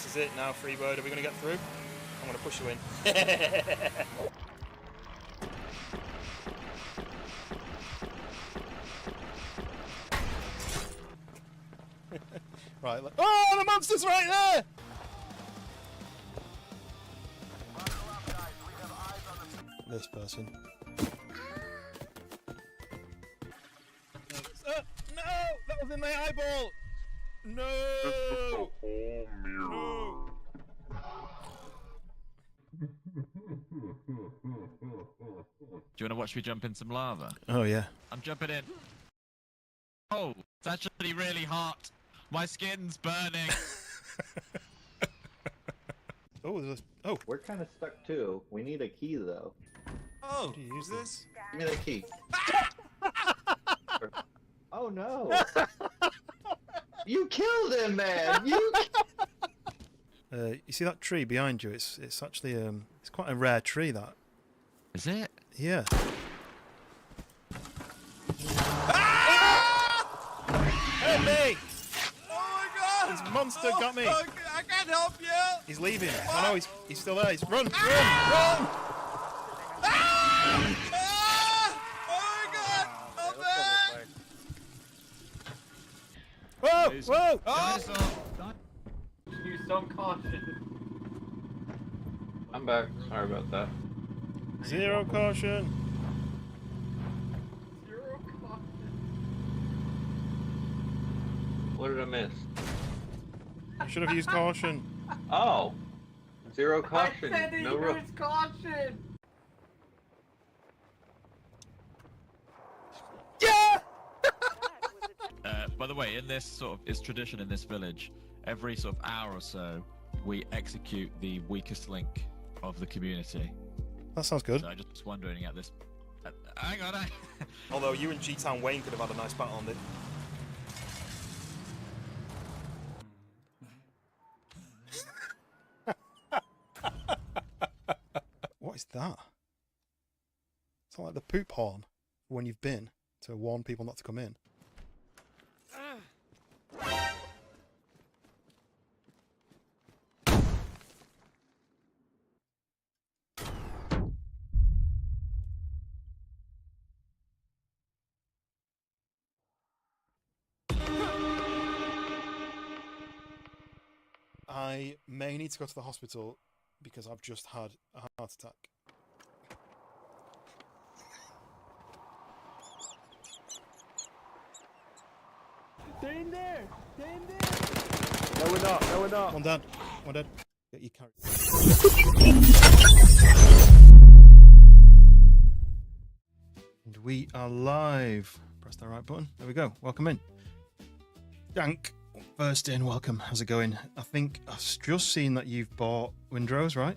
This is it now, Freebird. Are we going to get through? I'm going to push you in. Right. Oh, the monster's right there! This person. No! That was in my eyeball! No! No! Do you want to watch me jump in some lava? Oh, yeah. I'm jumping in. Oh, it's actually really hot. My skin's burning. Oh, there's a... Oh. We're kind of stuck too. We need a key though. Oh, Do you use this? Give me the key. Oh no! You killed him, man! You see that tree behind you? It's actually it's quite a rare tree. That Is it? yeah. Help me! oh my God! This monster got me. Oh, I can't help you. He's leaving. Oh no, he's still there. He's run! Ah! Oh my God! Help me! Whoa! Whoa! Oh! Use some caution. I'm back. Sorry about that. Zero caution. Zero caution. What did I miss? I should have used caution. Oh! Zero caution. I said No room. use caution. Yeah! By the way, in this sort of, it's tradition in this village, every sort of hour or so, we execute the weakest link of the community. That sounds good. So I'm just wondering at this... hang on, Although you and G-Town Wayne could have had a nice battle on it. What is that? It's not like the poop horn when you've been to warn people not to come in. I may need to go to the hospital because I've just had a heart attack. They're in there. They're in there. No, we're not. No, we're not. One dead. One dead. Get your carry. And we are live. Press the right button. There we go. Welcome in. Dank. First in, welcome. How's it going? I think I've just seen that you've bought Windrose, right?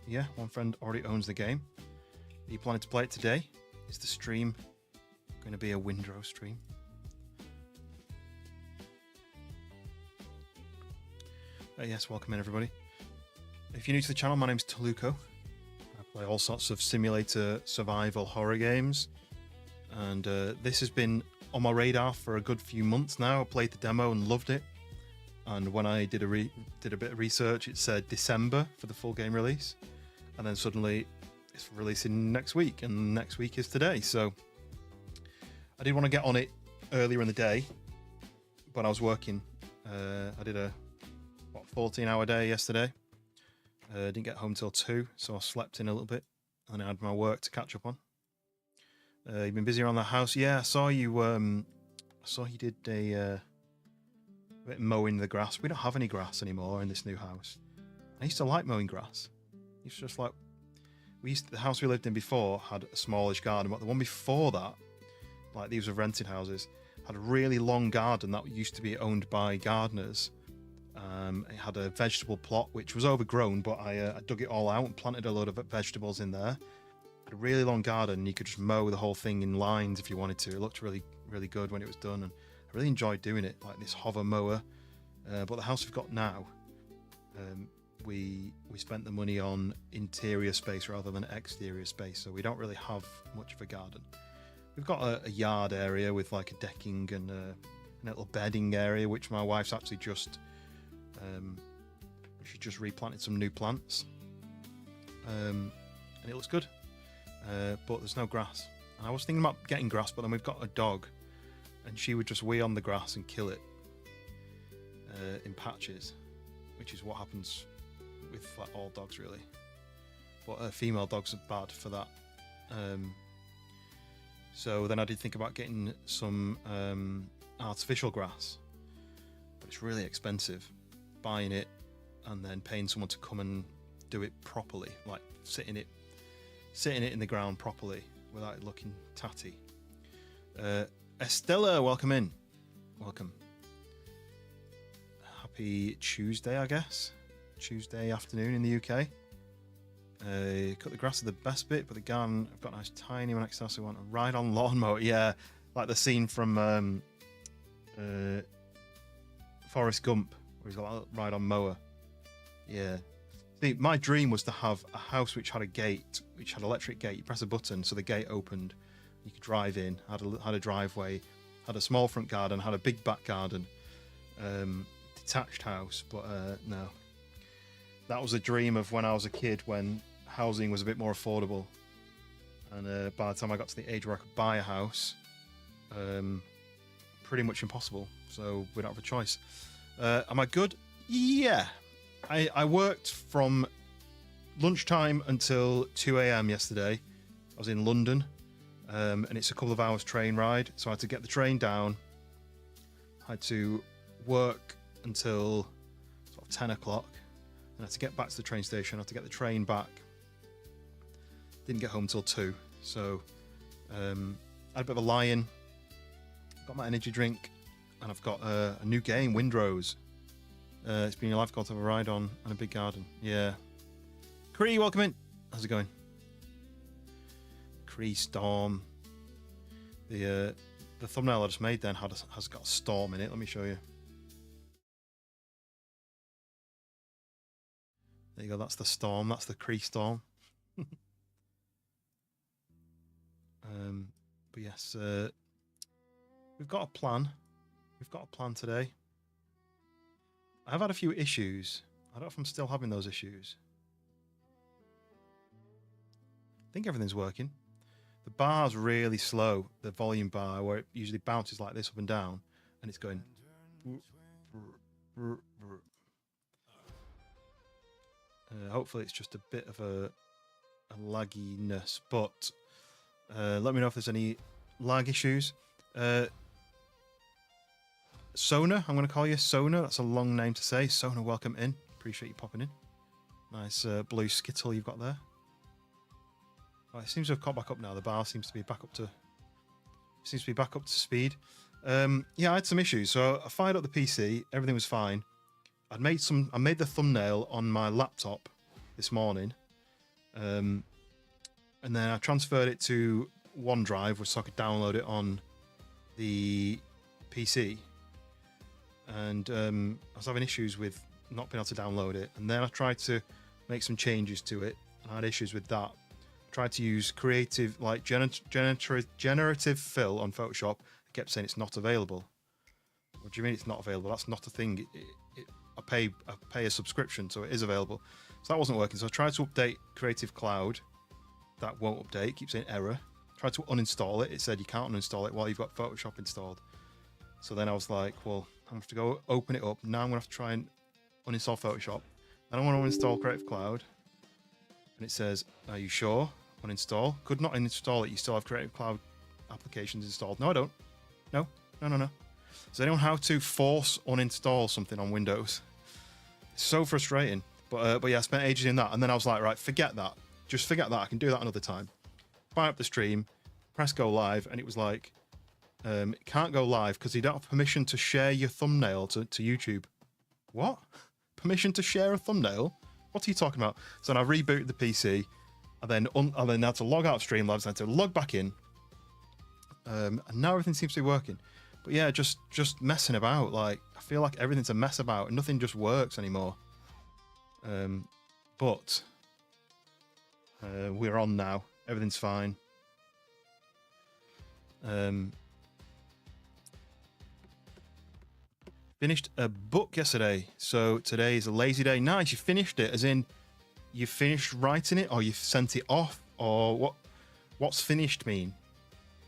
Yeah, one friend already owns the game. Are you planning to play it today? Is the stream going to be a Windrose stream? Yes, welcome in everybody. If you're new to the channel, my name's Taluko. I play all sorts of simulator survival horror games. And this has been on my radar for a good few months now. I played the demo and loved it. And when I did a bit of research, it said December for the full game release. And then suddenly it's releasing next week, and next week is today. So I did want to get on it earlier in the day, but I was working. I did a 14-hour day yesterday. Didn't get home till 2, so I slept in a little bit, and I had my work to catch up on. You've been busy around the house. Yeah, I saw you. I saw you did a bit of mowing the grass. We don't have any grass anymore in this new house. I used to like mowing grass. It's just like the house we lived in before had a smallish garden, but the one before that, like these were rented houses, had a really long garden that used to be owned by gardeners. It had a vegetable plot which was overgrown, but I dug it all out and planted a load of vegetables in there. Had a really long garden, and you could just mow the whole thing in lines if you wanted to. It looked really, really good when it was done, and I really enjoyed doing it, like this hover mower. But the house we've got now, we spent the money on interior space rather than exterior space, so we don't really have much of a garden. We've got a yard area with like a decking and little bedding area, which my wife's actually just she just replanted some new plants, and it looks good. But there's no grass. And I was thinking about getting grass, but then we've got a dog, and she would just wee on the grass and kill it in patches, which is what happens with like all dogs really. But female dogs are bad for that. So then I did think about getting some artificial grass, but it's really expensive. Buying it and then paying someone to come and do it properly, like sitting it in the ground properly without it looking tatty. Estella, welcome in. Welcome. Happy Tuesday, I guess. Tuesday afternoon in the UK. Cut the grass is the best bit, but the garden, I've got a nice tiny one next to us. I want to ride on lawnmower. Yeah, like the scene from Forrest Gump, where he's got a ride on mower. Yeah. See, my dream was to have a house which had a gate, which had an electric gate. You press a button, so the gate opened. You could drive in, had a driveway, had a small front garden, had a big back garden. Detached house, but no. That was a dream of when I was a kid, when housing was a bit more affordable. And by the time I got to the age where I could buy a house, pretty much impossible. So we don't have a choice. Am I good? Yeah. I worked from lunchtime until 2 a.m. yesterday. I was in London, and it's a couple of hours train ride. So I had to get the train down. I had to work until sort of 10 o'clock. And I had to get back to the train station. I had to get the train back. Didn't get home until 2. So I had a bit of a lie-in. Got my energy drink. And I've got a new game, Windrose. It's been your life goal to have a ride on and a big garden. Yeah. Cree, welcome in. How's it going? Cree Storm. The thumbnail I just made then has got a storm in it. Let me show you. There you go, that's the storm, that's the Cree Storm. But yes, we've got a plan. We've got a plan today. I've had a few issues. I don't know if I'm still having those issues. I think everything's working. The bar's really slow, the volume bar, where it usually bounces like this up and down, and it's going... hopefully it's just a bit of a lagginess, but let me know if there's any lag issues. Sona, I'm going to call you Sona. That's a long name to say. Sona, welcome in. Appreciate you popping in. Nice blue skittle you've got there. Oh, it seems to have caught back up now. The bar seems to be back up to speed. Yeah, I had some issues. So I fired up the PC. Everything was fine. I made the thumbnail on my laptop this morning, and then I transferred it to OneDrive, so I could download it on the PC. And I was having issues with not being able to download it, and then I tried to make some changes to it, and I had issues with that. I tried to use creative, like generative fill on Photoshop. It kept saying it's not available. What do you mean it's not available? That's not a thing. I pay a subscription, so it is available. So that wasn't working. So I tried to update Creative Cloud. That won't update. It keeps saying error. Tried to uninstall it. It said you can't uninstall it while you've got Photoshop installed. So then I was like, well, I'm going to have to go open it up. Now I'm going to have to try and uninstall Photoshop. Then I want to uninstall Creative Cloud. And it says, are you sure? Uninstall. Could not uninstall it. You still have Creative Cloud applications installed. No, I don't. No. Does anyone know how to force uninstall something on Windows? It's so frustrating. But yeah, I spent ages in that, and then I was like, right, forget that. Just forget that. I can do that another time. Fire up the stream, press go live, and it was like, it can't go live because you don't have permission to share your thumbnail to YouTube. What? Permission to share a thumbnail? What are you talking about? So then I rebooted the PC, and then had to log out of Streamlabs, and I had to log back in, and now everything seems to be working. But yeah, just messing about. Like, I feel like everything's a mess about, and nothing just works anymore. But we're on now. Everything's fine. Finished a book yesterday, so today is a lazy day. Nice, you finished it, as in you finished writing it, or you've sent it off, or what? What's finished mean?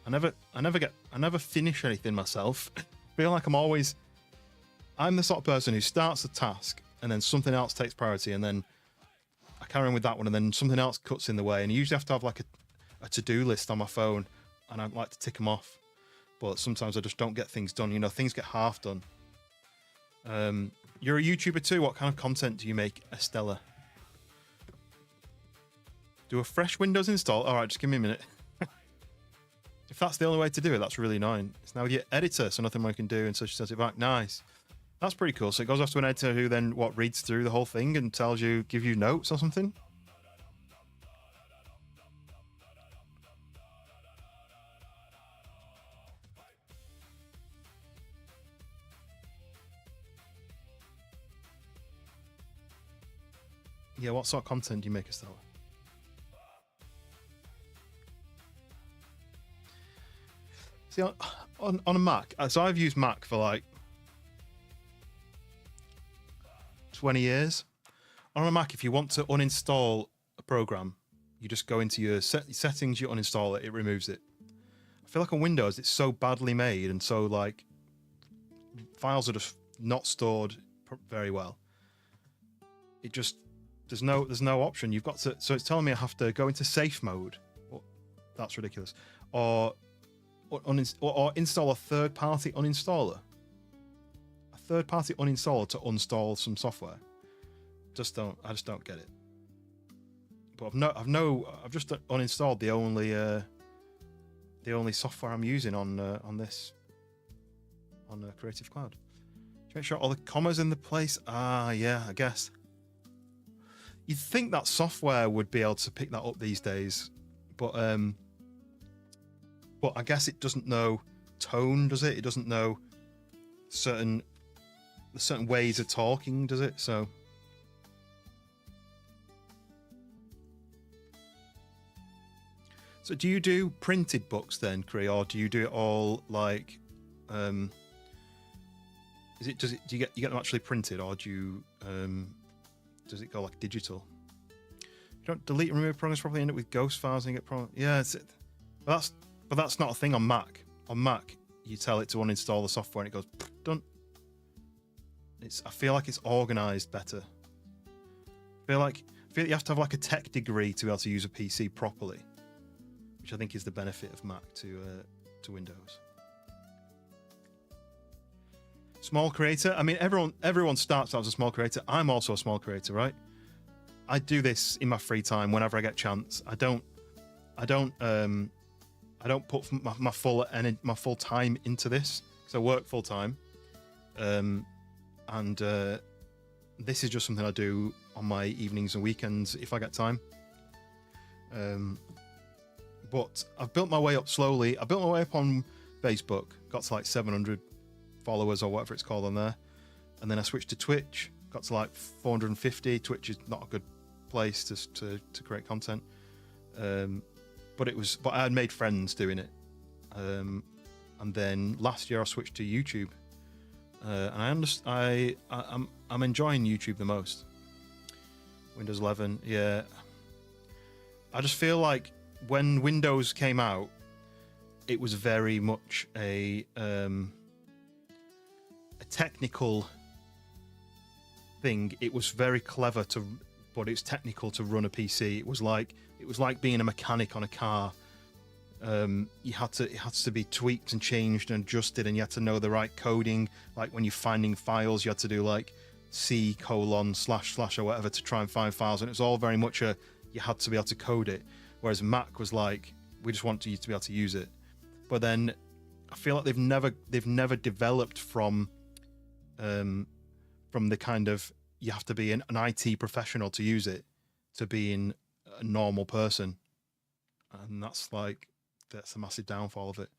I never finish anything myself. I feel like I'm the sort of person who starts a task and then something else takes priority, and then I carry on with that one, and then something else cuts in the way. And I usually have to have like a to-do list on my phone, and I like to tick them off. But sometimes I just don't get things done. You know, things get half done. You're a YouTuber too. What kind of content do you make, Estella? Do a fresh Windows install? All right, just give me a minute. If that's the only way to do it, that's really annoying. It's now with your editor, so nothing more can do, and so she sends it back. Nice. That's pretty cool. So it goes off to an editor who then, reads through the whole thing and gives you notes or something? Yeah, what sort of content do you make, Estella? See, on a Mac, so I've used Mac for like 20 years. On a Mac, if you want to uninstall a program, you just go into your settings, you uninstall it, it removes it. I feel like on Windows, it's so badly made, and so like files are just not stored very well. It just there's no option. You've got to. So it's telling me I have to go into safe mode. Well, that's ridiculous. Or install a third-party uninstaller. A third-party uninstaller to uninstall some software. I just don't get it. But I've just uninstalled the only software I'm using on this Creative Cloud. To make sure all the commas in the place. Ah, yeah, I guess. You'd think that software would be able to pick that up these days, but I guess it doesn't know tone, does it? It doesn't know certain ways of talking, does it? So do you do printed books then, Cree, or do you do it all like do you get them actually printed, or do you does it go like digital? You don't delete and remove programs properly, end up with ghost files and get problems. Yeah, but that's not a thing on Mac. On Mac, you tell it to uninstall the software and it goes done. I feel like it's organized better. I feel like you have to have like a tech degree to be able to use a PC properly, which I think is the benefit of Mac to Windows. Small creator. I mean, everyone starts out as a small creator. I'm also a small creator, right? I do this in my free time whenever I get a chance. I don't put my full time into this because I work full time, and this is just something I do on my evenings and weekends if I get time. But I've built my way up slowly. I built my way up on Facebook, got to like 700 followers or whatever it's called on there, and then I switched to Twitch, got to like 450. Twitch is not a good place to create content, but I had made friends doing it, and then last year I switched to YouTube, and I'm enjoying YouTube the most. Windows 11, yeah. I just feel like when Windows came out, it was very much a technical thing. It was very clever but it's technical to run a PC. It was like being a mechanic on a car. It has to be tweaked and changed and adjusted, and you had to know the right coding. Like when you're finding files, you had to do like C:// or whatever to try and find files, and it was all very much you had to be able to code it. Whereas Mac was like, we just want you to be able to use it. But then I feel like they've never developed from the kind of you have to be an IT professional to use it to being a normal person, and that's a massive downfall of it.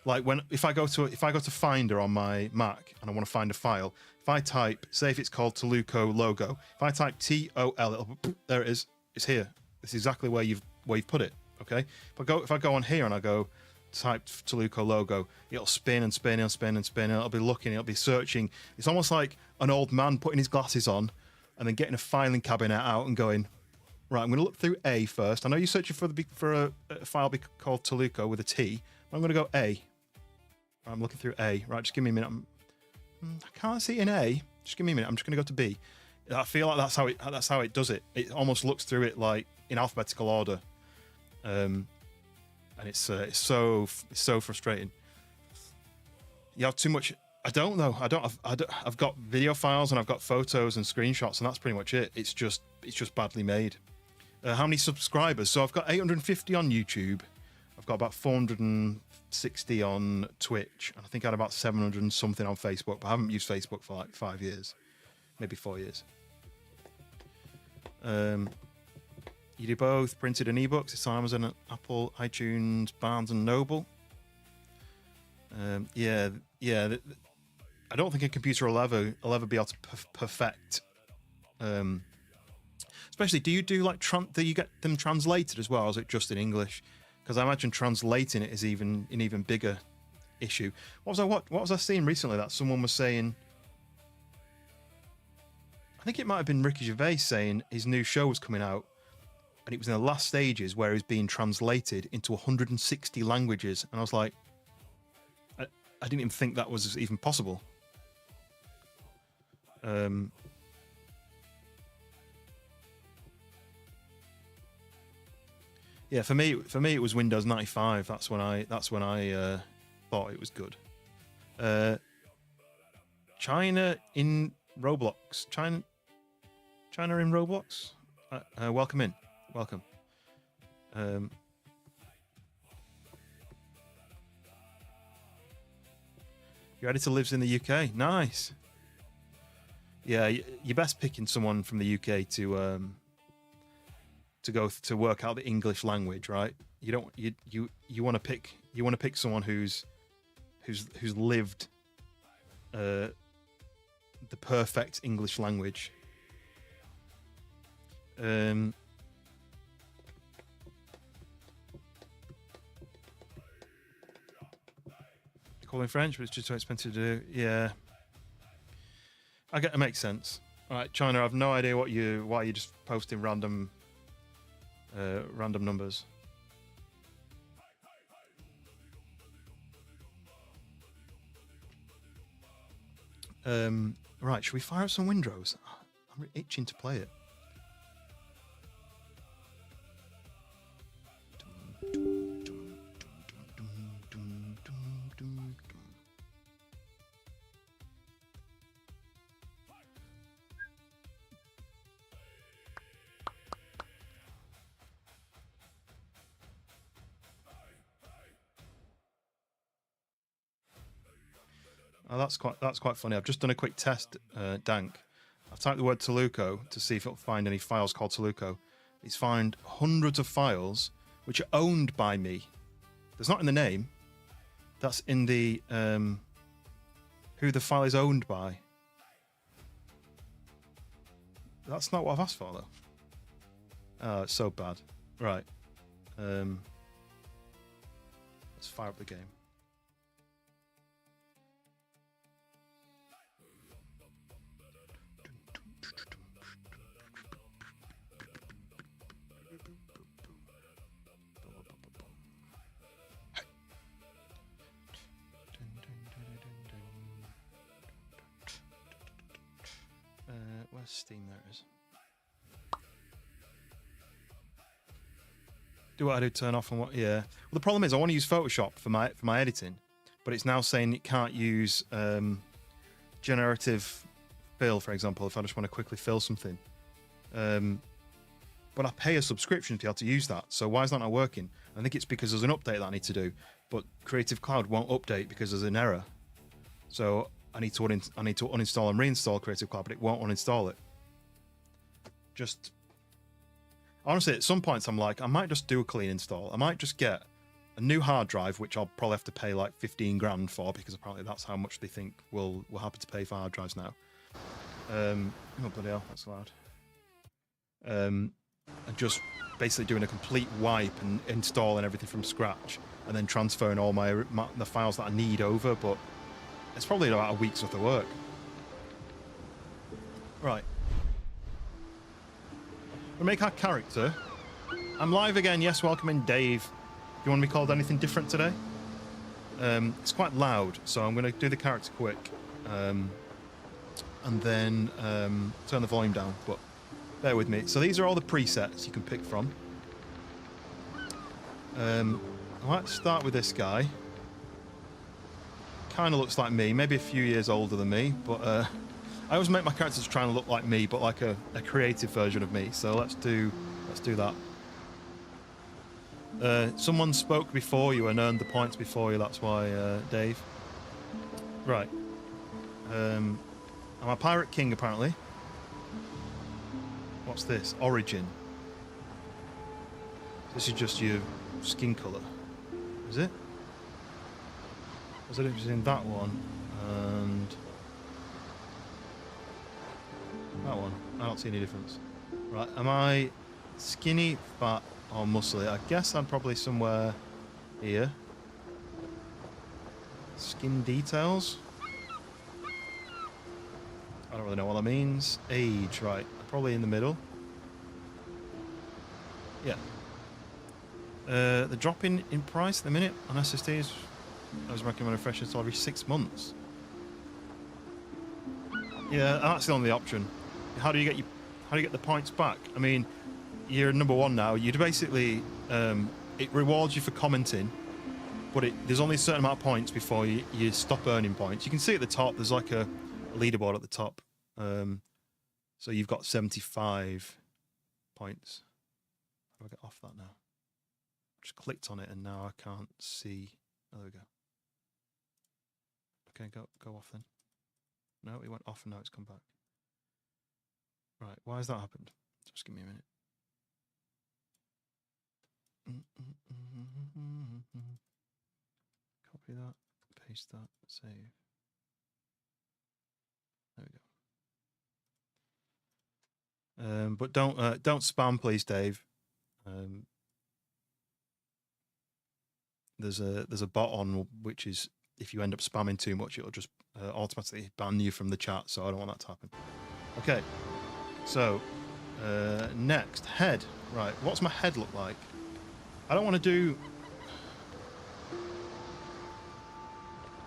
Like if I go to Finder on my Mac and I want to find a file, if I type, say if it's called Toluco logo, if I type TOL, there it is. It's here. It's exactly where you've put it. Okay. If I go on here and I go typed Toluco logo, it'll spin and spin and spin and spin. And it'll be looking, it'll be searching. It's almost like an old man putting his glasses on and then getting a filing cabinet out and going, right, I'm going to look through A first. I know you're searching for a file called Toluco with a T. I'm going to go A. Right, I'm looking through A. Right, just give me a minute. I can't see an A. Just give me a minute. I'm just going to go to B. I feel like that's how it does it. It almost looks through it like in alphabetical order, and it's so frustrating. You have too much. I don't know. I've got video files and I've got photos and screenshots, and that's pretty much it. It's just badly made. How many subscribers? So I've got 850 on YouTube. I've got about 460 on Twitch, and I think I had about 700 and something on Facebook. But I haven't used Facebook for like 5 years, maybe 4 years. You do both printed and ebooks. It's on Amazon, Apple, iTunes, Barnes and Noble. Yeah. I don't think a computer will ever be able to perfect. Especially, do you do like do you get them translated as well, or is it just in English? Because I imagine translating it is an even bigger issue. What was I seeing recently that someone was saying? I think it might have been Ricky Gervais saying his new show was coming out, and it was in the last stages where it was being translated into 160 languages, and I was like, I didn't even think that was even possible. Yeah, for me it was Windows 95. That's when I thought it was good. China in Roblox. China in Roblox. Welcome in. Welcome. Your editor lives in the UK. Nice. Yeah, you're best picking someone from the UK to go to work out the English language, right? You want to pick someone who's lived the perfect English language. Calling French, but it's just too expensive to do. Yeah, I get it. Makes sense. All right, China, I have no idea why you're just posting random numbers. Right, should we fire up some Windrose? I'm itching to play it. Oh, that's quite funny. I've just done a quick test, Dank. I've typed the word Toluco to see if it'll find any files called Toluco. It's found hundreds of files which are owned by me. That's not in the name. That's in the who the file is owned by. That's not what I've asked for though. Oh, it's so bad. Right. Let's fire up the game. Where's Steam? There it is. Do what I do, turn off and what? Yeah. Well, the problem is I want to use Photoshop for my editing, but it's now saying it can't use generative fill, for example, if I just want to quickly fill something. But I pay a subscription to be able to use that. So why is that not working? I think it's because there's an update that I need to do, but Creative Cloud won't update because there's an error. So I need to uninstall and reinstall Creative Cloud, but it won't uninstall it. Just honestly, at some points I'm like, I might just do a clean install. I might just get a new hard drive, which I'll probably have to pay like 15 grand for, because apparently that's how much they think we're happy to pay for hard drives now. Oh bloody hell, that's loud. And just basically doing a complete wipe and installing everything from scratch. and then transferring all the files that I need over, but it's probably about a week's worth of work. Right. We'll make our character. I'm live again. Yes, welcome in, Dave. Do you want to be called anything different today? It's quite loud, so I'm going to do the character quick. And then turn the volume down, but bear with me. So these are all the presets you can pick from. I might start with this guy. Kind of looks like me, maybe a few years older than me, but I always make my characters trying to look like me, but like a creative version of me. So let's do that. Someone spoke before you and earned the points before you. That's why, Dave. Right. I'm a pirate king, apparently. What's this? Origin. This is just your skin colour. Is it? There's a difference in that one and that one. I don't see any difference. Right, am I skinny, fat, or muscly? I guess I'm probably somewhere here. Skin details. I don't really know what that means. Age, right. Probably in the middle. Yeah. The drop in price at the minute on SSDs, I was recommending refresh until every 6 months. Yeah, that's the only option. How do you get the points back? I mean, you're number 1 now. You'd basically it rewards you for commenting, but there's only a certain amount of points before you stop earning points. You can see at the top there's like a leaderboard at the top. So you've got 75 points. How do I get off that now? Just clicked on it and now I can't see. Oh, there we go. Okay, go off then. No, it went off and now it's come back. Right, why has that happened? Just give me a minute. Copy that, paste that, save. There we go. But don't spam, please, Dave. There's a bot on which is if you end up spamming too much, it'll just automatically ban you from the chat. So I don't want that to happen. Okay. So next, head. Right. What's my head look like? I don't want to do.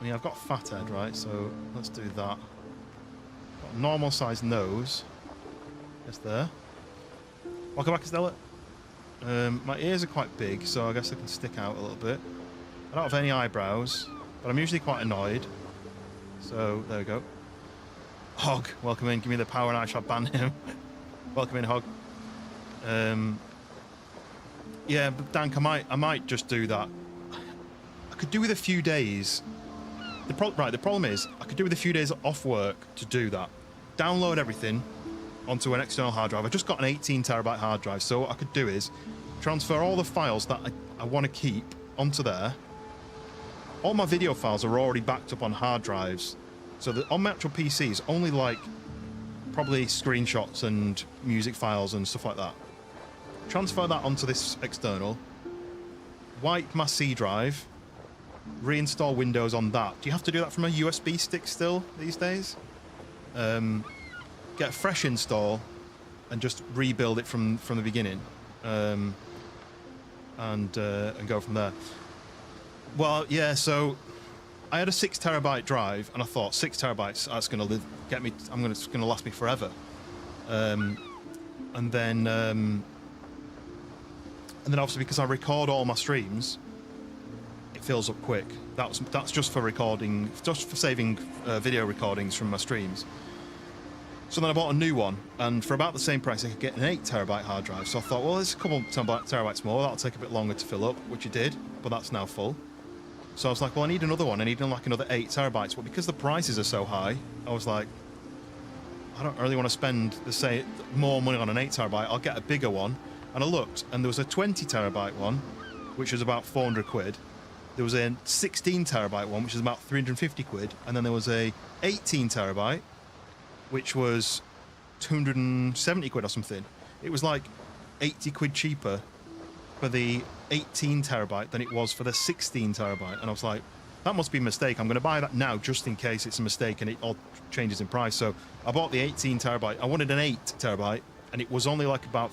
I mean, I've got fat head, right? So let's do that. Got a normal size nose. It's there. Welcome back, Estella. My ears are quite big, so I guess they can stick out a little bit. I don't have any eyebrows, but I'm usually quite annoyed. So there we go. Hog, welcome in. Give me the power and I shall ban him. Welcome in, Hog. Yeah, but Dank, I might just do that. I could do with a few days. The problem is I could do with a few days off work to do that. Download everything onto an external hard drive. I just got an 18 terabyte hard drive, so what I could do is transfer all the files that I want to keep onto there. All my video files are already backed up on hard drives, so that on my actual PC is only like probably screenshots and music files and stuff like that. Transfer that onto this external, wipe my C drive, reinstall Windows on that. Do you have to do that from a USB stick still these days? Get a fresh install and just rebuild it from the beginning, and go from there. Well, yeah. So I had a 6 terabyte drive, and I thought 6 terabytes that's going to get me. It's going to last me forever. And then obviously because I record all my streams, it fills up quick. That's just for recording, just for saving video recordings from my streams. So then I bought a new one, and for about the same price, I could get an 8 terabyte hard drive. So I thought, well, there's a couple terabytes more. That'll take a bit longer to fill up, which it did, but that's now full. So I was like, well, I need another one. I need like another 8 terabytes. But because the prices are so high, I was like, I don't really want to spend more money on an 8 terabyte. I'll get a bigger one. And I looked, and there was a 20 terabyte one, which was about 400 quid. There was a 16 terabyte one, which is about 350 quid. And then there was a 18 terabyte, which was 270 quid or something. It was like 80 quid cheaper for the 18 terabyte than it was for the 16 terabyte. And I was like, that must be a mistake. I'm going to buy that now just in case it's a mistake and it all changes in price. So I bought the 18 terabyte. I wanted an 8 terabyte, and it was only like about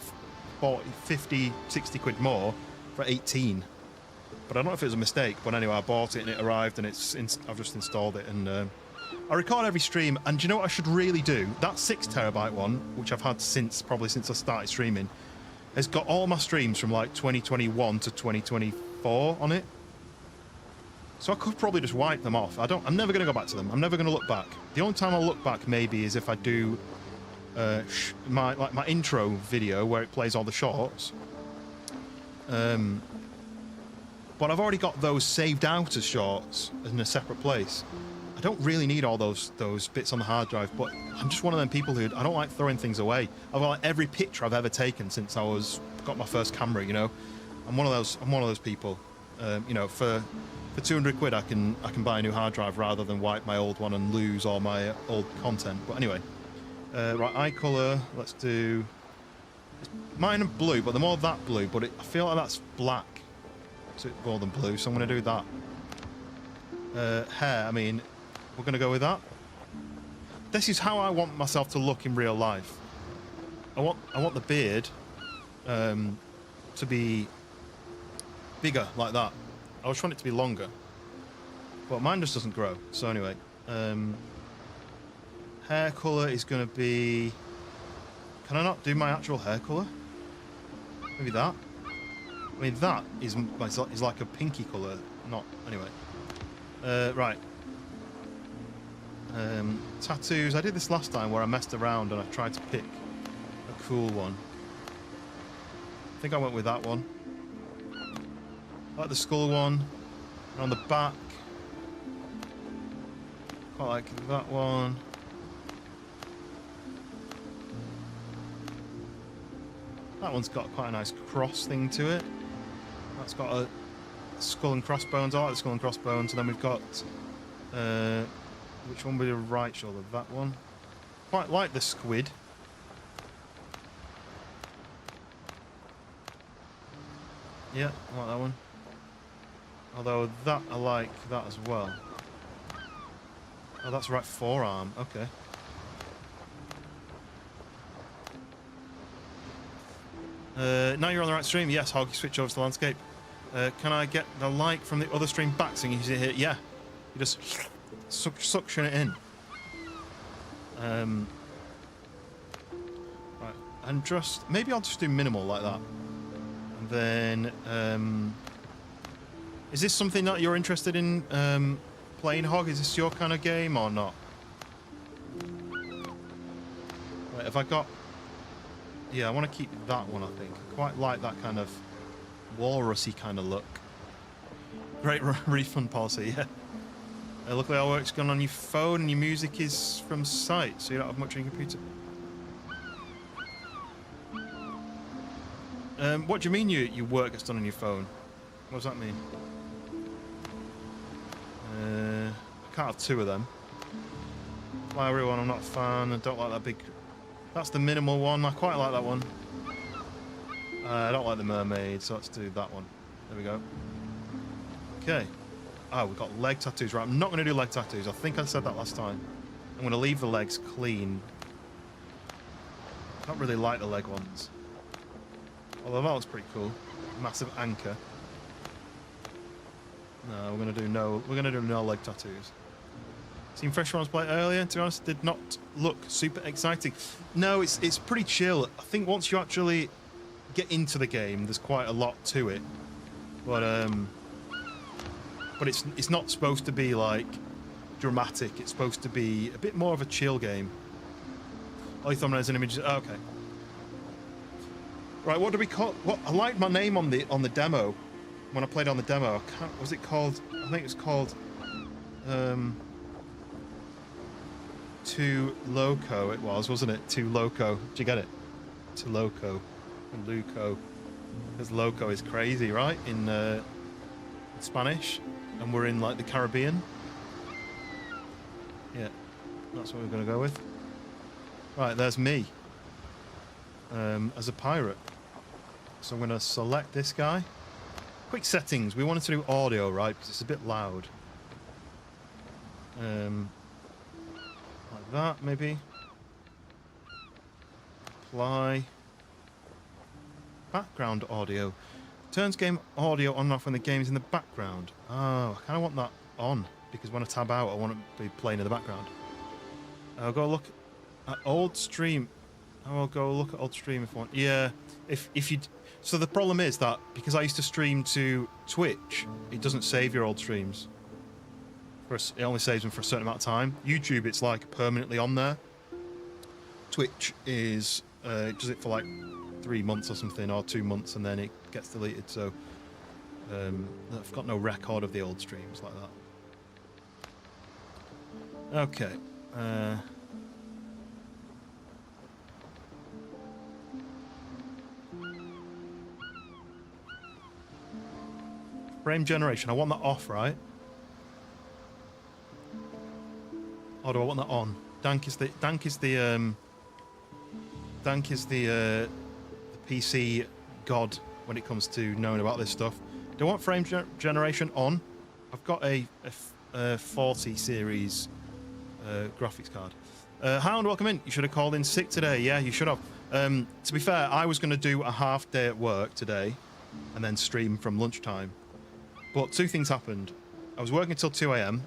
40, 50, 60 quid more for 18. But I don't know if it was a mistake. But anyway, I bought it and it arrived, and I've just installed it. And I record every stream. And do you know what I should really do? That 6 terabyte one, which I've had probably since I started streaming, has got all my streams from like 2021 to 2024 on it. So I could probably just wipe them off. I'm never going to go back to them. I'm never going to look back. The only time I'll look back maybe is if I do my intro video where it plays all the shorts. But I've already got those saved out as shorts in a separate place. I don't really need all those bits on the hard drive, but I'm just one of them people who I don't like throwing things away. I've got like every picture I've ever taken since got my first camera. You know, I'm one of those people. You know, for 200 quid I can buy a new hard drive rather than wipe my old one and lose all my old content. But anyway, right, eye color. Let's do mine are blue, but they're more that blue. But I feel like that's black, so it's more than blue. So I'm going to do that. Hair. I mean, we're going to go with that. This is how I want myself to look in real life. I want the beard to be bigger like that. I was trying it to be longer, but mine just doesn't grow. So anyway, hair color is going to be. Can I not do my actual hair color? Maybe that. I mean, that is like a pinky color. Not anyway. Right. Tattoos. I did this last time where I messed around and I tried to pick a cool one. I think I went with that one. I like the skull one. And on the back, quite like that one. That one's got quite a nice cross thing to it. That's got a skull and crossbones. I like the skull and crossbones. And then we've got which one would be the right shoulder? That one. Quite like the squid. Yeah, I like that one. Although that, I like that as well. Oh, that's right forearm. Okay. Now you're on the right stream. Yes, Hog, switch over to the landscape. Can I get the like from the other stream back so you can use it here? Yeah. You just suction it in. Right. And just, maybe I'll just do minimal like that. And then, is this something that you're interested in playing, Hog? Is this your kind of game or not? Right, have I got... Yeah, I want to keep that one, I think. I quite like that kind of walrusy kind of look. Great refund policy, yeah. Luckily our work's gone on your phone and your music is from site, so you don't have much on your computer. What do you mean your work gets done on your phone? What does that mean? I can't have two of them. Flowery one, I'm not a fan. I don't like that big... That's the minimal one. I quite like that one. I don't like the mermaid, so let's do that one. There we go. Okay. Oh, we've got leg tattoos. Right, I'm not going to do leg tattoos. I think I said that last time. I'm going to leave the legs clean. I don't really like the leg ones. Although that looks pretty cool. Massive anchor. No, we're going to do no leg tattoos. Seen Fresh Ones play earlier. To be honest, did not look super exciting. No, it's pretty chill. I think once you actually get into the game, there's quite a lot to it. But it's not supposed to be like dramatic. It's supposed to be a bit more of a chill game. All you thumbnails and images. Oh, okay. Right, what do we call? What I liked my name on the demo when I played on the demo. What was it called? I think it was called Too Loco. It was, wasn't it? Too Loco. Did you get it? Too Loco. And Luco. Because Loco is crazy, right? In Spanish. And we're in like the Caribbean. Yeah, that's what we're going to go with. Right, there's me. As a pirate. So I'm going to select this guy. Quick settings. We wanted to do audio, right? Because it's a bit loud. Like that, maybe. Apply. Background audio. Turns game audio on and off when the game is in the background. Oh, I kind of want that on. Because when I tab out, I want it to be playing in the background. I'll go look at old stream. I'll go look at old stream if I want. Yeah, if you. So the problem is that because I used to stream to Twitch, it doesn't save your old streams. It only saves them for a certain amount of time. YouTube, it's like permanently on there. Twitch is it does it for like 3 months or something, or 2 months, and then it gets deleted. So I've got no record of the old streams like that. Okay. Frame generation. I want that off, right? Or do I want that on? Dank is the PC god when it comes to knowing about this stuff. Do I want frame generation on? I've got a 40 series graphics card. Hound, welcome in. You should have called in sick today. Yeah, you should have. To be fair, I was going to do a half day at work today and then stream from lunchtime. But two things happened. I was working until 2 a.m,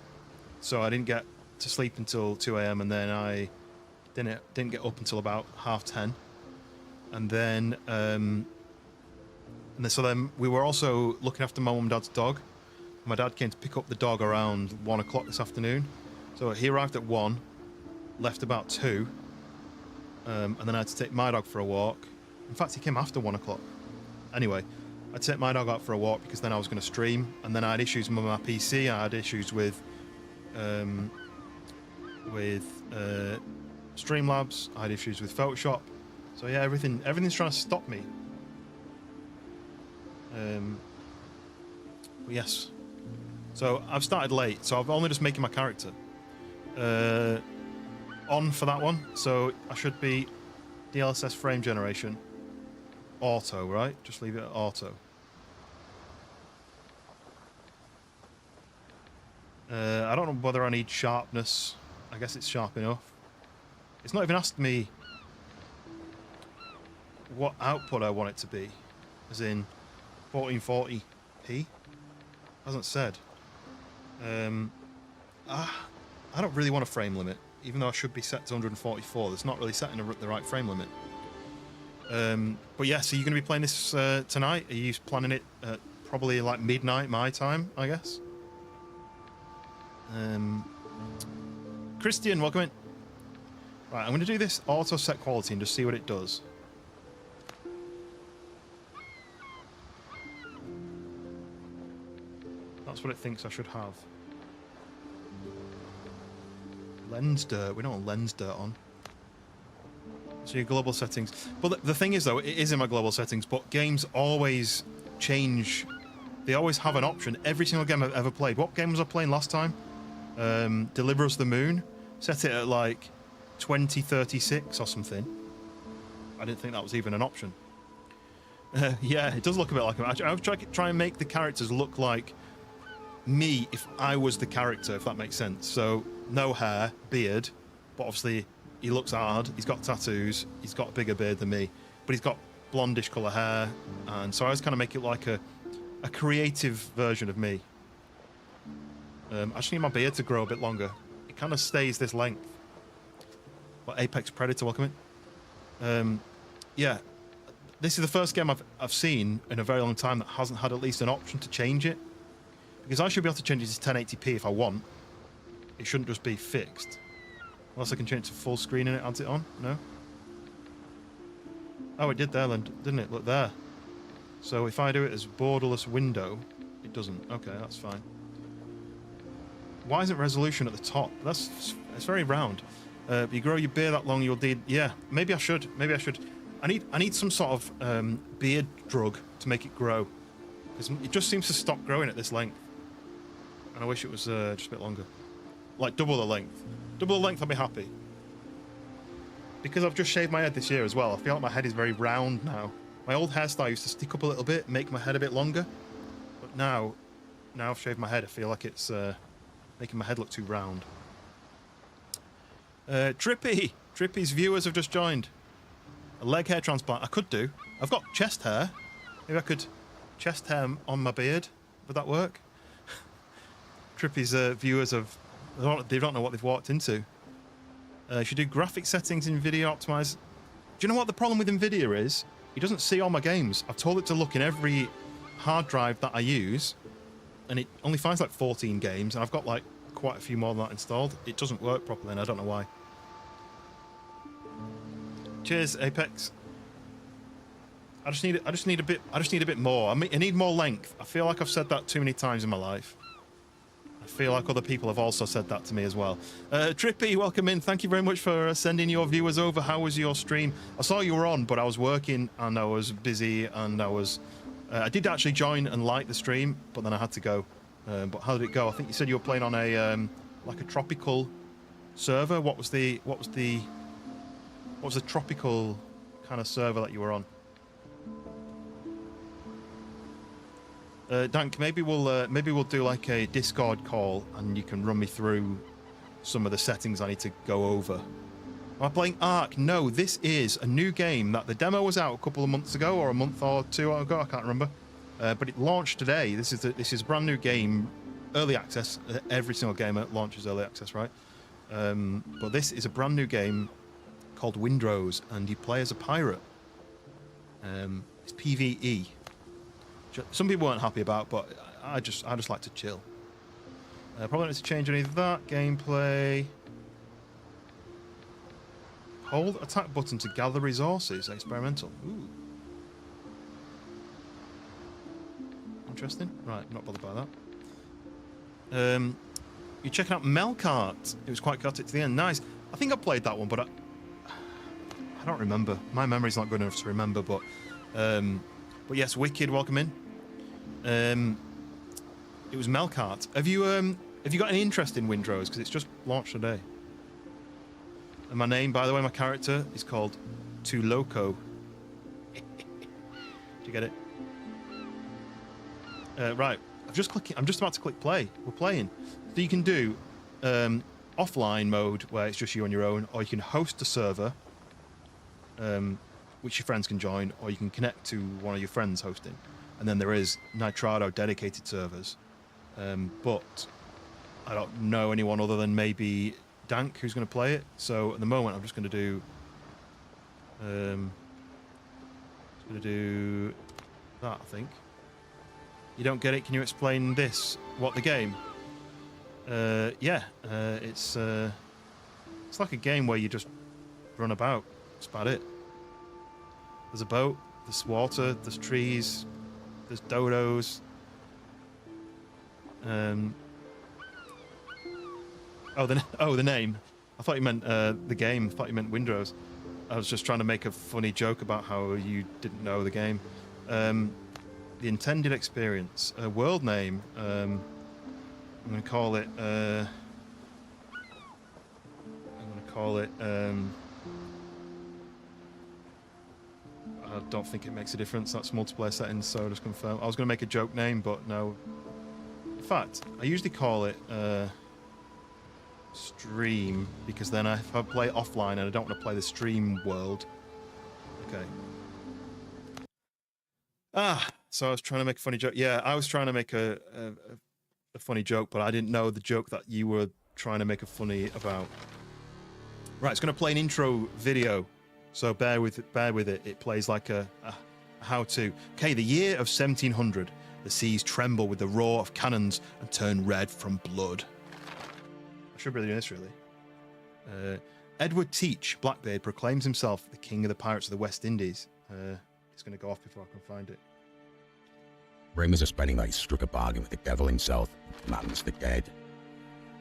so I didn't get to sleep until 2 a.m, and then I didn't get up until about 10:30. And then so then we were also looking after my mum and dad's dog. My dad came to pick up the dog around 1 o'clock this afternoon. So he arrived at 1, left about 2, and then I had to take my dog for a walk. In fact, he came after 1 o'clock. Anyway, I'd take my dog out for a walk because then I was going to stream, and then I had issues with my PC. I had issues with Streamlabs. I had issues with Photoshop. So yeah, everything's trying to stop me. But yes. So I've started late, so I'm only just making my character. On for that one, so I should be DLSS frame generation. Auto, right? Just leave it at auto. I don't know whether I need sharpness. I guess it's sharp enough. It's not even asked me what output I want it to be. As in 1440p? Hasn't said. I don't really want a frame limit, even though I should be set to 144. That's not really setting the right frame limit. But yeah, so you're going to be playing this tonight? Are you planning it at probably like midnight my time, I guess? Christian, welcome in. Right, I'm going to do this auto set quality and just see what it does. That's what it thinks I should have. Lens dirt. We don't want lens dirt on. So your global settings. But the thing is, though, it is in my global settings, but games always change. They always have an option. Every single game I've ever played. What game was I playing last time? Deliver Us the Moon. Set it at like 2036 or something. I didn't think that was even an option. Yeah, it does look a bit like him. I would try and make the characters look like me if I was the character, if that makes sense. So no hair, beard, but obviously he looks hard. He's got tattoos. He's got a bigger beard than me, but he's got blondish colour hair, and so I was kind of make it like a creative version of me. I just need my beard to grow a bit longer. It kind of stays this length. But Apex Predator, welcome in. Yeah, this is the first game I've seen in a very long time that hasn't had at least an option to change it. Because I should be able to change it to 1080p if I want. It shouldn't just be fixed. Unless I can change it to full screen and it adds it on. No? Oh, it did there then, didn't it? Look there. So if I do it as borderless window, it doesn't. Okay, that's fine. Why isn't resolution at the top? It's very round. You grow your beard that long, you'll need... Yeah, maybe I should. Maybe I should. I need some sort of beard drug to make it grow. Because it just seems to stop growing at this length. And I wish it was just a bit longer. Like double the length. Double the length, I'll be happy. Because I've just shaved my head this year as well. I feel like my head is very round now. My old hairstyle used to stick up a little bit, make my head a bit longer. But now I've shaved my head, I feel like it's making my head look too round. Trippy's viewers have just joined. A leg hair transplant. I could do. I've got chest hair. Maybe I could chest hair on my beard. Would that work? Trippy's viewers have... They don't know what they've walked into. You should do graphic settings in video optimize. Do you know what the problem with NVIDIA is? It doesn't see all my games. I've told it to look in every hard drive that I use, and it only finds like 14 games, and I've got like quite a few more than that installed. It doesn't work properly, and I don't know why. Cheers, Apex. I just need a bit more. I need more length. I feel like I've said that too many times in my life. I feel like other people have also said that to me as well. Trippy, welcome in. Thank you very much for sending your viewers over. How was your stream? I saw you were on, but I was working and I was busy and I did actually join and like the stream, but then I had to go. But how did it go? I think you said you were playing on a like a tropical server. What was the tropical kind of server that you were on? Dank, maybe we'll do like a Discord call and you can run me through some of the settings I need to go over. Am I playing Ark? No, this is a new game that the demo was out a couple of months ago or a month or two ago. I can't remember, but it launched today. This is a brand new game, early access. Every single game launches early access, right? But this is a brand new game called Windrose, and you play as a pirate. It's PvE. Some people weren't happy about, but I just like to chill. Probably need to change any of that. Gameplay. Hold attack button to gather resources. Experimental. Ooh. Interesting. Right, not bothered by that. You're checking out Melkart. It was quite chaotic to the end. Nice. I think I played that one, but I don't remember. My memory's not good enough to remember, but yes, Wicked, welcome in. It was Melkart. Have you got any interest in Windrose? Because it's just launched today. And my name, by the way, my character is called Too Loco. Do you get it? Right. I'm just about to click play. We're playing. So you can do offline mode where it's just you on your own, or you can host a server, which your friends can join, or you can connect to one of your friends hosting. And then there is Nitrado dedicated servers. But I don't know anyone other than maybe Dank who's going to play it. So at the moment, I'm just going to do that, I think. You don't get it? Can you explain this? What, the game? Yeah, it's like a game where you just run about. That's about it. There's a boat, there's water, there's trees, there's dodos. The name. I thought you meant the game. I thought you meant Windrose. I was just trying to make a funny joke about how you didn't know the game. The intended experience. World name. I'm going to call it. I don't think it makes a difference. That's multiplayer settings, so just confirm. I was going to make a joke name, but no. In fact, I usually call it stream, because then if I play offline and I don't want to play the stream world. Okay. So I was trying to make a funny joke. Yeah, I was trying to make a funny joke, but I didn't know the joke that you were trying to make a funny about. Right, it's going to play an intro video. So bear with it. It plays like a how-to. Okay, the year of 1700. The seas tremble with the roar of cannons and turn red from blood. I should be doing this, really. Edward Teach, Blackbeard, proclaims himself the king of the pirates of the West Indies. It's going to go off before I can find it. Rumors are spreading that he struck a bargain with the devil himself and commands the dead.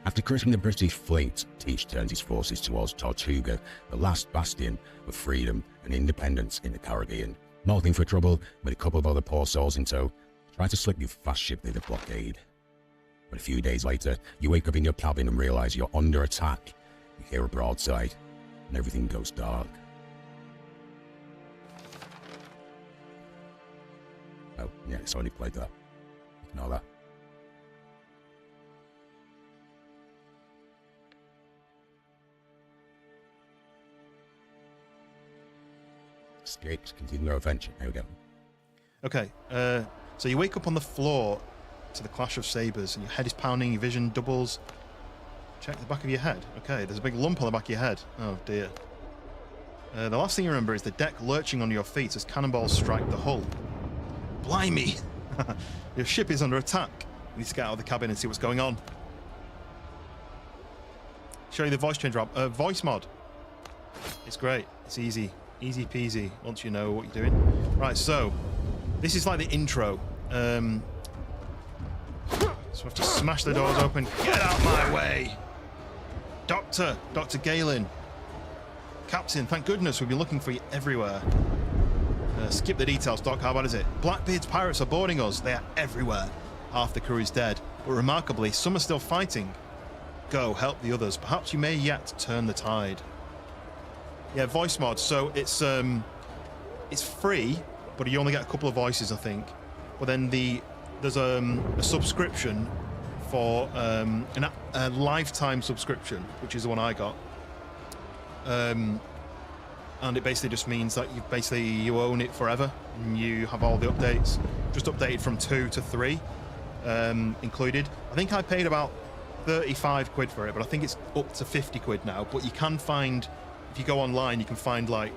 After crushing the British fleet, Teach turns his forces towards Tortuga, the last bastion of freedom and independence in the Caribbean. Not looking for trouble, with a couple of other poor souls in tow, try to slip your fast ship through the blockade. But a few days later, you wake up in your cabin and realize you're under attack. You hear a broadside, and everything goes dark. Oh, yeah, it's already played that. Ignore that. Escapes, continue our adventure. There we go. Okay, so you wake up on the floor to the clash of sabers, and your head is pounding, your vision doubles. Check the back of your head. Okay, there's a big lump on the back of your head. Oh dear. The last thing you remember is the deck lurching under your feet as cannonballs strike the hull. Blimey! Your ship is under attack. You need to get out of the cabin and see what's going on. Show you the voice changer app. Voice mod. It's great. It's easy. Easy peasy once you know what you're doing. Right, so this is like the intro. So I have to smash the doors open. Get out my way! Dr. Galen. Captain, thank goodness we've been looking for you everywhere. Skip the details, Doc. How bad is it? Blackbeard's pirates are boarding us. They are everywhere. Half the crew is dead, but remarkably, some are still fighting. Go, help the others. Perhaps you may yet turn the tide. Yeah, voice mod. So it's free, but you only get a couple of voices, I think. But then there's a subscription for a lifetime subscription, which is the one I got. And it basically just means that you own it forever, and you have all the updates. Just updated from 2 to 3 included. I think I paid about 35 quid for it, but I think it's up to 50 quid now. But you can find, if you go online, you can find like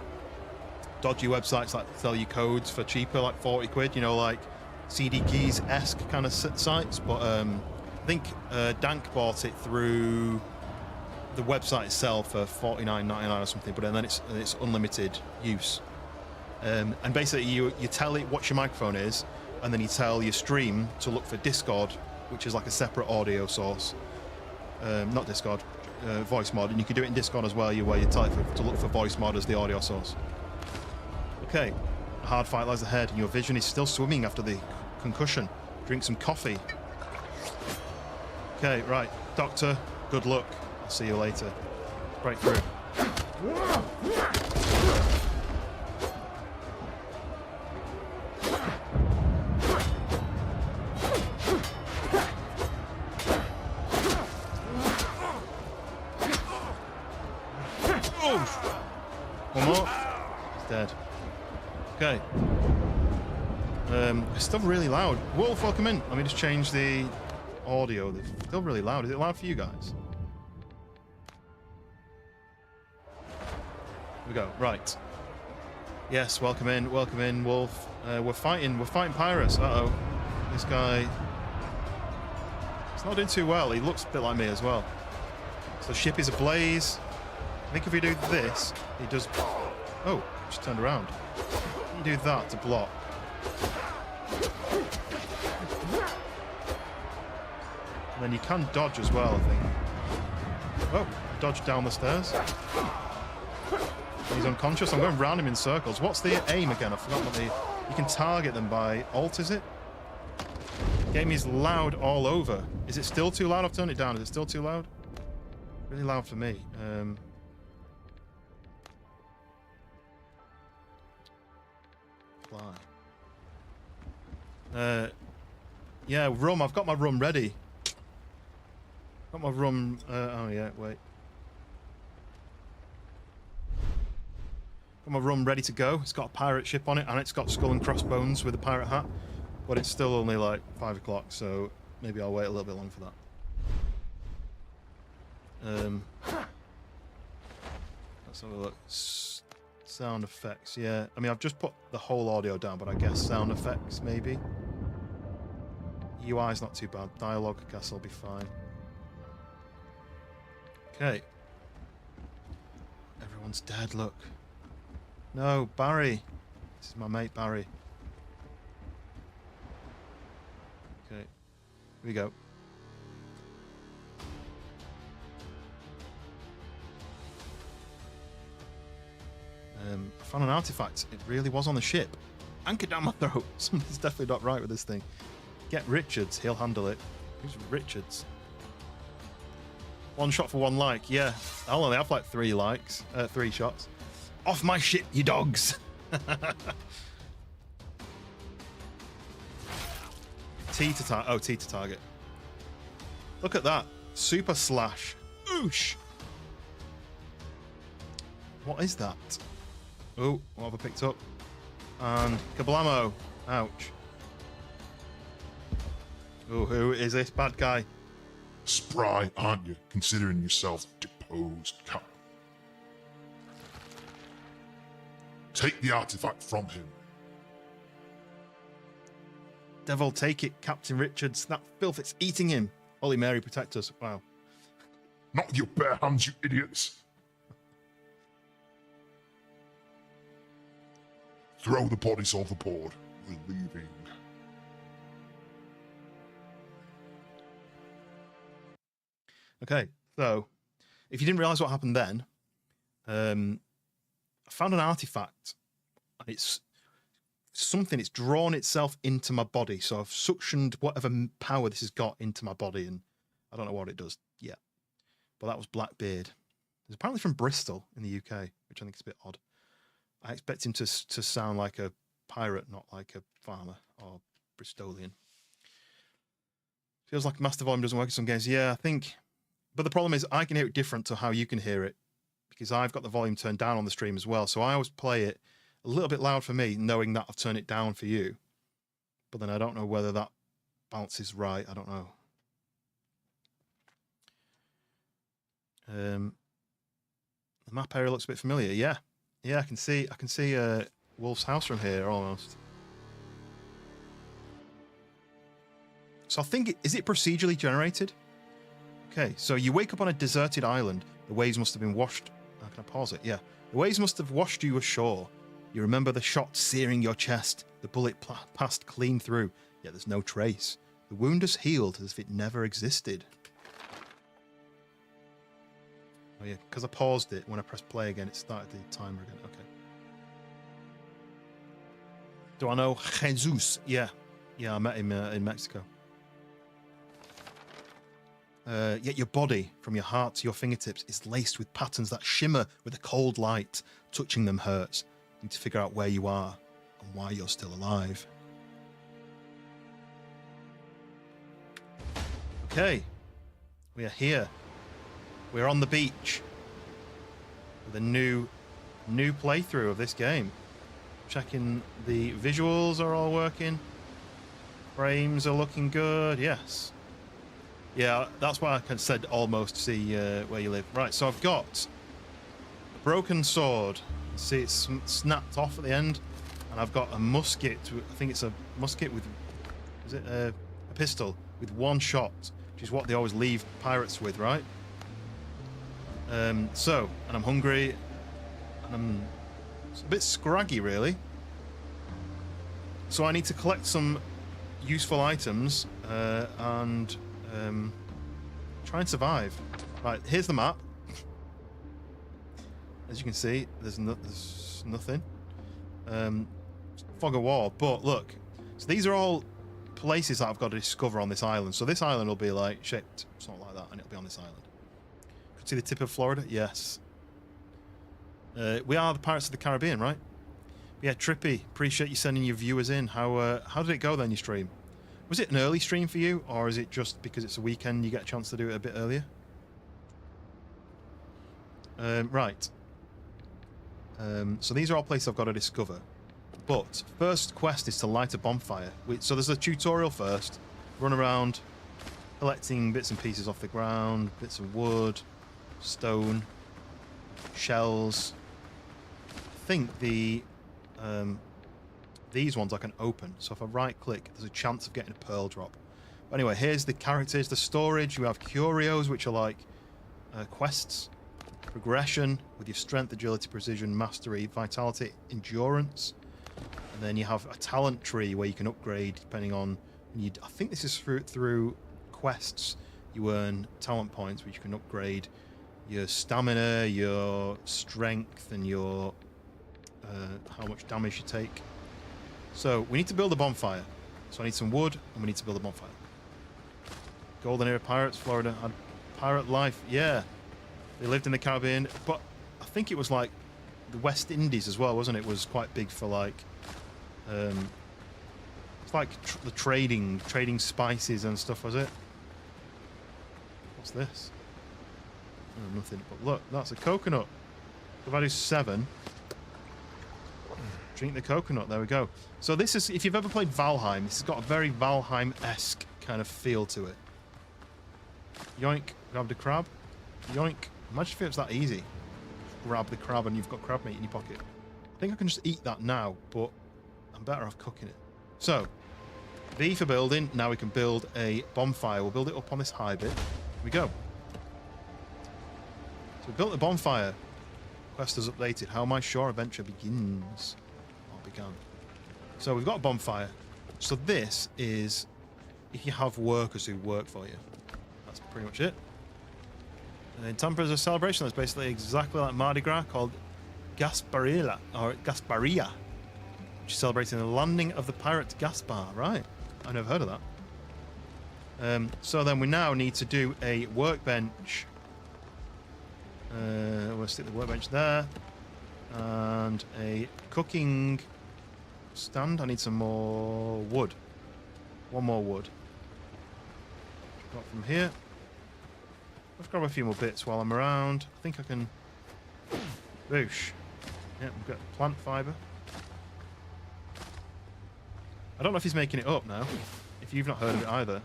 dodgy websites that sell you codes for cheaper, like 40 quid, you know, like CD Keys-esque kind of sites. But I think Dank bought it through the website itself for $49.99 or something, but then it's unlimited use. And basically you tell it what your microphone is, and then you tell your stream to look for Discord, which is like a separate audio source. Not Discord, voice mod, and you can do it in Discord as well, where you tell it to look for voice mod as the audio source. Okay, a hard fight lies ahead, and your vision is still swimming after the concussion. Drink some coffee. Okay, right, Doctor, good luck. I'll see you later. Break through. One more. He's dead. Okay. It's still really loud. Wolf, welcome in. Let me just change the audio. It's still really loud. Is it loud for you guys? Here we go. Right. Yes, welcome in, Wolf. We're fighting pirates. Uh-oh. This guy, he's not doing too well. He looks a bit like me as well. So the ship is ablaze. I think if we do this, he does... Oh, just turned around. You do that to block. And then you can dodge as well, I think. Oh, dodge down the stairs. He's unconscious. I'm going round him in circles. What's the aim again? I forgot what the... You can target them by alt, is it? The game is loud all over. Is it still too loud? I've turned it down. Is it still too loud? Really loud for me. Yeah, rum. I've got my rum ready. Got my rum. Oh yeah, wait. Got my rum ready to go. It's got a pirate ship on it, and it's got skull and crossbones with a pirate hat. But it's still only like 5 o'clock, so maybe I'll wait a little bit long for that. Let's have a look. Sound effects, yeah. I mean, I've just put the whole audio down, but I guess sound effects, maybe. UI's not too bad. Dialogue, I guess I'll be fine. Okay. Everyone's dead, look. No, Barry. This is my mate, Barry. Okay. Here we go. I found an artifact. It really was on the ship. Anchor down my throat. Something's definitely not right with this thing. Get Richards. He'll handle it. Who's Richards? One shot for 1 like. Yeah. I'll only have like 3 likes. 3 shots. Off my ship, you dogs. T to target. Oh, T to target. Look at that. Super slash. Oosh. What is that? Oh, what have I picked up? And kablamo. Ouch. Oh, who is this bad guy? Spry, aren't you? Considering yourself deposed, Cap. Take the artifact from him. Devil, take it, Captain Richards. That filth, it's eating him. Holy Mary, protect us. Wow. Not with your bare hands, you idiots. Throw the bodies overboard. We're leaving. Okay, so if you didn't realize what happened then, I found an artifact, and it's something, it's drawn itself into my body. So I've suctioned whatever power this has got into my body, and I don't know what it does yet. But that was Blackbeard. It's apparently from Bristol in the UK, which I think is a bit odd. I expect him to sound like a pirate, not like a farmer or Bristolian. Feels like master volume doesn't work in some games. Yeah, I think. But the problem is I can hear it different to how you can hear it, because I've got the volume turned down on the stream as well. So I always play it a little bit loud for me, knowing that I've turned it down for you. But then I don't know whether that bounces right. I don't know. The map area looks a bit familiar. Yeah. Yeah, I can see Wolf's house from here almost. So I think, is it procedurally generated? Okay, so you wake up on a deserted island. The waves must have been washed. Can I pause it? Yeah. The waves must have washed you ashore. You remember the shot searing your chest. The bullet passed clean through, yet there's no trace. The wound has healed as if it never existed. Oh yeah, because I paused it when I pressed play again, it started the timer again. Okay. Do I know Jesus? Yeah. Yeah, I met him in Mexico. Yet your body, from your heart to your fingertips, is laced with patterns that shimmer with a cold light. Touching them hurts. You need to figure out where you are and why you're still alive. Okay. We are here. We're on the beach with a new playthrough of this game. Checking the visuals are all working. Frames are looking good. Yes. Yeah, that's why I said almost see where you live. Right, so I've got a broken sword. See, it's snapped off at the end. And I've got a musket. I think it's a musket with, is it a pistol with one shot, which is what they always leave pirates with, right? And I'm hungry, and it's a bit scraggy, really. So I need to collect some useful items and try and survive. Right, here's the map. As you can see, there's nothing. Fog of war, but look. So these are all places that I've got to discover on this island. So this island will be like shaped something like that, and it'll be on this island. See the tip of Florida? Yes. We are the Pirates of the Caribbean, right? Yeah, Trippy, appreciate you sending your viewers in. How did it go then, your stream? Was it an early stream for you, or is it just because it's a weekend you get a chance to do it a bit earlier? Right. So these are all places I've got to discover. But first quest is to light a bonfire. So there's a tutorial first. Run around collecting bits and pieces off the ground, bits of wood, stone, shells. I think these ones I can open. So if I right click, there's a chance of getting a pearl drop. But anyway, here's the characters, the storage. You have curios, which are like quests. Progression with your strength, agility, precision, mastery, vitality, endurance. And then you have a talent tree where you can upgrade depending on, I think this is through quests. You earn talent points which you can upgrade your stamina, your strength, and your how much damage you take. So we need to build a bonfire. So I need some wood, and we need to build a bonfire. Golden Era Pirates, Florida had pirate life. Yeah, they lived in the Caribbean, but I think it was like the West Indies as well, wasn't it? It was quite big for like It's like the trading spices and stuff, was it? What's this? Oh, nothing. But look, that's a coconut. If I do 7, drink the coconut. There we go. So this is, if you've ever played Valheim, this has got a very Valheim-esque kind of feel to it. Yoink, grab the crab. Yoink. Imagine if it was that easy. Grab the crab and you've got crab meat in your pocket. I think I can just eat that now, but I'm better off cooking it. So, V for building. Now we can build a bonfire. We'll build it up on this high bit. Here we go. So we built the bonfire. Quest is updated. How my shore adventure begins. Or began. So we've got a bonfire. So this is if you have workers who work for you. That's pretty much it. And in Tampa is a celebration that's basically exactly like Mardi Gras called Gasparilla, or Gasparia, which is celebrating the landing of the pirate Gaspar. Right. I never heard of that. So then we now need to do a workbench. We'll stick the workbench there. And a cooking stand. I need some more wood. One more wood. Got from here. Let's grab a few more bits while I'm around. I think I can... Boosh. Yeah, we've got plant fibre. I don't know if he's making it up now. If you've not heard of it either.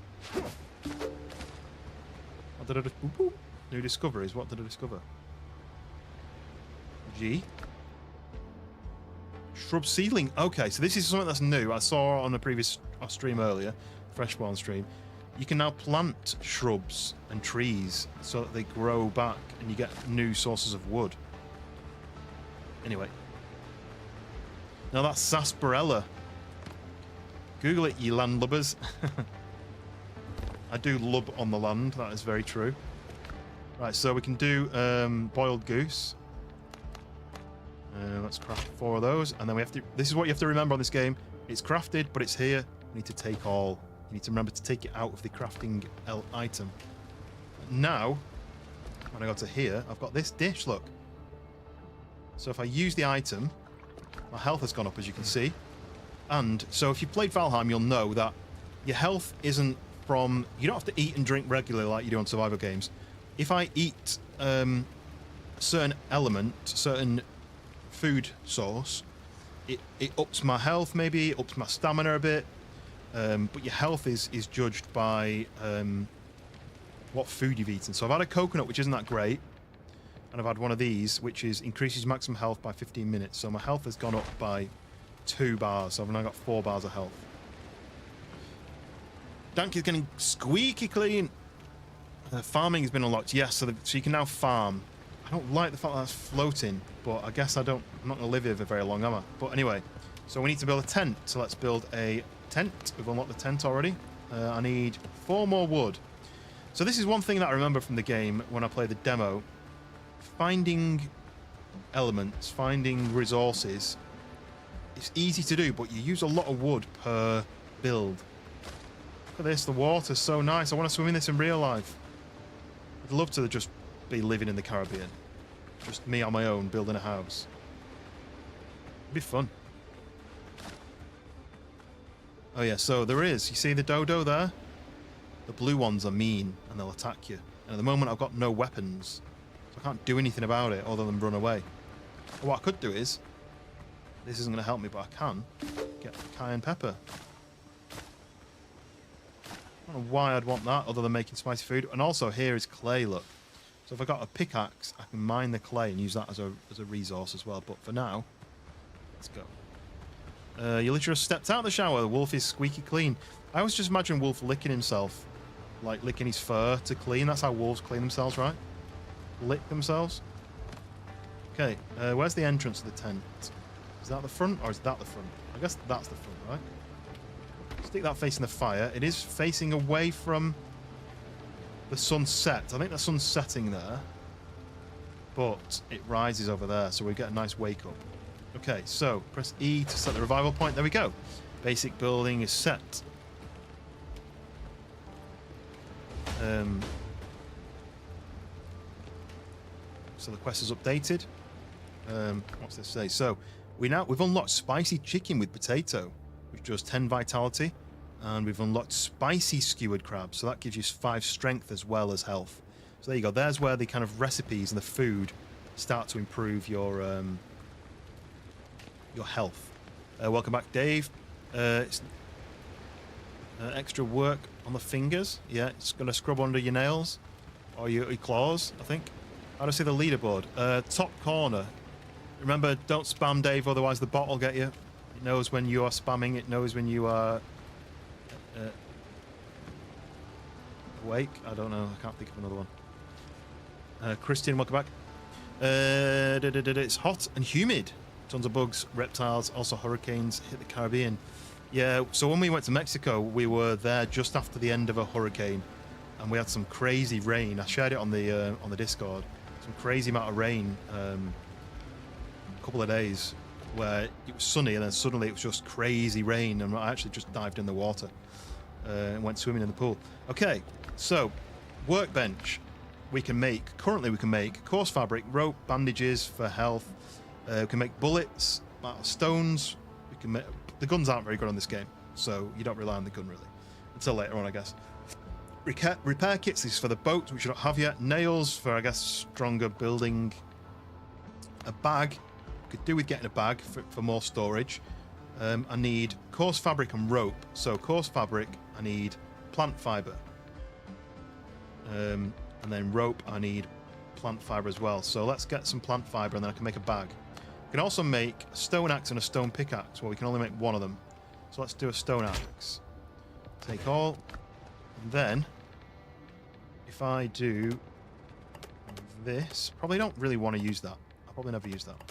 What did I do? New discoveries. What did I discover? G. Shrub seedling. Okay, so this is something that's new. I saw on a previous stream earlier, Freshborn stream. You can now plant shrubs and trees so that they grow back and you get new sources of wood. Anyway. Now that's sarsaparilla. Google it, ye landlubbers. I do lub on the land, that is very true. Right, so we can do boiled goose. Let's craft 4 of those, and then we have to... This is what you have to remember on this game. It's crafted, but it's here. We need to take all. You need to remember to take it out of the crafting item. Now, when I go to here, I've got this dish, look. So if I use the item, my health has gone up, as you can see. And so if you've played Valheim, you'll know that your health isn't from... You don't have to eat and drink regularly like you do on survival games. If I eat a certain element, certain food source, it ups my health maybe, it ups my stamina a bit. But your health is judged by what food you've eaten. So I've had a coconut, which isn't that great. And I've had one of these, which is increases maximum health by 15 minutes. So my health has gone up by 2 bars. So I've now got 4 bars of health. Dank is getting squeaky clean. Farming has been unlocked. Yes, so you can now farm. I don't like the fact that that's floating, but I guess I'm not going to live here for very long, am I? But anyway, so we need to build a tent. So let's build a tent. We've unlocked the tent already. I need 4 more wood. So this is one thing that I remember from the game when I played the demo. Finding elements, finding resources, it's easy to do, but you use a lot of wood per build. Look at this, the water's so nice. I want to swim in this in real life. I'd love to just be living in the Caribbean. Just me on my own, building a house. It'd be fun. Oh yeah, so there is. You see the dodo there? The blue ones are mean, and they'll attack you. And at the moment, I've got no weapons. So I can't do anything about it other than run away. But what I could do is... This isn't going to help me, but I can get cayenne pepper. I don't know why I'd want that, other than making spicy food. And also, here is clay, look. So if I got a pickaxe, I can mine the clay and use that as a resource as well. But for now, let's go. You literally just stepped out of the shower. The wolf is squeaky clean. I always just imagine Wolf licking himself. Like licking his fur to clean. That's how wolves clean themselves, right? Lick themselves. Okay, where's the entrance to the tent? Is that the front or is that the front? I guess that's the front, right? Stick that facing the fire. It is facing away from the sunset. I think the sun's setting there. But it rises over there, so we get a nice wake up. Okay, so press E to set the revival point. There we go. Basic building is set. So the quest is updated. What's this say? So we've unlocked spicy chicken with potato, which does 10 vitality. And we've unlocked spicy skewered crab, so that gives you 5 strength as well as health. So there you go. There's where the kind of recipes and the food start to improve your health. Welcome back, Dave. It's extra work on the fingers. Yeah, it's going to scrub under your nails or your claws, I think. How do I see the leaderboard? Top corner. Remember, don't spam Dave, otherwise the bot will get you. It knows when you are spamming. It knows when you are awake. I don't know. I can't think of another one. Christian, welcome back. It's hot and humid. Tons of bugs, reptiles, also hurricanes hit the Caribbean. Yeah, so when we went to Mexico, we were there just after the end of a hurricane, and we had some crazy rain. I shared it on the Discord. Some crazy amount of rain, a couple of days, where it was sunny and then suddenly it was just crazy rain, and I actually just dived in the water and went swimming in the pool. Okay, so workbench. Currently we can make coarse fabric, rope, bandages for health. We can make bullets, stones. We can make. The guns aren't very good on this game, so you don't rely on the gun really until later on, I guess. Repair kits is for the boat, which you don't have yet. Nails for, I guess, stronger building. A bag. Could do with getting a bag for more storage. I need coarse fabric and rope. So coarse fabric, I need plant fiber. And then rope, I need plant fiber as well. So let's get some plant fiber, and then I can make a bag. We can also make a stone axe and a stone pickaxe. Well, we can only make one of them. So let's do a stone axe. Take all. And then, if I do this, probably don't really want to use that. I'll probably never use that.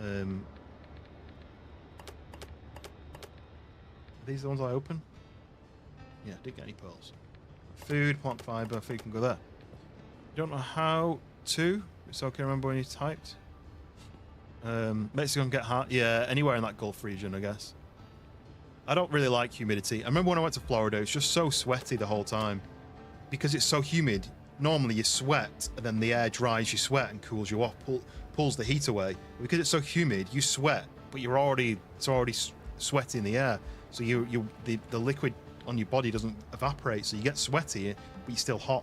Are these the ones I open? Yeah, didn't get any pearls. Food, plant fiber, food can go there. Don't know how to. It's okay, remember when you typed? Mexico can get hot. Yeah, anywhere in that Gulf region, I guess. I don't really like humidity. I remember when I went to Florida, it was just so sweaty the whole time. Because it's so humid, normally you sweat, and then the air dries your sweat and cools you off, pulls the heat away. Because it's so humid, you sweat, but it's already sweaty in the air. So the liquid on your body doesn't evaporate, so you get sweaty, but you're still hot.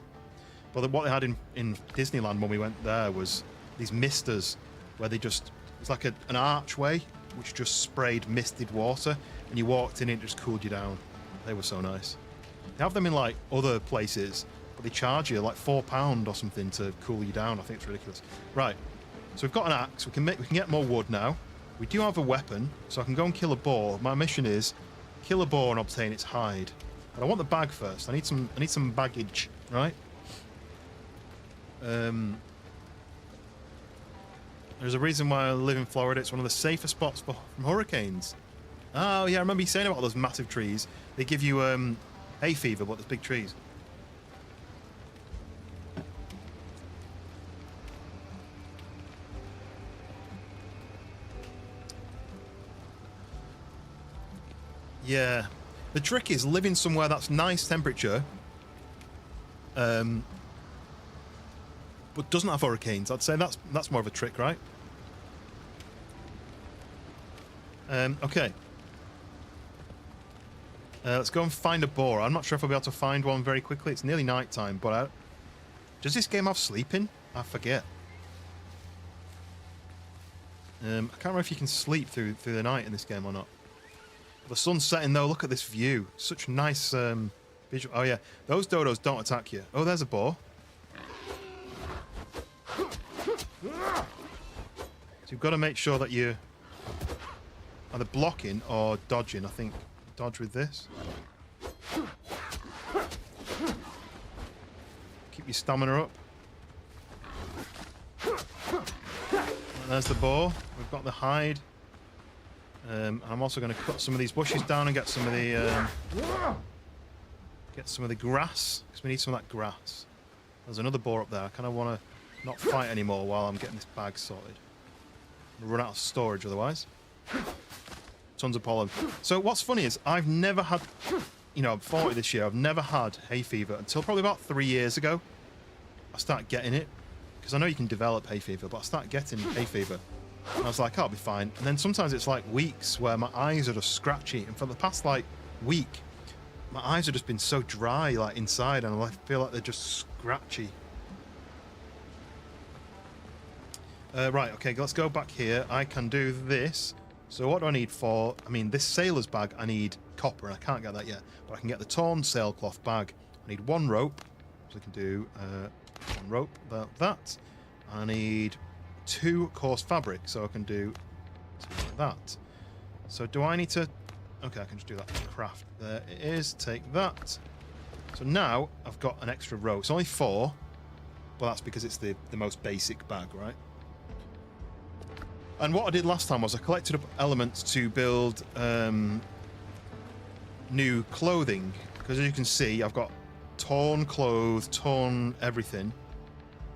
But what they had in Disneyland when we went there was these misters, where it's like an archway which just sprayed misted water, and you walked in and it just cooled you down. They were so nice. They have them in like other places, but they charge you like £4 or something to cool you down. I think it's ridiculous. Right, so we've got an axe. We can get more wood now. We do have a weapon, so I can go and kill a boar. My mission is kill a boar and obtain its hide. But I want the bag first. I need some baggage, right? There's a reason why I live in Florida. It's one of the safer spots from hurricanes. Oh yeah, I remember you saying about those massive trees. They give you hay fever, but there's big trees. Yeah, the trick is living somewhere that's nice temperature, but doesn't have hurricanes. I'd say that's more of a trick, right? Okay. Let's go and find a boar. I'm not sure if I'll be able to find one very quickly. It's nearly night time, but does this game have sleeping? I forget. I can't remember if you can sleep through the night in this game or not. The sun's setting though. Look at this view. Such nice visual. Oh yeah, those dodos don't attack you. Oh, there's a boar. So you've got to make sure that you're either blocking or dodging. I think dodge with this. Keep your stamina up. And there's the boar. We've got the hide. I'm also going to cut some of these bushes down and get some of the grass, because we need some of that grass. There's another boar up there. I kind of want to not fight anymore while I'm getting this bag sorted. We'll run out of storage otherwise. Tons of pollen. So what's funny is I've never had, I'm 40 this year. I've never had hay fever until probably about 3 years ago. I started getting it because I know you can develop hay fever, but I started getting hay fever. And I was like, oh, I'll be fine. And then sometimes it's like weeks where my eyes are just scratchy. And for the past like week, my eyes have just been so dry, like inside, and I feel like they're just scratchy. Right, okay, let's go back here. I can do this. So what do I need for... I mean, this sailor's bag, I need copper, and I can't get that yet. But I can get the torn sailcloth bag. I need 1 rope. So I can do 1 rope, that. I need 2 coarse fabric, so I can do something like that. So do I need to... Okay, I can just do that craft. There it is. Take that. So now I've got an extra row. It's only 4, but that's because it's the most basic bag, right? And what I did last time was I collected up elements to build new clothing. Because as you can see, I've got torn clothes, torn everything.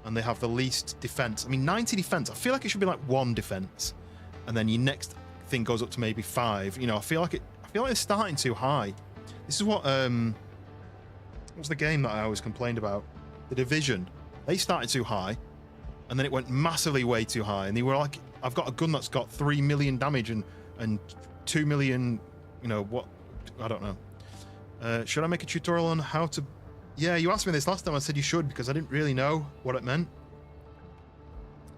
And they have the least defense. I mean, 90 defense. I feel like it should be like 1 defense. And then your next thing goes up to maybe 5. You know, I feel like it's starting too high. This is what what's the game that I always complained about? The Division. They started too high, and then it went massively way too high. And they were like, I've got a gun that's got 3 million damage and 2 million, you know, what? I don't know. Should I make a tutorial on how to... Yeah, you asked me this last time. I said you should because I didn't really know what it meant.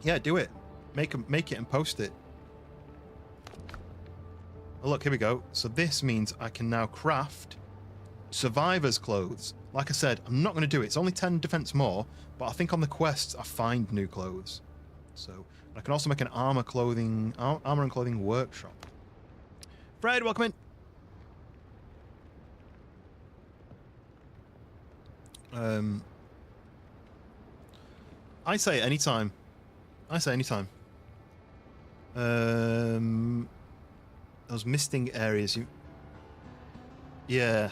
Yeah, do it. Make it and post it. Oh, look, here we go. So this means I can now craft survivor's clothes. Like I said, I'm not going to do it. It's only 10 defense more, but I think on the quests I find new clothes. So I can also make an armor and clothing workshop. Fred, welcome in. I say anytime. Those misting areas, yeah,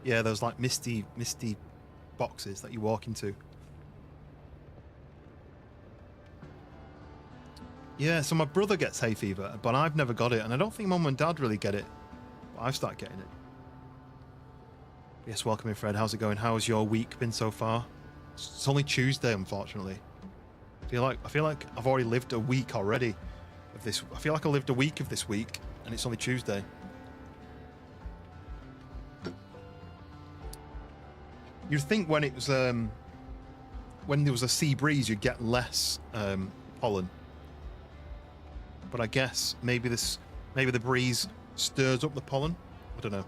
those like misty boxes that you walk into. Yeah, so my brother gets hay fever, but I've never got it, and I don't think Mum and Dad really get it. But I've started getting it. Yes, welcome in, Fred. How's it going? How's your week been so far? It's only Tuesday, unfortunately. I feel like I've already lived a week already of this. I feel like I lived a week of this week, and it's only Tuesday. You'd think when it was when there was a sea breeze, you'd get less pollen. But I guess maybe the breeze stirs up the pollen. I don't know.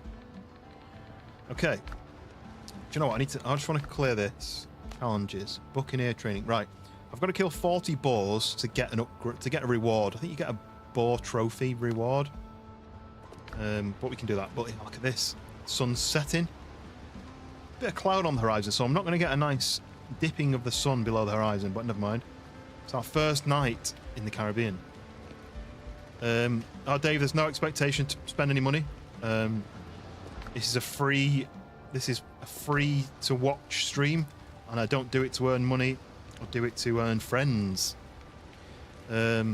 Okay. Do you know what? I just want to clear this. Challenges. Buccaneer training. Right. I've got to kill 40 boars to get a reward. I think you get a boar trophy reward. But we can do that. But look at this. Sun's setting. Bit of cloud on the horizon, so I'm not going to get a nice dipping of the sun below the horizon, but never mind. It's our first night in the Caribbean. Oh, Dave, there's no expectation to spend any money. This is a free to watch stream, and I don't do it to earn money. I do it to earn friends. You're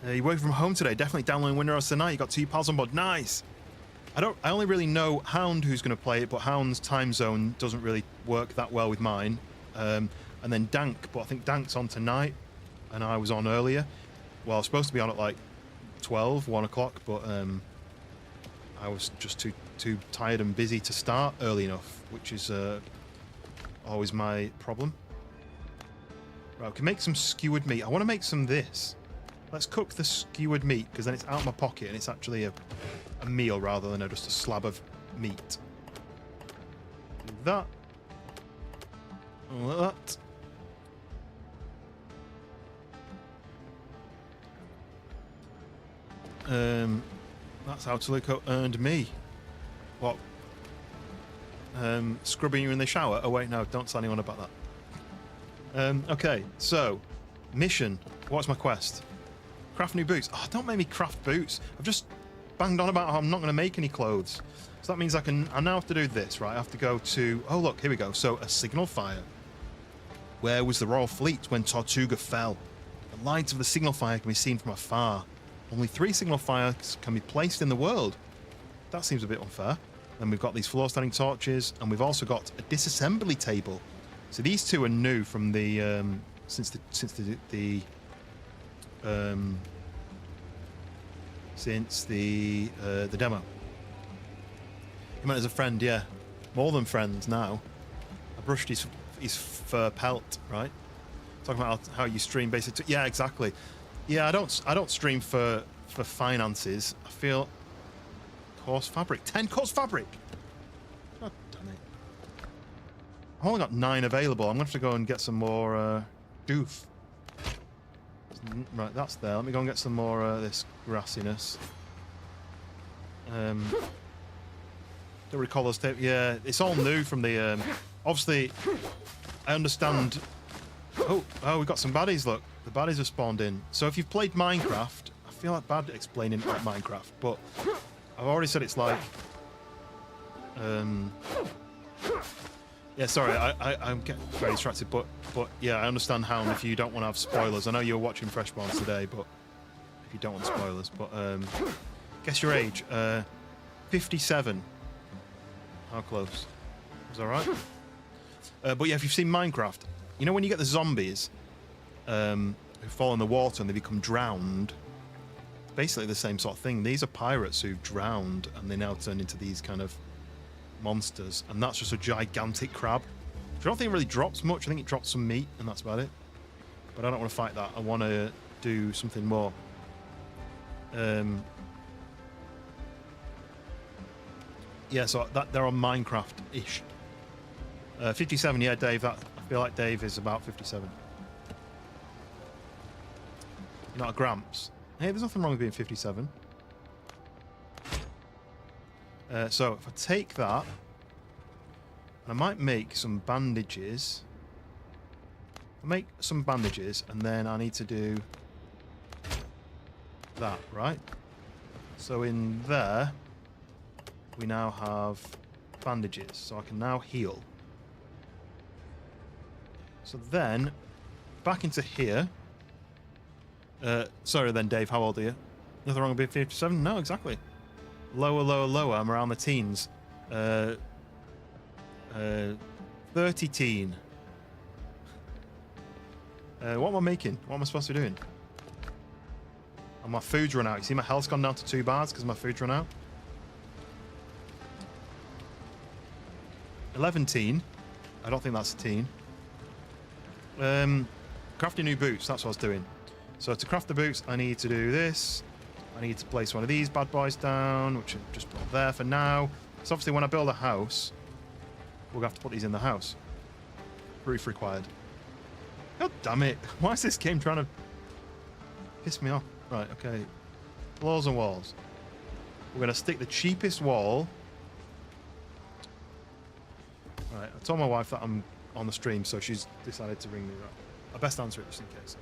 working from home today. Definitely downloading Windrose tonight. You got 2 pals on board. Nice. I only really know Hound who's going to play it, but Hound's time zone doesn't really work that well with mine. And then Dank, but I think Dank's on tonight, and I was on earlier. Well, I was supposed to be on at like 1 o'clock, but I was just too tired and busy to start early enough, which is always my problem. Right, we can make some skewered meat. I want to make some this. Let's cook the skewered meat, because then it's out of my pocket and it's actually a meal rather than just a slab of meat. Do that. Like that. That's how Toluco earned me. What? Scrubbing you in the shower? Oh wait, no, don't tell anyone about that. Okay, so mission. What's my quest? Craft new boots. Oh, don't make me craft boots. I've just banged on about how I'm not going to make any clothes. So that means I now have to do this, right? I have to go to... Oh, look, here we go. So, a signal fire. Where was the Royal Fleet when Tortuga fell? The lights of the signal fire can be seen from afar. Only 3 signal fires can be placed in the world. That seems a bit unfair. Then we've got these floor-standing torches, and we've also got a disassembly table. So these 2 are new from the since the demo. He meant as a friend, yeah. More than friends now. I brushed his fur pelt, right? Talking about how you stream basically. Yeah, exactly. Yeah, I don't stream for finances. I feel coarse fabric. 10 coarse fabric. God damn it. I've only got 9 available. I'm gonna have to go and get some more doof. Right, that's there. Let me go and get some more this grassiness. Don't recall those tapes. Yeah, it's all new from the. Obviously, I understand. Oh, we've got some baddies. Look, the baddies have spawned in. So if you've played Minecraft, I feel like bad explaining about Minecraft, but I've already said it's like. Yeah, sorry, I'm getting very distracted, but yeah, I understand how. If you don't want to have spoilers, I know you're watching Freshborns today, but if you don't want spoilers, but guess your age. 57. How close? Was that right? But yeah, if you've seen Minecraft, you know when you get the zombies who fall in the water and they become drowned. It's basically the same sort of thing. These are pirates who've drowned and they now turn into these kind of monsters, and that's just a gigantic crab. I don't think it really drops much. I think it drops some meat, and that's about it. But I don't want to fight that. I want to do something more. Yeah, so that they're on Minecraft-ish. 57, yeah, Dave. I feel like Dave is about 57. Not a Gramps. Hey, there's nothing wrong with being 57. So if I take that, I might make some bandages. I'll make some bandages, and then I need to do that, right? So in there, we now have bandages, so I can now heal. So then, back into here. Sorry then, Dave, how old are you? Nothing wrong with being 57? No, exactly. Lower, lower, lower. I'm around the teens. 30 teen. What am I making? What am I supposed to be doing? Oh, my food's run out. You see my health's gone down to 2 bars because my food's run out. 11 teen. I don't think that's a teen. Crafting new boots. That's what I was doing. So to craft the boots, I need to do this. I need to place one of these bad boys down, which I've just put there for now. So obviously when I build a house, we'll have to put these in the house. Roof required. God damn it. Why is this game trying to piss me off? Right, okay. Floors and walls. We're going to stick the cheapest wall. Right, I told my wife that I'm on the stream, so she's decided to ring me. Right. I best answer it just in case.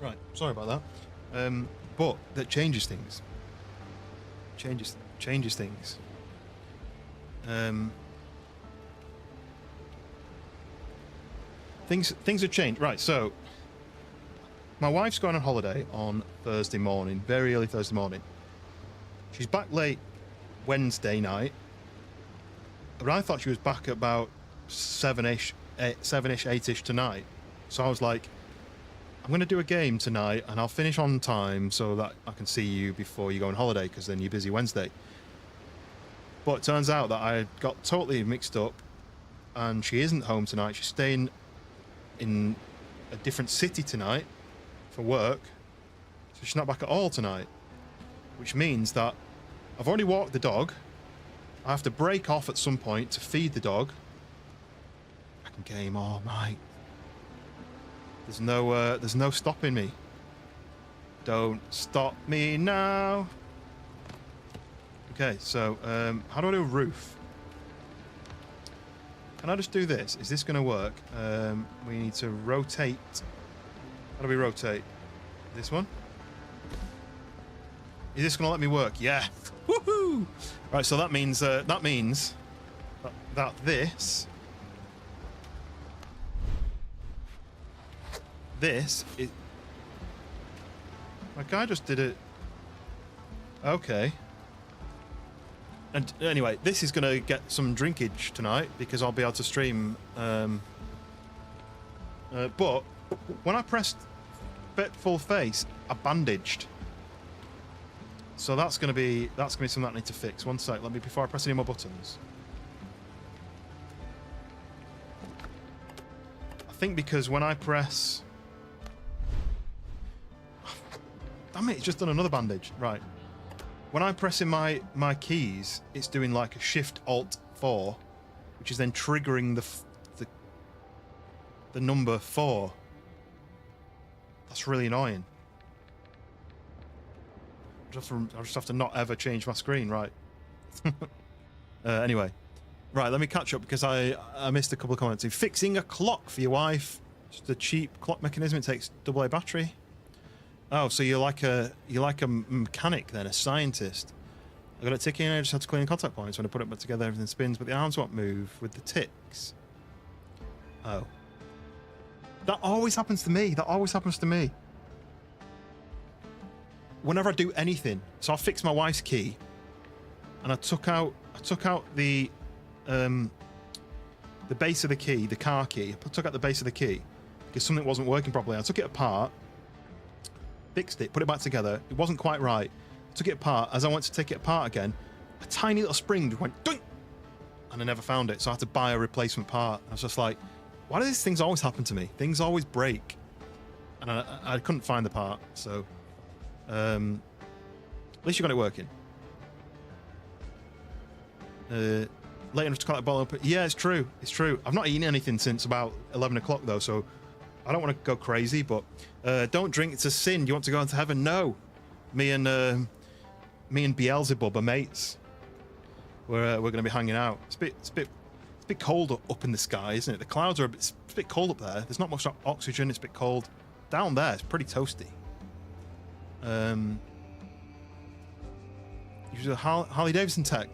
Right, sorry about that. But that changes things. Changes things. Things have changed. Right, so my wife's going on holiday on Thursday morning, very early Thursday morning. She's back late Wednesday night, but I thought she was back about 7-ish, 8-ish tonight. So I was like, I'm going to do a game tonight and I'll finish on time so that I can see you before you go on holiday, because then you're busy Wednesday. But it turns out that I got totally mixed up and she isn't home tonight. She's staying in a different city tonight for work. So she's not back at all tonight, which means that I've already walked the dog. I have to break off at some point to feed the dog. I can game all night. There's no stopping me. Don't stop me now. Okay, so how do I do a roof? Can I just do this? Is this going to work? We need to rotate. How do we rotate? This one? Is this going to let me work? Yeah. Woohoo! Right, so that means that this is. My guy just did it. Okay. And anyway, this is going to get some drinkage tonight because I'll be able to stream. But when I pressed full face, I bandaged. So that's going to be something that I need to fix. One sec, before I press any more buttons. I think because when I press. Damn it! It's just done another bandage. Right. When I'm pressing my keys, it's doing like a Shift Alt 4, which is then triggering the number 4. That's really annoying. I just have to not ever change my screen, right? Anyway, right. Let me catch up because I missed a couple of comments. Fixing a clock for your wife. Just a cheap clock mechanism. It takes AA battery. Oh, so you're like a mechanic then, a scientist. I got it ticking. I just had to clean contact points. When I put it back together, everything spins, but the arms won't move with the ticks. Oh, that always happens to me. That always happens to me. Whenever I do anything, so I fixed my wife's key, and I took out the base of the key, the car key. I took out the base of the key because something wasn't working properly. I took it apart. Fixed it, put it back together. It wasn't quite right. Took it apart. As I went to take it apart again, a tiny little spring just went doink, and I never found it. So I had to buy a replacement part. I was just like, why do these things always happen to me? Things always break, and I couldn't find the part. So at least you got it working. Late enough to cut the bottle open. Yeah, it's true. It's true. I've not eaten anything since about 11 o'clock though, so I don't want to go crazy, but don't drink, it's a sin. You want to go into heaven? No. Me and Beelzebub are mates. We're going to be hanging out. It's a bit cold up in the sky, isn't it? The clouds are it's a bit cold up there. There's not much oxygen. It's a bit cold. Down there, it's pretty toasty. Use a Harley Davidson tech.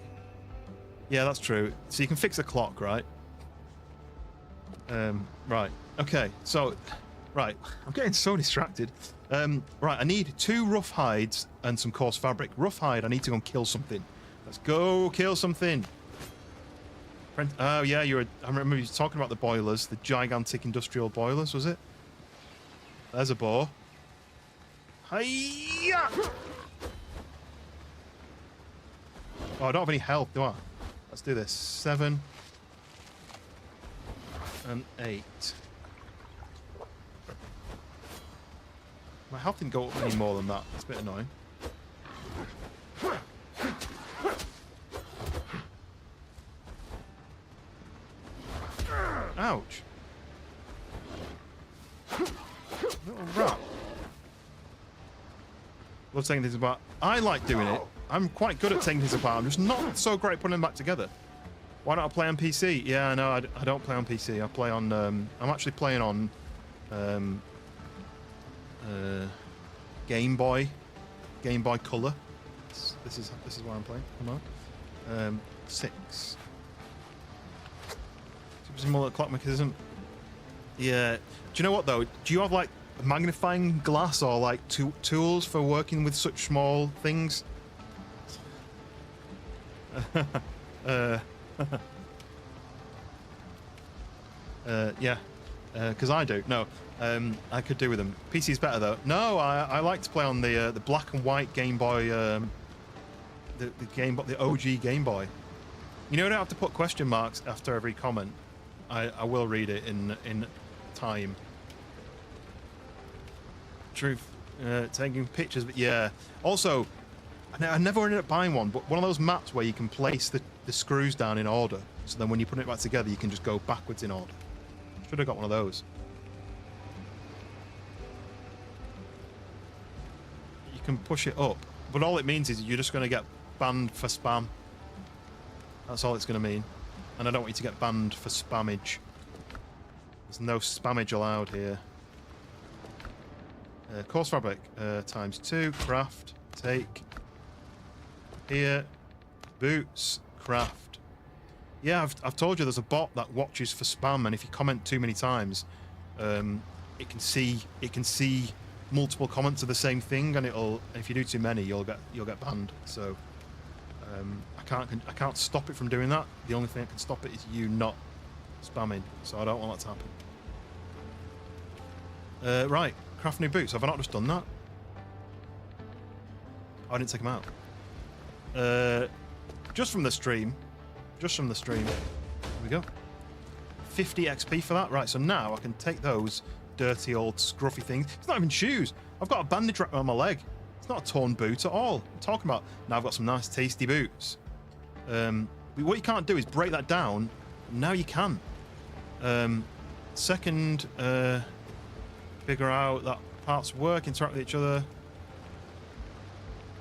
Yeah, that's true. So you can fix a clock, right? Right. Okay, so, right, I'm getting so distracted. Right, I need 2 rough hides and some coarse fabric. Rough hide, I need to go and kill something. Let's go kill something. Oh, yeah, I remember you talking about the boilers, the gigantic industrial boilers, was it? There's a boar. Hiya! Oh, I don't have any health, do I? Let's do this. 7 and 8. My health didn't go up any more than that. It's a bit annoying. Ouch. Little rat. Love taking things apart. I like doing it. I'm quite good at taking things apart. I'm just not so great at putting them back together. Why don't I play on PC? Yeah, no, I don't play on PC. I play on... I'm actually playing on... Game Boy Color. This is what I'm playing. Come on. 6. Some more clock mechanism. Yeah. Do you know what though? Do you have like magnifying glass or like tools for working with such small things. Yeah, because I do. No, I could do with them. PC's better though. No, I like to play on the black and white Game Boy, the OG Game Boy. You know, I don't have to put question marks after every comment. I will read it in time. Truth. Taking pictures, but yeah. Also, I never ended up buying one, but one of those maps where you can place the screws down in order, so then when you put it back together, you can just go backwards in order. Should have got one of those. You can push it up, but all it means is you're just going to get banned for spam. That's all it's going to mean. And I don't want you to get banned for spammage. There's no spammage allowed here. Coarse fabric, ×2, craft, take. Here, boots, craft. Yeah, I've told you there's a bot that watches for spam, and if you comment too many times, it can see multiple comments of the same thing, and if you do too many, you'll get banned. So I can't stop it from doing that. The only thing that can stop it is you not spamming. So I don't want that to happen. Right, craft new boots. Have I not just done that? Oh, I didn't take them out. Just from the stream. There we go. 50 XP for that. Right, so now I can take those dirty old scruffy things. It's not even shoes. I've got a bandage wrapped around my leg. It's not a torn boot at all. I'm talking about now I've got some nice tasty boots. What you can't do is break that down. Now you can. Second, figure out that parts work, interact with each other.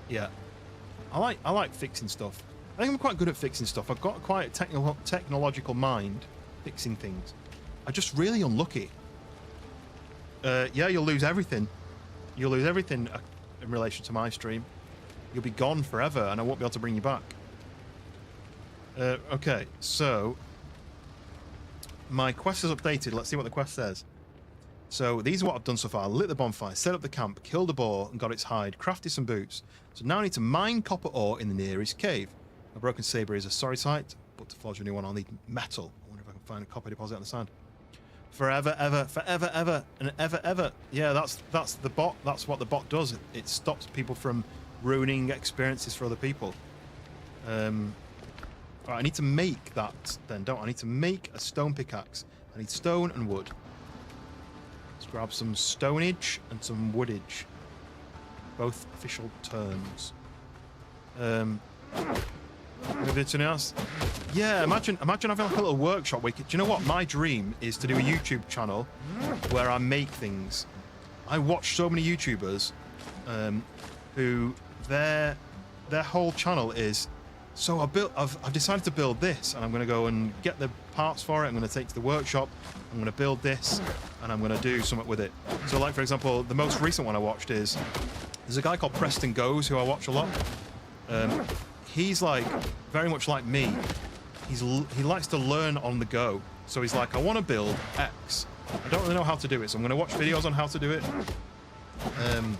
Yeah. I like fixing stuff. I think I'm quite good at fixing stuff. I've got quite a technological mind fixing things. I'm just really unlucky. Yeah, you'll lose everything. You'll lose everything in relation to my stream. You'll be gone forever, and I won't be able to bring you back. Okay, so my quest is updated. Let's see what the quest says. So these are what I've done so far. Lit the bonfire, set up the camp, killed a boar and got its hide, crafted some boots. So now I need to mine copper ore in the nearest cave. A broken saber is a sorry sight, but to forge a new one I'll need metal. I wonder if I can find a copper deposit on the sand. Forever, ever, forever, ever, and ever, ever. Yeah, that's the bot. That's what the bot does. It stops people from ruining experiences for other people. Right, I need to make that then, don't I? I need to make a stone pickaxe. I need stone and wood. Let's grab some stonage and some woodage. Both official terms. Maybe it's anything else. Yeah, imagine having like a little workshop where do you know what? My dream is to do a YouTube channel where I make things. I watch so many YouTubers who their whole channel is, so I've decided to build this, and I'm going to go and get the parts for it. I'm going to take to the workshop. I'm going to build this, and I'm going to do something with it. So, like for example, the most recent one I watched is there's a guy called Preston Goes who I watch a lot. He's like very much like me. He likes to learn on the go. So he's like, I want to build X. I don't really know how to do it, so I'm going to watch videos on how to do it. And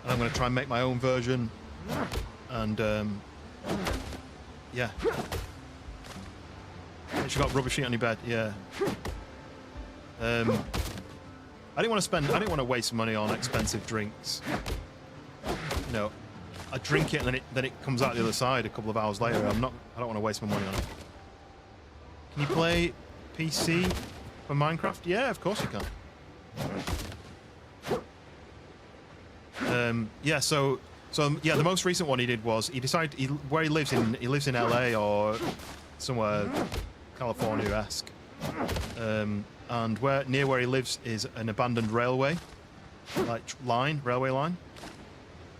I'm going to try and make my own version. And yeah. You got rubber sheet on your bed. Yeah. I didn't want to waste money on expensive drinks. You know, I drink it and then it comes out the other side a couple of hours later. I don't want to waste my money on it. Can you play PC for Minecraft? Yeah, of course you can. Yeah, so yeah, the most recent one he did was he decided where he lives in LA or somewhere California-esque. And near where he lives is an abandoned railway, like railway line.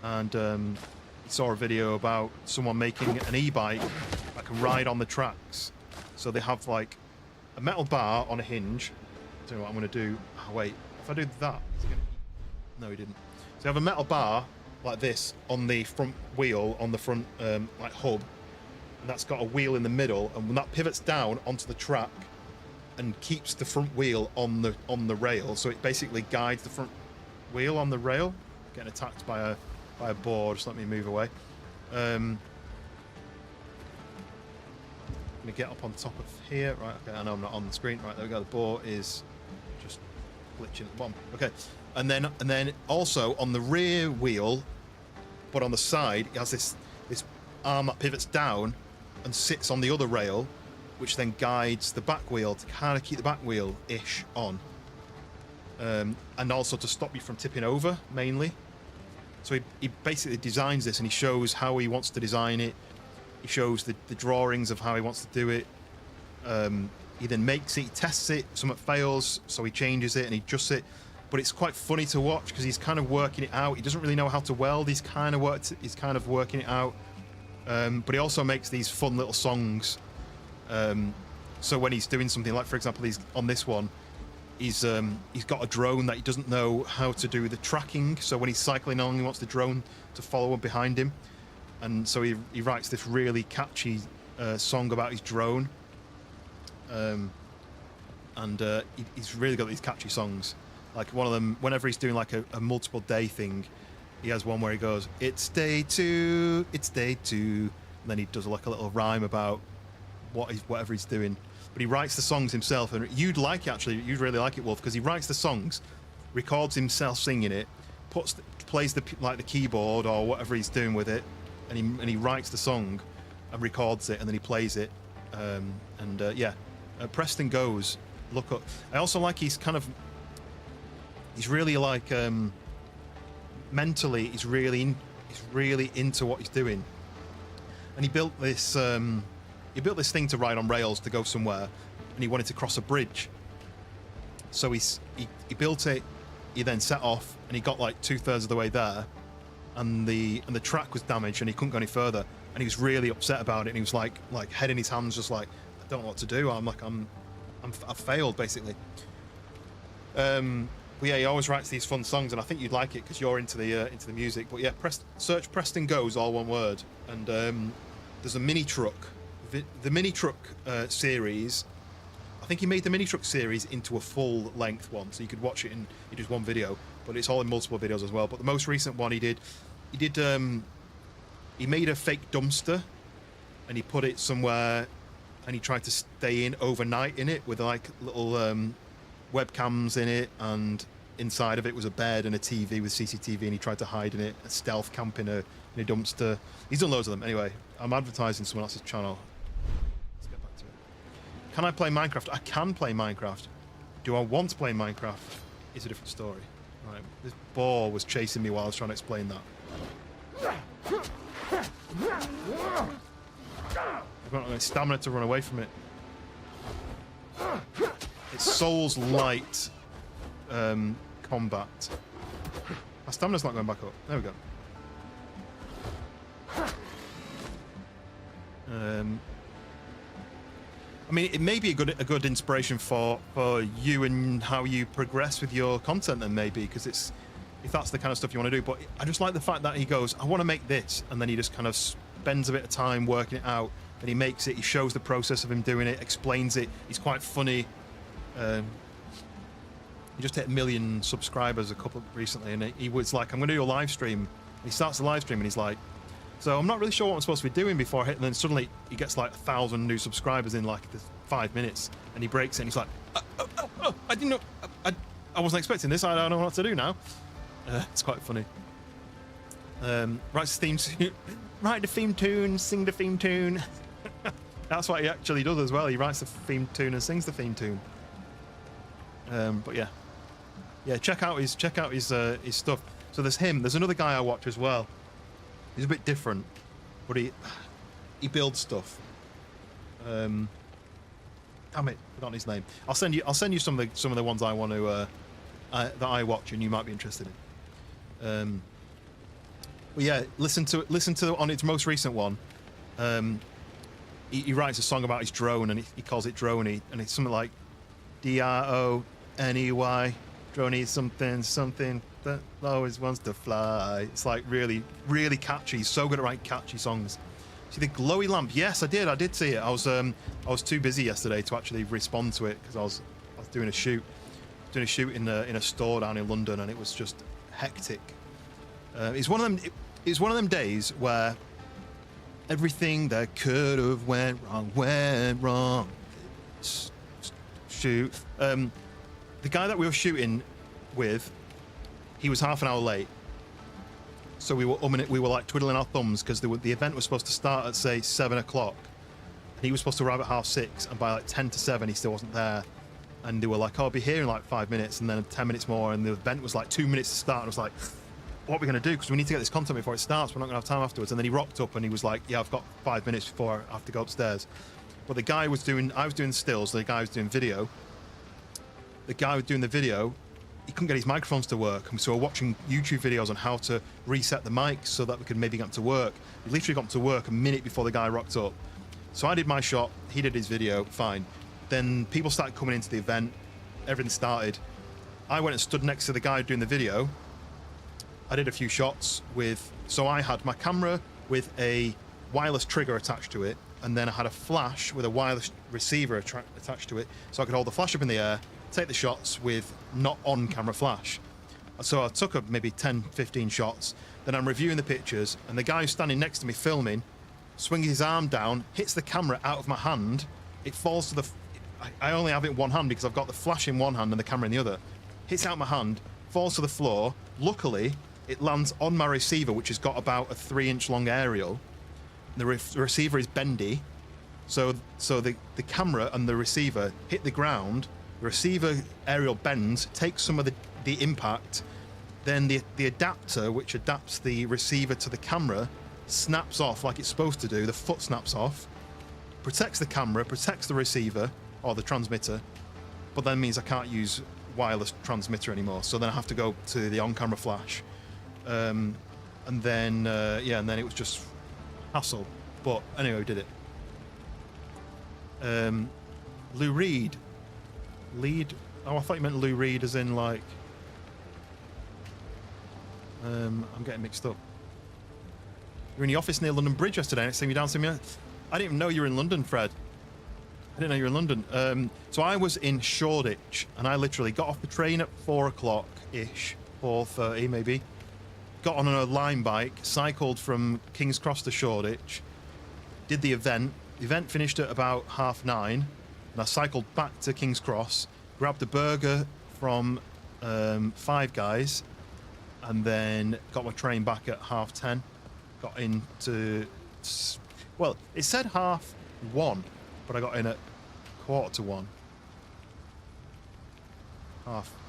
And he saw a video about someone making an e-bike that can ride on the tracks. So they have like a metal bar on a hinge. I don't know what I'm going to do. Oh, wait, if I do that, is it gonna... No, he didn't. So you have a metal bar like this on the front wheel, on the front like hub, and that's got a wheel in the middle, and when that pivots down onto the track and keeps the front wheel on the rail, so it basically guides the front wheel on the rail, getting attacked by a boar. Just let me move away. I'm gonna get up on top of here. Right, okay, I know I'm not on the screen. Right, there we go. The boar is just glitching at the bottom. Okay, and then also on the rear wheel, but on the side, it has this arm that pivots down and sits on the other rail, which then guides the back wheel to kind of keep the back wheel ish on, and also to stop you from tipping over mainly. So he basically designs this, and he shows how he wants to design it. He shows the drawings of how he wants to do it. He then makes it, he tests it, something fails, so he changes it and he adjusts it. But it's quite funny to watch because he's kind of working it out. He doesn't really know how to weld. He's kind of working it out. But he also makes these fun little songs. So when he's doing something, like for example, he's on this one, he's got a drone that he doesn't know how to do the tracking. So when he's cycling on, he wants the drone to follow behind him. And so he writes this really catchy song about his drone. He's really got these catchy songs. Like one of them, whenever he's doing like a multiple day thing, he has one where he goes, "It's day 2, it's day 2," and then he does like a little rhyme about whatever he's doing. But he writes the songs himself, and you'd like it actually. You'd really like it, Wolf, because he writes the songs, records himself singing it, plays the keyboard or whatever he's doing with it, and he writes the song, and records it, and then he plays it. Preston Goes. Look up. I also like he's really like mentally he's really into what he's doing, and he built this thing to ride on rails to go somewhere, and he wanted to cross a bridge. So he built it. He then set off, and he got like 2/3 of the way there, and the track was damaged, and he couldn't go any further, and he was really upset about it, and he was like head in his hands, just like, I don't know what to do. I've failed basically. But yeah, he always writes these fun songs, and I think you'd like it because you're into the music. But yeah, search Preston Goes, all one word, and there's a mini truck. The mini truck series. I think he made the mini truck series into a full length one, so you could watch it in just one video. But it's all in multiple videos as well. But the most recent one he made a fake dumpster, and he put it somewhere, and he tried to stay in overnight in it with like little webcams in it, and inside of it was a bed and a TV with CCTV, and he tried to hide in it, a stealth camp in a dumpster. He's done loads of them. Anyway, I'm advertising someone else's channel. Let's get back to it. Can I play Minecraft? I can play Minecraft. Do I want to play Minecraft? It's a different story. Right, this boar was chasing me while I was trying to explain that. I've got no stamina to run away from it. It's soulslite combat. My stamina's not going back up. There we go. I mean, it may be a good inspiration for you and how you progress with your content, then maybe, because if that's the kind of stuff you want to do. But I just like the fact that he goes, I want to make this, and then he just kind of spends a bit of time working it out, and he makes it. He shows the process of him doing it, explains it. He's quite funny. He just hit 1 million subscribers recently, and he was like, I'm going to do a live stream. And he starts the live stream, and he's like, so I'm not really sure what I'm supposed to be doing before I hit, and then suddenly he gets like 1,000 new subscribers in like 5 minutes, and he breaks it, and he's like, I didn't know, I wasn't expecting this, I don't know what to do now. It's quite funny. Writes the theme, write the theme tune, sing the theme tune. That's what he actually does as well. He writes the theme tune and sings the theme tune. But yeah, check out his stuff. So there's him. There's another guy I watch as well. He's a bit different, but he builds stuff. Damn it, forgotten his name. I'll send you some of the ones I want to that I watch and you might be interested in. But yeah, listen to on its most recent one. He writes a song about his drone, and he calls it Droney, and it's something like DRONEY. Droney something that always wants to fly. It's like really, really catchy. He's so good at writing catchy songs. See the glowy lamp? Yes, I did see it. I was too busy yesterday to actually respond to it because I was doing a shoot in a store down in London, and it was just hectic. It's one of them. It's one of them days where everything that could have went wrong. Shoot. The guy that we were shooting with, he was half an hour late. So we were like twiddling our thumbs because the event was supposed to start at say 7 o'clock. And he was supposed to arrive at 6:30, and by like 10 to 7 he still wasn't there. And they were like, "Oh, I'll be here in like 5 minutes," and then 10 minutes more, and the event was like 2 minutes to start. And I was like, what are we going to do? Because we need to get this content before it starts. We're not going to have time afterwards. And then he rocked up and he was like, "Yeah, I've got 5 minutes before I have to go upstairs." But the guy was doing, I was doing stills, the guy was doing video. The guy was doing the video, he couldn't get his microphones to work. So we're watching YouTube videos on how to reset the mics so that we could maybe get to work. We literally got to work a minute before the guy rocked up. So I did my shot, he did his video, fine. Then people started coming into the event, everything started. I went and stood next to the guy doing the video. I did a few shots with, so I had my camera with a wireless trigger attached to it, and then I had a flash with a wireless receiver attached to it, so I could hold the flash up in the air, take the shots with not on camera flash. So I took maybe 10, 15 shots, then I'm reviewing the pictures, and the guy who's standing next to me filming swings his arm down, hits the camera out of my hand, it falls to the, I only have it in one hand because I've got the flash in one hand and the camera in the other, hits out my hand, falls to the floor. Luckily, it lands on my receiver, which has got about a 3-inch long aerial. The receiver is bendy, so the camera and the receiver hit the ground. The receiver aerial bends, takes some of the impact, then the adapter, which adapts the receiver to the camera, snaps off like it's supposed to do. The foot snaps off, protects the camera, protects the receiver or the transmitter, but then means I can't use wireless transmitter anymore. So then I have to go to the on-camera flash, and then it was just hassle. But anyway, we did it. Lou Reed. Oh, I thought you meant Lou Reed as in like... I'm getting mixed up. You were in the office near London Bridge yesterday. Next time you down to me. I didn't even know you were in London, Fred. I didn't know you were in London. So I was in Shoreditch, and I literally got off the train at 4 o'clock-ish, 4:30 maybe. Got on a line bike, cycled from King's Cross to Shoreditch, did the event. The event finished at about 9:30, and I cycled back to King's Cross, grabbed a burger from Five Guys, and then got my train back at 10:30. Got into, well, it said 1:30, but I got in at 1:45.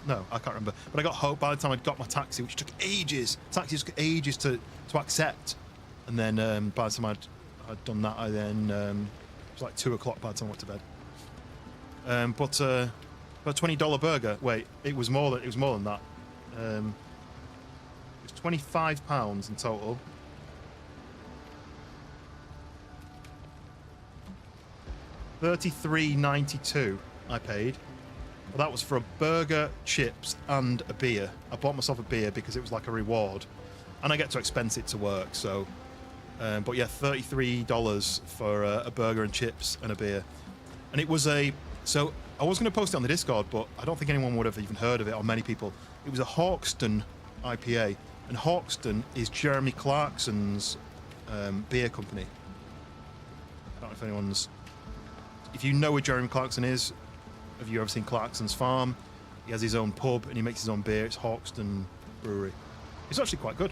No, I can't remember. But I got home by the time I'd got my taxi, which took ages. Taxis took ages to accept. And then by the time I'd done that, it was like 2 o'clock by the time I went to bed. But a $20 burger. Wait, it was more than that. It was £25 in total. $33.92 I paid. Well, that was for a burger, chips, and a beer. I bought myself a beer because it was like a reward, and I get to expense it to work. So, but yeah, $33 for a burger and chips and a beer. And it was so I was going to post it on the Discord, but I don't think anyone would have even heard of it, or many people. It was a Hawkston IPA, and Hawkston is Jeremy Clarkson's beer company. I don't know if anyone's... If you know where Jeremy Clarkson is, have you ever seen Clarkson's Farm? He has his own pub and he makes his own beer. It's Hawkston Brewery. It's actually quite good.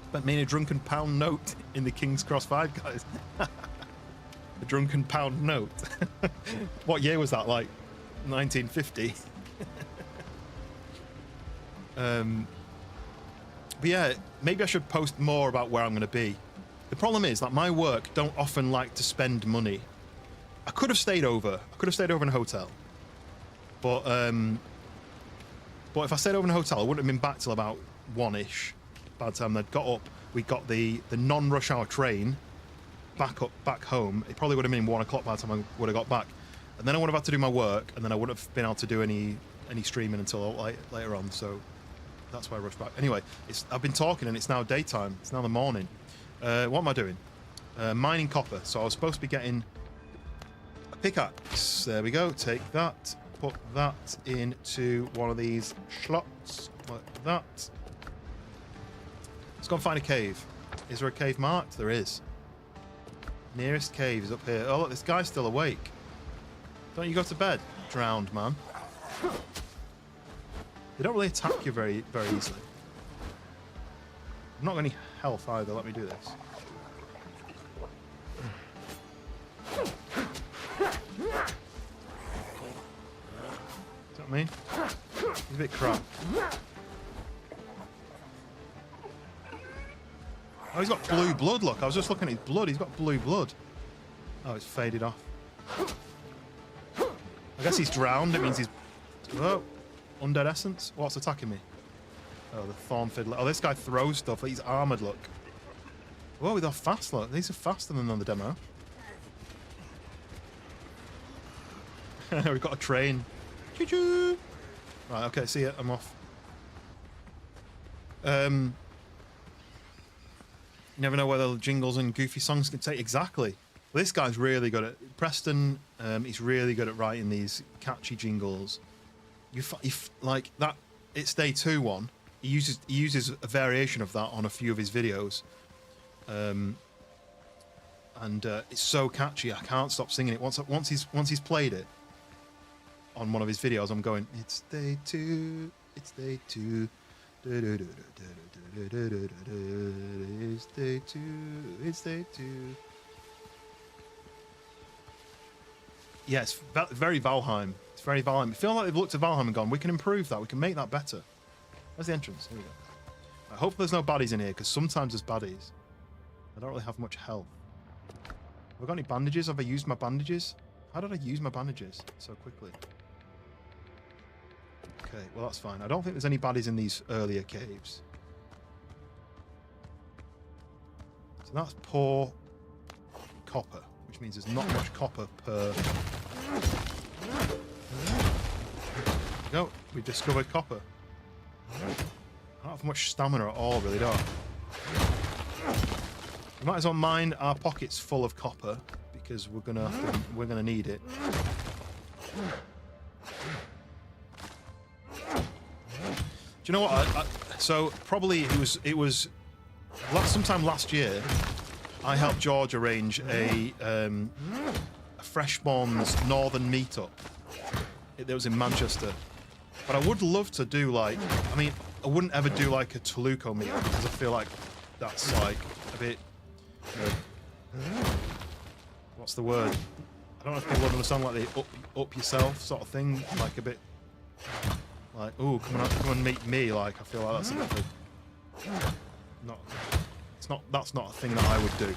Spent me a drunken pound note in the King's Cross Five Guys. A drunken pound note. What year was that? Like 1950? But yeah, maybe I should post more about where I'm going to be. The problem is that my work don't often like to spend money. I could have stayed over. I could have stayed over in a hotel. But if I stayed over in a hotel, I wouldn't have been back till about 1-ish. By the time they'd got up, we got the non-rush hour train back home. It probably would have been 1 o'clock by the time I would have got back. And then I would have had to do my work, and then I wouldn't have been able to do any streaming until later on. So that's why I rushed back. Anyway, I've been talking, and it's now daytime. It's now the morning. What am I doing? Mining copper. So I was supposed to be getting a pickaxe. There we go. Take that. Put that into one of these slots like that. go and find a cave. Is there a cave marked? There is. Nearest cave is up here. Oh, look, this guy's still awake. Don't you go to bed, drowned man? They don't really attack you very easily. I'm not got any health either. Let me do this. See what I mean? He's a bit crap. Oh, he's got blue blood, look. I was just looking at his blood. He's got blue blood. Oh, it's faded off. I guess he's drowned. It means he's... Oh, undead essence. What's attacking me? Oh, the thorn fiddler. Oh, this guy throws stuff. He's armoured, look. Whoa, they're fast, look. These are faster than on the demo. We've got a train. Choo-choo! Right, okay, see ya. I'm off. You never know whether jingles and goofy songs can take... Exactly. Well, this guy's really good at... Preston, he's really good at writing these catchy jingles. Like, that... It's Day 2 one. He uses a variation of that on a few of his videos. It's so catchy, I can't stop singing it. Once he's played it on one of his videos, I'm going, it's Day 2, it's Day 2. It's Day 2, it's Day 2. Yeah, it's very Valheim. It's very Valheim. I feel like they've looked at Valheim and gone, we can improve that, we can make that better. Where's the entrance? Here we go. I hope there's no baddies in here, because sometimes there's baddies. I don't really have much health. Have I got any bandages? Have I used my bandages? How did I use my bandages so quickly? Okay, well that's fine. I don't think there's any baddies in these earlier caves. So that's poor copper, which means there's not much copper per... No, we've discovered copper. I don't have much stamina at all, really, do I? We might as well mine our pockets full of copper because we're gonna need it. Do you know what? So probably it was sometime last year. I helped George arrange a Freshborn's Northern meetup. It was in Manchester. But I would love to do like, I mean, I wouldn't ever do like a Toluco meetup because I feel like that's like a bit, you know, what's the word? I don't know if people would understand like the up yourself sort of thing, like a bit like, ooh, come and meet me. Like I feel like that's a bit of that's not a thing that I would do.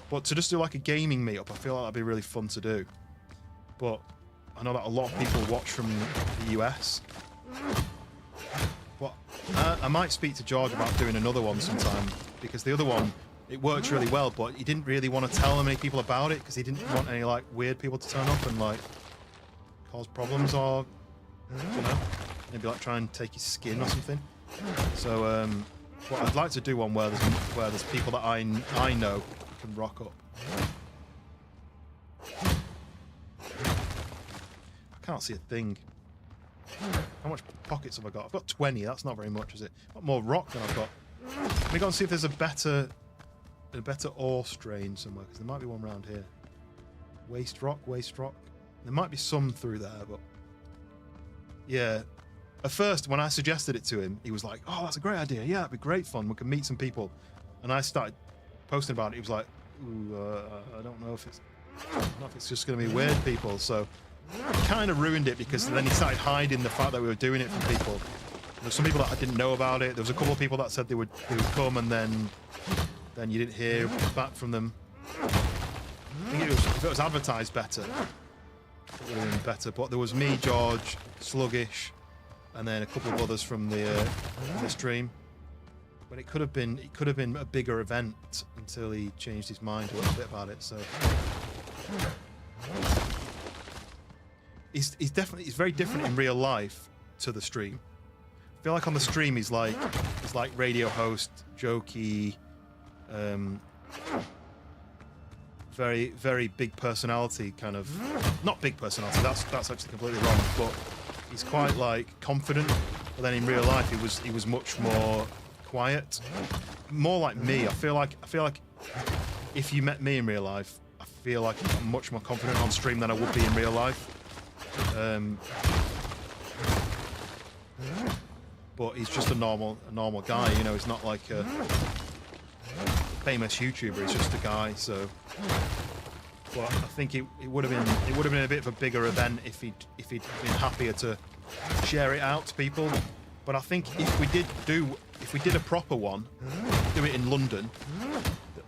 But to just do like a gaming meetup, I feel like that'd be really fun to do. But I know that a lot of people watch from the US. But I might speak to George about doing another one sometime because the other one, it works really well, but he didn't really want to tell many people about it because he didn't want any like weird people to turn up and like cause problems or, you know, maybe like try and take his skin or something. So well, I'd like to do one where there's people that I know can rock up. I can't see a thing. How much pockets have I got? I've got 20. That's not very much, is it? I've got more rock than I've got. Let me go and see if there's a better ore strain somewhere, because there might be one around here. Waste rock. There might be some through there, but yeah. At first, when I suggested it to him, he was like, "Oh, that's a great idea. Yeah, that'd be great fun. We can meet some people." And I started posting about it. He was like, "Ooh, I don't know if it's just going to be weird people." So kind of ruined it because then he started hiding the fact that we were doing it from people. There were some people that I didn't know about it. There was a couple of people that said they would come, and then you didn't hear back from them. I think if it was advertised better, it would have been better. But there was me, George, Sluggish, and then a couple of others from the stream. But it could have been a bigger event until he changed his mind a little bit about it. So he's very different in real life to the stream. I feel like on the stream he's like radio host, jokey, very, very big personality kind of. Not big personality. That's actually completely wrong. But he's quite like confident. But then in real life he was much more quiet. More like me. I feel like if you met me in real life, I feel like I'm much more confident on stream than I would be in real life. But he's just a normal guy, you know. He's not like a famous YouTuber. He's just a guy. So, but I think it would have been a bit of a bigger event if he'd been happier to share it out to people. But I think if we did a proper one, do it in London,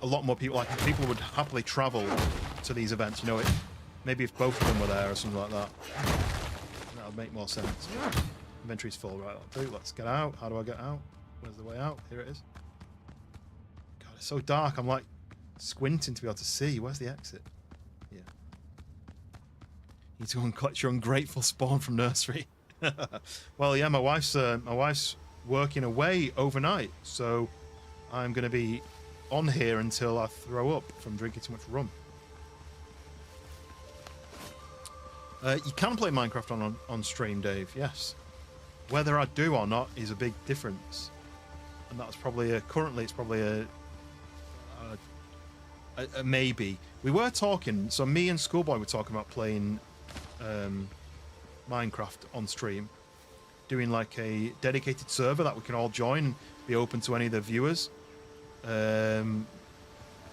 a lot more people would happily travel to these events. You know, maybe if both of them were there or something like that, that would make more sense. Inventory's full, right? Let's get out. How do I get out? Where's the way out? Here it is. God, it's so dark. I'm like squinting to be able to see. Where's the exit? Yeah. You need to go and collect your ungrateful spawn from nursery. Well, yeah, my wife's working away overnight, so I'm going to be on here until I throw up from drinking too much rum. You can play Minecraft on stream, Dave. Yes. Whether I do or not is a big difference, and that's probably currently it's probably a maybe. We were talking, so me and Schoolboy were talking about playing Minecraft on stream, doing like a dedicated server that we can all join and be open to any of the viewers. But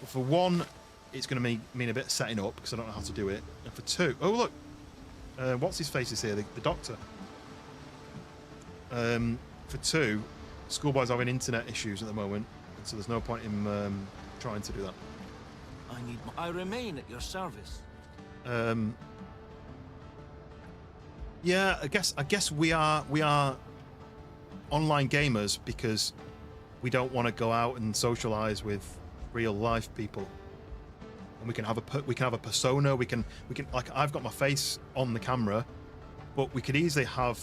for one, it's going to mean a bit of setting up because I don't know how to do it. And for two, oh look, what's his face is here, the doctor. For two, Schoolboy's having internet issues at the moment, so there's no point in trying to do that. I remain at your service. Yeah, I guess we are online gamers because we don't want to go out and socialize with real life people. And we can have a persona. We can like I've got my face on the camera, but we could easily have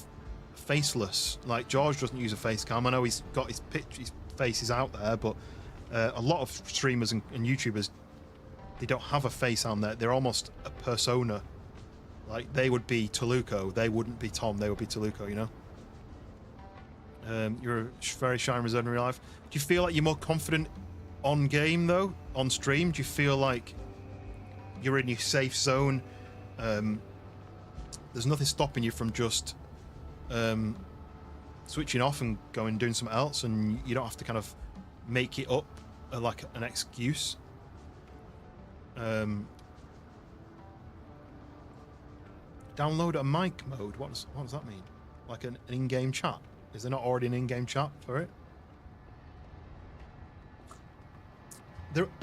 faceless. Like George doesn't use a face cam. I know he's got his face is out there, but a lot of streamers and YouTubers, they don't have a face on there. They're almost a persona. Like they would be Toluco, they wouldn't be Tom. They would be Toluco, you know. You're very shy and reserved in real life. Do you feel like you're more confident on game though, on stream? Do you feel like you're in your safe zone? There's nothing stopping you from just switching off and going and doing something else, and you don't have to kind of make it up like an excuse. Download a mic mode. What does that mean? Like an in-game chat? Is there not already an in-game chat for it?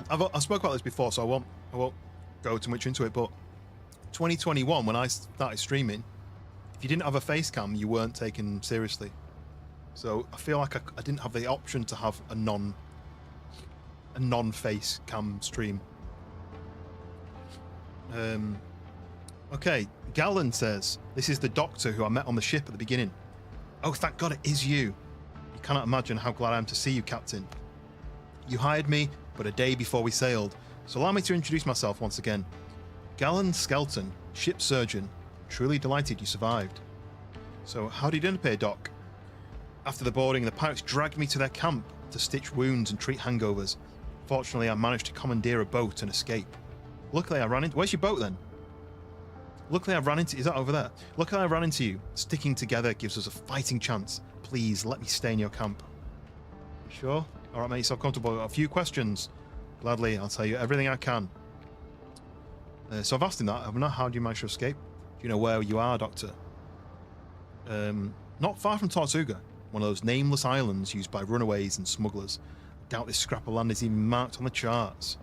I've spoke about this before, so I won't go too much into it. But 2021, when I started streaming, if you didn't have a face cam, you weren't taken seriously. So I feel like I didn't have the option to have a non-face cam stream. Okay, Gallen says, this is the doctor who I met on the ship at the beginning. Oh, thank God it is you. You cannot imagine how glad I am to see you, Captain. You hired me, but a day before we sailed, so allow me to introduce myself once again. Gallen Skelton, ship surgeon. Truly delighted you survived. So, how did it appear, Doc? After the boarding, the pirates dragged me to their camp to stitch wounds and treat hangovers. Fortunately, I managed to commandeer a boat and escape. Luckily, I ran into... Where's your boat, then? Luckily, I ran into... Is that over there? Luckily, I ran into you. Sticking together gives us a fighting chance. Please, let me stay in your camp. Sure? All right, make yourself comfortable. I've got a few questions. Gladly, I'll tell you everything I can. So I've asked him that. How do you manage to escape? Do you know where you are, Doctor? Not far from Tortuga, one of those nameless islands used by runaways and smugglers. I doubt this scrap of land is even marked on the charts.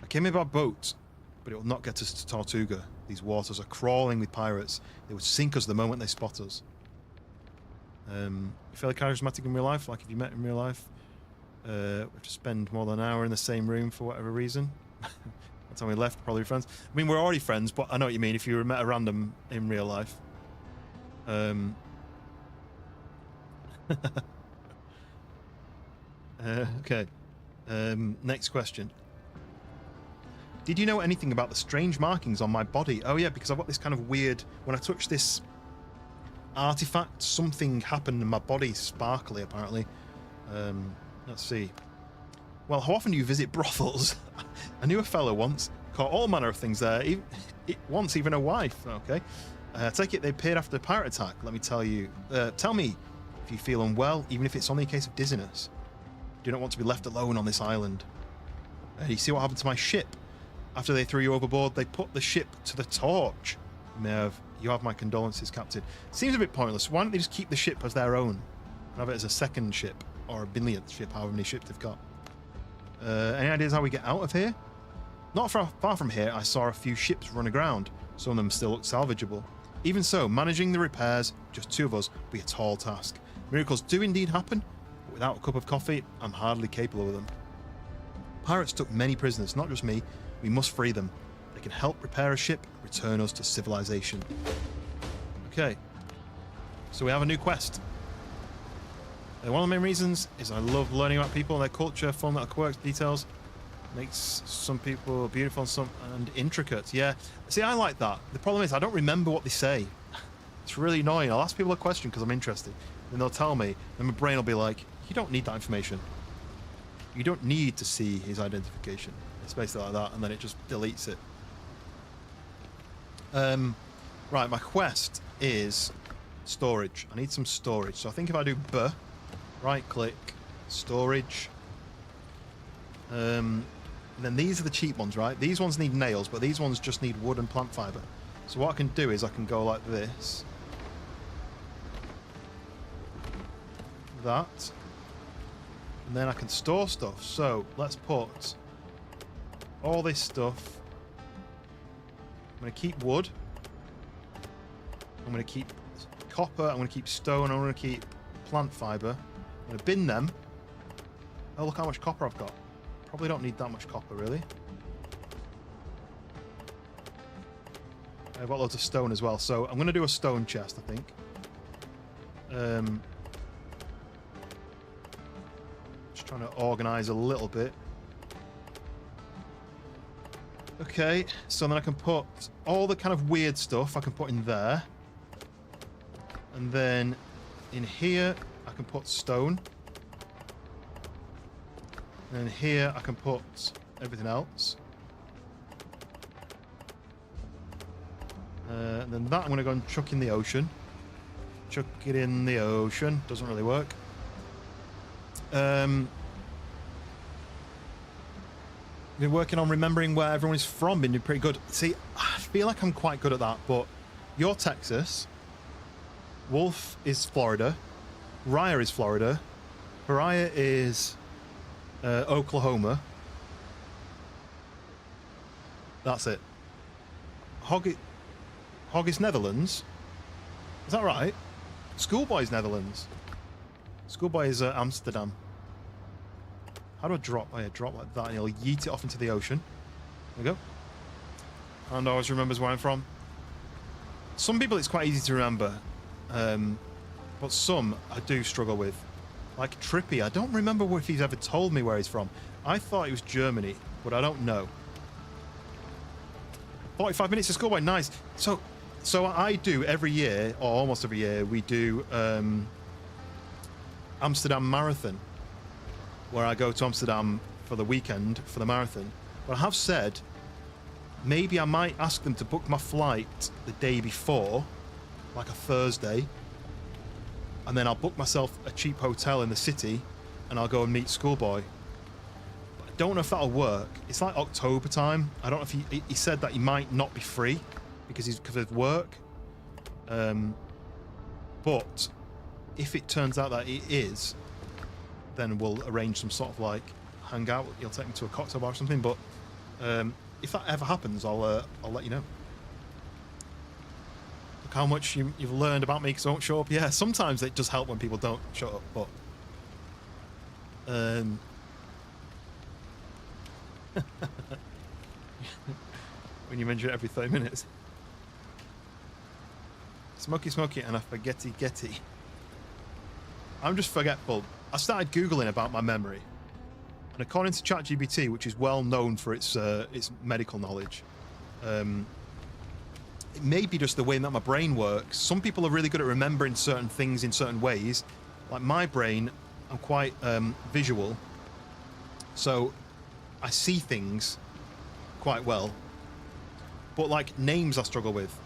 I came here by boat, but it will not get us to Tortuga. These waters are crawling with pirates. They would sink us the moment they spot us. You fairly charismatic in real life? Like if you met in real life? We have to spend more than an hour in the same room for whatever reason. That's how we left, probably friends. I mean, we're already friends, but I know what you mean. If you were met a random in real life. Okay. Next question. Did you know anything about the strange markings on my body? Oh yeah, because I've got this kind of weird... When I touch this artifact, something happened in my body, sparkly apparently. Let's see. Well, how often do you visit brothels? I knew a fellow once, caught all manner of things there, once even a wife. Okay. Take it they appeared after the pirate attack. Let me tell you. Tell me if you feel unwell, even if it's only a case of dizziness. I do not want to be left alone on this island. You see what happened to my ship? After they threw you overboard, they put the ship to the torch. You have my condolences, Captain. Seems a bit pointless. Why don't they just keep the ship as their own? And have it as a second ship, or a billionth ship, however many ships they've got. Any ideas how we get out of here? Not far from here, I saw a few ships run aground. Some of them still look salvageable. Even so, managing the repairs, just two of us, will be a tall task. Miracles do indeed happen, but without a cup of coffee, I'm hardly capable of them. Pirates took many prisoners, not just me. We must free them. They can help repair a ship, return us to civilization. Okay. So we have a new quest. One of the main reasons is I love learning about people and their culture, fun little quirks, details. Makes some people beautiful and intricate. Yeah. See, I like that. The problem is I don't remember what they say. It's really annoying. I'll ask people a question because I'm interested. Then they'll tell me, and my brain will be like, you don't need that information. You don't need to see his identification. It's basically like that, and then it just deletes it. Right, my quest is storage. I need some storage. So I think if I do right click, storage. And then these are the cheap ones, right? These ones need nails, but these ones just need wood and plant fiber. So what I can do is I can go like this. That. And then I can store stuff. So let's put all this stuff. I'm going to keep wood. I'm going to keep copper. I'm going to keep stone. I'm going to keep plant fiber. I'm going to bin them. Oh, look how much copper I've got. Probably don't need that much copper, really. I've got loads of stone as well. So I'm going to do a stone chest, I think. Just trying to organize a little bit. Okay, so then I can put all the kind of weird stuff I can put in there. And then in here, I can put stone. And then here, I can put everything else. And then that I'm going to go and chuck in the ocean. Chuck it in the ocean. Doesn't really work. Been working on remembering where everyone is from. Been doing pretty good. See, I feel like I'm quite good at that, but you're Texas. Wolf is Florida. Raya is Florida. Pariah is Oklahoma. That's it. Hog is Netherlands. Is that right? Schoolboy's Netherlands. Schoolboy is Amsterdam. How do I drop? Oh yeah, drop like that and he'll yeet it off into the ocean. There we go. And always remembers where I'm from. Some people it's quite easy to remember. But some I do struggle with. Like Trippy, I don't remember if he's ever told me where he's from. I thought he was Germany, but I don't know. 45 minutes to Schoolboy, nice. So I do every year, or almost every year, we do Amsterdam Marathon, where I go to Amsterdam for the weekend for the marathon. But I have said maybe I might ask them to book my flight the day before, like a Thursday, and then I'll book myself a cheap hotel in the city and I'll go and meet Schoolboy. But I don't know if that'll work. It's like October time. I don't know if he said that he might not be free because of work. But if it turns out that it is, then we'll arrange some sort of like hangout. He'll take me to a cocktail bar or something. But if that ever happens, I'll let you know. Look how much you've learned about me because I won't show up. Yeah, sometimes it does help when people don't show up. But when you mention it every 30 minutes. Smoky and a forgetty. I'm just forgetful. I started Googling about my memory. And according to ChatGPT, which is well known for its medical knowledge, it may be just the way that my brain works. Some people are really good at remembering certain things in certain ways. Like my brain, I'm quite visual, so I see things quite well. But like names, I struggle with.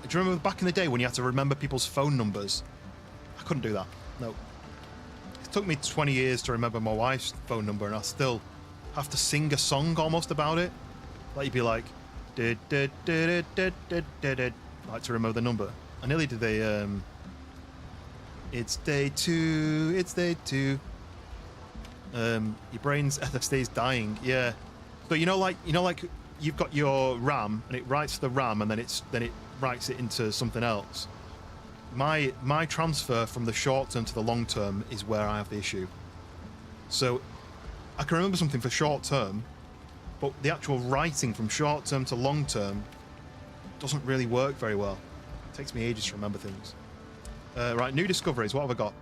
Do you remember back in the day when you had to remember people's phone numbers? I couldn't do that. No. It took me 20 years to remember my wife's phone number, and I still have to sing a song almost about it. Like you'd be like, like to remember the number. I nearly did it's day 2, it's day 2. Your brain's SSD is dying, yeah. So you know like you've got your RAM and it writes the RAM and then it writes it into something else. My transfer from the short term to the long term is where I have the issue. So I can remember something for short term, but the actual writing from short term to long term doesn't really work very well. It takes me ages to remember things. Right, new discoveries. What have I got?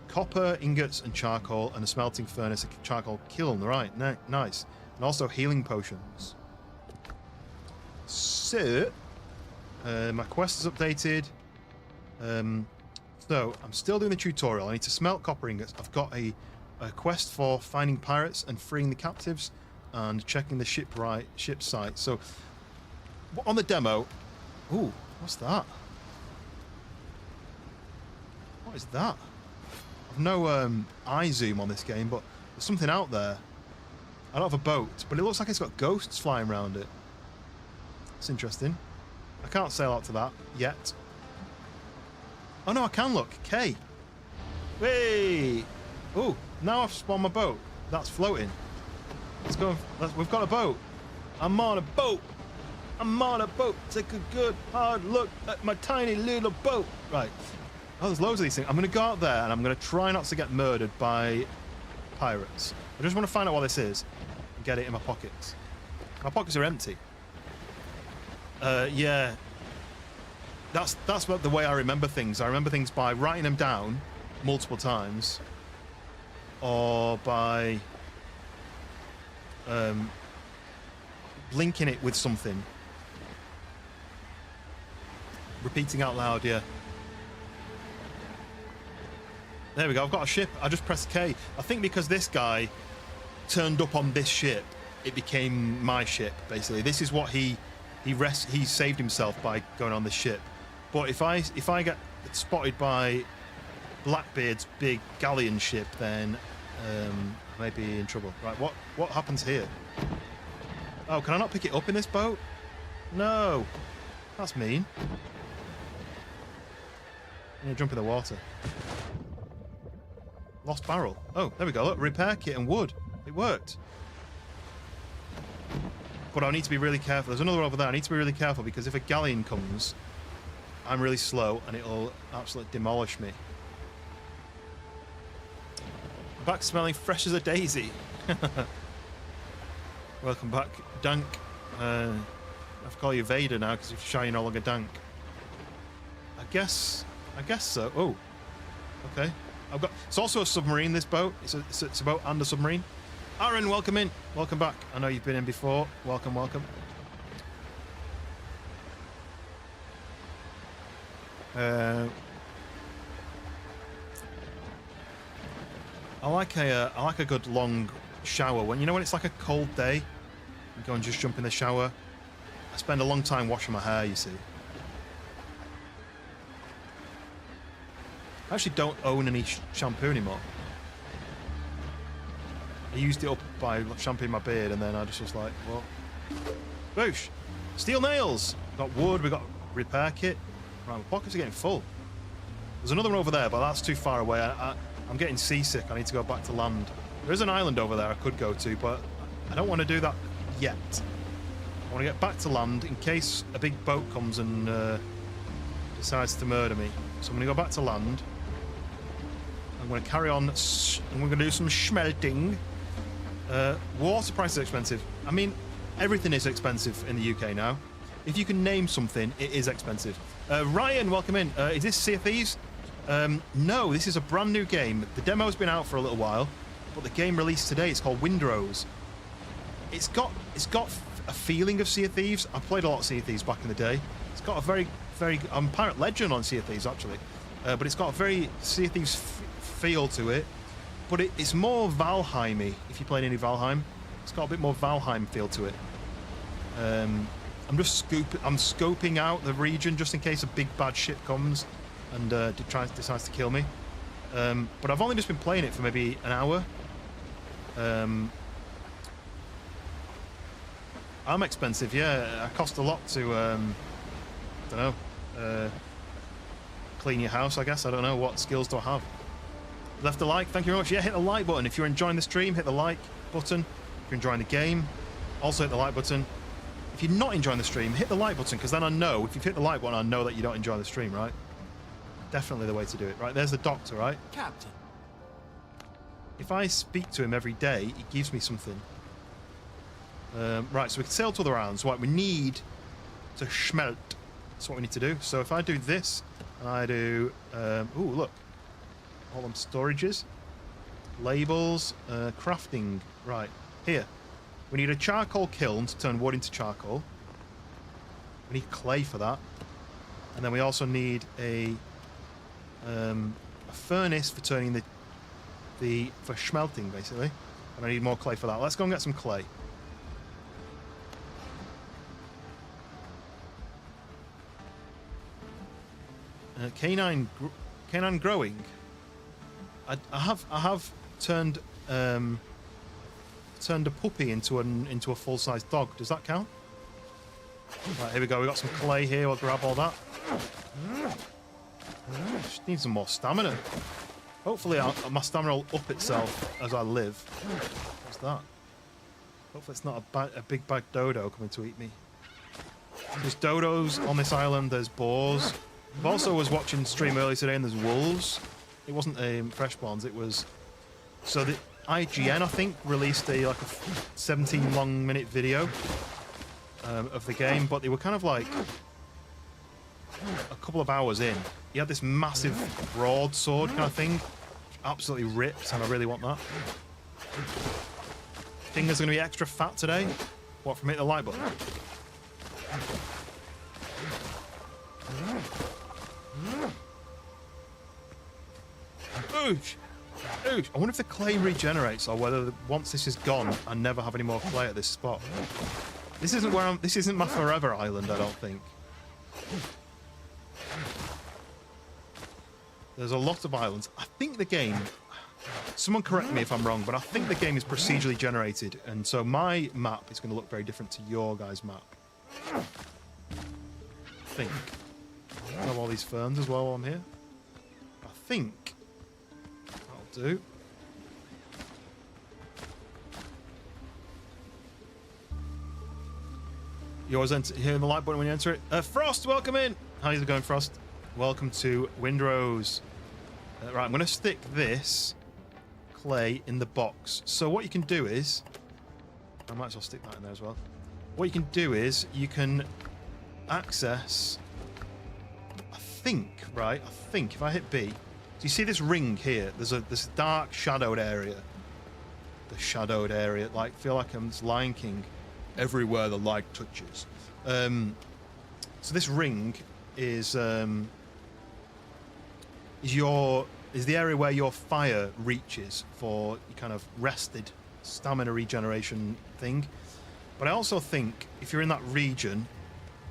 Copper, ingots, and charcoal, and a smelting furnace, a charcoal kiln. Right, nice. And also healing potions. So, my quest is updated. So, I'm still doing the tutorial. I need to smelt copper ingots. I've got a quest for finding pirates and freeing the captives and checking the ship site. So, on the demo... Ooh, what's that? What is that? I've no eye zoom on this game, but there's something out there. I don't have a boat, but it looks like it's got ghosts flying around it. It's interesting. I can't sail out to that yet. Oh no, I can look. K. Wait. Oh, now I've spawned my boat. That's floating. Let's go. We've got a boat. I'm on a boat. I'm on a boat. Take a good hard look at my tiny little boat. Right. Oh, there's loads of these things. I'm going to go out there and I'm going to try not to get murdered by pirates. I just want to find out what this is and get it in my pockets. My pockets are empty. Yeah. That's what the way I remember things. I remember things by writing them down multiple times, or by linking it with something. Repeating out loud, yeah. There we go, I've got a ship. I just pressed K. I think because this guy turned up on this ship, it became my ship, basically. This is what he saved himself by going on this ship. But if I get spotted by Blackbeard's big galleon ship, then I may be in trouble. Right, what happens here? Oh, can I not pick it up in this boat? No. That's mean. I'm gonna jump in the water. Lost barrel. Oh, there we go. Look, repair kit and wood. It worked. But I need to be really careful. There's another one over there. I need to be really careful because if a galleon comes, I'm really slow and it'll absolutely demolish me. Back smelling fresh as a daisy. Welcome back, Dank. I have to call you Vader now because you're shiny no longer Dank. I guess so. Oh, okay. It's also a submarine, this boat. It's a boat and a submarine. Aaron, welcome in. Welcome back. I know you've been in before. Welcome. I like a good long shower. When it's like a cold day, you go and just jump in the shower. I spend a long time washing my hair, you see. I actually don't own any shampoo anymore. I used it up by shampooing my beard, and then I just was like, well, boosh. Steel nails. We've got wood, we've got repair kit. Right, my pockets are getting full. There's another one over there, but that's too far away. I'm getting seasick. I need to go back to land. There is an island over there I could go to, but I don't want to do that yet. I want to get back to land in case a big boat comes and decides to murder me. So I'm going to go back to land. I'm going to carry on, and we're going to do some smelting. Water prices are expensive. I mean, everything is expensive in the UK now. If you can name something, it is expensive. Ryan, welcome in. Is this Sea of Thieves? No, this is a brand new game. The demo's been out for a little while, but the game released today. It's called Windrose. It's got a feeling of Sea of Thieves. I played a lot of Sea of Thieves back in the day. It's got a very, very... I'm Pirate Legend on Sea of Thieves, actually. But it's got a very Sea of Thieves feel to it, but it's more Valheim-y. If you played any Valheim, it's got a bit more Valheim feel to it. I'm just scoping out the region just in case a big bad ship comes and decides to kill me. But I've only just been playing it for maybe an hour. I'm expensive, yeah. I cost a lot to, don't know, clean your house, I guess. I don't know. What skills do I have? Left a like, thank you very much. Yeah, hit the like button. If you're enjoying the stream, hit the like button. If you're enjoying the game, also hit the like button. If you're not enjoying the stream, hit the like button, because then I know, if you've hit the like button, I know that you don't enjoy the stream, right? Definitely the way to do it. Right, there's the doctor, right? Captain. If I speak to him every day, he gives me something. Right, so we can sail to other islands. Right, we need to schmelt. That's what we need to do. So if I do this, and I do... ooh, look. All them storages. Labels. Crafting. Right, here. We need a charcoal kiln to turn wood into charcoal. We need clay for that. And then we also need a furnace for turning for smelting, basically. And I need more clay for that. Let's go and get some clay. Canine growing. I have turned a puppy into a full-size dog. Does that count? Right, here we go. We got some clay here. We'll grab all that. Just need some more stamina. Hopefully, my stamina will up itself as I live. What's that? Hopefully, it's not a big bad dodo coming to eat me. There's dodos on this island. There's boars. I also was watching stream earlier today, and there's wolves. It wasn't fresh spawns. It was so the IGN, I think, released a 17-minute video of the game, but they were kind of like a couple of hours in. He had this massive broadsword kind of thing, absolutely ripped, and I really want that. Fingers are going to be extra fat today. What, from hitting the like button? Oosh! Oosh! I wonder if the clay regenerates, or whether once this is gone, I never have any more clay at this spot. This isn't my forever island, I don't think. There's a lot of islands. I think the game... Someone correct me if I'm wrong, but I think the game is procedurally generated, and so my map is going to look very different to your guys' map. I think. I have all these ferns as well while I'm here. I think that'll do. You always hear the like button when you enter it. Frost, welcome in. How's it going, Frost? Welcome to Windrose. Right, I'm going to stick this clay in the box. So what you can do is... I might as well stick that in there as well. What you can do is you can access... I think if I hit B... So you see this ring here? There's this dark shadowed area. The shadowed area. Like, feel like I'm Lion King. Everywhere the light touches. So this ring is the area where your fire reaches for your kind of rested stamina regeneration thing. But I also think if you're in that region,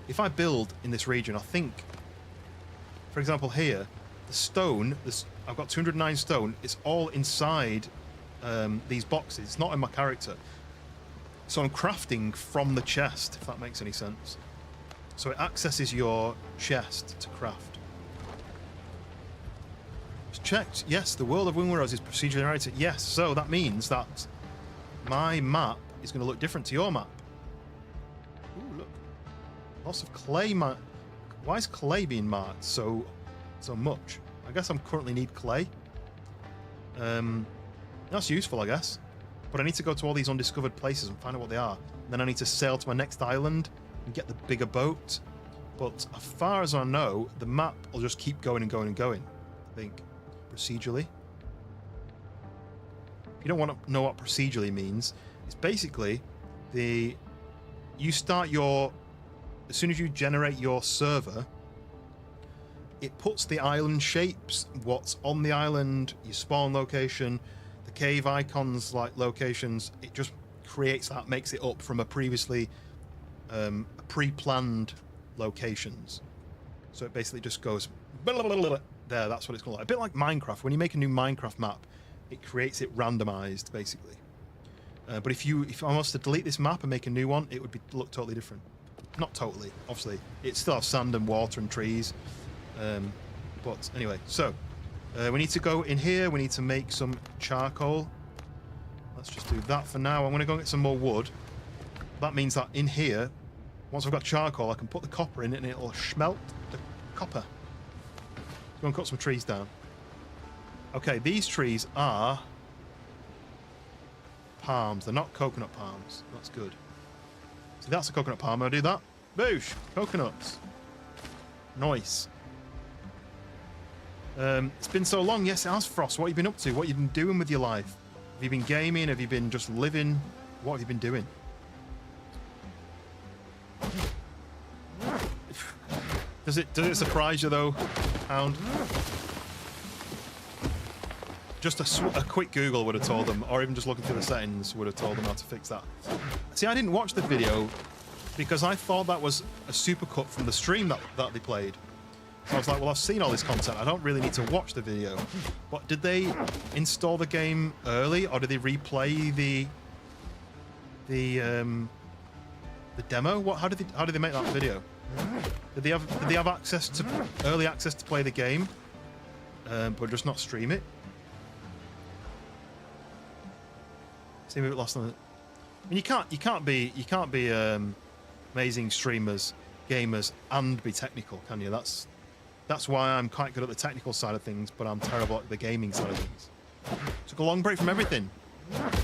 if I build in this region, I think, for example, here, the stone, I've got 209 stone. It's all inside these boxes. It's not in my character. So I'm crafting from the chest, if that makes any sense. So it accesses your chest to craft. It's checked. Yes, the world of Windrose is procedurally generated. Yes, so that means that my map is going to look different to your map. Ooh, look. Lots of clay. Why is clay being marked so much? I guess I currently need clay. That's useful, I guess. But I need to go to all these undiscovered places and find out what they are. And then I need to sail to my next island and get the bigger boat. But as far as I know, the map will just keep going and going and going, I think, procedurally. If you don't want to know what procedurally means, it's basically you start as soon as you generate your server, it puts the island shapes, what's on the island, your spawn location, the cave icons like locations, it just creates that, makes it up from a previously pre-planned locations. So it basically just goes there, that's what it's called. A bit like Minecraft. When you make a new Minecraft map, it creates it randomized, basically. But if I was to delete this map and make a new one, it would look totally different. Not totally, obviously. It still has sand and water and trees. But anyway, so we need to go in here. We need to make some charcoal. Let's just do that for now. I'm going to go and get some more wood. That means that in here, once I've got charcoal, I can put the copper in it and it'll smelt the copper. Go and cut some trees down. Okay, these trees are palms. They're not coconut palms. That's good. See, that's a coconut palm. I'll do that. Boosh! Coconuts. Nice. It's been so long. Yes, it has, Frost. What have you been up to? What have you been doing with your life? Have you been gaming? Have you been just living? What have you been doing? Does it surprise you though, Hound? Just a quick Google would have told them, or even just looking through the settings would have told them how to fix that. See, I didn't watch the video because I thought that was a supercut from the stream that they played. So I was like, well, I've seen all this content. I don't really need to watch the video. But did they install the game early, or did they replay the demo? How did they make that video? Did they have access to early access to play the game, but just not stream it? Seem a bit lost on it. I mean, you can't be amazing streamers, gamers, and be technical, can you? That's why I'm quite good at the technical side of things, but I'm terrible at the gaming side of things. Took a long break from everything.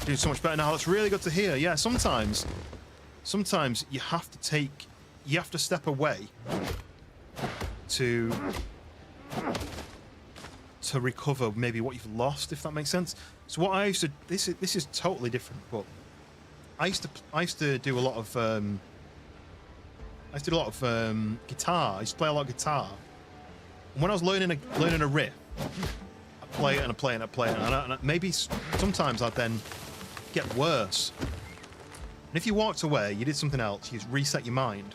Doing so much better now. That's really good to hear. Yeah, sometimes you have to step away to recover maybe what you've lost, if that makes sense. So what I used to this is totally different, but I used to do a lot of guitar. I used to play a lot of guitar. And when I was learning a riff, I'd play it and I'd play it and I'd play it, and maybe sometimes I'd then get worse. And if you walked away, you did something else, you reset your mind.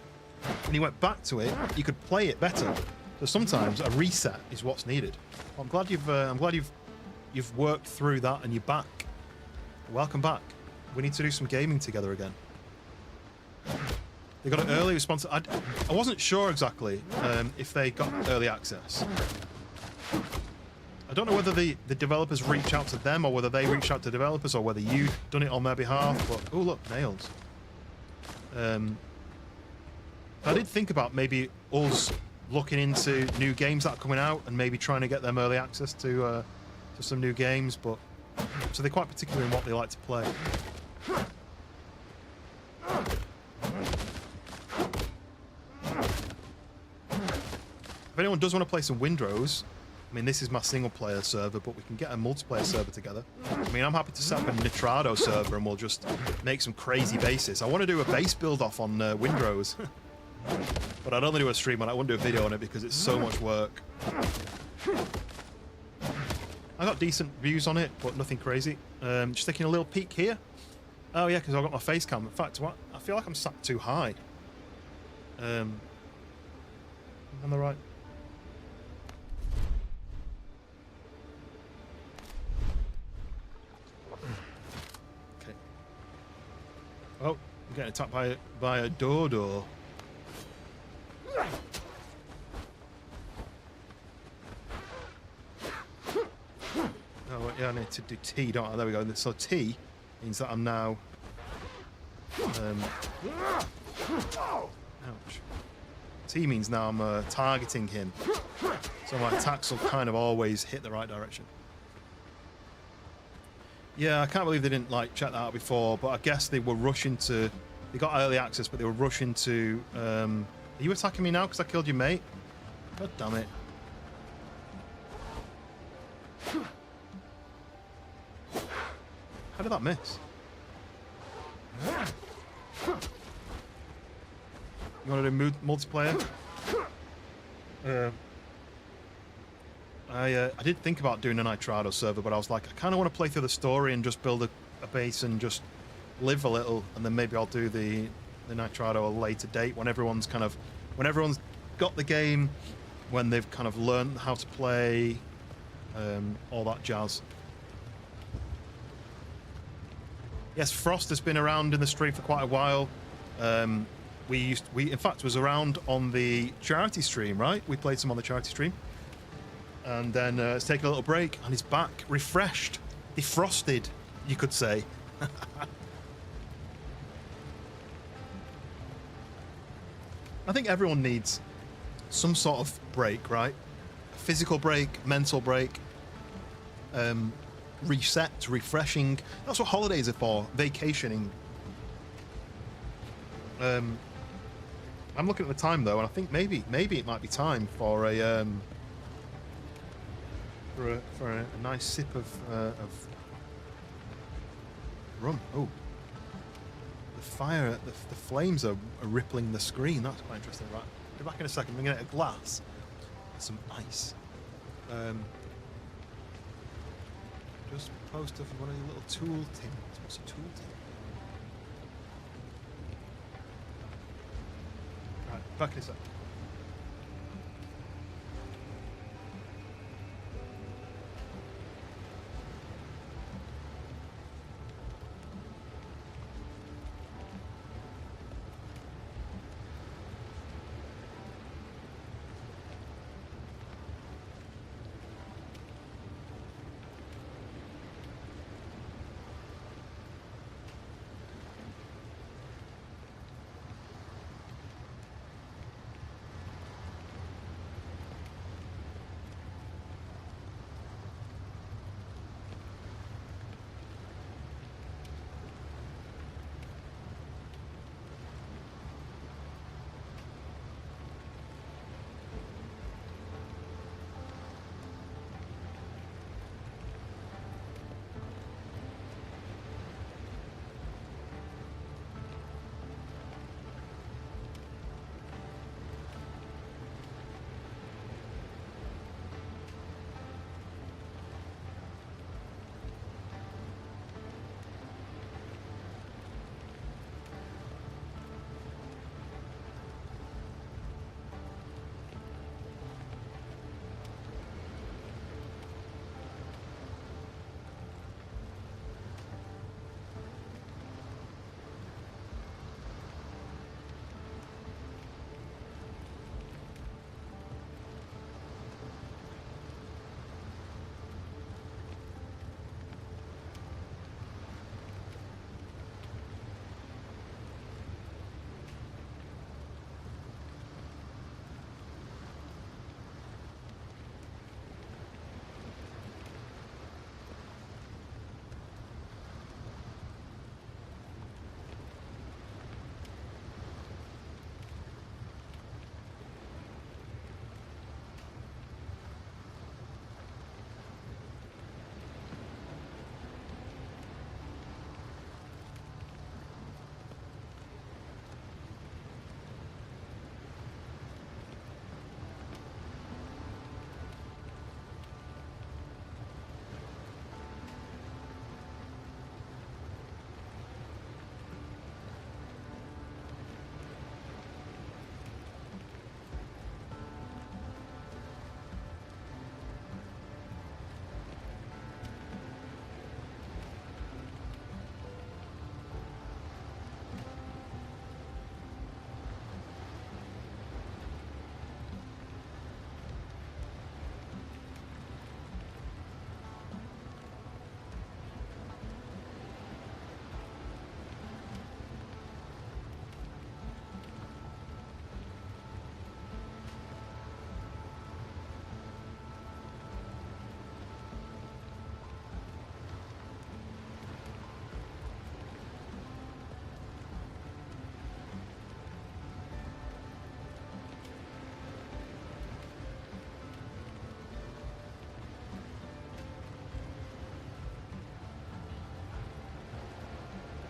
When you went back to it, you could play it better. So sometimes a reset is what's needed. Well, I'm glad you've worked through that and you're back. Welcome back. We need to do some gaming together again. They got an early response. I wasn't sure exactly if they got early access. I don't know whether the developers reach out to them or whether they reach out to developers or whether you've done it on their behalf. But oh look, nails. I did think about maybe us looking into new games that are coming out and maybe trying to get them early access to some new games, but so they're quite particular in what they like to play. If anyone does want to play some Windrose, I mean, this is my single-player server, but we can get a multiplayer server together. I mean, I'm happy to set up a Nitrado server and we'll just make some crazy bases. I want to do a base build-off on Windrose. But I'd only do a stream on it. I wouldn't do a video on it because it's so much work. I got decent views on it, but nothing crazy. Just taking a little peek here. Oh yeah, because I've got my face cam. In fact, I feel like I'm sat too high. On the right. Okay. Oh, I'm getting attacked by a dodo. Oh, yeah, I need to do T, don't I? There we go. So T means that I'm now... ouch. T means now I'm targeting him. So my attacks will kind of always hit the right direction. Yeah, I can't believe they didn't like check that out before, but I guess they were rushing to... They got early access, but they were rushing to... Are you attacking me now because I killed your mate? God damn it. How did that miss? You want to do multiplayer? I did think about doing a Nitrado server, but I was like, I kind of want to play through the story and just build a base and just live a little, and then maybe I'll do the Nitrado a later date when everyone's got the game, when they've kind of learned how to play, all that jazz. Yes, Frost has been around in the stream for quite a while. We in fact was around on the charity stream, right? We played some on the charity stream, and then it's taken a little break, and he's back, refreshed, defrosted, you could say. I think everyone needs some sort of break, right? A physical break, mental break, reset, refreshing. That's what holidays are for, vacationing. I'm looking at the time though, and I think maybe it might be time for a nice sip of rum. Oh, the fire, the flames are rippling the screen. That's quite interesting. Right, be back in a second. I'm gonna get a glass, some ice. Just post of one of your little tool tins. What's a tool tin? Right, back in a second.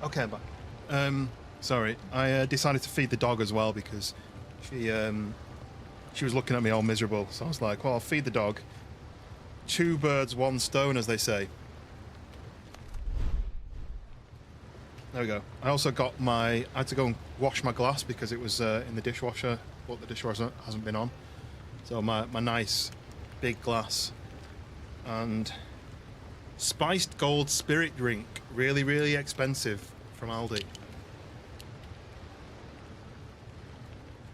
Okay, I'm back. Sorry, I decided to feed the dog as well because she was looking at me all miserable. So I was like, well, I'll feed the dog, two birds, one stone, as they say. There we go. I also got I had to go and wash my glass because it was in the dishwasher, but the dishwasher hasn't been on. So my nice big glass and spiced gold spirit drink, really, really expensive from Aldi.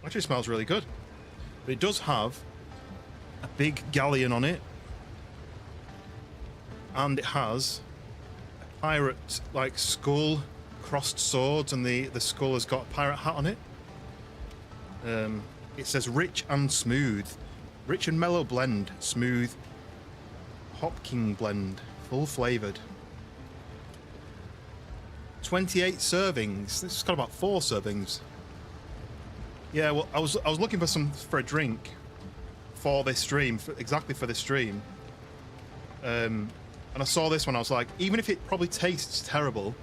Actually smells really good. But it does have a big galleon on it. And it has a pirate like skull, crossed swords, and the skull has got a pirate hat on it. It says rich and smooth. Rich and mellow blend, smooth Hop King blend, full flavoured. 28 servings. This has got about 4 servings. Yeah, well, I was looking for a drink for this stream, exactly for this stream. And I saw this one. I was like, even if it probably tastes terrible,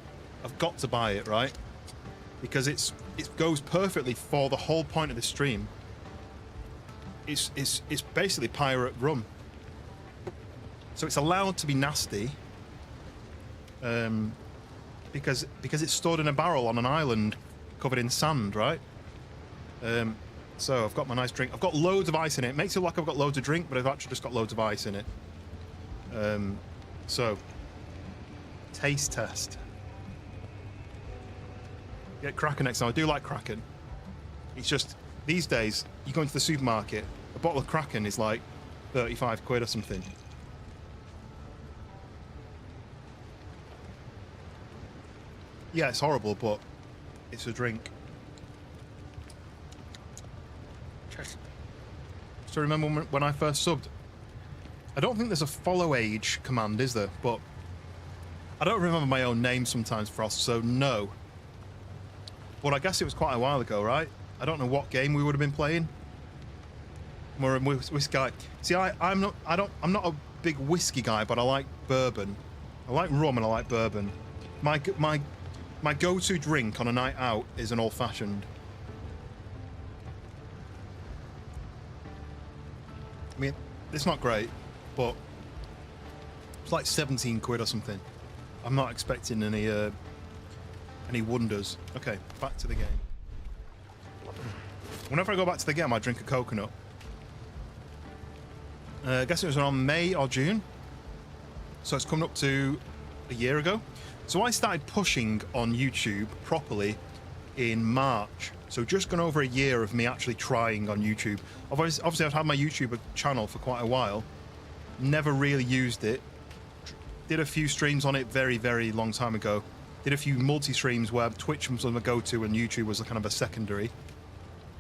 I've got to buy it, right? Because it goes perfectly for the whole point of the stream. It's basically pirate rum. So it's allowed to be nasty. Because it's stored in a barrel on an island covered in sand, right? So I've got my nice drink. I've got loads of ice in it. It makes it look like I've got loads of drink, but I've actually just got loads of ice in it. So, taste test. Get Kraken next time. I do like Kraken. It's just, these days, you go into the supermarket, a bottle of Kraken is like 35 quid or something. Yeah, it's horrible, but it's a drink. So remember when I first subbed? I don't think there's a follow age command, is there? But I don't remember my own name sometimes, Frost, so no. But I guess it was quite a while ago, right? I don't know what game we would have been playing. We're a whiskey guy. See, I'm not a big whiskey guy, but I like bourbon. I like rum and I like bourbon. My go-to drink on a night out is an old-fashioned. I mean, it's not great, but it's like 17 quid or something. I'm not expecting any wonders. Okay, back to the game. Whenever I go back to the game, I drink a coconut. I guess it was around May or June. So it's coming up to a year ago. So I started pushing on YouTube properly in March. So just gone over a year of me actually trying on YouTube. Obviously I've had my YouTube channel for quite a while. Never really used it. Did a few streams on it very, very long time ago. Did a few multi-streams where Twitch was my go-to and YouTube was a kind of a secondary.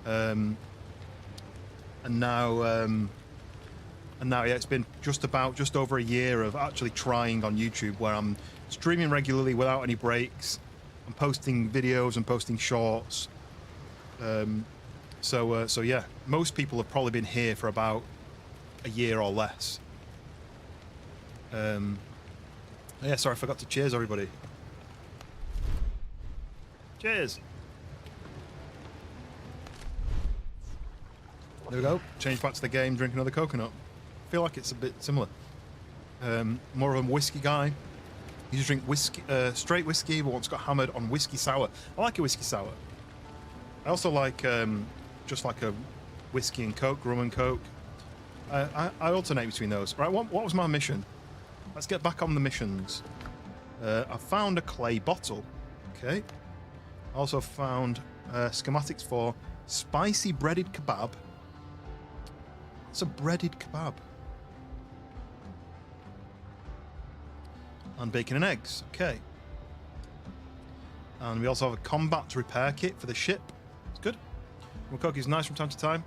And now, yeah, it's been just over a year of actually trying on YouTube, where I'm streaming regularly without any breaks. I'm posting videos and posting shorts. So yeah, most people have probably been here for about a year or less. Yeah, sorry, I forgot to cheers everybody. Cheers. There we go. Change back to the game, drink another coconut. I feel like it's a bit similar. More of a whiskey guy. You just drink whiskey, straight whiskey, but once got hammered on whiskey sour. I like a whiskey sour. I also like just like a whiskey and coke, rum and coke. I alternate between those. Right, what was my mission? Let's get back on the missions. I found a clay bottle. Okay. I also found schematics for spicy breaded kebab. It's a breaded kebab. And bacon and eggs. Okay. And we also have a combat repair kit for the ship. It's good. Rum and coke is nice from time to time.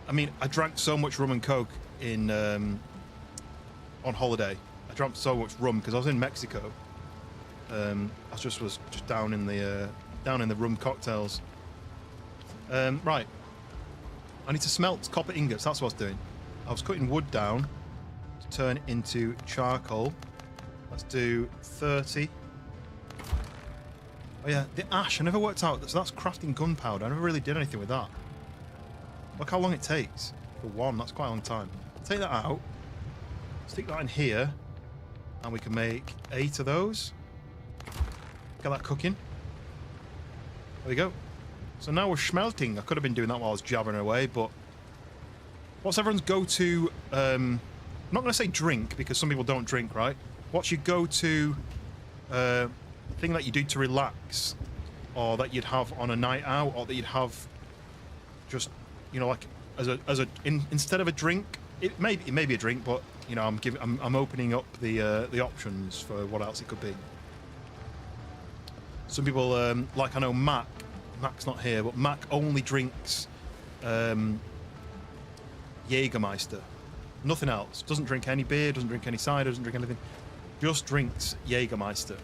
I mean, I drank so much rum and coke in on holiday. I drank so much rum because I was in Mexico. I was just down in the rum cocktails. Right. I need to smelt copper ingots. That's what I was doing. I was cutting wood down to turn into charcoal. Let's do 30. Oh yeah, the ash. I never worked out. So that's crafting gunpowder. I never really did anything with that. Look how long it takes for one. That's quite a long time. Take that out. Stick that in here, and we can make 8 of those. Get that cooking. There we go. So now we're smelting. I could have been doing that while I was jabbering away, but what's everyone's go-to? I'm not going to say drink because some people don't drink, right? What's your go-to thing that you do to relax, or that you'd have on a night out, or that you'd have just, you know, like instead of a drink? It may be a drink, but you know, I'm opening up the options for what else it could be. Some people like, I know Mac's not here, but Mac only drinks Jägermeister, nothing else. Doesn't drink any beer, doesn't drink any cider, doesn't drink anything. Just drinks Jägermeister.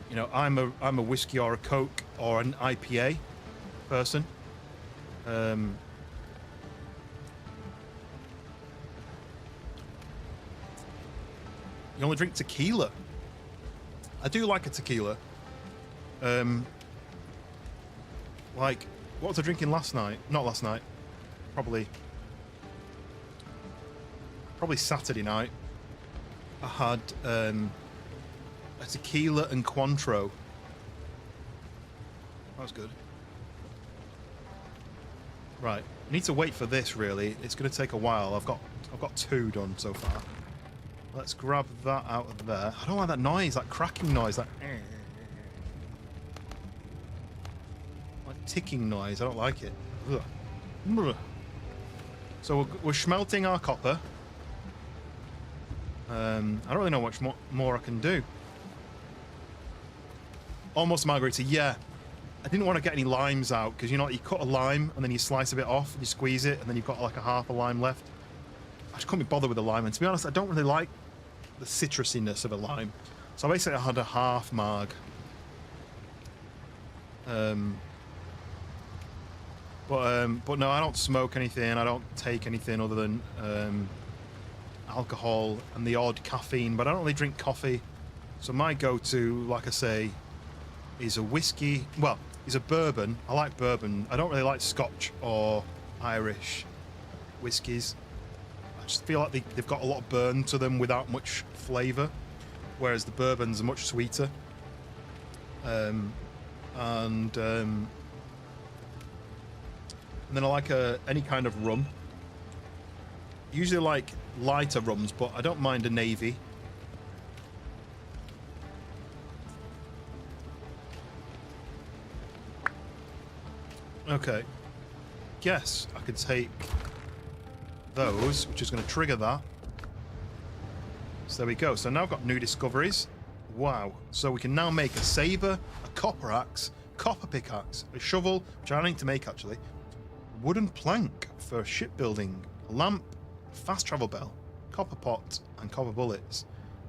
You know, I'm a whiskey or a Coke or an IPA person. You only drink tequila. I do like a tequila. Like, what was I drinking last night? Not last night. Probably Saturday night. I had a tequila and Cointreau. That was good. Right, I need to wait for this. Really, it's going to take a while. I've got 2 done so far. Let's grab that out of there. I don't like that noise, that cracking noise, that like ticking noise. I don't like it. Ugh. So we're smelting our copper. I don't really know much more I can do. Almost margarita, yeah. I didn't want to get any limes out because, you know, you cut a lime and then you slice a bit off and you squeeze it and then you've got like a half a lime left. I just couldn't be bothered with the lime, and to be honest, I don't really like the citrusiness of a lime. So basically I had a half marg. But no, I don't smoke anything. I don't take anything other than alcohol and the odd caffeine, but I don't really drink coffee. So my go-to, like I say, is a whiskey. Well, is a bourbon. I like bourbon. I don't really like Scotch or Irish whiskies. I just feel like they've got a lot of burn to them without much flavour, whereas the bourbons are much sweeter. And then I like any kind of rum. Usually like lighter rums, but I don't mind a navy. Okay. Guess I could take those, which is going to trigger that. So there we go. So now I've got new discoveries. Wow. So we can now make a saber, a copper axe, copper pickaxe, a shovel, which I need to make actually, wooden plank for shipbuilding, a lamp, fast travel bell, copper pot, and copper bullets.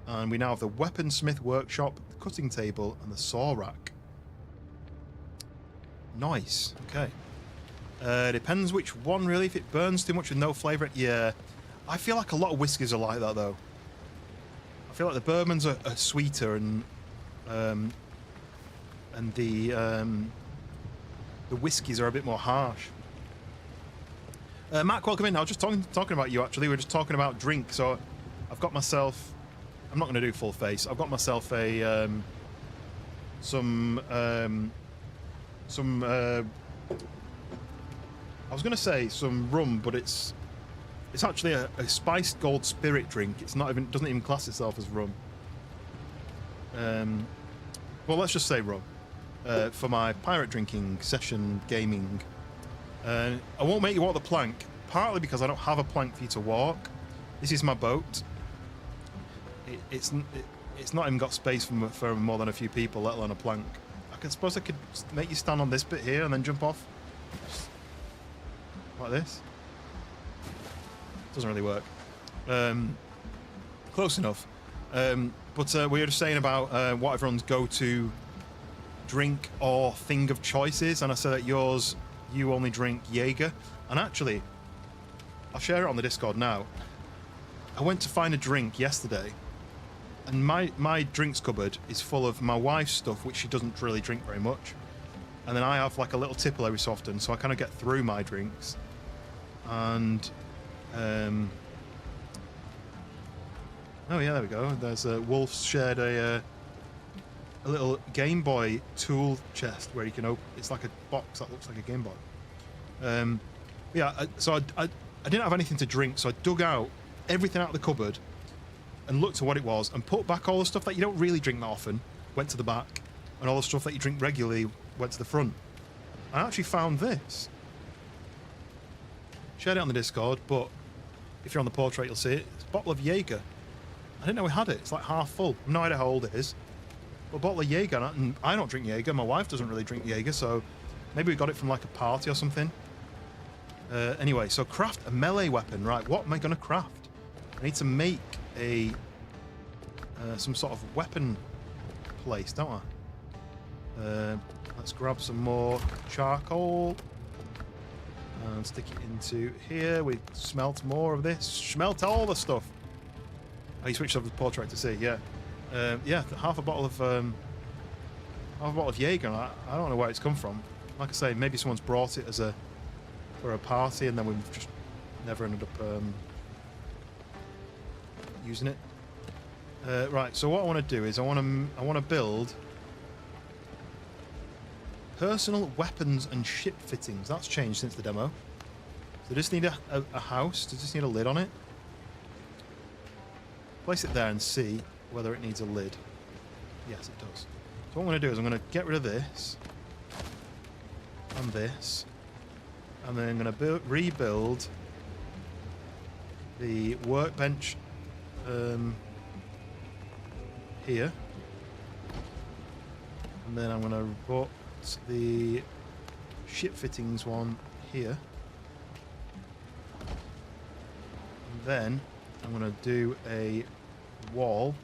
And we now have the weaponsmith workshop, the cutting table, and the saw rack. Nice. Okay. Depends which one, really. If it burns too much with no flavour, yeah. I feel like a lot of whiskies are like that, though. I feel like the bourbons are sweeter, and the whiskies are a bit more harsh. Mac, welcome in. I was just talking about you, actually. We were just talking about drink. So I've got myself... I'm not going to do full face. I've got myself a... some I was going to say some rum, but it's actually a spiced gold spirit drink. It's not even, doesn't even class itself as rum. Well, let's just say rum for my pirate drinking session gaming. I won't make you walk the plank, partly because I don't have a plank for you to walk. This is my boat. It's not even got space for more than a few people, let alone a plank. I suppose I could make you stand on this bit here and then jump off. Like this. Doesn't really work. Close enough. But we were just saying about what everyone's go-to drink or thing of choice is, and I said that you only drink Jaeger. And actually, I'll share it on the Discord now. I went to find a drink yesterday, and my drinks cupboard is full of my wife's stuff, which she doesn't really drink very much. And then I have like a little tipple every so often, so I kind of get through my drinks. And Oh yeah, there we go. There's Wolf shared a little Game Boy tool chest where you can open. It's like a box that looks like a Game Boy. So I didn't have anything to drink, so I dug out everything out of the cupboard and looked at what it was and put back all the stuff that you don't really drink that often. Went to the back, and all the stuff that you drink regularly went to the front. I actually found this. Shared it on the Discord, but if you're on the portrait, you'll see it. It's a bottle of Jaeger. I didn't know we had it. It's like half full. No idea how old it is. But a bottle of Jaeger, and I don't drink Jaeger. My wife doesn't really drink Jaeger, so maybe we got it from like a party or something. Anyway, so craft a melee weapon. Right, what am I going to craft? I need to make a some sort of weapon place, don't I? Let's grab some more charcoal and stick it into here. We smelt more of this. Smelt all the stuff. Oh, you switched over the portrait to see. Yeah, yeah. Half a bottle of Jaeger. I don't know where it's come from. Like I say, maybe someone's brought it as for a party, and then we've just never ended up using it. Right. So what I want to do is I want to build personal weapons and ship fittings. That's changed since the demo. So just need a house. Does this need a lid on it? Place it there and see whether it needs a lid. Yes, it does. So what I'm going to do is I'm going to get rid of this and this, and then I'm going to rebuild the workbench here, and then I'm going to put the ship fittings one here, and then I'm going to do a wall.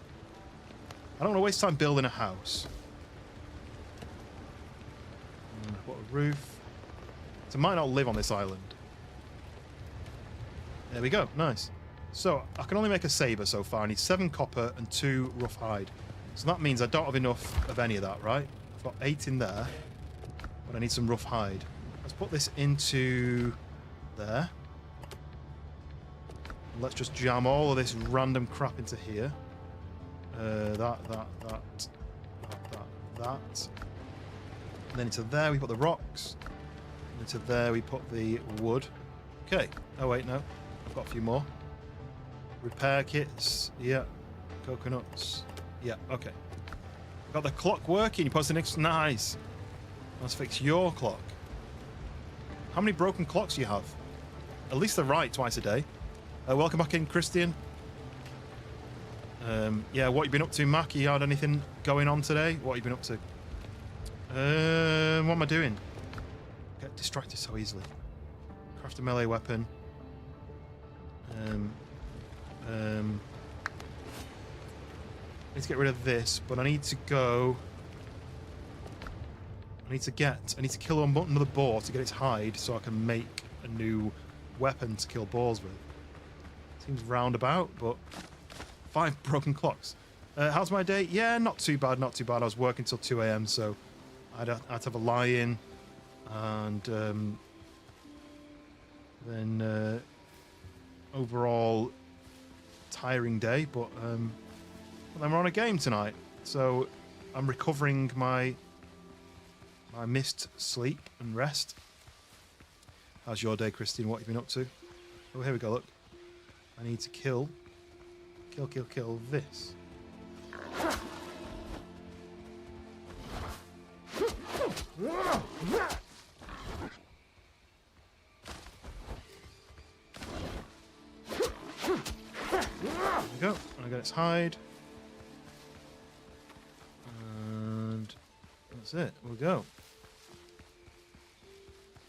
I don't want to waste time building a house. And put a roof. So I might not live on this island. There we go. Nice. So I can only make a saber so far. I need 7 copper and 2 rough hide. So that means I don't have enough of any of that, right? I've got 8 in there, but I need some rough hide. Let's put this into there. Let's just jam all of this random crap into here. That. And then into there we put the rocks. And into there we put the wood. Okay. Oh wait, no. I've got a few more. Repair kits. Yeah. Coconuts. Yeah, okay. Got the clock working. You post the next. Nice. Let's fix your clock. How many broken clocks do you have? At least they're right twice a day. Welcome back in, Christian. Yeah, what you been up to, Mac? You had anything going on today? What you been up to? What am I doing? Get distracted so easily. Craft a melee weapon. I need to get rid of this, but I need to go. I need to kill another boar to get its hide, so I can make a new weapon to kill boars with. Seems roundabout, but 5 broken clocks. How's my day? Yeah, not too bad, not too bad. I was working till 2 a.m, so I'd have to have a lie-in, and then overall tiring day, but then we're on a game tonight, so I'm recovering my missed sleep and rest. How's your day, Christine? What have you been up to? Oh, here we go, look. I need to kill this. There we go. I got its hide. And that's it. We'll go.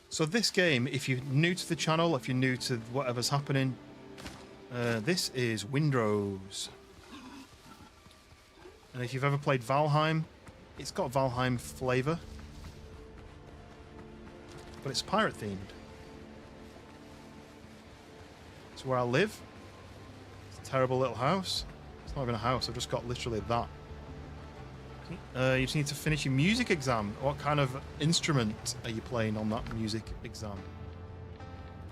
So this game, if you're new to the channel, if you're new to whatever's happening, this is Windrose. And if you've ever played Valheim, it's got Valheim flavour. But it's pirate themed. It's where I live. It's a terrible little house. It's not even a house, I've just got literally that. You just need to finish your music exam. What kind of instrument are you playing on that music exam?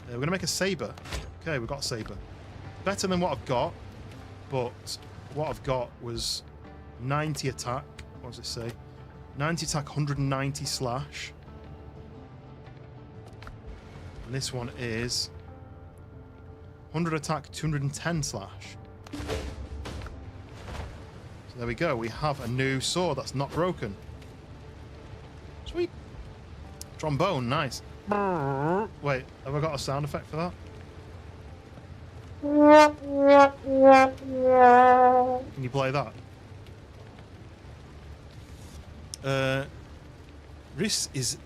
We're going to make a saber. Okay, we've got a saber. Better than what I've got, but what I've got was 90 attack. What does it say? 90 attack, 190 slash. And this one is 100 attack, 210 slash. So there we go. We have a new sword that's not broken. Sweet. Trombone, nice. Wait, have I got a sound effect for that? Can you play that? Riss is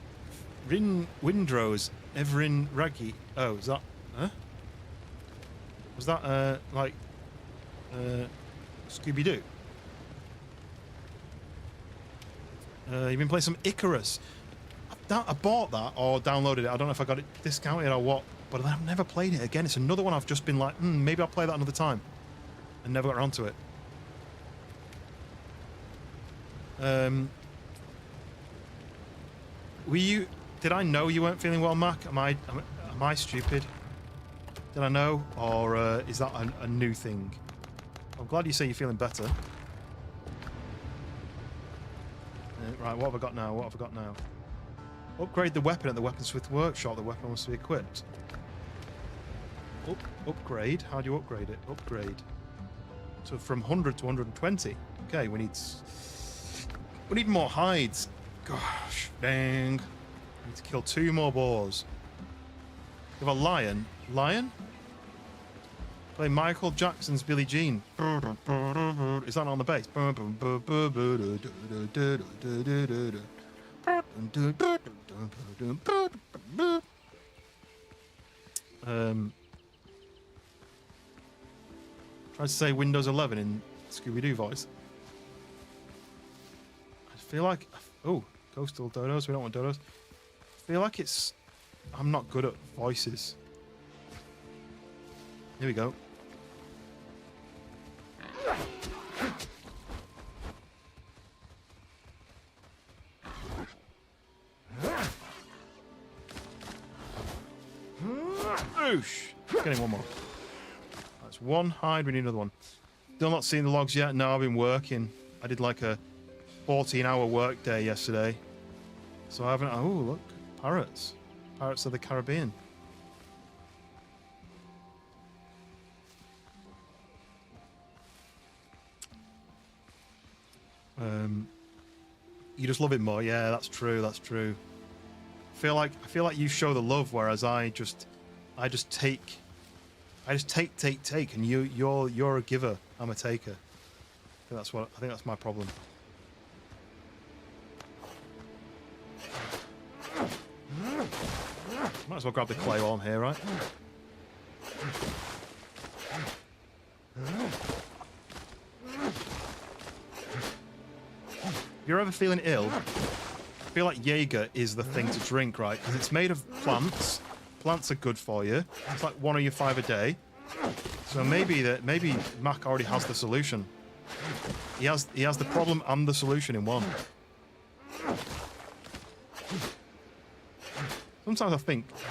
Windrose, Everin Raggy. Oh, is that? Huh? Was that like Scooby Doo? You've been playing some Icarus. I bought that or downloaded it. I don't know if I got it discounted or what, but I've never played it again. It's another one I've just been like, maybe I'll play that another time, and never got around to it. Were you? Did I know you weren't feeling well, Mac? Am I stupid? Did I know, or is that a new thing? I'm glad you say you're feeling better. Right, what have I got now? What have I got now? Upgrade the weapon at the Weaponsmith Workshop. The weapon must be equipped. Upgrade? How do you upgrade it? Upgrade. So from 100 to 120. Okay, we need more hides. Gosh, dang. We need to kill 2 more boars. We have a lion. Lion? Play Michael Jackson's Billie Jean. Is that on the bass? Try to say Windows 11 in Scooby-Doo voice. I feel like... Oh, coastal dodos. We don't want dodos. I feel like it's... I'm not good at voices. Here we go. Oosh! Getting one more. That's one hide. We need another one. Still not seeing the logs yet. No, I've been working. I did like a 14-hour work day yesterday. So I haven't... Oh, look. Parrots. Pirates of the Caribbean. You just love it more. Yeah, that's true. That's true. I feel like you show the love, whereas I just take, and you're a giver. I'm a taker. I think that's my problem. Might as well grab the clay while I'm here, right? If you're ever feeling ill, I feel like Jaeger is the thing to drink, right? Because it's made of plants. Plants are good for you. It's like 1 of your 5 a day. So maybe Mac already has the solution. He has the problem and the solution in one. Sometimes I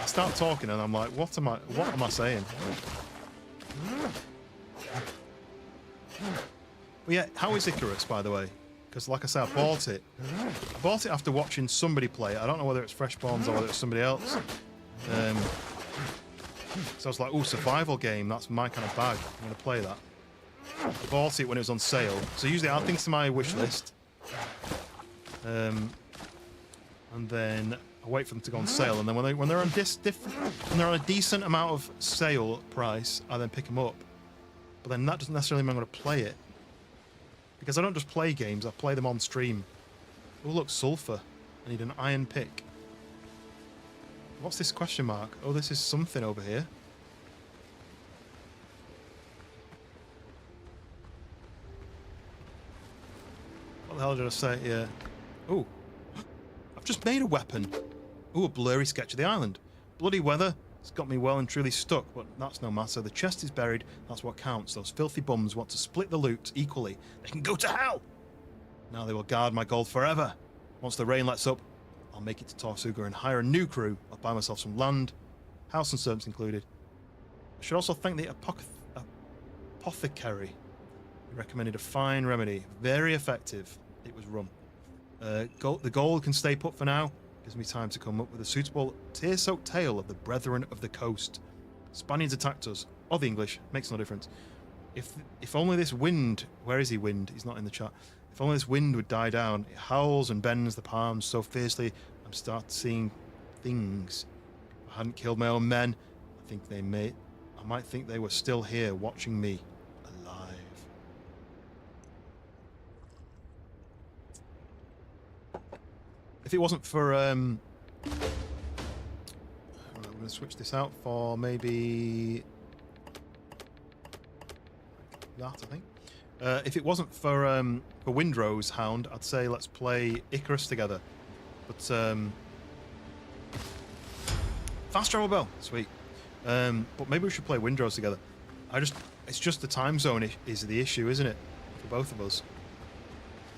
start talking and I'm like, what am I saying? Well, yeah, how is Icarus, by the way? Because, like I said, I bought it. I bought it after watching somebody play it. I don't know whether it's Freshborns or whether it's somebody else. So I was like, oh, survival game. That's my kind of bag. I'm going to play that. I bought it when it was on sale. So usually I add things to my wish list. And then I wait for them to go on sale. And then when they're on a decent amount of sale price, I then pick them up. But then that doesn't necessarily mean I'm going to play it. Because I don't just play games, I play them on stream. Oh, look, sulfur. I need an iron pick. What's this question mark? Oh, this is something over here. What the hell did I say? Yeah. Oh, I've just made a weapon. Oh, a blurry sketch of the island. Bloody weather. It's got me well and truly stuck, but that's no matter. The chest is buried, that's what counts. Those filthy bums want to split the loot equally. They can go to hell! Now they will guard my gold forever. Once the rain lets up, I'll make it to Tortuga and hire a new crew. I'll buy myself some land, house and servants included. I should also thank the apothecary Recommended a fine remedy. Very effective. It was rum. The gold can stay put for now. Gives me time to come up with a suitable tear-soaked tale of the Brethren of the Coast. Spaniards attacked us. Or the English. Makes no difference. If only this wind... Where is he, wind? He's not in the chat. If only this wind would die down. It howls and bends the palms so fiercely, I'm starting seeing things. If I hadn't killed my own men, I might think they were still here watching me. Alive. If it wasn't for... I'm going to switch this out for maybe... that, I think. If it wasn't for Windrose Hound, I'd say let's play Icarus together. But fast travel bell, sweet. But maybe we should play Windrose together. It's just the time zone is the issue, isn't it, for both of us?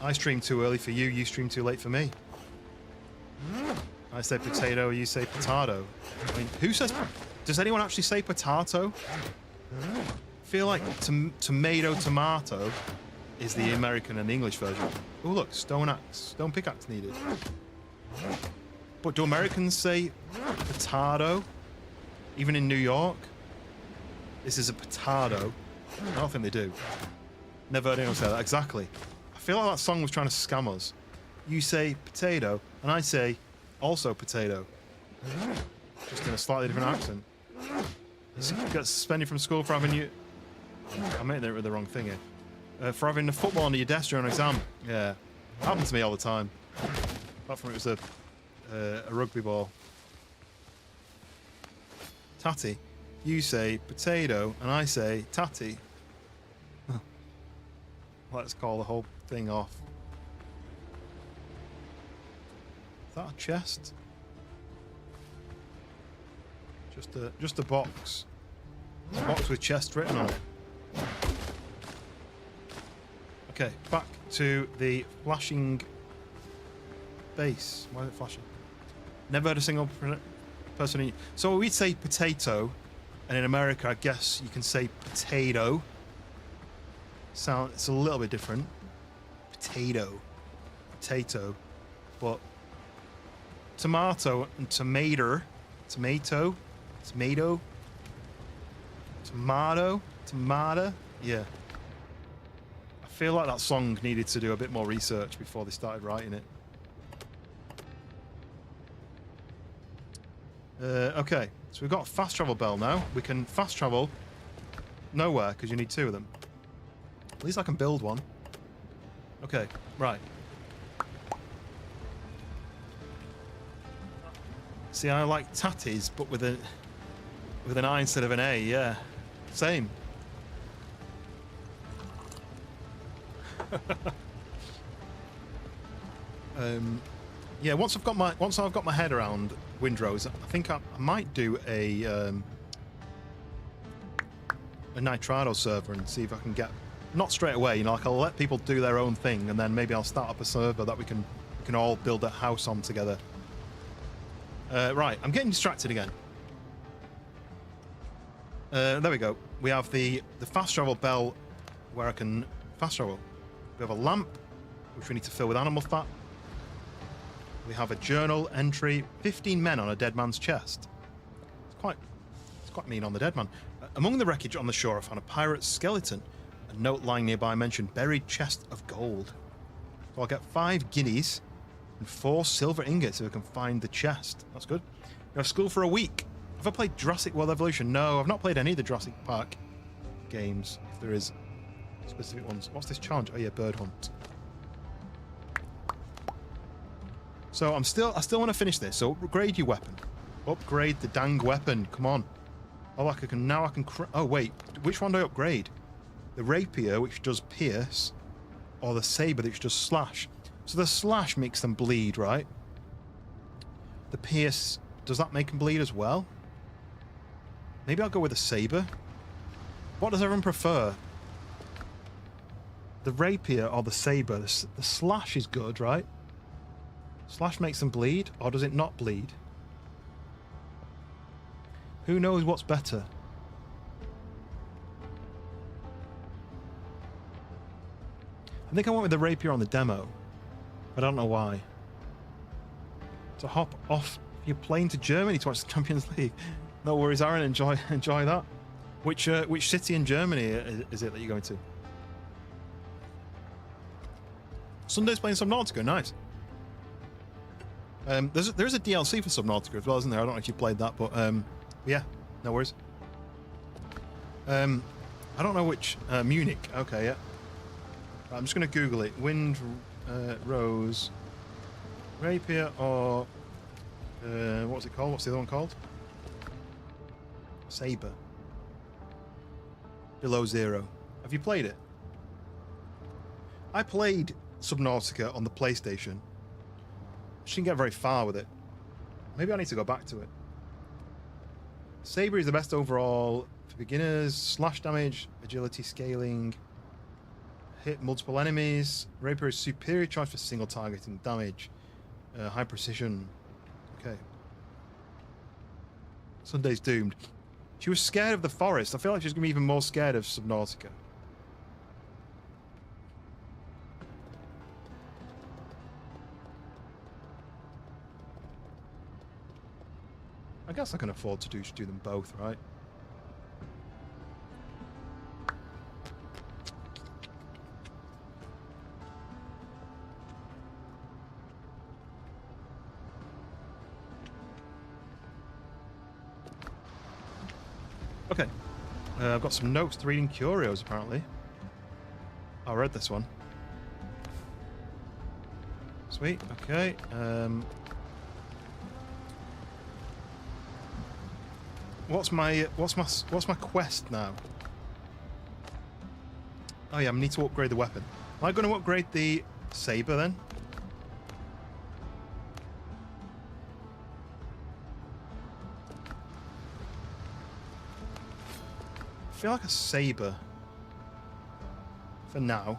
I stream too early for you. You stream too late for me. I say potato. You say potato. I mean, who says? Does anyone actually say potato? I feel like tomato is the American and English version. Oh look, stone pickaxe needed. But do Americans say potato? Even in New York? This is a potato. I don't think they do. Never heard anyone say that. Exactly. I feel like that song was trying to scam us. You say potato, and I say also potato. Just in a slightly different accent. You got suspended from school for having you... I made it with the wrong thing here. For having a football under your desk during an exam. Yeah. Happens to me all the time. Apart from it was a rugby ball. Tatty. You say potato, and I say tatty. Let's call the whole thing off. Is that a chest? Just a box. It's a box with chest written on it. Okay, back to the flashing base. Why is it flashing? Never heard a single person. So we'd say potato, and in America, I guess you can say potato. It's a little bit different. Potato, but tomato and tomato, yeah. I feel like that song needed to do a bit more research before they started writing it. Okay, so we've got a fast travel bell now. We can fast travel nowhere because you need two of them. At least I can build one. Okay, right. See, I like tatties, but with an I instead of an A. Yeah, same. Yeah. Once I've got my head around Windrose, I think I might do a Nitrado server and see if I can get, not straight away, you know, like I'll let people do their own thing, and then maybe I'll start up a server that we can all build a house on together. Right, I'm getting distracted again. There we go. We have the fast travel bell where I can fast travel. We have a lamp, which we need to fill with animal fat. We have a journal entry, 15 men on a dead man's chest. It's quite mean on the dead man. Among the wreckage on the shore, I found a pirate's skeleton. A note lying nearby mentioned buried chest of gold. So I'll get 5 guineas and 4 silver ingots if I can find the chest. That's good. We have school for a week. Have I played Jurassic World Evolution? No, I've not played any of the Jurassic Park games, if there is specific ones. What's this challenge? Oh yeah, bird hunt. So I still want to finish this. So upgrade your weapon. Upgrade the dang weapon. Come on. Oh, I can oh wait, which one do I upgrade? The rapier, which does pierce, or the saber, which does slash. So the slash makes them bleed, right? The pierce, does that make them bleed as well? Maybe I'll go with the saber. What does everyone prefer? The rapier or the saber? The slash is good, right? Slash makes them bleed, or does it not bleed? Who knows what's better? I think I went with the rapier on the demo. I don't know why. To hop off your plane to Germany to watch the Champions League. No worries, Aaron. Enjoy that. Which city in Germany is it that you're going to? Sunday's playing Subnautica. Nice. There is a DLC for Subnautica as well, isn't there? I don't know if you played that, but yeah, no worries. I don't know which Munich. Okay, yeah. I'm just going to Google it. Windrose rapier or what's it called? What's the other one called? Saber. Below Zero. Have you played it? I played Subnautica on the PlayStation. She didn't get very far with it. Maybe I need to go back to it. Saber is the best overall for beginners. Slash damage, agility, scaling, hit multiple enemies. Rapier is superior charge for single targeting damage. High precision. Okay. Sunday's doomed. She was scared of the forest. I feel like she's going to be even more scared of Subnautica. I guess I can afford to do them both, right? Okay. I've got some notes to read in Curios, apparently. I read this one. Sweet. Okay. What's my quest now? Oh yeah, I need to upgrade the weapon. Am I going to upgrade the saber then? I feel like a saber for now.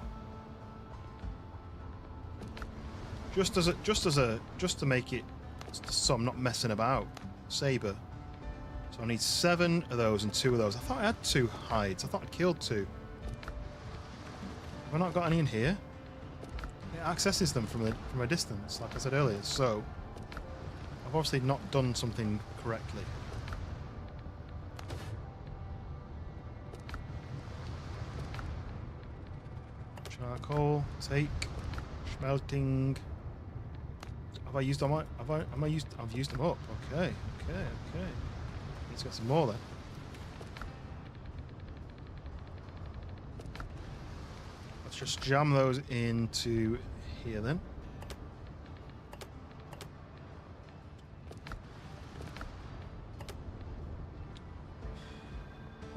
Just to make it so I'm not messing about. Saber. So I need 7 of those and 2 of those. I thought I had 2 hides. I thought I'd killed 2. Have I not got any in here? It accesses them from a distance, like I said earlier. So I've obviously not done something correctly. Charcoal, take, smelting. Have I used all my? I've used them up. Okay. Let's get some more then. Let's just jam those into here then.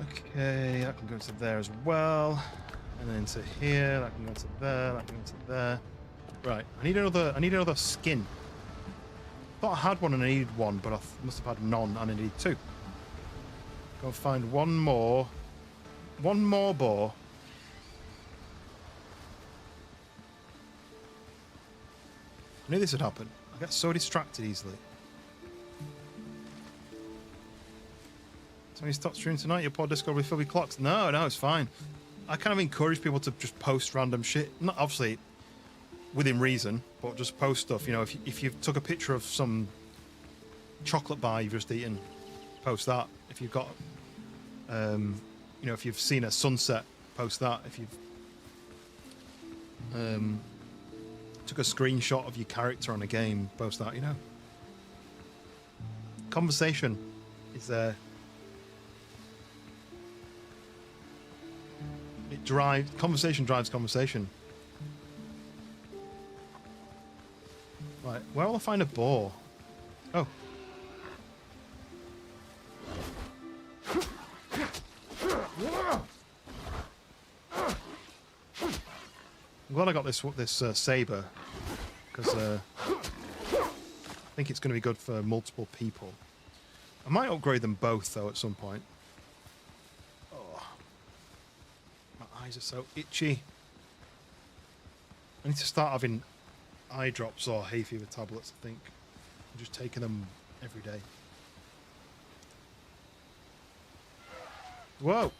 Okay, that can go into there as well. And then into here, that can go into there, that can go into there. Right, I need another skin. I thought I had one and I needed one, but I must have had none and I needed 2. Go and find one more boar. I knew this would happen. I get so distracted easily. So you stop streaming tonight, your pod Discord will be filled with clocks. No, it's fine. I kind of encourage people to just post random shit. Not obviously within reason, but just post stuff. You know, if you took a picture of some chocolate bar you've just eaten, post that. If you've got, you know, if you've seen a sunset, post that. If you've took a screenshot of your character on a game, post that. You know, conversation is there. Conversation drives conversation. Right, where will I find a boar? Oh. I'm glad I got this saber, because I think it's going to be good for multiple people. I might upgrade them both though at some point. Eyes are so itchy. I need to start having eye drops or hay fever tablets, I think. I'm just taking them every day. Whoa!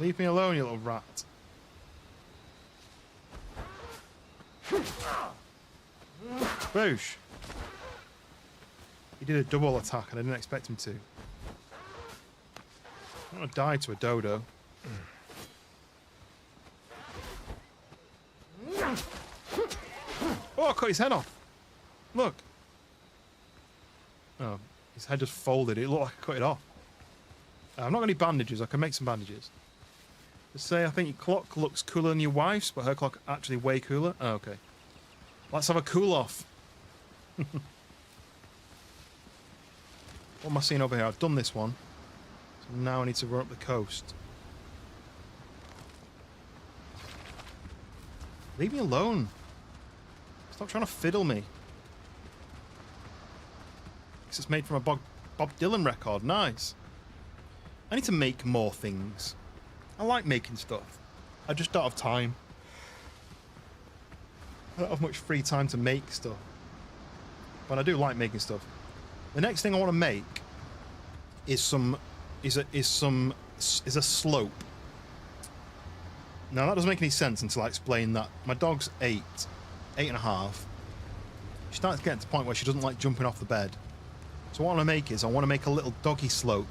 Leave me alone, you little rat. Boosh! He did a double attack and I didn't expect him to. I'm gonna die to a dodo. Oh, I cut his head off. Look. Oh, his head just folded. It looked like I cut it off. I've not got any bandages. I can make some bandages. Let's say I think your clock looks cooler than your wife's, but her clock actually way cooler. Oh, okay. Let's have a cool off. What am I seeing over here? I've done this one. So now I need to run up the coast. Leave me alone. Stop trying to fiddle me. This is made from a Bob Dylan record. Nice. I need to make more things. I like making stuff. I just don't have time. I don't have much free time to make stuff. But I do like making stuff. The next thing I want to make is a slope. Now that doesn't make any sense until I explain that. My dog's 8.5. She's starting to get to the point where she doesn't like jumping off the bed. So what I want to make is I want to make a little doggy slope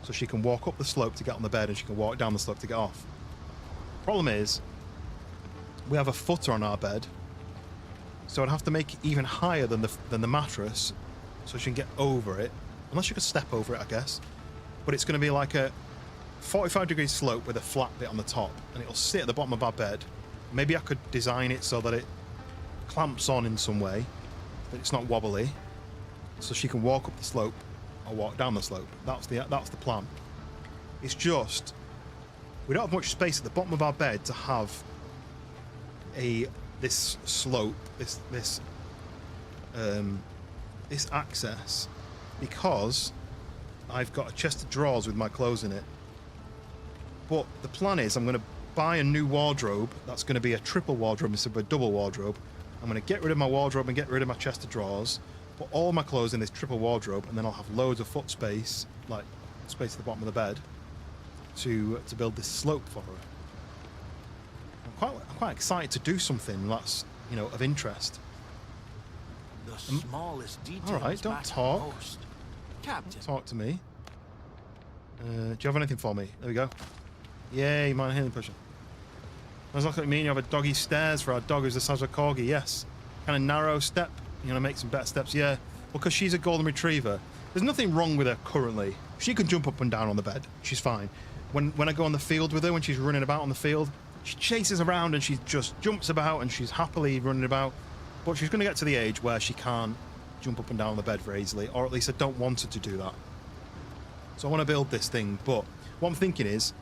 so she can walk up the slope to get on the bed and she can walk down the slope to get off. Problem is, we have a footer on our bed, so I'd have to make it even higher than the mattress so she can get over it. Unless you could step over it, I guess. But it's going to be like a 45-degree slope with a flat bit on the top, and it'll sit at the bottom of our bed. Maybe I could design it so that it clamps on in some way, but it's not wobbly, so she can walk up the slope or walk down the slope. That's the plan. It's just we don't have much space at the bottom of our bed to have this slope, this access, because I've got a chest of drawers with my clothes in it. But the plan is I'm going to buy a new wardrobe that's going to be a triple wardrobe instead of a double wardrobe. I'm going to get rid of my wardrobe and get rid of my chest of drawers, put all my clothes in this triple wardrobe, and then I'll have loads of foot space, like space at the bottom of the bed, to build this slope for her. I'm quite excited to do something that's, you know, of interest. The smallest details. All right, don't talk. most. Captain. Talk to me. Do you have anything for me? There we go. Yay, my healing pusher. Sounds like me and you have a doggy stairs for our dog who's the size of a corgi. Yes. Kind of narrow step. You know, make some better steps. Yeah. Well, because she's a golden retriever. There's nothing wrong with her currently. She can jump up and down on the bed. She's fine. When I go on the field with her, when she's running about on the field, she chases around and she just jumps about and she's happily running about. But she's going to get to the age where she can't jump up and down on the bed very easily, or at least I don't want her to do that. So I want to build this thing, but what I'm thinking is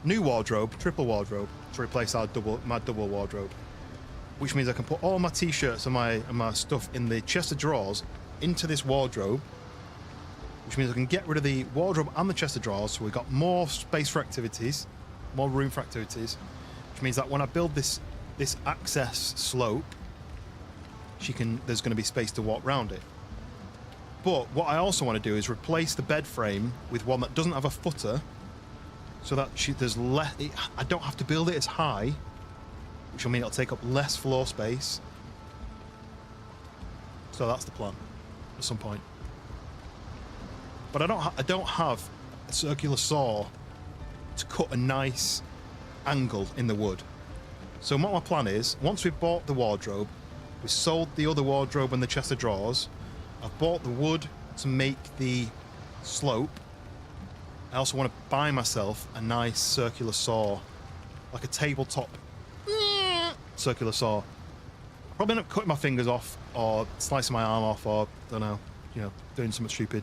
new wardrobe, triple wardrobe, to replace my double wardrobe, which means I can put all my t-shirts and my stuff in the chest of drawers into this wardrobe, which means I can get rid of the wardrobe and the chest of drawers, so we've got more space for activities, more room for activities, which means that when I build this access slope, there's going to be space to walk around it. But what I also want to do is replace the bed frame with one that doesn't have a footer, so that there's less. I don't have to build it as high, which will mean it'll take up less floor space. So that's the plan at some point. But I don't have a circular saw to cut a nice angle in the wood. So what my plan is, once we've bought the wardrobe, we sold the other wardrobe and the chest of drawers, I've bought the wood to make the slope. I also want to buy myself a nice circular saw, like a tabletop circular saw. Probably end up cutting my fingers off or slicing my arm off, or I don't know, doing something stupid.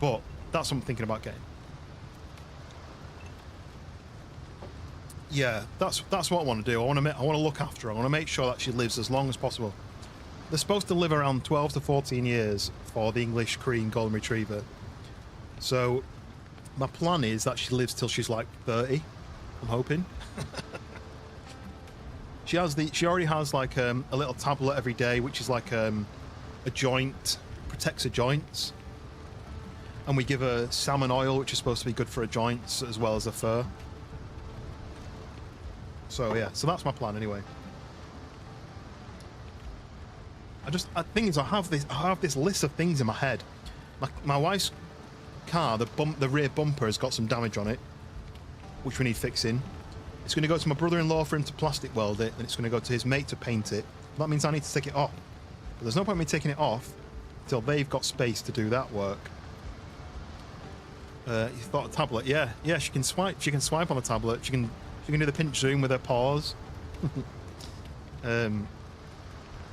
But that's what I'm thinking about getting. Yeah, that's what I want to do. I want to look after her. I want to make sure that she lives as long as possible. They're supposed to live around 12 to 14 years for the English Cream Golden Retriever. So my plan is that she lives till she's like 30. I'm hoping. She already has like a little tablet every day, which is like a joint, protects her joints. And we give her salmon oil, which is supposed to be good for her joints as well as her fur. So yeah, so that's my plan anyway. I think is I have this list of things in my head. My wife's car, the rear bumper has got some damage on it, which we need fixing. It's going to go to my brother-in-law for him to plastic weld it, and it's going to go to his mate to paint it. That means I need to take it off. But there's no point in me taking it off until they've got space to do that work. You thought a tablet? Yeah, she can swipe. She can swipe on the tablet. She can do the pinch zoom with her paws.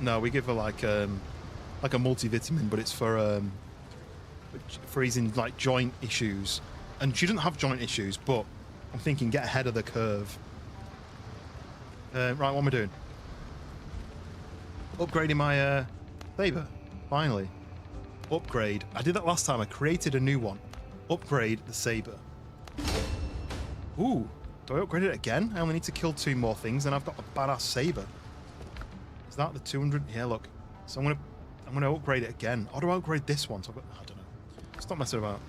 No, we give her like a multivitamin, but it's for easing like joint issues. And she doesn't have joint issues, but I'm thinking get ahead of the curve. Right, what am I doing? Upgrading my saber. Finally. Upgrade. I did that last time. I created a new one. Upgrade the saber. Ooh. Do I upgrade it again? I only need to kill 2 more things, and I've got a badass saber. Is that the 200? Yeah, look. So I'm gonna upgrade it again. Or do I upgrade this one? So I don't know. Stop messing about.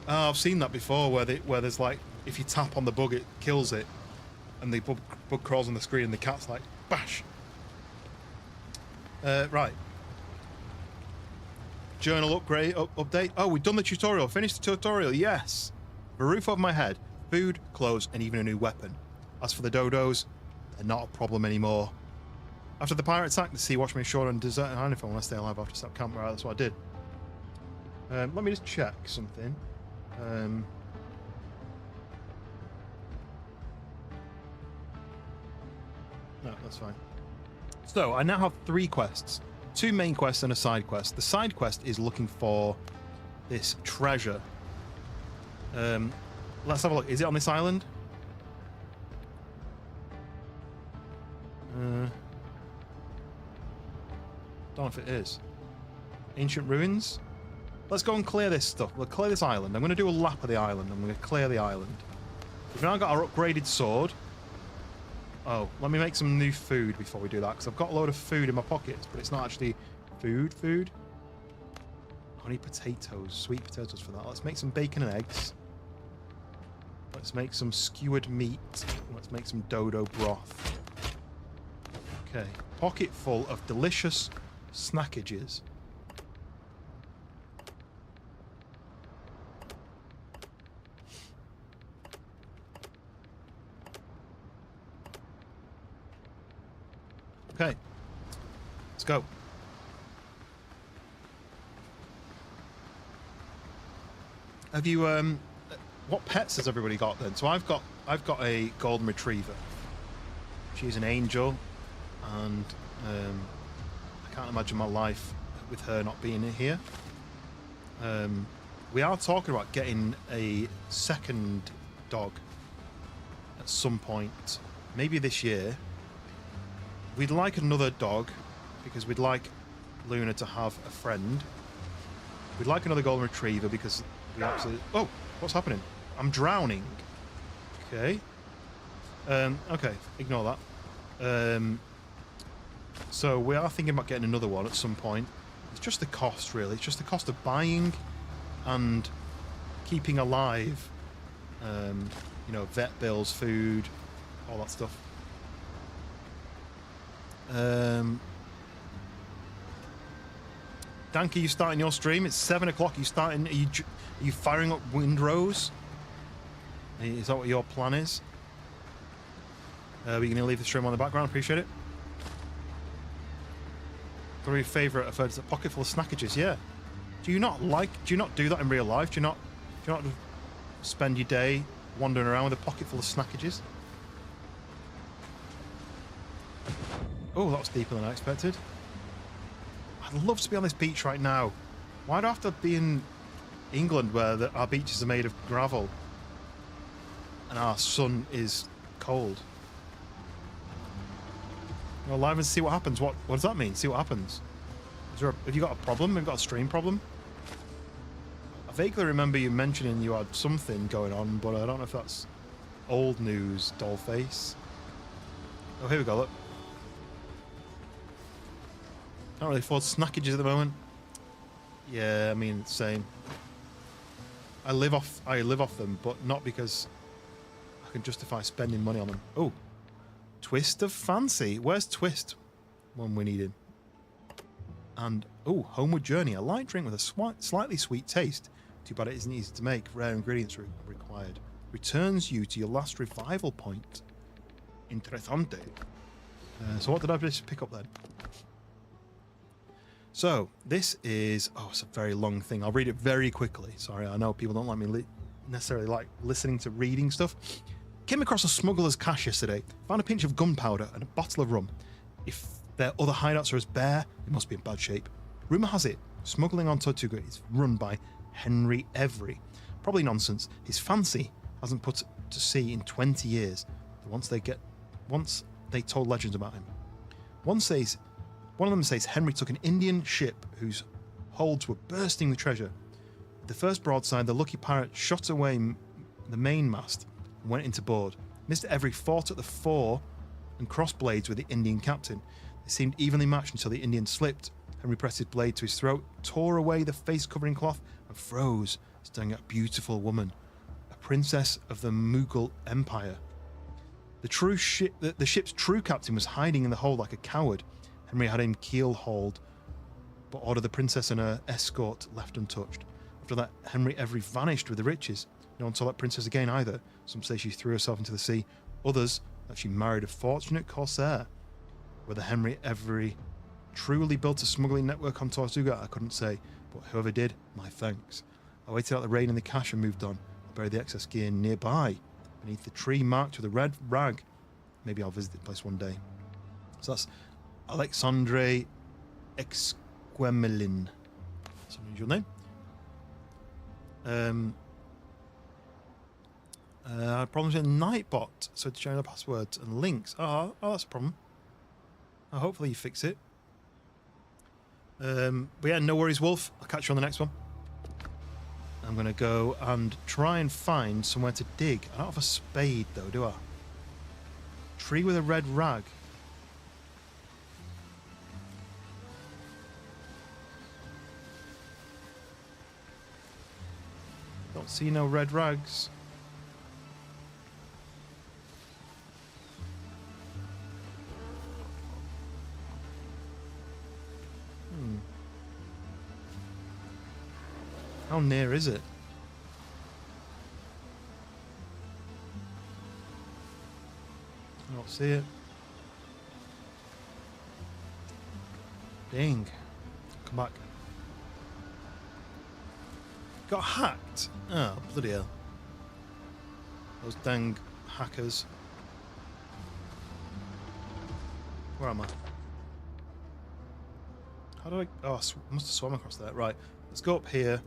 Oh, I've seen that before, where there's like, if you tap on the bug, it kills it, and the bug crawls on the screen, and the cat's like, bash. Right. Journal upgrade update. Oh, we've done the tutorial. Finished the tutorial. Yes. A roof over my head, food, clothes, and even a new weapon. As for the dodos, they're not a problem anymore. After the pirate attack, the sea watched me ashore and desert an island if I want to stay alive after stop camp. Right, that's what I did. Let me just check something. No, that's fine. So I now have 3 quests. 2 main quests and a side quest. The side quest is looking for this treasure. Let's have a look. Is it on this island? Don't know if it is. Ancient ruins? Let's go and clear this stuff. We'll clear this island. I'm going to do a lap of the island. I'm going to clear the island. We've now got our upgraded sword. Oh, let me make some new food before we do that, because I've got a load of food in my pockets, but it's not actually food. I need potatoes, sweet potatoes for that. Let's make some bacon and eggs. Let's make some skewered meat. Let's make some dodo broth. Okay, pocket full of delicious snackages. Okay, let's go. Have you what pets has everybody got then? So I've got a golden retriever. She's an angel, and I can't imagine my life with her not being here. We are talking about getting a second dog at some point, maybe this year. We'd like another dog because we'd like Luna to have a friend. We'd like another golden retriever because we absolutely... Oh, what's happening? I'm drowning. Okay. Okay, ignore that. So we are thinking about getting another one at some point. It's just the cost, really. It's just the cost of buying and keeping alive. You know, vet bills, food, all that stuff. Danke, you starting your stream? It's 7 o'clock. Are you firing up Windrose? Is that what your plan is? We're going to leave the stream on the background. Appreciate it. What are your favourite? I've heard it's a pocket full of snackages. Yeah. Do you not do that in real life? Do you not spend your day wandering around with a pocket full of snackages? Oh, that was deeper than I expected. I'd love to be on this beach right now. Why do I have to be in England where our beaches are made of gravel and our sun is cold? Go live and see what happens. What does that mean? See what happens. Have you got a problem? Have you got a stream problem? I vaguely remember you mentioning you had something going on, but I don't know if that's old news, dollface. Oh, here we go, look. Not really afford snackages at the moment. Yeah, I mean, same. I live off them, but not because I can justify spending money on them. Oh, Twist of Fancy. Where's Twist when we need him? And, oh, Homeward Journey, a light drink with a slightly sweet taste. Too bad it isn't easy to make. Rare ingredients required. Returns you to your last revival point. Interessante. So what did I just pick up then? So, this is... Oh, it's a very long thing. I'll read it very quickly. Sorry, I know people don't like me necessarily like listening to reading stuff. Came across a smuggler's cache yesterday. Found a pinch of gunpowder and a bottle of rum. If their other hideouts are as bare, they must be in bad shape. Rumour has it, smuggling on Tortuga is run by Henry Every. Probably nonsense. His fancy hasn't put to sea in 20 years. Once they told legends about him. One of them says Henry took an Indian ship whose holds were bursting with treasure. With the first broadside, the lucky pirate shot away the mainmast and went into board. Mr. Every fought at the fore and crossed blades with the Indian captain. They seemed evenly matched until the Indian slipped. Henry pressed his blade to his throat, tore away the face-covering cloth, and froze, staring at a beautiful woman, a princess of the Mughal Empire. The ship's true captain was hiding in the hold like a coward. Henry had him keel-hauled, but ordered the princess and her escort left untouched. After that, Henry Every vanished with the riches. No one saw that princess again either. Some say she threw herself into the sea. Others, that she married a fortunate corsair. Whether Henry Every truly built a smuggling network on Tortuga, I couldn't say, but whoever did, my thanks. I waited out the rain in the cache and moved on. I buried the excess gear nearby, beneath the tree marked with a red rag. Maybe I'll visit the place one day. So that's Alexandre Exquemelin. That's an unusual name. I had problems with Nightbot, so to change the passwords and links. Oh, that's a problem. Hopefully you fix it. But yeah, no worries, Wolf. I'll catch you on the next one. I'm going to go and try and find somewhere to dig. I don't have a spade, though, do I? Tree with a red rag. Don't see no red rags. How near is it? I don't see it. Dang. Come back. Got hacked? Oh, bloody hell. Those dang hackers. Where am I? How do I... Oh, I must have swum across there. Right. Let's go up here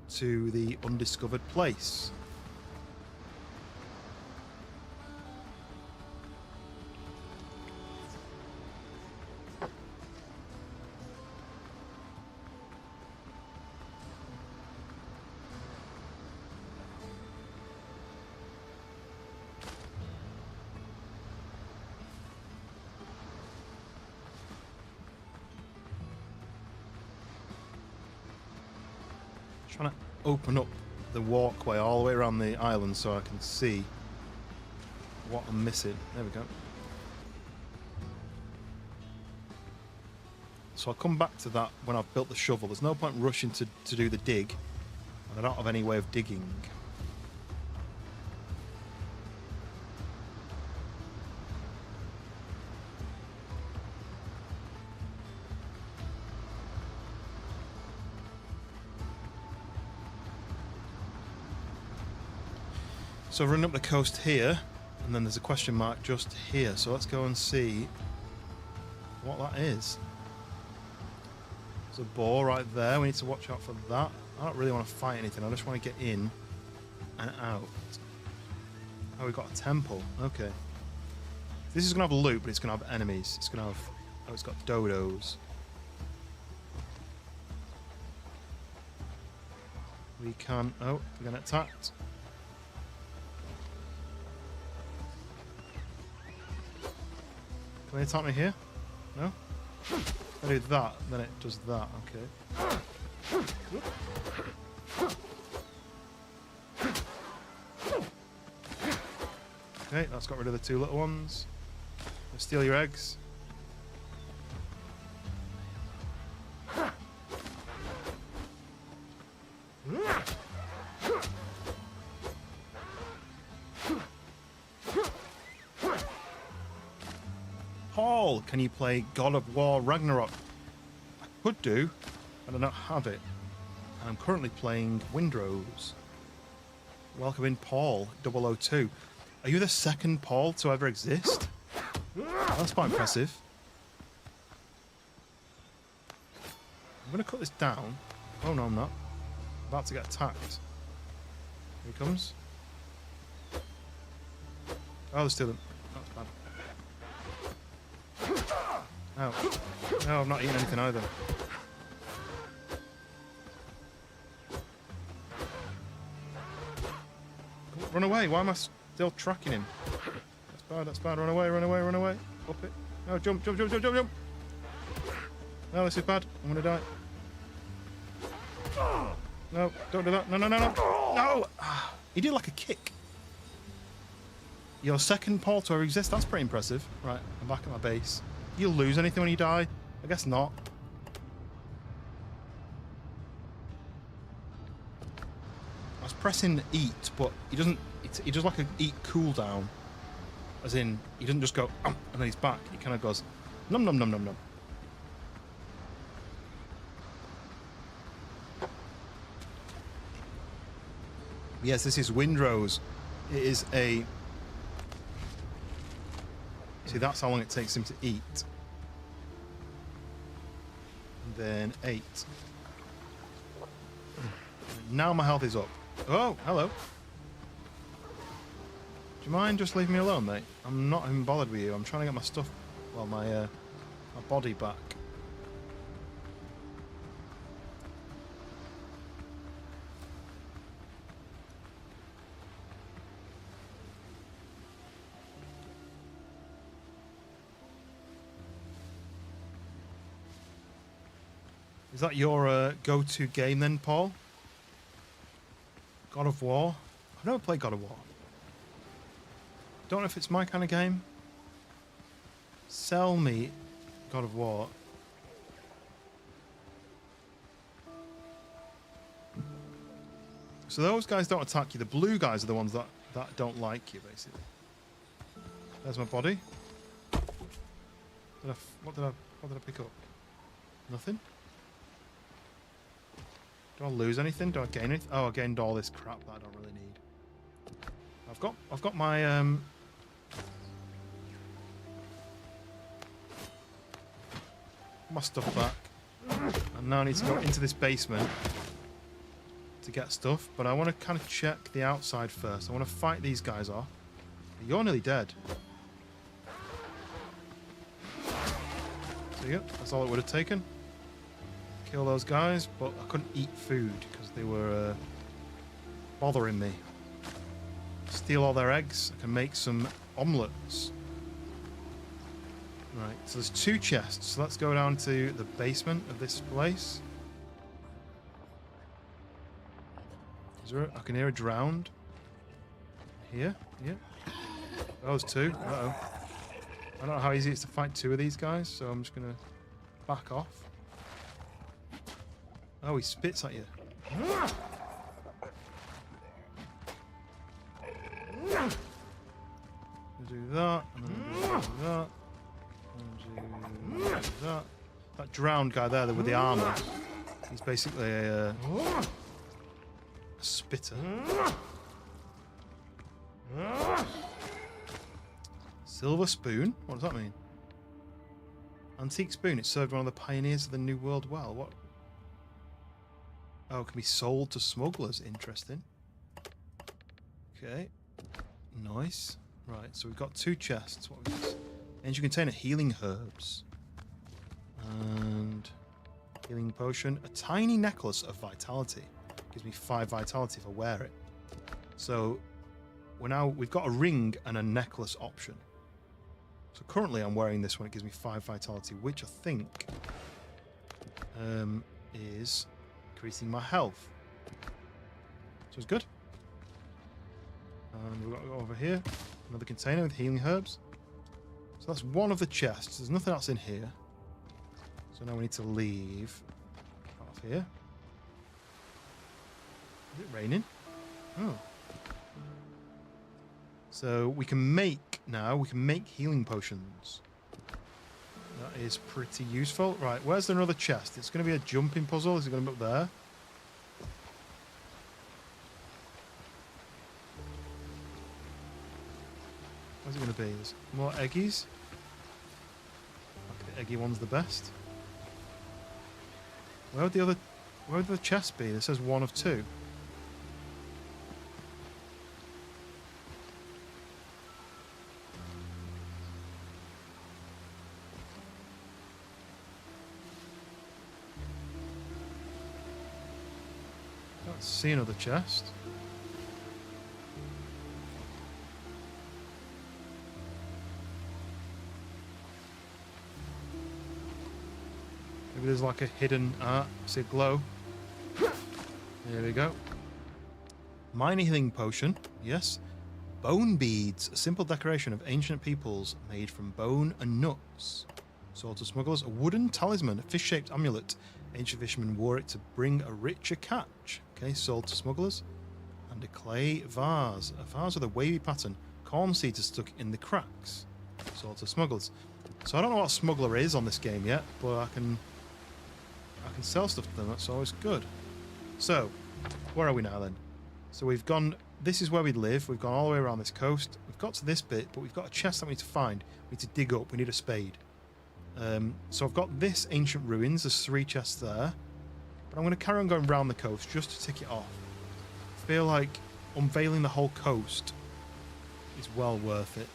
to the undiscovered place. Trying to open up the walkway all the way around the island so I can see what I'm missing. There we go. So I'll come back to that when I've built the shovel. There's no point rushing to do the dig, and I don't have any way of digging. So running up the coast here, and then there's a question mark just here. So let's go and see what that is. There's a boar right there. We need to watch out for that. I don't really want to fight anything. I just want to get in and out. Oh, we've got a temple. Okay. This is going to have loot, but it's going to have enemies. It's going to have... Oh, it's got dodos. We can... Oh, we're getting attacked. Can they attack me here? No? If I do that, then it does that. Okay. Okay, that's got rid of the two little ones. Let's steal your eggs. Paul, can you play God of War Ragnarok? I could do, but I don't have it. And I'm currently playing Windrose. Welcome in, Paul 002. Are you the second Paul to ever exist? That's quite impressive. I'm going to cut this down. Oh no, I'm not. I'm about to get attacked. Here he comes. Oh, they're stealing. That's bad. No. No, I've not eaten anything either. Run away. Why am I still tracking him? That's bad, that's bad. Run away, run away, run away. Up it. No, jump, jump, jump, jump, jump, jump. No, this is bad. I'm going to die. No, don't do that. No, no, no, no. No! He did like a kick. Your second Paul to ever exist. That's pretty impressive. Right, I'm back at my base. You'll lose anything when you die? I guess not. I was pressing eat, but he doesn't. He does like a eat cooldown. As in, he doesn't just go, and then he's back. He kind of goes, num num num num num. Yes, this is Windrose. It is a... See, that's how long it takes him to eat. And then 8. Now my health is up. Oh, hello. Do you mind just leaving me alone, mate? I'm not even bothered with you. I'm trying to get my stuff... Well, my body back. Is that your go-to game then, Paul? God of War? I've never played God of War. Don't know if it's my kind of game. Sell me God of War. So those guys don't attack you. The blue guys are the ones that don't like you, basically. There's my body. What did I pick up? Nothing? Do I lose anything? Do I gain anything? Oh, I gained all this crap that I don't really need. I've got my my stuff back. And now I need to go into this basement to get stuff, but I want to kind of check the outside first. I want to fight these guys off. You're nearly dead. So yeah, that's all it would have taken. Kill those guys, but I couldn't eat food because they were bothering me. Steal all their eggs. I can make some omelets. Right, so there's 2 chests. So let's go down to the basement of this place. Is there I can hear a drowned. Here? Yeah. Oh, there's 2. Uh-oh. I don't know how easy it is to fight 2 of these guys, so I'm just going to back off. Oh, he spits at you. Do that, and then do that, and do that. That drowned guy there with the armor, he's basically a spitter. Silver spoon? What does that mean? Antique spoon. It served one of the pioneers of the New World well. What? Oh, it can be sold to smugglers. Interesting. Okay. Nice. Right, so we've got 2 chests. What was this? Engine container, healing herbs. And healing potion. A tiny necklace of vitality. Gives me 5 vitality if I wear it. So we've got a ring and a necklace option. So currently I'm wearing this one. It gives me 5 vitality, which I think is increasing my health. So it's good. And we've got to go over here. Another container with healing herbs. So that's one of the chests. There's nothing else in here. So now we need to leave off here. Is it raining? Oh. So we can make healing potions. That is pretty useful. Right, where's another chest? It's going to be a jumping puzzle. Is it going to be up there? Where's it going to be? There's more eggies. Okay, the eggy one's the best. Where would the chest be? This says 1 of 2. Can't see another chest. Maybe there's like a hidden see a glow. There we go. Minor healing potion, yes. Bone beads, a simple decoration of ancient peoples made from bone and nuts. Sword to smugglers, a wooden talisman, a fish-shaped amulet. Ancient fishermen wore it to bring a richer catch. Okay, sold to smugglers. And a clay vase. A vase with a wavy pattern. Corn seeds are stuck in the cracks. Sold to smugglers. So I don't know what a smuggler is on this game yet, but I can sell stuff to them. That's always good. So, where are we now then? So we've gone... This is where we live. We've gone all the way around this coast. We've got to this bit, but we've got a chest that we need to find. We need to dig up. We need a spade. So I've got this ancient ruins. There's 3 chests there. But I'm going to carry on going around the coast just to tick it off. I feel like unveiling the whole coast is well worth it.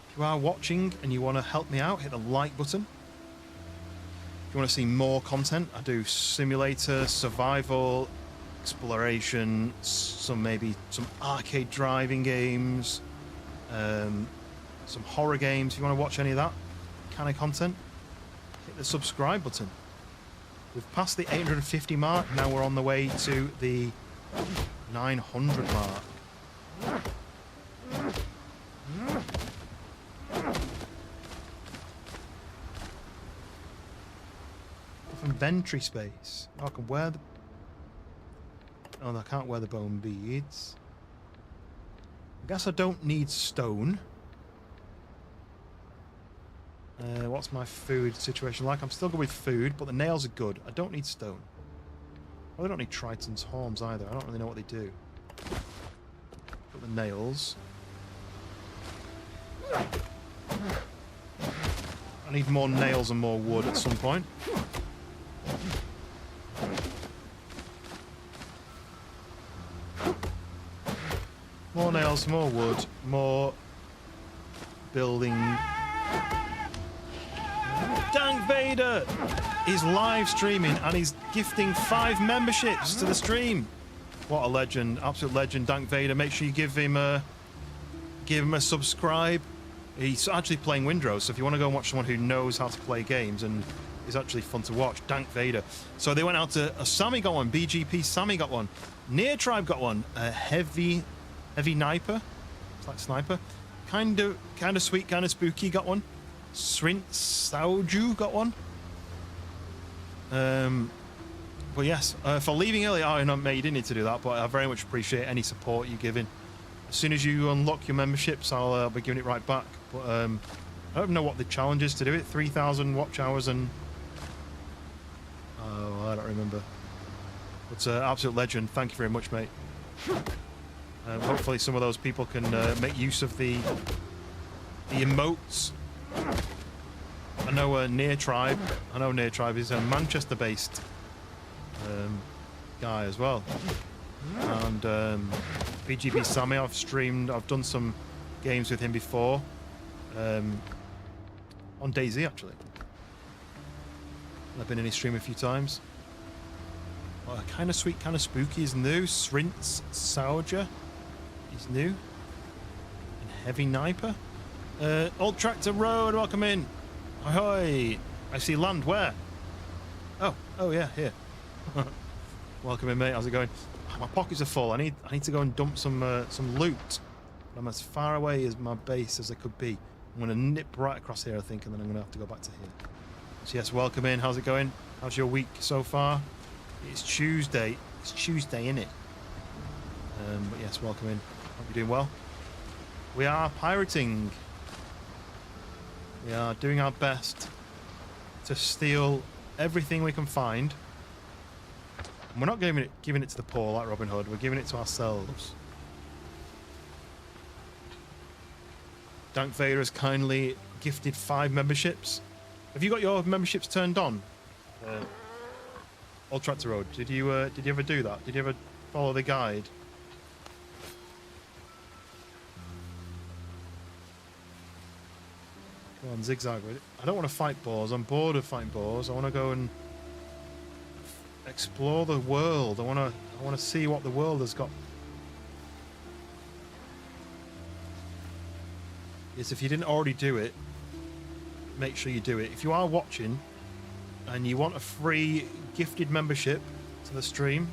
If you are watching and you want to help me out, hit the like button. If you want to see more content, I do simulator, survival, exploration, maybe some arcade driving games, some horror games. If you want to watch any of that kind of content, hit the subscribe button. We've passed the 850 mark. Now we're on the way to the 900 mark. Inventory space. Oh, I can wear the... Oh, no, I can't wear the bone beads. I guess I don't need stone. What's my food situation like? I'm still good with food, but the nails are good. I don't need stone. Well, I don't need Triton's horns either. I don't really know what they do. Got the nails. I need more nails and more wood at some point. More nails, more wood, more building. Dank Vader is live streaming and he's gifting 5 memberships to the stream. What a legend, absolute legend, Dank Vader. Make sure you give him a subscribe. He's actually playing Windrose, so if you want to go and watch someone who knows how to play games and is actually fun to watch, Dank Vader. So they went out to Sammy got one, BGP Sammy got one, Near Tribe got one, a heavy Sniper, it's like Sniper, kind of sweet, kind of spooky got one, Srint Sauju got one. But yes, for leaving early, oh no, mate, you didn't need to do that, but I very much appreciate any support you're giving. As soon as you unlock your memberships, I'll be giving it right back. But I don't know what the challenge is to do it. 3,000 watch hours and... Oh, I don't remember. But absolute legend. Thank you very much, mate. Hopefully some of those people can make use of the emotes. I know Near Tribe. I know Near Tribe is a Manchester-based guy as well. And BGB Sammy, I've done some games with him before. On DayZ, actually. I've been in his stream a few times. Kind of sweet, kind of spooky is new. Srint's Sauger is new. And Heavy Sniper. Old Tractor Road, welcome in. Ahoy! I see land, where? Oh yeah, here. Welcome in, mate, how's it going? My pockets are full, I need to go and dump some loot. I'm as far away as my base as I could be. I'm going to nip right across here, I think, and then I'm going to have to go back to here. So yes, welcome in, how's it going? How's your week so far? It's Tuesday. It's Tuesday, innit? But yes, welcome in. Hope you're doing well. We are pirating. We are doing our best to steal everything we can find. And we're not giving it to the poor like Robin Hood. We're giving it to ourselves. Dank Vader has kindly gifted 5 memberships. Have you got your memberships turned on? Old Tractor Road. Did you ever do that? Did you ever follow the guide? Come on, zigzag with it. I don't want to fight boars. I'm bored of fighting boars. I want to go and explore the world. I want to see what the world has got. Yes, if you didn't already do it, make sure you do it. If you are watching and you want a free gifted membership to the stream,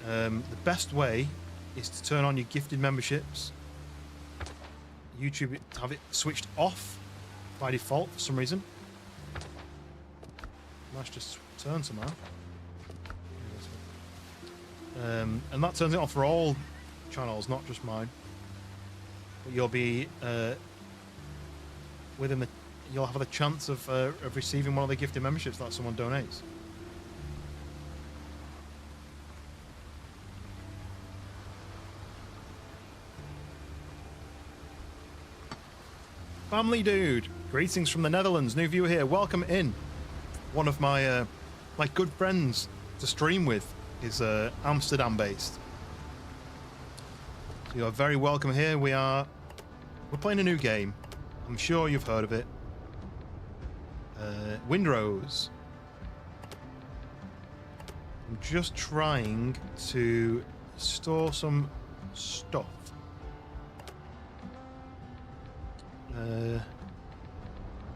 the best way is to turn on your gifted memberships. YouTube have it switched off by default for some reason. Let's just turn somehow. And that turns it off for all channels, not just mine. But you'll be you'll have the chance of receiving one of the gifted memberships that someone donates. Family Dude, greetings from the Netherlands. New viewer here, welcome in. One of my my good friends to stream with is Amsterdam based. So you are very welcome here. We're playing a new game. I'm sure you've heard of it. Windrose. I'm just trying to store some stuff.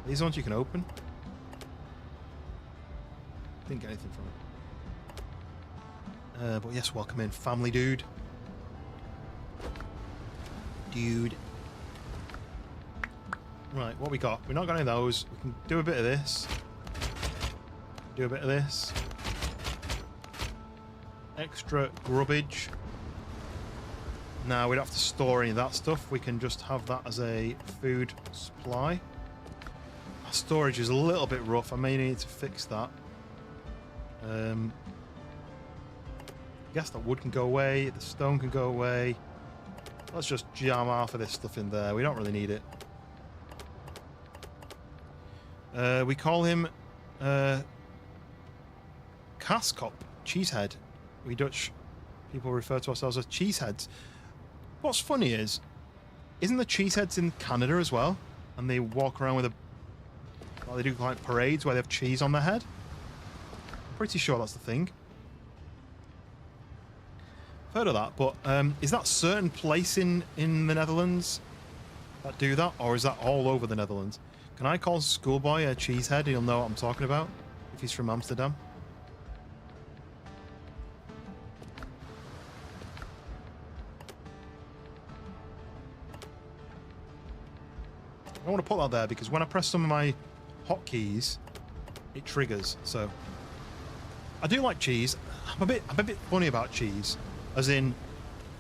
These ones you can open. Didn't get anything from it. But yes, welcome in, Family Dude. Right, what we got? We're not got any of those. We can do a bit of this. Do a bit of this. Extra grubbage. Now we don't have to store any of that stuff. We can just have that as a food supply. Our storage is a little bit rough. I may need to fix that. I guess that wood can go away. The stone can go away. Let's just jam half of this stuff in there. We don't really need it. We call him Kaskop, Cheesehead. We Dutch people refer to ourselves as cheeseheads. What's funny is, isn't the cheeseheads in Canada as well? And they walk around with well, they do like parades where they have cheese on their head. I'm pretty sure that's the thing. I've heard of that, but is that certain place in the Netherlands that do that, or is that all over the Netherlands? Can I call Schoolboy a cheesehead? He'll know what I'm talking about if he's from Amsterdam. I don't want to put that there because when I press some of my hotkeys, it triggers. So I do like cheese. I'm a bit funny about cheese, as in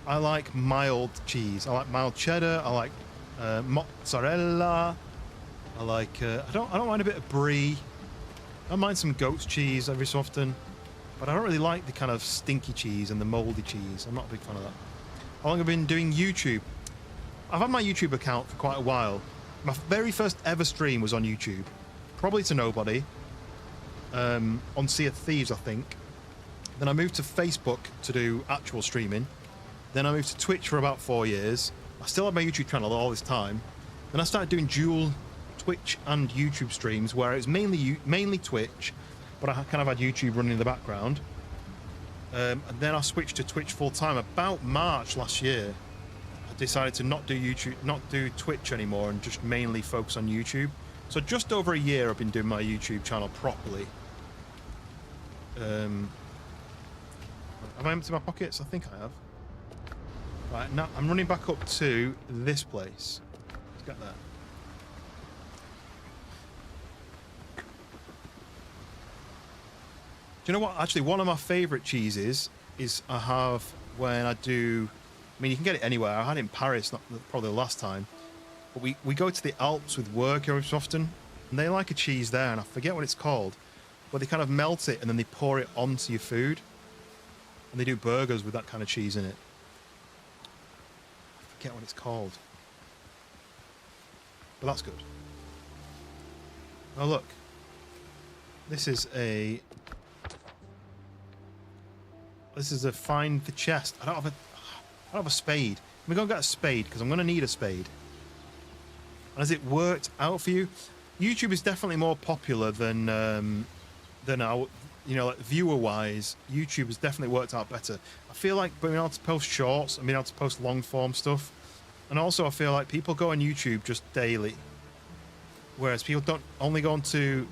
I like mild cheese. I like mild cheddar. I like mozzarella. I like I don't mind a bit of brie. I don't mind some goat's cheese every so often, but I don't really like the kind of stinky cheese and the moldy cheese. I'm not a big fan of that. How long have I been doing YouTube? I've had my YouTube account for quite a while. My very first ever stream was on YouTube, probably to nobody, on Sea of Thieves, I think. Then I moved to Facebook to do actual streaming. Then I moved to Twitch for about 4 years. I still had my YouTube channel all this time. Then I started doing dual Twitch and YouTube streams where it was mainly Twitch, but I kind of had YouTube running in the background. And then I switched to Twitch full time about March last year. I decided to not do Twitch anymore and just mainly focus on YouTube. So just over a year I've been doing my YouTube channel properly. Have I emptied my pockets? I think I have. Right, now I'm running back up to this place. Let's get there. you know what? Actually, one of my favourite cheeses is I have when I do... I mean, you can get it anywhere. I had it in Paris, not probably the last time. But we go to the Alps with work every so often, and they like a cheese there, and I forget what it's called. But they kind of melt it, and then they pour it onto your food. And they do burgers with that kind of cheese in it. I forget what it's called. But that's good. Oh, look. This is a find the chest. I don't have a spade. Let me go and get a spade because I'm going to need a spade. Has it worked out for you? YouTube is definitely more popular than our, you know, like viewer-wise. YouTube has definitely worked out better. I feel like being able to post shorts and being able to post long-form stuff, and also I feel like people go on YouTube just daily, whereas people don't only go onto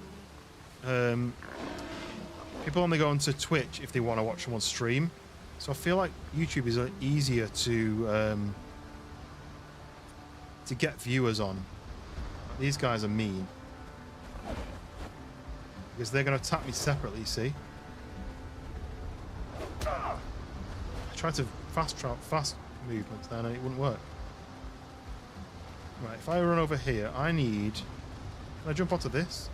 people only go onto Twitch if they want to watch someone stream. So I feel like YouTube is easier to get viewers on. These guys are mean because they're going to attack me separately. You see, I tried to fast movements then and it wouldn't work. Right, if I run over here, I need. Can I jump onto this?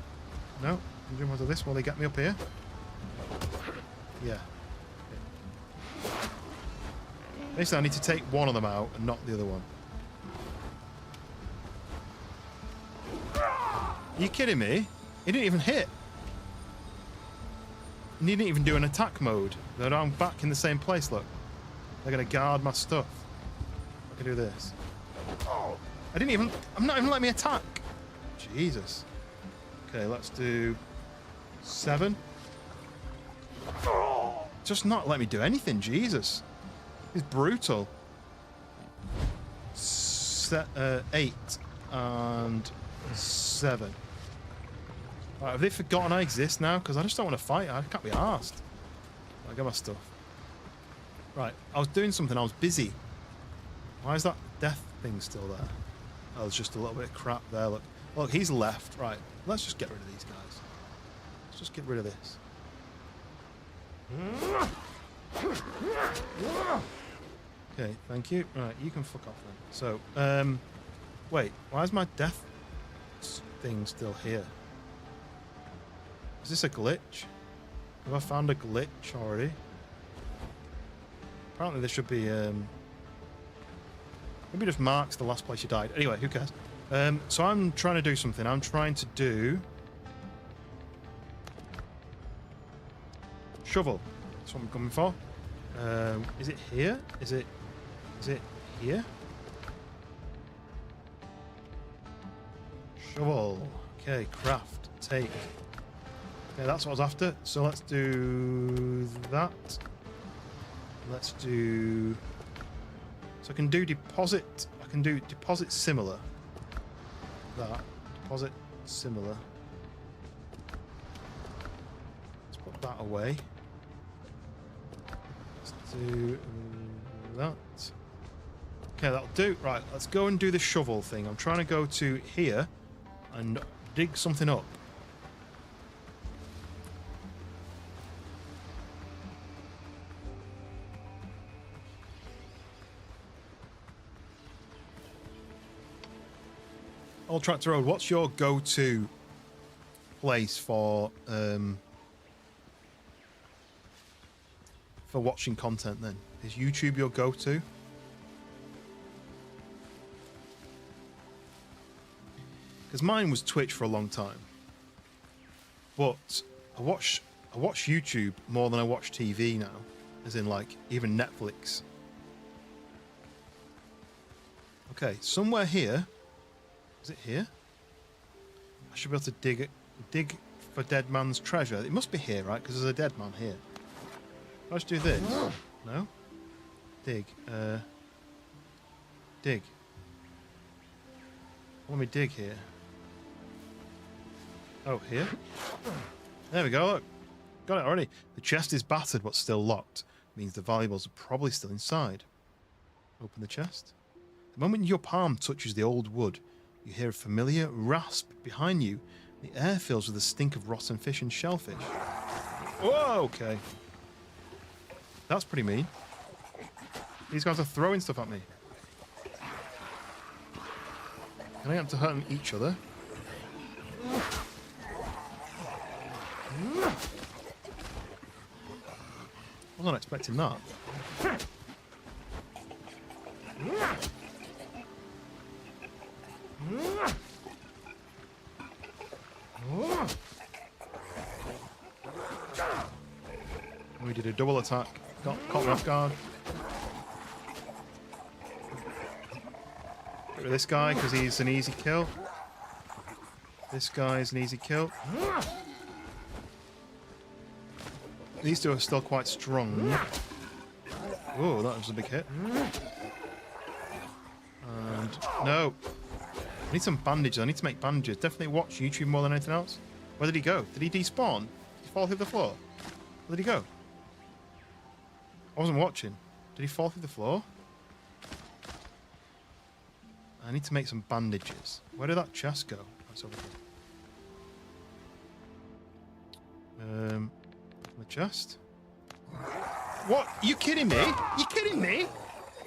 No, I can jump onto this while they get me up here. Yeah. Basically, I need to take one of them out and not the other one. Are you kidding me? He didn't even hit. He didn't even do an attack mode. But I'm back in the same place, look. They're going to guard my stuff. I can do this. I'm not even letting me attack. Jesus. Okay, let's do 7. Just not let me do anything, Jesus. He's brutal. 8 and 7. Right, have they forgotten I exist now? Because I just don't want to fight. I can't be arsed. I got my stuff. Right, I was doing something. I was busy. Why is that death thing still there? Oh, there's just a little bit of crap there. Look, he's left. Right, let's just get rid of these guys. Let's just get rid of this. Okay, thank you. Right, you can fuck off then. So, wait, why is my death thing still here? Is this a glitch? Have I found a glitch already? Apparently there should be, maybe just marks the last place you died. Anyway, who cares? So I'm trying to do something. I'm trying to do... shovel. That's what I'm coming for. Is it here? Is it here? Shovel. Okay, craft. Take. Okay, that's what I was after. So let's do that. Let's do... So I can do deposit. I can do deposit similar. That. Deposit similar. Let's put that away. Do that. Okay, that'll do. Right, let's go and do the shovel thing. I'm trying to go to here and dig something up. Old Tractor Road, what's your go-to place for watching content then? Is YouTube your go-to? Because mine was Twitch for a long time. But I watch YouTube more than I watch TV now. As in like even Netflix. Okay, somewhere here. Is it here? I should be able to dig for dead man's treasure. It must be here, right? Because there's a dead man here. Let's do this. No? Dig. Dig. Let me dig here. Oh, here? There we go, look. Got it already. The chest is battered but still locked. Means the valuables are probably still inside. Open the chest. The moment your palm touches the old wood, you hear a familiar rasp behind you. The air fills with the stink of rotten fish and shellfish. Whoa, okay. That's pretty mean. These guys are throwing stuff at me. Can I get them to hurt each other? I wasn't expecting that. We did a double attack. Caught me off guard. Get rid of this guy because he's an easy kill. This guy's an easy kill. These two are still quite strong. Oh, that was a big hit. And no. I need some bandages. I need to make bandages. Definitely watch YouTube more than anything else. Where did he go? Did he despawn? Did he fall through the floor? Where did he go? I wasn't watching. Did he fall through the floor? I need to make some bandages. Where did that chest go? That's over here. Open the chest. What? Are you kidding me? You kidding me?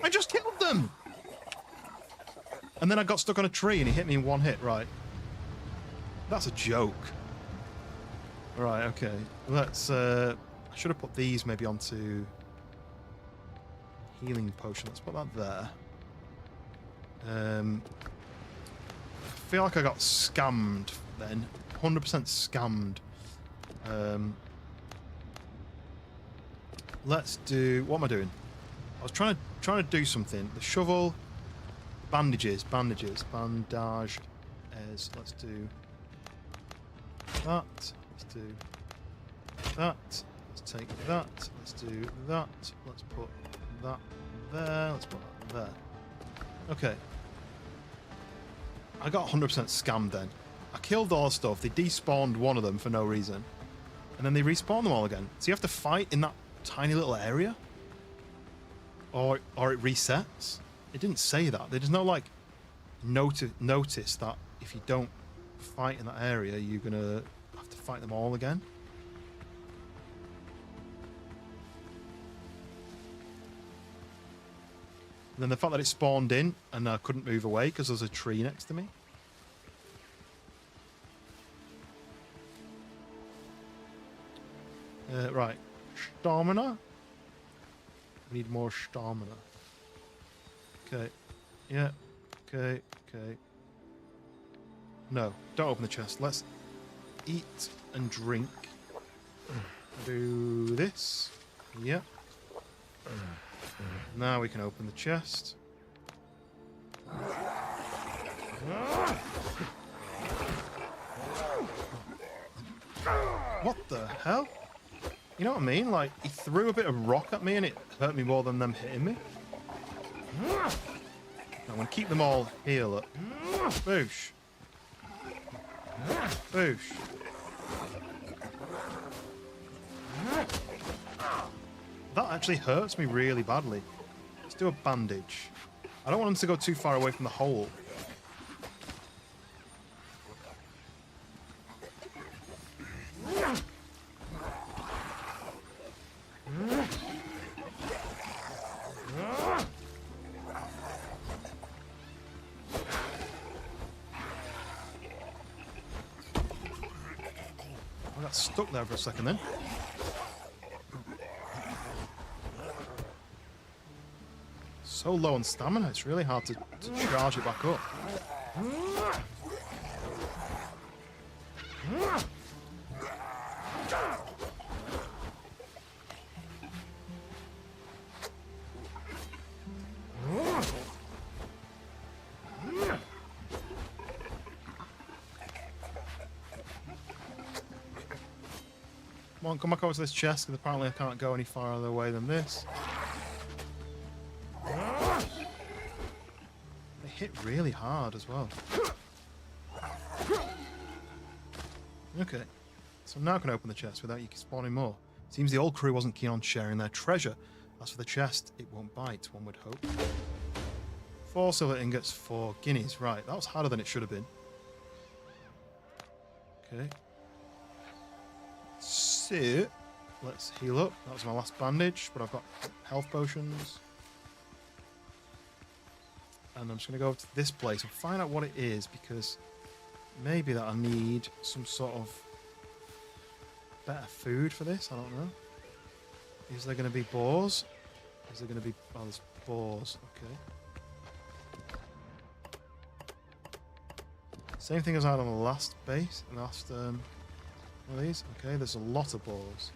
I just killed them! And then I got stuck on a tree and he hit me in one hit, right? That's a joke. Right, okay. Let's, I should have put these maybe onto healing potion. Let's put that there. I feel like I got scammed then. 100% scammed. Let's do... What am I doing? I was trying to do something. The shovel... Bandages. Bandage as... Let's do... That. Let's do... That. Let's take that. Let's do that. Let's put that there. Let's put that there. Okay. I got 100% scammed then. I killed all the stuff. They despawned one of them for no reason. And then they respawn them all again. So you have to fight in that tiny little area? Or it resets? It didn't say that. There's no, like, notice that if you don't fight in that area, you're going to have to fight them all again. And then the fact that it spawned in and I couldn't move away because there's a tree next to me. Right. Stamina. I need more stamina. Okay. Yeah. Okay. Okay. No. Don't open the chest. Let's eat and drink. Do this. Yeah. Now we can open the chest. What the hell? You know what I mean? Like, he threw a bit of rock at me and it hurt me more than them hitting me. I'm going to keep them all heal up. Boosh. Boosh. That actually hurts me really badly. Let's do a bandage. I don't want him to go too far away from the hole. I got stuck there for a second then. So low on stamina, it's really hard to charge it back up. Come on, come back over to this chest, because apparently I can't go any farther away than this. They hit really hard as well. Okay, so now I can open the chest without you spawning more. Seems the old crew wasn't keen on sharing their treasure. As for the chest, it won't bite, one would hope. 4 silver ingots, 4 guineas. Right, that was harder than it should have been. Okay. So, let's heal up. That was my last bandage, but I've got health potions. And I'm just going to go over to this place and find out what it is, because maybe that I need some sort of better food for this. I don't know. Is there going to be boars? Is there going to be... Oh, there's boars. Okay. Same thing as I had on the last base. Last one of these. Okay, there's a lot of boars.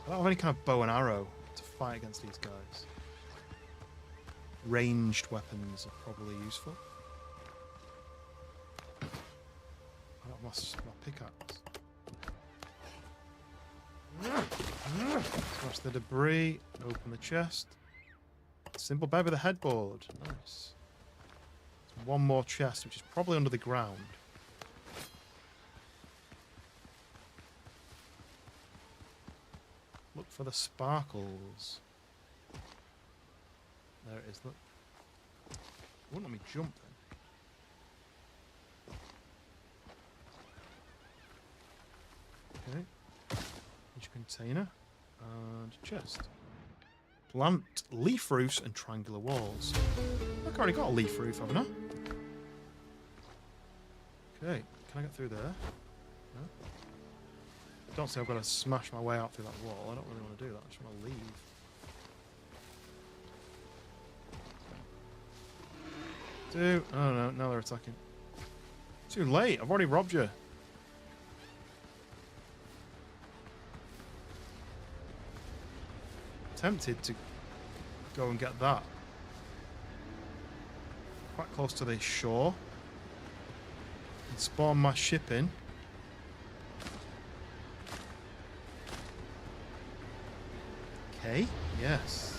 I don't have any kind of bow and arrow to fight against these guys. Ranged weapons are probably useful. I got my pickaxe. Smash the debris, open the chest. Simple bed with a headboard. Nice. One more chest, which is probably under the ground. Look for the sparkles. There it is, look. It wouldn't let me jump then. Okay. Each container. And chest. Plant, leaf roofs, and triangular walls. I've already got a leaf roof, haven't I? Okay. Can I get through there? No? Don't say I've got to smash my way out through that wall. I don't really want to do that. I just want to leave. Oh no, now they're attacking. Too late. I've already robbed you. Tempted to go and get that. Quite close to the shore. And spawn my ship in. Okay, yes.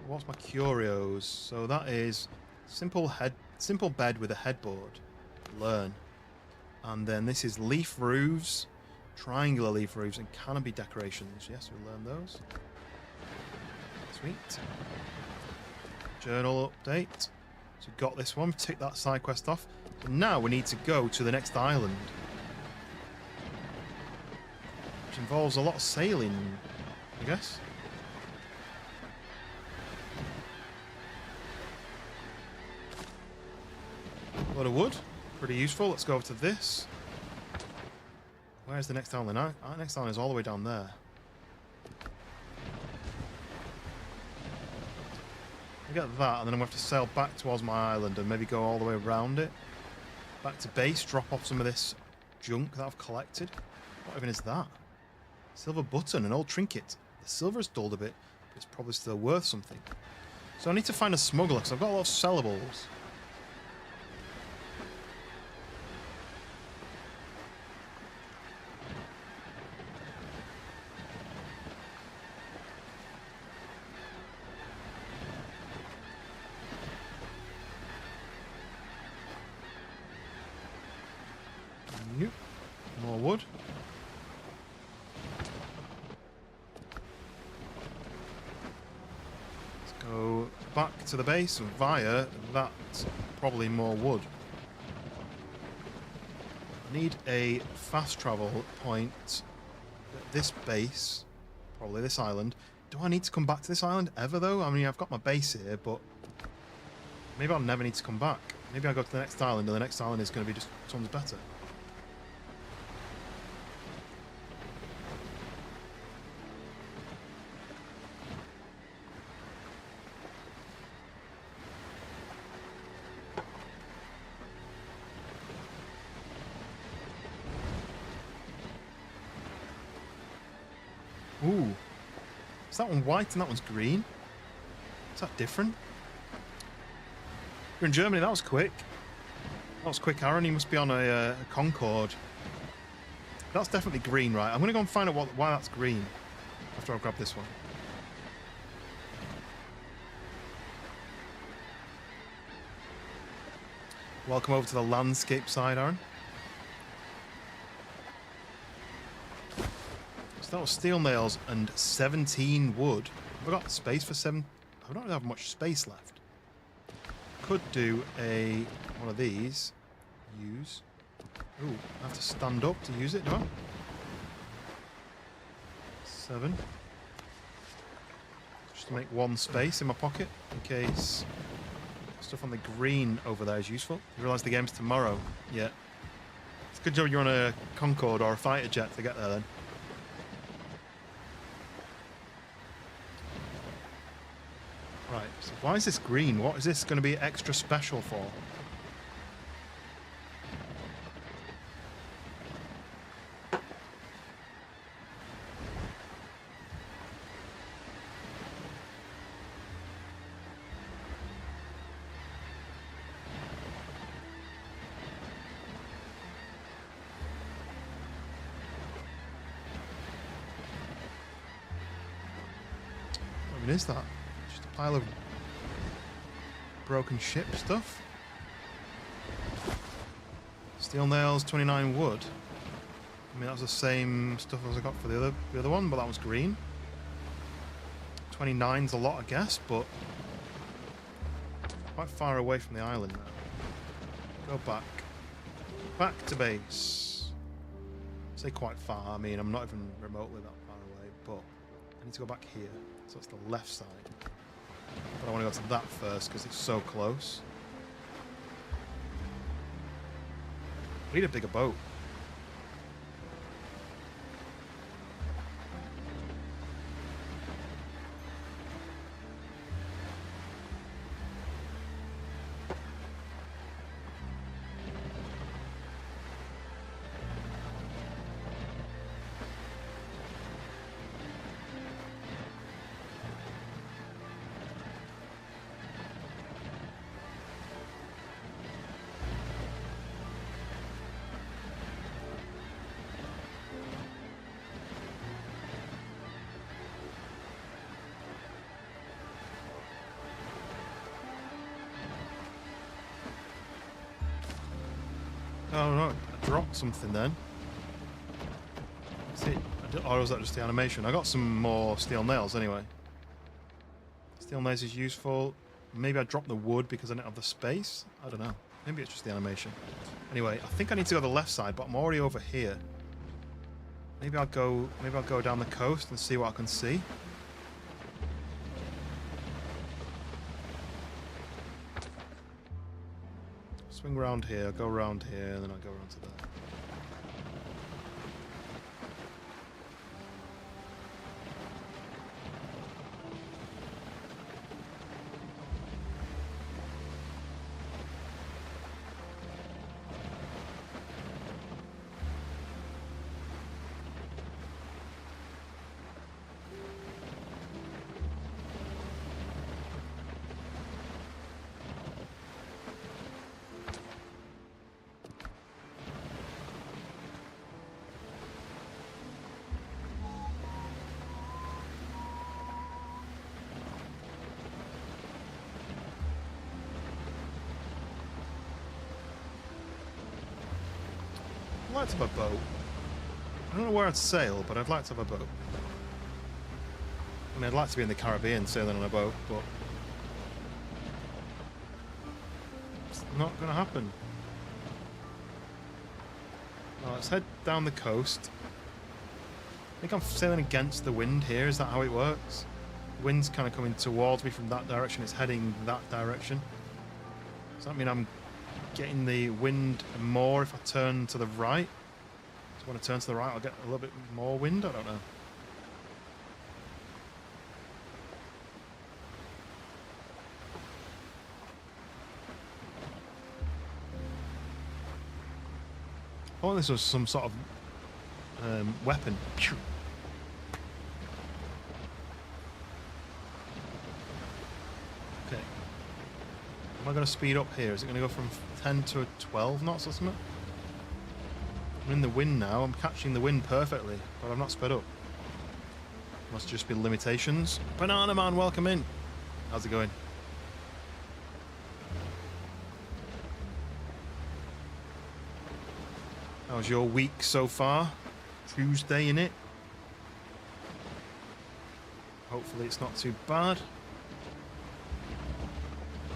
What's my curios? So that is simple bed with a headboard. Learn. And then this is leaf roofs, triangular leaf roofs, and canopy decorations. Yes, we'll learn those. Sweet. Journal update. So we've got this one. Tick that side quest off. So now we need to go to the next island, which involves a lot of sailing, I guess. A lot of wood. Pretty useful. Let's go over to this. Where's the next island? Our next island is all the way down there. We get that, and then I'm going to have to sail back towards my island and maybe go all the way around it. Back to base, drop off some of this junk that I've collected. What even is that? Silver button, an old trinket. The silver is dulled a bit, but it's probably still worth something. So I need to find a smuggler, because I've got a lot of sellables. Nope. More wood. Let's go back to the base via that. Probably more wood. I need a fast travel point at this base. Probably this island. Do I need to come back to this island ever though? I mean, I've got my base here, but maybe I'll never need to come back. Maybe I'll go to the next island and the next island is going to be just tons better. Ooh. Is that one white and that one's green? Is that different? You're in Germany, that was quick. That was quick, Aaron. You must be on a Concorde. That's definitely green, right? I'm going to go and find out why that's green after I grab this one. Welcome over to the landscape side, Aaron. So that was steel nails and 17 wood. Have I got space for 7? I don't have much space left. Could do one of these. Use. Ooh, I have to stand up to use it, do I? 7. Just to make one space in my pocket in case stuff on the green over there is useful. You realise the game's tomorrow. Yeah. It's a good job you're on a Concorde or a fighter jet to get there then. Right, so why is this green? What is this going to be extra special for? What is that? Just a pile of broken ship stuff. Steel nails, 29 wood. I mean, that was the same stuff as I got for the other one, but that was green. 29's a lot, I guess, but quite far away from the island now. Go back. Back to base. I say quite far, I mean, I'm not even remotely that far away, but I need to go back here. So it's the left side. But I want to go to that first because it's so close. I need a bigger boat. Oh no, I dropped something then. See, or was that just the animation? I got some more steel nails anyway. Steel nails is useful. Maybe I dropped the wood because I didn't have the space. I don't know. Maybe it's just the animation. Anyway, I think I need to go to the left side, but I'm already over here. Maybe I'll go down the coast and see what I can see. Swing around here, go around here, and then I'll go around to there. I'd like to have a boat. I don't know where I'd sail, but I'd like to have a boat. I mean, I'd like to be in the Caribbean sailing on a boat, but it's not going to happen. Well, let's head down the coast. I think I'm sailing against the wind here. Is that how it works? The wind's kind of coming towards me from that direction. It's heading that direction. Does that mean I'm getting the wind more if I turn to the right? So when I turn to the right, I'll get a little bit more wind? I don't know. I thought this was some sort of weapon. Okay. Am I going to speed up here? Is it going to go from 10 to 12 knots or something? I'm in the wind now. I'm catching the wind perfectly, but I've not sped up. Must just be limitations. Banana Man, welcome in. How's it going? How's your week so far? Tuesday, innit? Hopefully it's not too bad.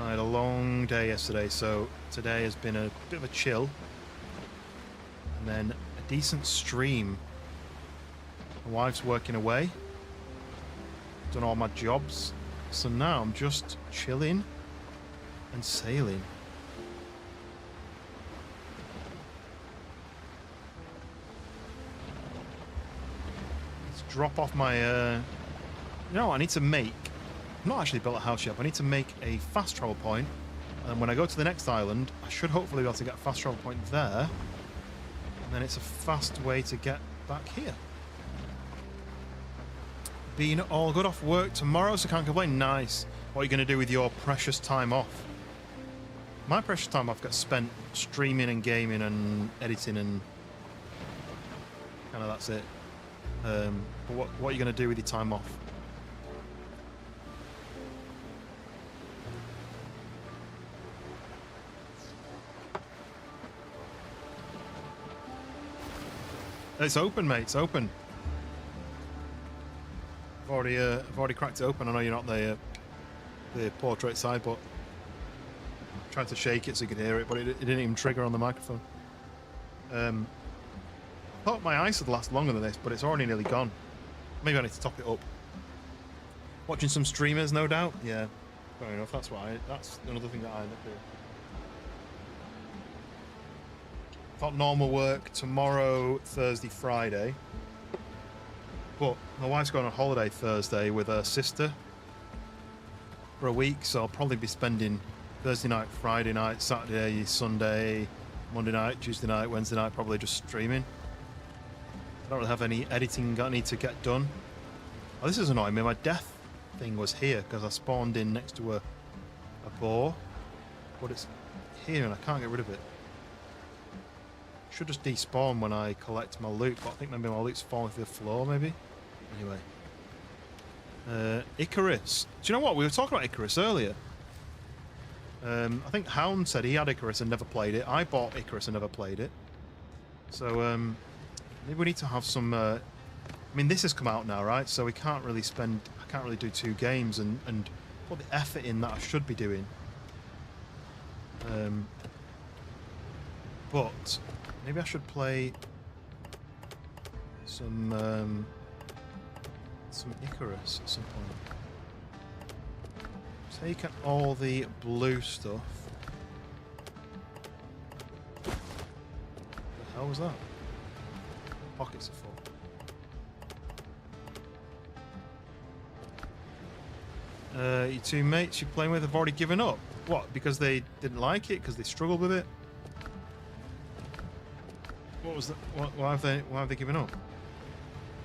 I had a long day yesterday, so today has been a bit of a chill. And then a decent stream. My wife's working away. Done all my jobs. So now I'm just chilling and sailing. Let's drop off my... You know what I need to make? I've not actually built a house yet, but I need to make a fast travel point. And when I go to the next island, I should hopefully be able to get a fast travel point there. And then it's a fast way to get back here. Being all good off work tomorrow, so can't complain. Nice. What are you going to do with your precious time off? My precious time off gets spent streaming and gaming and editing and kind of that's it. But what are you going to do with your time off? It's open, mate. It's open. I've already cracked it open. I know you're not the portrait side, but I tried to shake it so you could hear it, but it didn't even trigger on the microphone. I thought my ice would last longer than this, but it's already nearly gone. Maybe I need to top it up. Watching some streamers, no doubt. Yeah, fair enough. That's another thing that I end up doing. Got normal work tomorrow, Thursday, Friday. But my wife's going on holiday Thursday with her sister for a week, so I'll probably be spending Thursday night, Friday night, Saturday, Sunday, Monday night, Tuesday night, Wednesday night, probably just streaming. I don't really have any editing I need to get done. Oh, this is annoying me. My death thing was here because I spawned in next to a boar, but it's here and I can't get rid of it. Should just despawn when I collect my loot, but I think maybe my loot's falling through the floor, maybe? Anyway. Icarus. Do you know what? We were talking about Icarus earlier. I think Hound said he had Icarus and never played it. I bought Icarus and never played it. So, maybe we need to have some... I mean, this has come out now, right? So we can't really spend... I can't really do 2 games and put the effort in that I should be doing. But... maybe I should play some Icarus at some point. Take out all the blue stuff. What the hell was that? Pockets are full. Your 2 mates you're playing with have already given up. What? Because they didn't like it? Because they struggled with it? What was that? Why have they given up?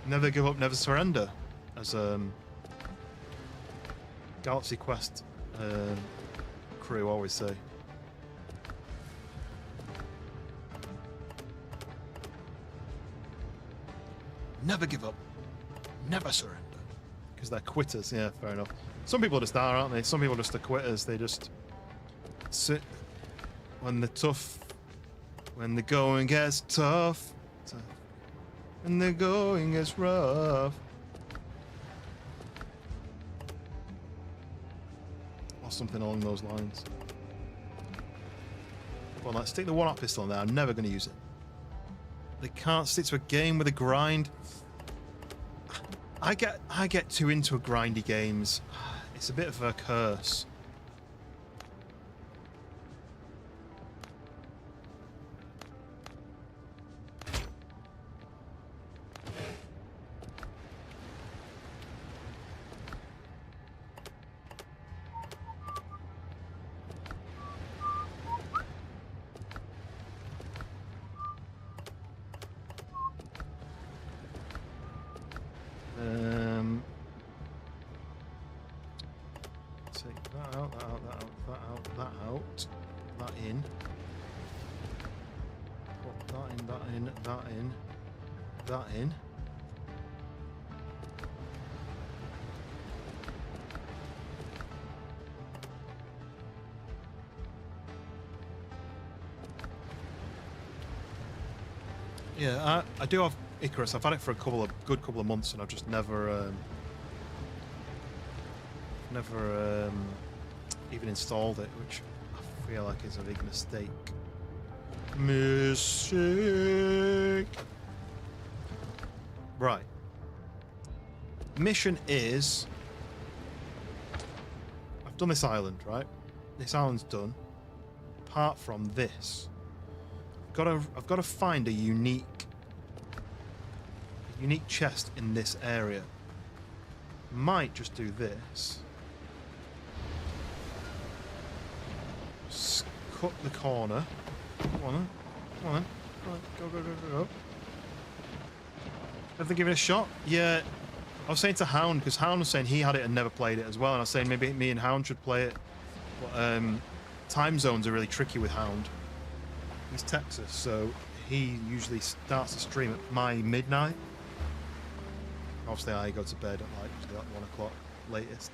Never give up, never surrender, as Galaxy Quest crew always say. Never give up, never surrender, because they're quitters. Yeah, fair enough. Some people just are, aren't they? Some people just are quitters. They just sit when the going gets tough, and the going gets rough. Or something along those lines. Well, let's stick the one-up pistol in there. I'm never going to use it. They can't stick to a game with a grind. I get too into grindy games. It's a bit of a curse. Take that out, that out, that out, that out, that out, that in. Put that in, that in, that in, that in. Yeah, I do have Icarus. I've had it for a good couple of months, and I've just never never even installed it, which I feel like is a big mistake. Mistake. Right. Mission is... I've done this island, right? This island's done. Apart from this, I've got to find a unique chest in this area. Might just do this. Cut the corner. Come on then. Come on then. Come on. Go, go, go, go, go. Have they given it a shot? Yeah. I was saying to Hound, because Hound was saying he had it and never played it as well, and I was saying maybe me and Hound should play it. But time zones are really tricky with Hound. He's Texas, so he usually starts to stream at my midnight. Obviously, I go to bed at like 1 o'clock latest.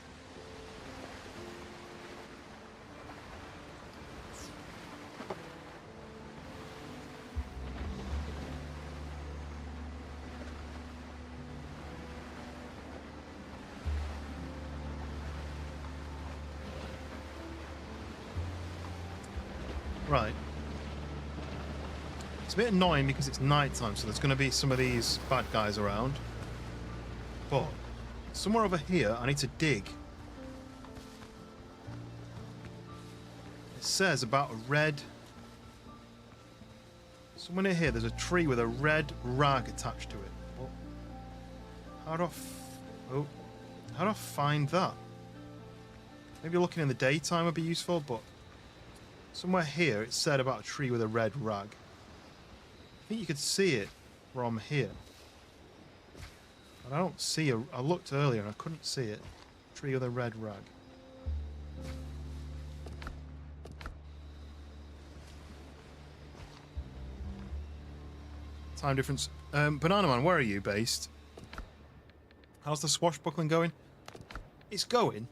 Right. It's a bit annoying because it's night time, so there's going to be some of these bad guys around. But somewhere over here, I need to dig. It says about a red... Somewhere near here, there's a tree with a red rag attached to it. Well, how do I find that? Maybe looking in the daytime would be useful, but somewhere here it said about a tree with a red rag. I think you could see it from here. But I don't see I looked earlier and I couldn't see it. Tree with a red rag. Time difference. Banana Man, where are you based? How's the swashbuckling going? It's going.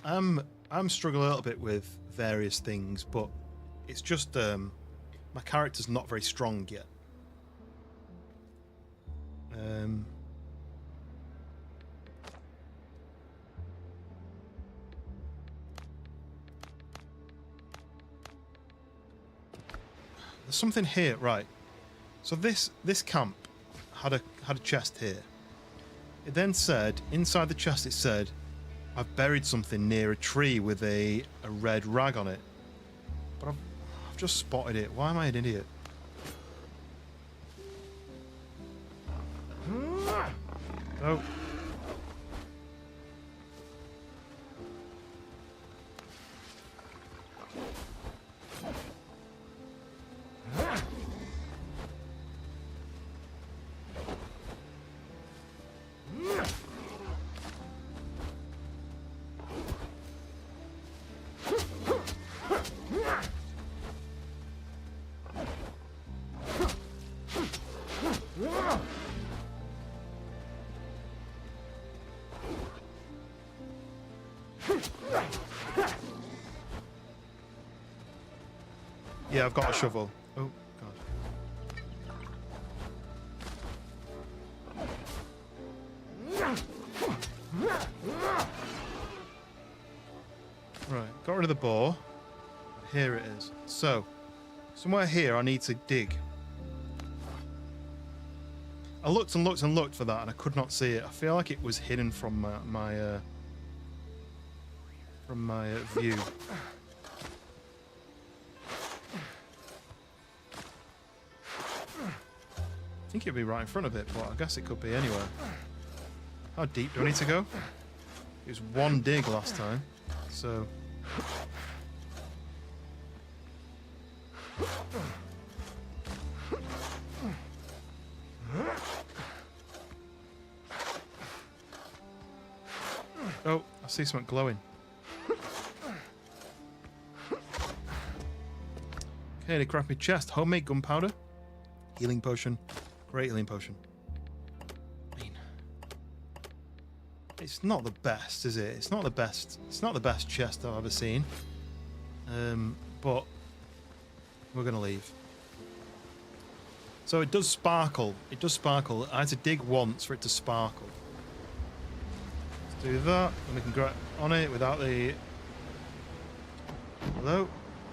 I'm struggling a little bit with various things, but it's just my character's not very strong yet. There's something here, right? So this camp had a chest here. It then said inside the chest it said, I've buried something near a tree with a red rag on it. But I've just spotted it. Why am I an idiot? Oh. Yeah, I've got a shovel. Oh, God. Right, got rid of the boar. Here it is. So, somewhere here I need to dig. I looked and looked and looked for that and I could not see it. I feel like it was hidden from my view. I think it'd be right in front of it, but I guess it could be anywhere. How deep do I need to go? It was one dig last time, so... Oh, I see something glowing. Okay, they craft me chest. Homemade gunpowder. Healing potion. Great healing potion. I mean, it's not the best, is it? It's not the best. It's not the best chest I've ever seen. But we're gonna leave. So it does sparkle. It does sparkle. I had to dig once for it to sparkle. Do that, and we can go on it without the... Hello?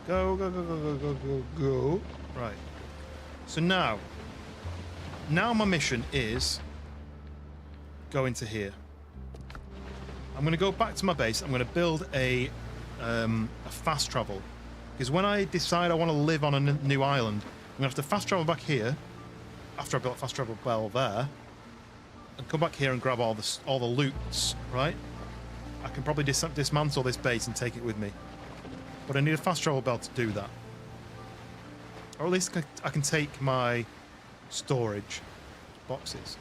Go, go, go, go, go, go, go, go. Right. So now my mission is go into here. I'm going to go back to my base. I'm going to build a fast travel. Because when I decide I want to live on a new island, I'm going to have to fast travel back here, after I built a fast travel bell there, and come back here and grab all the loots, right? I can probably dismantle this base and take it with me. But I need a fast travel bell to do that. Or at least I can take my storage boxes.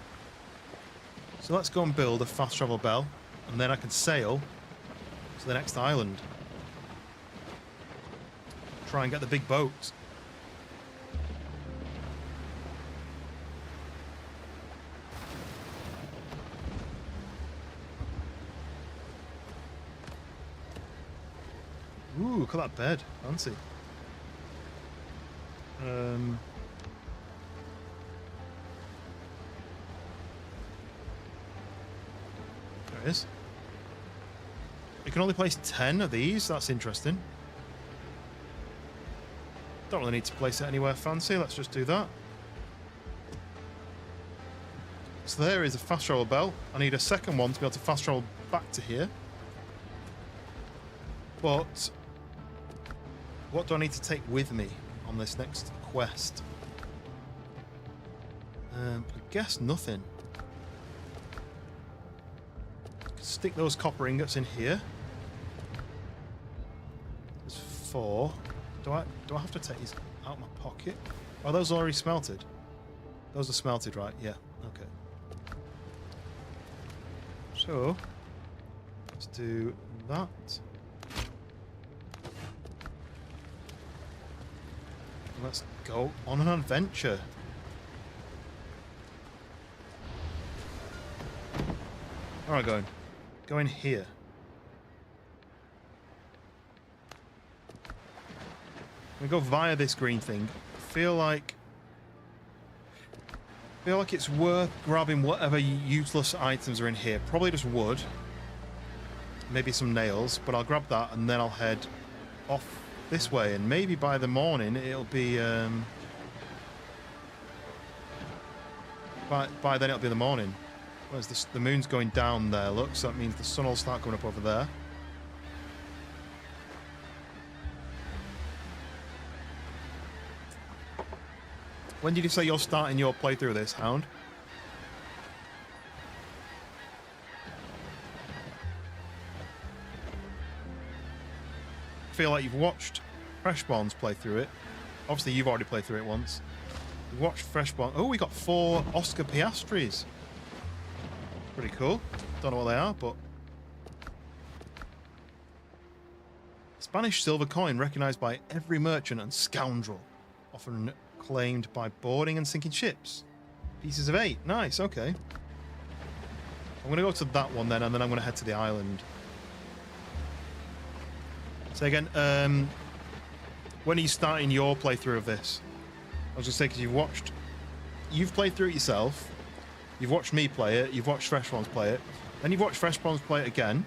So let's go and build a fast travel bell, and then I can sail to the next island. Try and get the big boat. Ooh, look at that bed. Fancy. There it is. You can only place 10 of these. That's interesting. Don't really need to place it anywhere fancy. Let's just do that. So there is a fast travel bell. I need a second one to be able to fast travel back to here. But what do I need to take with me on this next quest? I guess nothing. Stick those copper ingots in here. There's 4. Do I have to take these out of my pocket? Are those already smelted? Those are smelted, right? Yeah. Okay. So let's do that. Let's go on an adventure. Where am I going? Go in here. We go via this green thing. I feel like it's worth grabbing whatever useless items are in here. Probably just wood. Maybe some nails, but I'll grab that and then I'll head off this way, and maybe by the morning it'll be by then it'll be the morning. Whereas the moon's going down there, look, so that means the sun will start coming up over there. When did you say you're starting your playthrough of this, Hound? I feel like you've watched Freshborn's play through it. Obviously, you've already played through it once. You've watched Freshborn. Oh, we got 4 Oscar Piastris. Pretty cool. Don't know what they are, but... Spanish silver coin recognized by every merchant and scoundrel. Often claimed by boarding and sinking ships. Pieces of 8. Nice, okay. I'm going to go to that one then, and then I'm going to head to the island. So again, when are you starting your playthrough of this? I was going to say, because you've played through it yourself, you've watched me play it, you've watched Freshborns play it, then you've watched Freshborns play it again,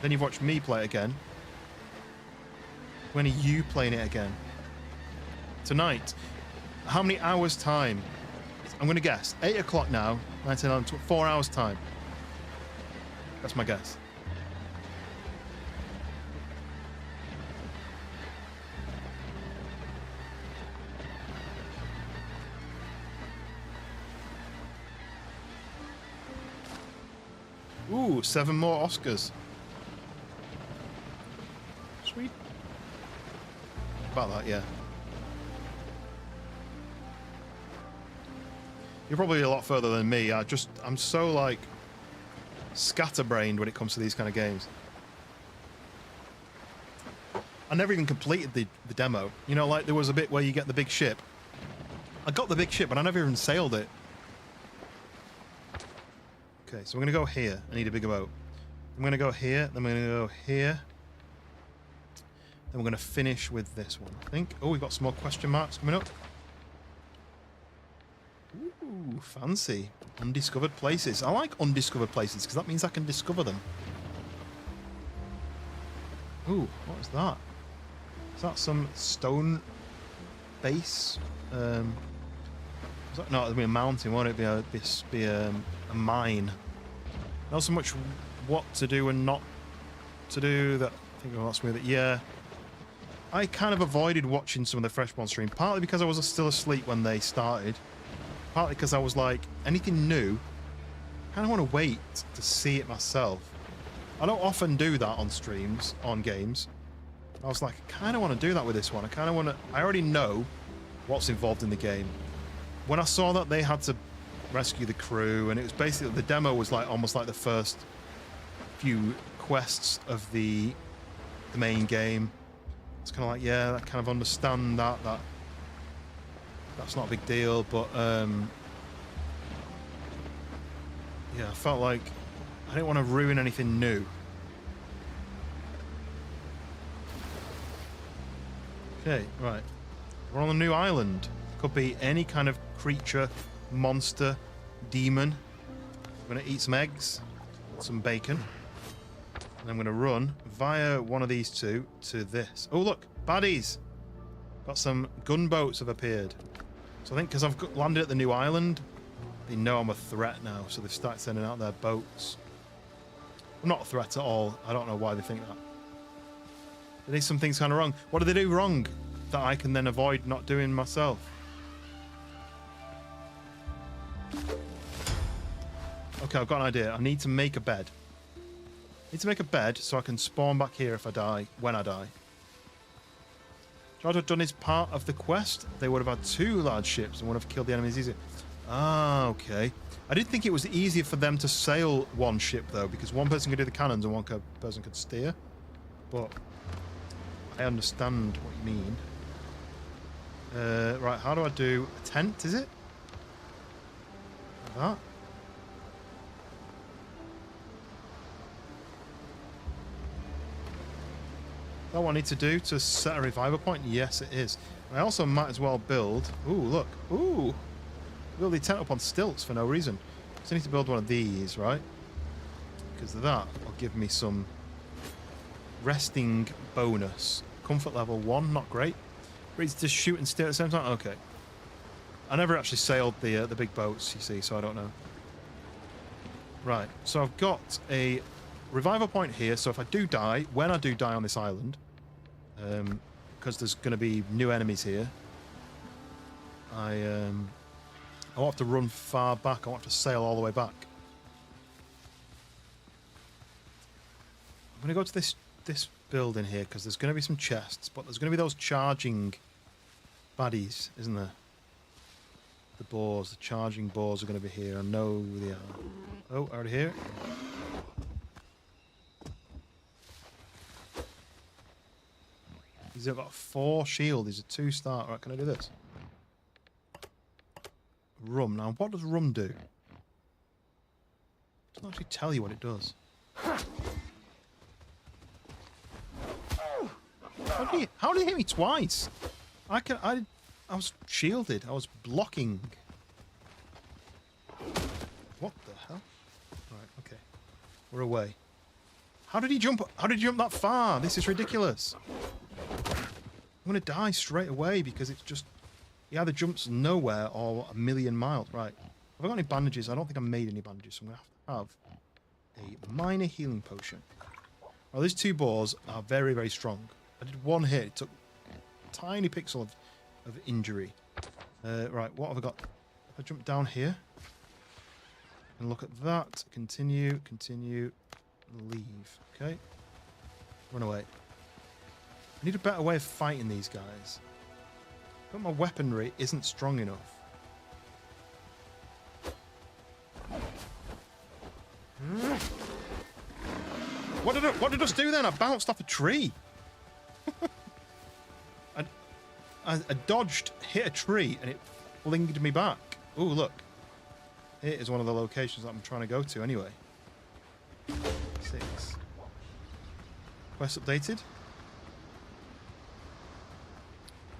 then you've watched me play it again. When are you playing it again? Tonight. How many hours time? I'm going to guess. 8 o'clock now, 19, 4 hours time. That's my guess. Ooh, 7 more Oscars. Sweet. About that, yeah. You're probably a lot further than me. I'm so, like, scatterbrained when it comes to these kind of games. I never even completed the demo. You know, like, there was a bit where you get the big ship. I got the big ship, but I never even sailed it. Okay, so we're going to go here. I need a bigger boat. I'm going to go here, then we're going to go here. Then we're going to finish with this one, I think. Oh, we've got some more question marks coming up. Ooh, fancy. Undiscovered places. I like undiscovered places because that means I can discover them. Ooh, what is that? Is that some stone base? No, it'd be a mountain, won't it? Be a mine. Not so much what to do and not to do. That I think I'll ask me that. Yeah, I kind of avoided watching some of the Freshborn stream, partly because I was still asleep when they started, partly because I was like, anything new, I kind of want to wait to see it myself. I don't often do that on streams, on games. I was like, I kind of want to do that with this one. I already know what's involved in the game. When I saw that they had to rescue the crew, and it was basically, the demo was like almost like the first few quests of the main game. It's kind of like, yeah, I kind of understand that's not a big deal, but yeah, I felt like I didn't want to ruin anything new. Okay, right. We're on a new island. Could be any kind of creature, monster, demon. I'm going to eat some eggs, some bacon. And I'm going to run via one of these two to this. Oh, look, baddies. Got some gunboats have appeared. So I think because I've landed at the new island, they know I'm a threat now. So they've started sending out their boats. I'm not a threat at all. I don't know why they think that. They do some things kind of wrong. What do they do wrong that I can then avoid not doing myself? Okay, I've got an idea. I need to make a bed. I need to make a bed so I can spawn back here if I die, when I die. What I'd have done is part of the quest. They would have had 2 large ships and would have killed the enemies easier. Ah, okay. I did think it was easier for them to sail one ship, though, because one person could do the cannons and one person could steer. But I understand what you mean. Right, how do I do a tent, is it? Like that. That what I need to do to set a revival point? Yes, it is. I also might as well build... Ooh, look. Ooh. Build the tent up on stilts for no reason. So I need to build one of these, right? Because that will give me some resting bonus. Comfort level 1, not great. Ready to shoot and steer at the same time? Okay. I never actually sailed the big boats, you see, so I don't know. Right, so I've got a revival point here, so if I do die, when I do die on this island, because there's going to be new enemies here, I won't have to run far back, I won't have to sail all the way back. I'm going to go to this building here, because there's going to be some chests, but there's going to be those charging baddies, isn't there? The boars, the charging boars are going to be here. I know they are. Oh, already here. He's got 4 shield. He's a 2-star. Right, can I do this? Rum. Now, what does rum do? It doesn't actually tell you what it does. How did he hit me twice? I was shielded. I was blocking. What the hell? Right, okay. We're away. How did he jump? How did he jump that far? This is ridiculous. I'm going to die straight away because it's just... He either jumps nowhere or a million miles. Right. Have I got any bandages? I don't think I made any bandages, so I'm going to have a minor healing potion. Well, these 2 boars are very, very strong. I did 1 hit. It took a tiny pixel of injury. Right, what have I got? If I jump down here and look at that, continue, leave. Okay, run away. I need a better way of fighting these guys, but my weaponry isn't strong enough. What did I just do then? I bounced off a tree. I dodged, hit a tree, and it flinged me back. Ooh, look. Here is one of the locations that I'm trying to go to anyway. 6. Quest updated.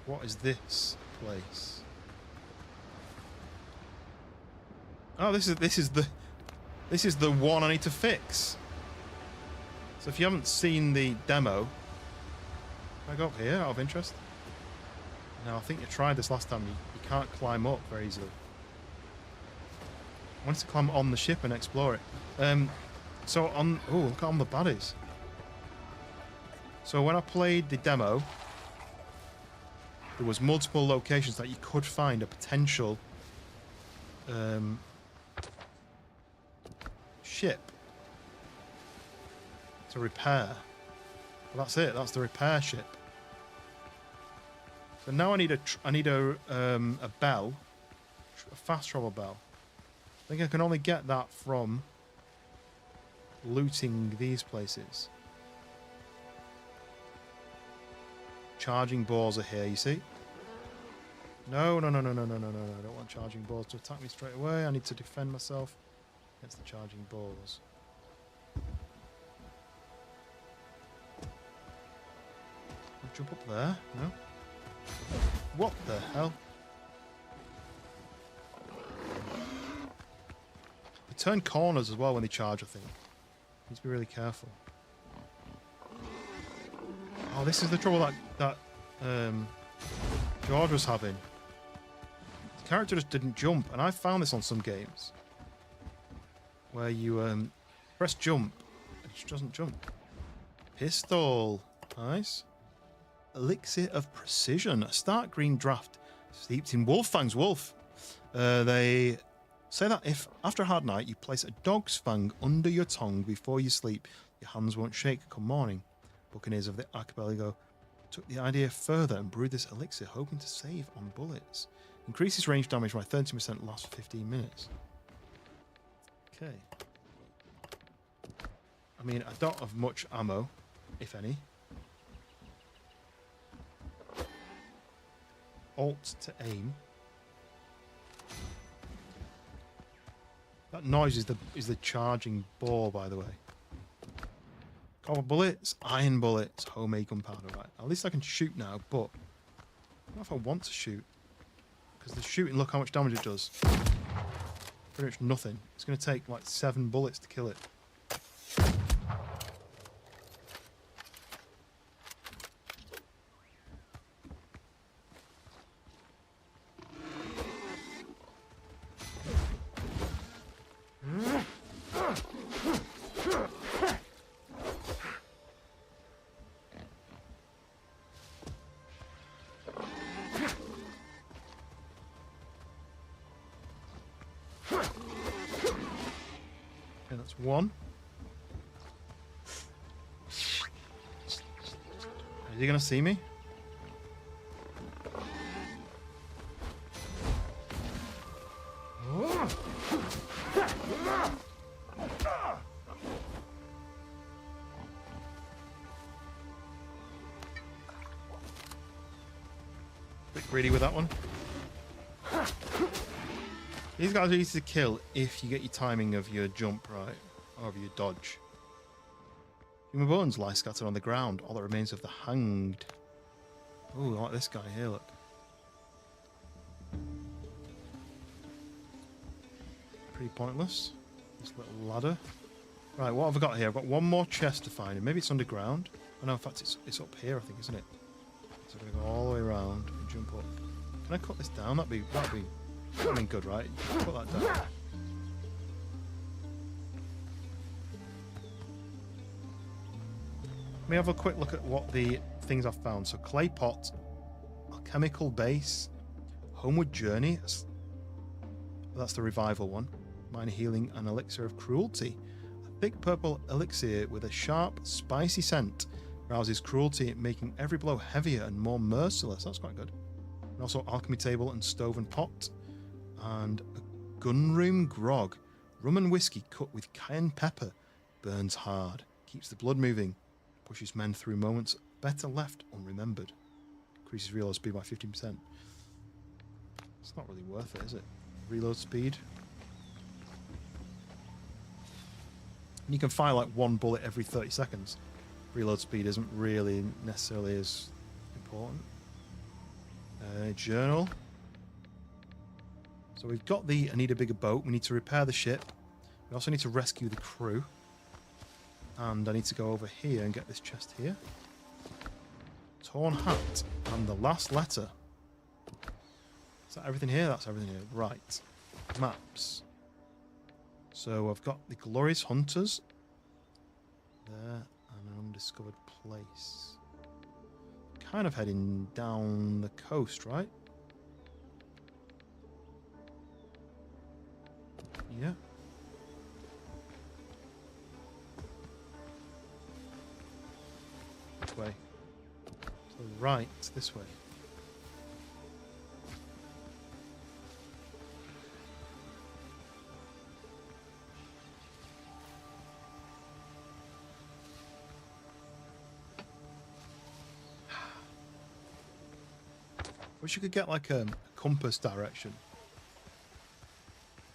What is this place? Oh, this is the one I need to fix. So if you haven't seen the demo, Can I go up here out of interest? No, I think you tried this last time. You can't climb up very easily. I wanted to climb on the ship and explore it. So on... Oh, look at all the baddies. So when I played the demo, there was multiple locations that you could find a potential ship to repair. Well, that's it. That's the repair ship. So now I need a bell, a fast travel bell. I think I can only get that from looting these places. Charging balls are here, you see? No. I don't want charging balls to attack me straight away. I need to defend myself against the charging balls. I'll jump up there. No? What the hell? They turn corners as well when they charge, I think. Need to be really careful. Oh, this is the trouble that George was having. The character just didn't jump, and I found this on some games where you press jump, it just doesn't jump. Pistol, nice. Elixir of Precision, a stark green draft steeped in wolf fangs. Wolf. They say that if after a hard night you place a dog's fang under your tongue before you sleep, your hands won't shake come morning. Buccaneers of the Archipelago took the idea further and brewed this elixir, hoping to save on bullets. Increases range damage by 30%, lasts 15 minutes. Okay. I mean, I don't have much ammo, if any. Alt to aim. That noise is the charging ball, by the way. Copper bullets, iron bullets, homemade gunpowder. Right, at least I can shoot now, but I don't know if I want to shoot. Because the shooting, look how much damage it does. Pretty much nothing. It's going to take like 7 bullets to kill it. Okay, that's one. Is he gonna see me? Bit greedy with that one. These guys are easy to kill if you get your timing of your jump right, or of your dodge. Human bones lie scattered on the ground, all that remains of the hanged. Ooh, I like this guy here, look. Pretty pointless. This little ladder. Right, what have I got here? I've got one more chest to find, and maybe it's underground. Oh no, in fact it's up here, I think, isn't it? So I'm gonna go all the way around and jump up. Can I cut this down? That'd be something good, right? Put that down. Let me have a quick look at what the things I've found. So clay pot, alchemical base, homeward journey. That's the revival one. Minor healing and elixir of cruelty. A thick purple elixir with a sharp, spicy scent rouses cruelty, making every blow heavier and more merciless. That's quite good. And also alchemy table and stove and pot. And a gunroom grog. Rum and whiskey cut with cayenne pepper. Burns hard. Keeps the blood moving. Pushes men through moments better left unremembered. Increases reload speed by 15%. It's not really worth it, is it? Reload speed. And you can fire like one bullet every 30 seconds. Reload speed isn't really necessarily as important. Journal. So we've got I need a bigger boat. We need to repair the ship. We also need to rescue the crew. And I need to go over here and get this chest here. Torn hat and the last letter. Is that everything here? That's everything here. Right. Maps. So I've got the Glorious Hunters there and an undiscovered place. Kind of heading down the coast, right? Yeah. Which way? To the right, this way. Wish you could get like a compass direction.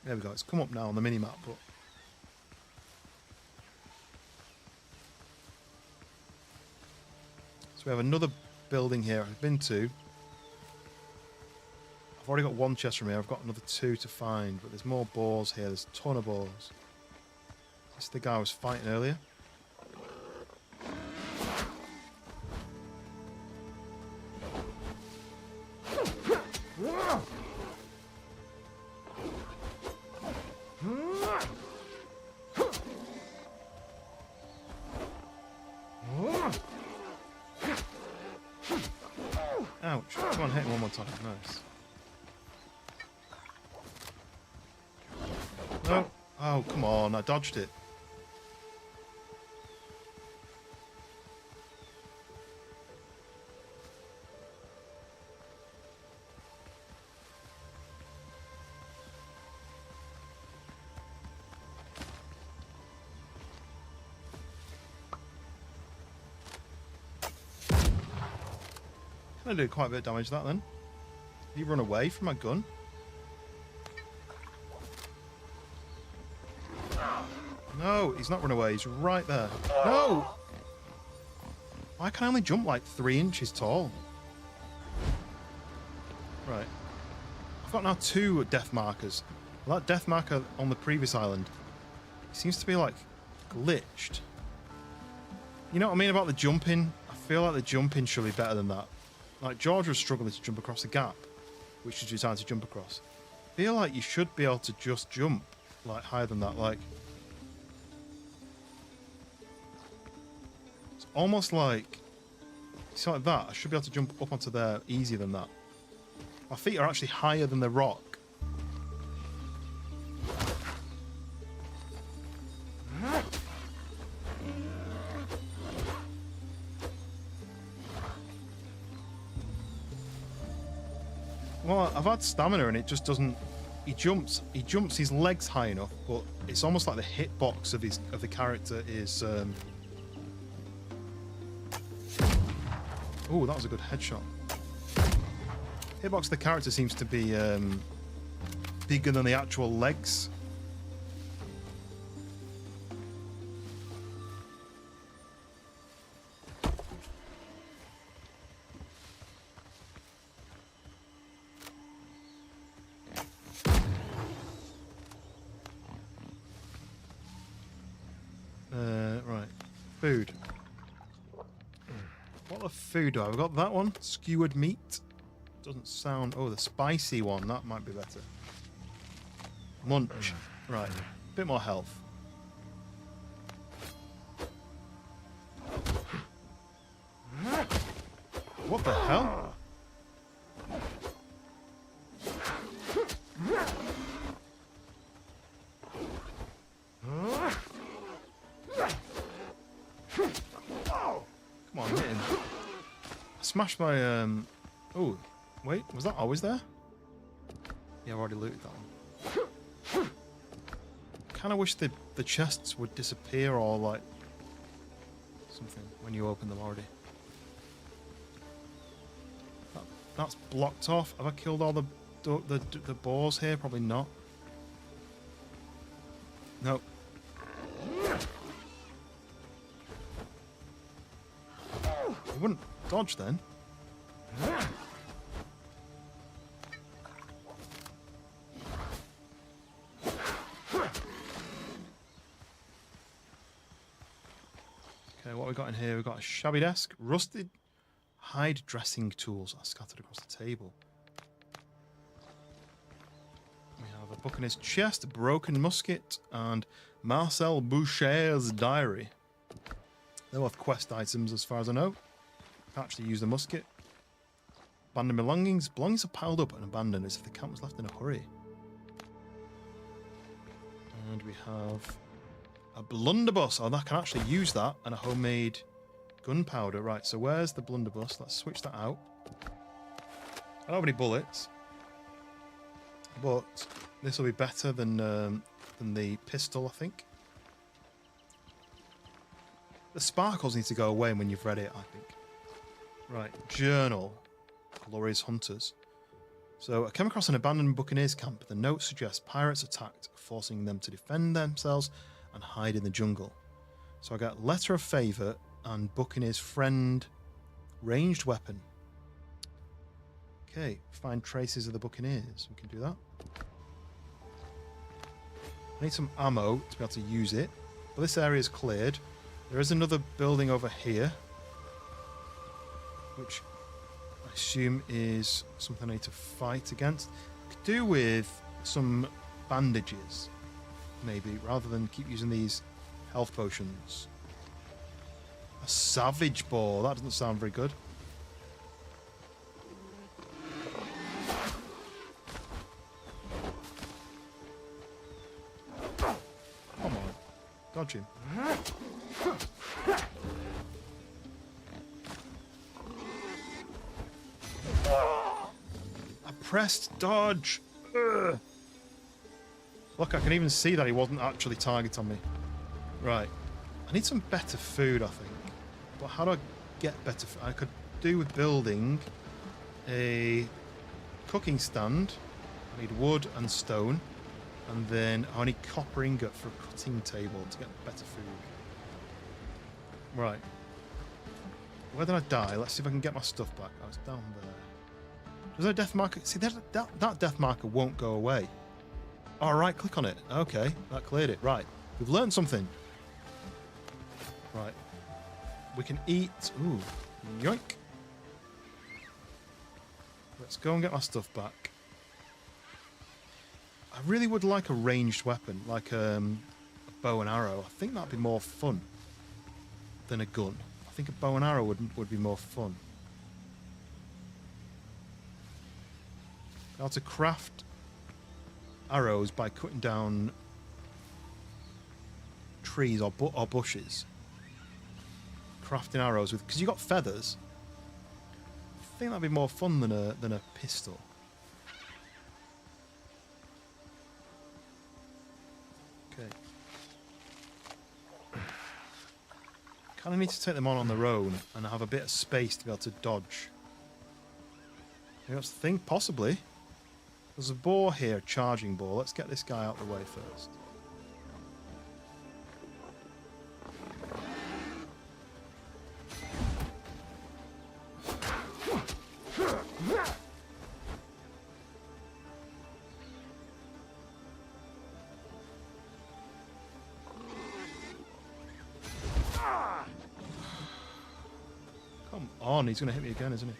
There we go. It's come up now on the mini map, but so we have another building here I've been to. I've already got one chest from here. I've got another 2 to find, but there's more boars here. There's a ton of boars. This is the guy I was fighting earlier. Ouch. Come on, hit him one more time. Nice. No. Oh, come on. I dodged it. I did quite a bit of damage to that then. Did he run away from my gun? No, he's not run away. He's right there. No! Why can I only jump like 3 inches tall? Right. I've got now 2 death markers. Well, that death marker on the previous island seems to be like glitched. You know what I mean about the jumping? I feel like the jumping should be better than that. Like, George was struggling to jump across the gap, which is designed to jump across. I feel like you should be able to just jump, like, higher than that. Like, it's almost like, see like that, I should be able to jump up onto there easier than that. My feet are actually higher than the rock. Well, I've had stamina and it just doesn't. He jumps his legs high enough, but it's almost like the hitbox of the character is. Oh, that was a good headshot. Hitbox of the character seems to be bigger than the actual legs. Right. Food. What other food do I have? I've got that one. Skewered meat. Doesn't sound... Oh, the spicy one. That might be better. Munch. Right. Bit more health. What the hell? Come on, hit him. I smashed my, Oh, wait, was that always there? Yeah, I've already looted that one. Kind of wish the chests would disappear or, like, something when you open them already. That's blocked off. Have I killed all the boars here? Probably not. No. I wouldn't dodge then. Okay, what we got in here? We've got a shabby desk, rusted Hide dressing tools are scattered across the table. We have a book in his chest, a broken musket, and Marcel Boucher's diary. They're both quest items as far as I know. Can't actually use the musket. Abandoned belongings. Belongings are piled up and abandoned as if the camp was left in a hurry. And we have a blunderbuss. Oh, I can actually use that. And a homemade gunpowder. Right, so where's the blunderbuss? Let's switch that out. I don't have any bullets. But this will be better than the pistol, I think. The sparkles need to go away when you've read it, I think. Right, journal. Glorious Hunters. So, I came across an abandoned buccaneers camp. The note suggests pirates attacked, forcing them to defend themselves and hide in the jungle. So I got letter of favour and buccaneer's friend ranged weapon. Okay, find traces of the buccaneers. We can do that. I need some ammo to be able to use it. But this area is cleared. There is another building over here, which I assume is something I need to fight against. Could do with some bandages, maybe, rather than keep using these health potions. A savage ball. That doesn't sound very good. Come on. Dodge him. I pressed dodge. Ugh. Look, I can even see that he wasn't actually targeting me. Right. I need some better food, I think. But how do I get better food? I could do with building a cooking stand. I need wood and stone. And then I need copper ingot for a cutting table to get better food. Right. Where did I die? Let's see if I can get my stuff back. I was down there. Was there a death marker? See, that death marker won't go away. All right, click on it. Okay, that cleared it. Right. We've learned something. Right. We can eat. Ooh. Yoink. Let's go and get my stuff back. I really would like a ranged weapon, like a bow and arrow. I think that'd be more fun than a gun. I think a bow and arrow would be more fun. How to craft arrows by cutting down trees or bushes. Crafting arrows with, because you got feathers. I think that'd be more fun than a pistol. Okay. Kind of need to take them on their own and have a bit of space to be able to dodge. Maybe that's the thing, possibly. There's a boar here, charging boar. Let's get this guy out of the way first. Come on, he's going to hit me again, isn't he?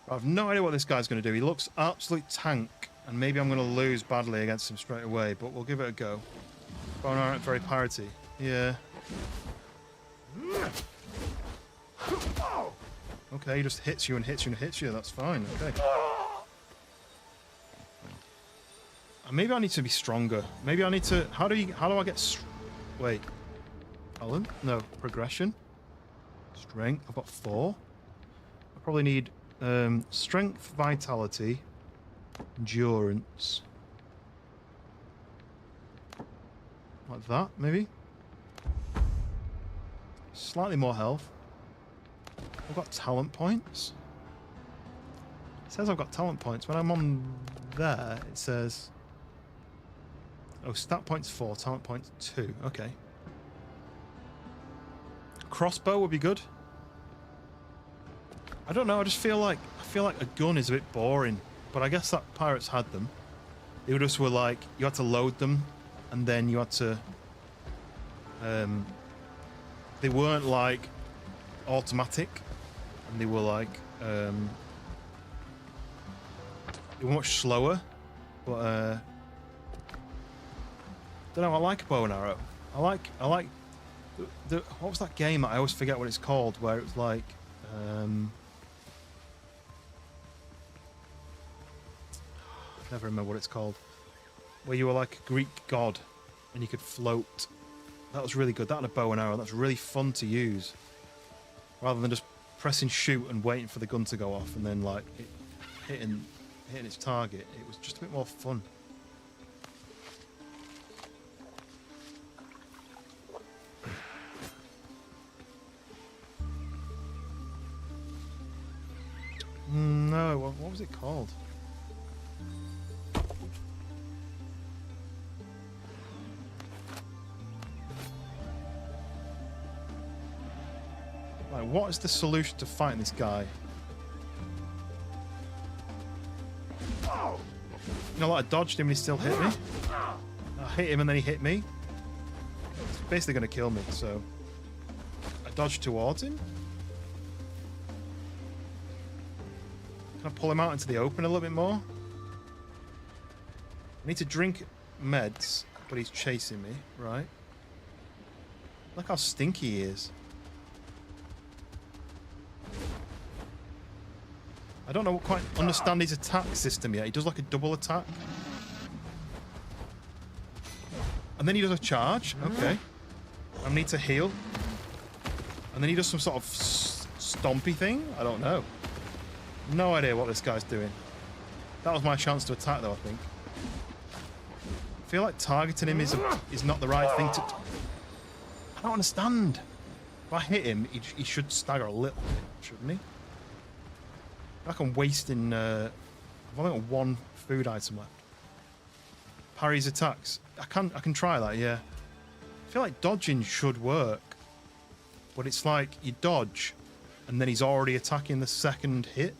I have no idea what this guy's going to do. He looks absolute tank, and maybe I'm going to lose badly against him straight away, but we'll give it a go. Bone aren't very piratey. Yeah. Okay, he just hits you and hits you and hits you. That's fine. Okay. Maybe I need to be stronger. Maybe I need to... How do I get... Wait. Alan? No. Progression. Strength. I've got 4. I probably need... strength, vitality, endurance. Like that, maybe? Slightly more health. I've got talent points. It says I've got talent points. When I'm on there, it says... Oh, stat points 4, talent points 2. Okay. I don't know. I feel like a gun is a bit boring. But I guess that pirates had them. They just were like, you had to load them, and then you had to. They weren't like automatic, and they were like they were much slower. But don't know. I like a bow and arrow. I like the what was that game? I always forget what it's called. Where it was like. Never remember what it's called. Where you were like a Greek god, and you could float. That was really good. That and a bow and arrow. That's really fun to use, rather than just pressing shoot and waiting for the gun to go off and then like it hitting its target. It was just a bit more fun. No, what was it called? Like, what is the solution to fighting this guy? You know, like I dodged him and he still hit me. I hit him and then he hit me. It's basically going to kill me, so I dodged towards him. Can I pull him out into the open a little bit more? I need to drink meds, but he's chasing me, right? Look how stinky he is. I don't know quite understand his attack system yet. He does like a double attack. And then he does a charge. Okay. I need to heal. And then he does some sort of stompy thing. I don't know. No idea what this guy's doing. That was my chance to attack though, I think. I feel like targeting him is not the right thing to... I don't understand. If I hit him, he should stagger a little bit, shouldn't he? Like I'm wasting... I've only got one food item left. Parries attacks. I can try that, yeah. I feel like dodging should work. But it's like you dodge, and then he's already attacking the second hit.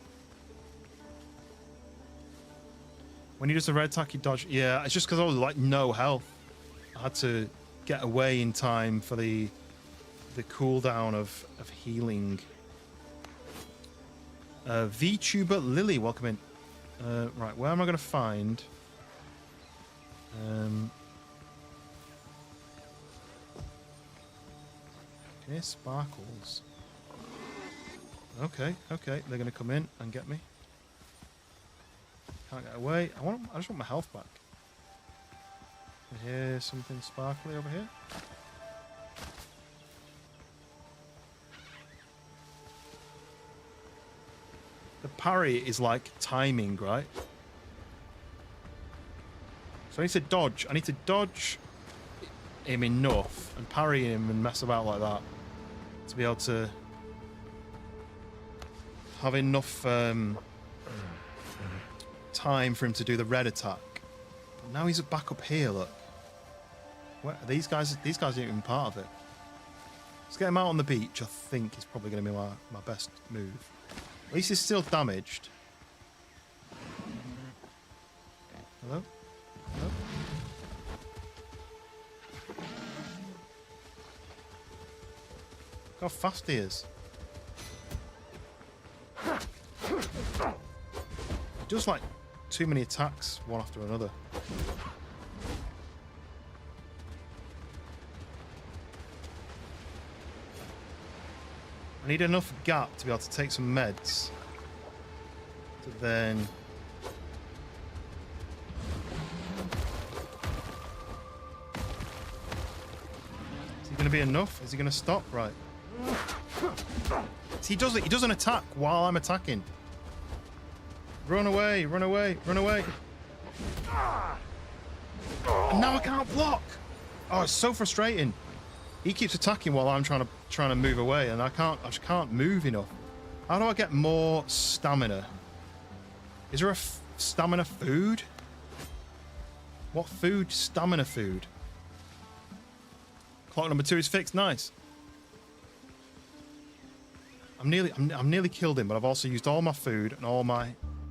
When he does the red attack, he dodge. Yeah, it's just because I was like no health. I had to get away in time for the cooldown of healing. VTuber Lily, welcome in. Right, where am I going to find? Okay, sparkles. Okay, they're going to come in and get me. Can't get away. I just want my health back. Here's something sparkly over here. The parry is like timing, right? So I need to dodge. I need to dodge him enough and parry him and mess about like that to be able to have enough time for him to do the red attack. But now he's back up here, look. What, these guys aren't even part of it. Let's get him out on the beach, I think is probably going to be my best move. At least he's still damaged. Hello? Hello? Look how fast he is. He does like too many attacks one after another. I need enough gap to be able to take some meds. To then... Is he going to be enough? Is he going to stop? Right. He does it. He doesn't attack while I'm attacking. Run away, run away, run away. And now I can't block. Oh, it's so frustrating. He keeps attacking while I'm trying to move away, and I just can't move enough. How do I get more stamina? Is there a stamina food? What food? Stamina food. Clock number 2 is fixed. Nice. I'm nearly killed him, but I've also used all my food and all my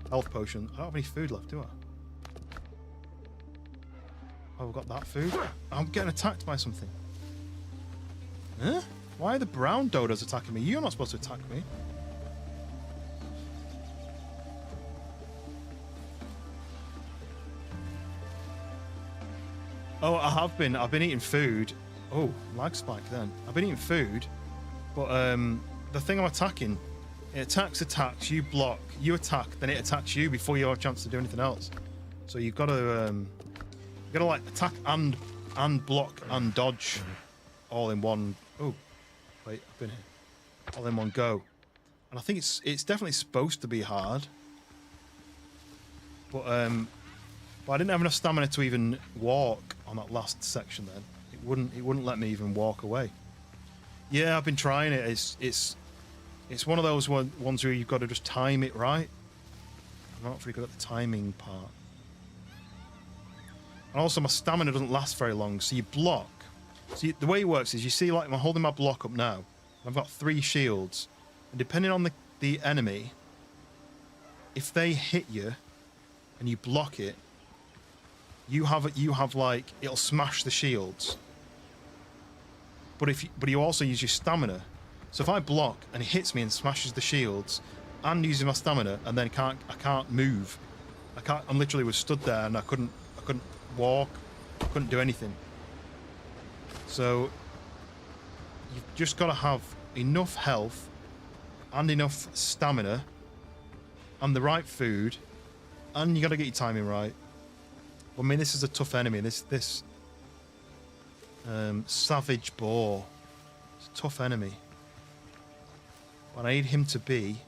health potions. I don't have any food left, do I? Oh, we've got that food. I'm getting attacked by something. Huh? Why are the brown dodos attacking me? You're not supposed to attack me. Oh, I've been eating food. Oh, lag spike then. I've been eating food, but the thing I'm attacking, it attacks, you block, you attack, then it attacks you before you have a chance to do anything else. So you've got to like attack and block and dodge all in one. Oh, wait, I've been here. All in one go. And I think it's definitely supposed to be hard. But I didn't have enough stamina to even walk on that last section then. It wouldn't let me even walk away. Yeah, I've been trying it. It's one of those ones where you've got to just time it right. I'm not very good at the timing part. And also my stamina doesn't last very long, so you block. See, the way it works is you see, like, I'm holding my block up now. I've got 3 shields. And depending on the enemy, if they hit you and you block it, you have like, it'll smash the shields. But you also use your stamina. So if I block and it hits me and smashes the shields, and using my stamina, and then I can't move. I'm literally was stood there and I couldn't walk, I couldn't do anything. So you've just got to have enough health and enough stamina and the right food, and you got to get your timing right. I mean, this is a tough enemy. This savage boar. It's a tough enemy. But I need him to be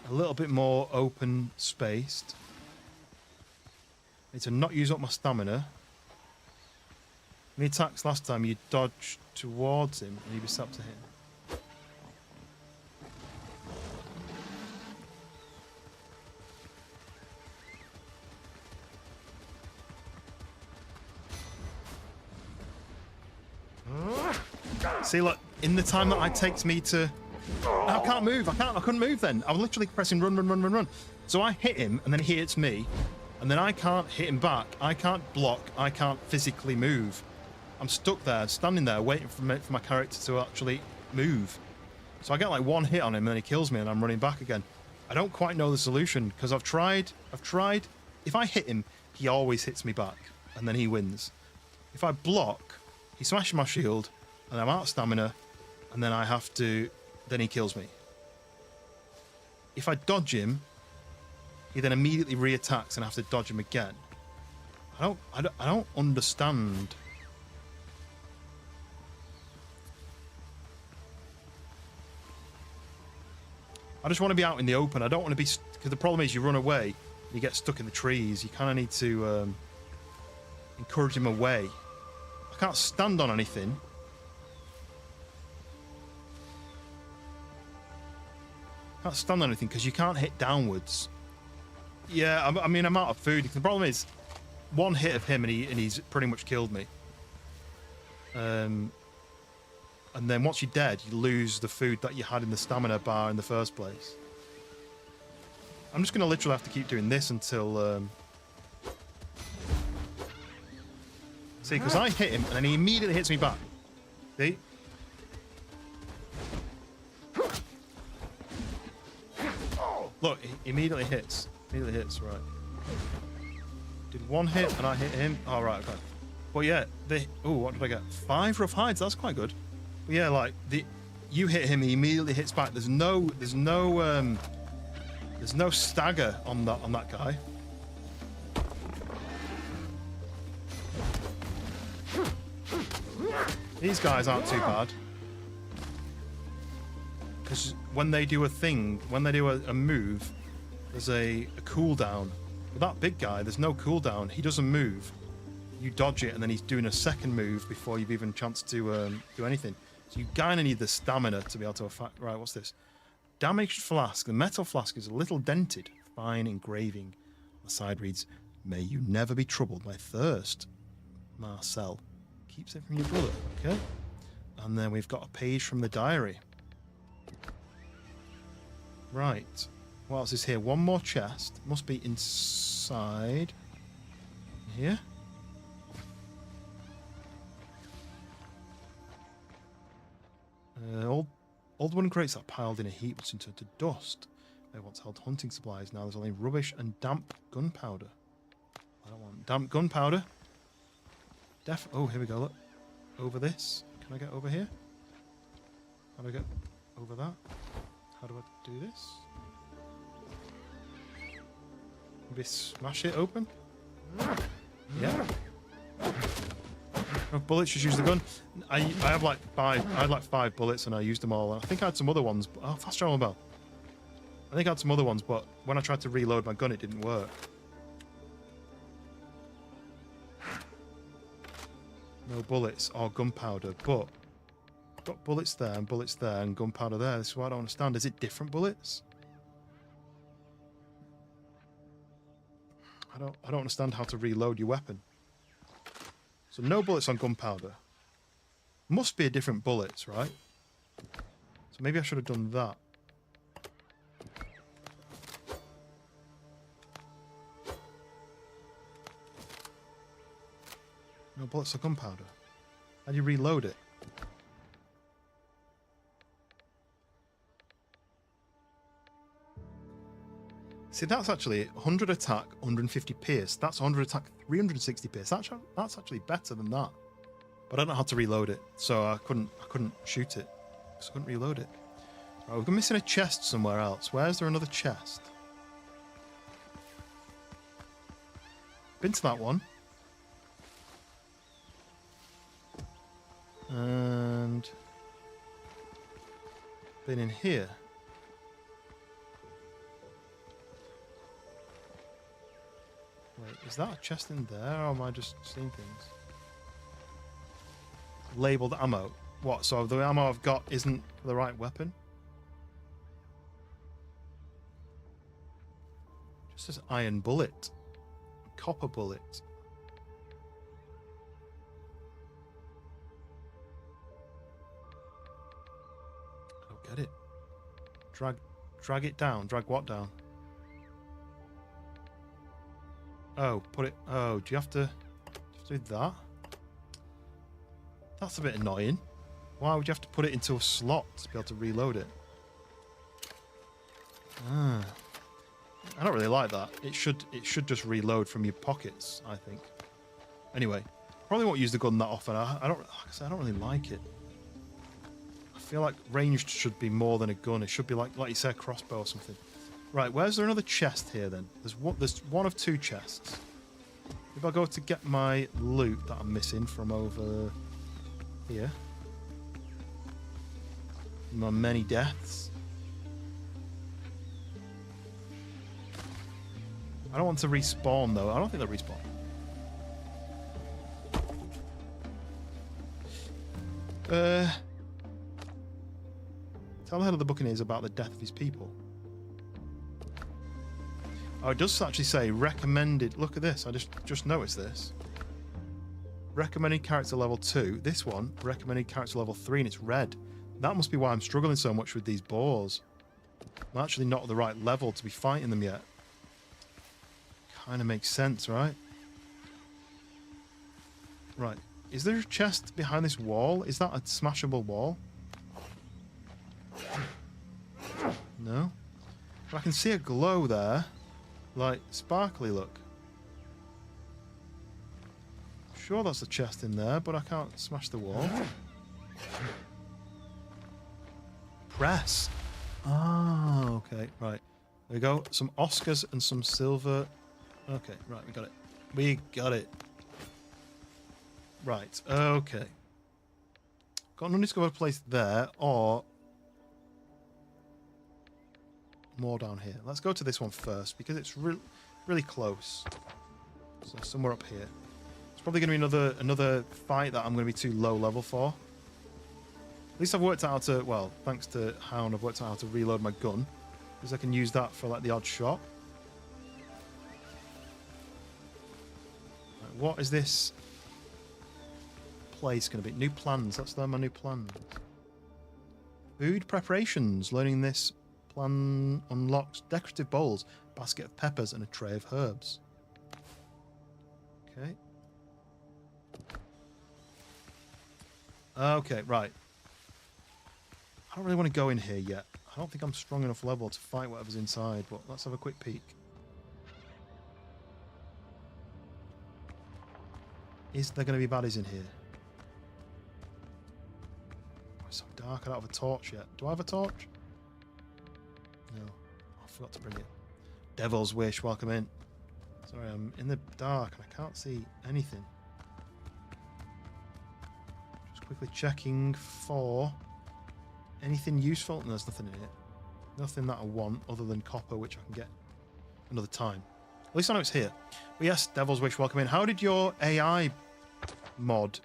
a little bit more open spaced. I need to not use up my stamina. When he attacks last time, you dodge towards him and you'd be set to him. See, look, in the time that it takes me to... I can't move. I couldn't move then. I was literally pressing run. So I hit him, and then he hits me, and then I can't hit him back. I can't block. I can't physically move. I'm stuck there, standing there, waiting for my character to actually move. So I get like one hit on him, and then he kills me, and I'm running back again. I don't quite know the solution, because I've tried. If I hit him, he always hits me back, and then he wins. If I block, he smashes my shield, and I'm out of stamina, and then then he kills me. If I dodge him, he then immediately re-attacks and I have to dodge him again. I don't understand. I just want to be out in the open. I don't want to be, because the problem is you run away, you get stuck in the trees. You kind of need to encourage him away. I can't stand on anything. Can't stand on anything because you can't hit downwards. Yeah, I mean, I'm out of food. The problem is, one hit of him and he's pretty much killed me. And then once you're dead, you lose the food that you had in the stamina bar in the first place. I'm just going to literally have to keep doing this until... See, because I hit him and then he immediately hits me back. See? Look, he immediately hits. Right. Did one hit and I hit him. Oh, right, okay. But yeah, what did I get? 5 rough hides, that's quite good. But yeah, like, you hit him, he immediately hits back. There's no stagger on that guy. These guys aren't too bad. Because when they do a move, there's a cooldown. With that big guy, there's no cooldown. He doesn't move. You dodge it, and then he's doing a second move before you've even chanced to do anything. So you kind of need the stamina to be able to affect. Right, what's this? Damaged flask. The metal flask is a little dented. Fine engraving. On the side reads, "May you never be troubled by thirst." Marcel. Keeps it from your brother. Okay. And then we've got a page from the diary. Right. What else is here? One more chest. Must be inside here. Old wooden crates that piled in a heap once turned to dust. They once held hunting supplies. Now there's only rubbish and damp gunpowder. I don't want damp gunpowder. Oh, here we go. Look. Over this. Can I get over here? How do I get over that? How do I do this? Maybe smash it open? Yeah. No bullets, just use the gun. I have like 5. I had like 5 bullets and I used them all. I think I had some other ones. Oh, fast travel bell. I think I had some other ones, but when I tried to reload my gun, it didn't work. No bullets or gunpowder, but I've got bullets there and gunpowder there. This is what I don't understand. Is it different bullets? I don't understand how to reload your weapon. So no bullets on gunpowder. Must be a different bullets, right? So maybe I should have done that. No bullets or gunpowder. How do you reload it? See, that's actually 100 attack, 150 pierce. That's 100 attack, 360 pierce. That's actually better than that. But I don't know how to reload it, so I couldn't shoot it. So I couldn't reload it. Right, we're missing a chest somewhere else. Where's there another chest? Been to that one. And been in here. Wait, is that a chest in there, or am I just seeing things? Labeled ammo. What, so the ammo I've got isn't the right weapon? Just says iron bullet. Copper bullet. I don't get it. Drag it down. Drag what down? Oh, put it... Oh, do you have to do that? That's a bit annoying. Why would you have to put it into a slot to be able to reload it? I don't really like that. It should just reload from your pockets, I think. Anyway, probably won't use the gun that often. I don't, like I said, I don't really like it. I feel like ranged should be more than a gun. It should be like you said, a crossbow or something. Right, where's there another chest here then? There's one of 2 chests. If I go to get my loot that I'm missing from over here. My many deaths. I don't want to respawn though. I don't think they'll respawn. Tell the head of the Buccaneers about the death of his people. Oh, it does actually say recommended. Look at this. I just noticed this. Recommended character level 2. This one, recommended character level 3, and it's red. That must be why I'm struggling so much with these boars. I'm actually not at the right level to be fighting them yet. Kind of makes sense, right? Right. Is there a chest behind this wall? Is that a smashable wall? No. But I can see a glow there. Like, sparkly look. Sure that's a chest in there, but I can't smash the wall. Press. Oh, okay, right. There we go. Some Oscars and some silver. Okay, right, we got it. We got it. Right, okay. Got an undiscovered place there, or more down here. Let's go to this one first, because it's really close. So somewhere up here. It's probably going to be another fight that I'm going to be too low level for. At least I've worked out how to, well, thanks to Hound, I've worked out how to reload my gun, because I can use that for like the odd shot. Right, what is this place going to be? New plans. Let's learn my new plans. Food preparations. Learning this plan unlocks decorative bowls, basket of peppers, and a tray of herbs. Okay. Okay, right. I don't really want to go in here yet. I don't think I'm strong enough level to fight whatever's inside, but let's have a quick peek. Is there going to be baddies in here? Oh, it's so dark, I don't have a torch yet. Do I have a torch? No. Oh, I forgot to bring it. Devil's Wish, welcome in. Sorry, I'm in the dark and I can't see anything. Just quickly checking for anything useful. No, there's nothing in it. Nothing that I want other than copper, which I can get another time. At least I know it's here. But yes, Devil's Wish, welcome in. How did your AI bot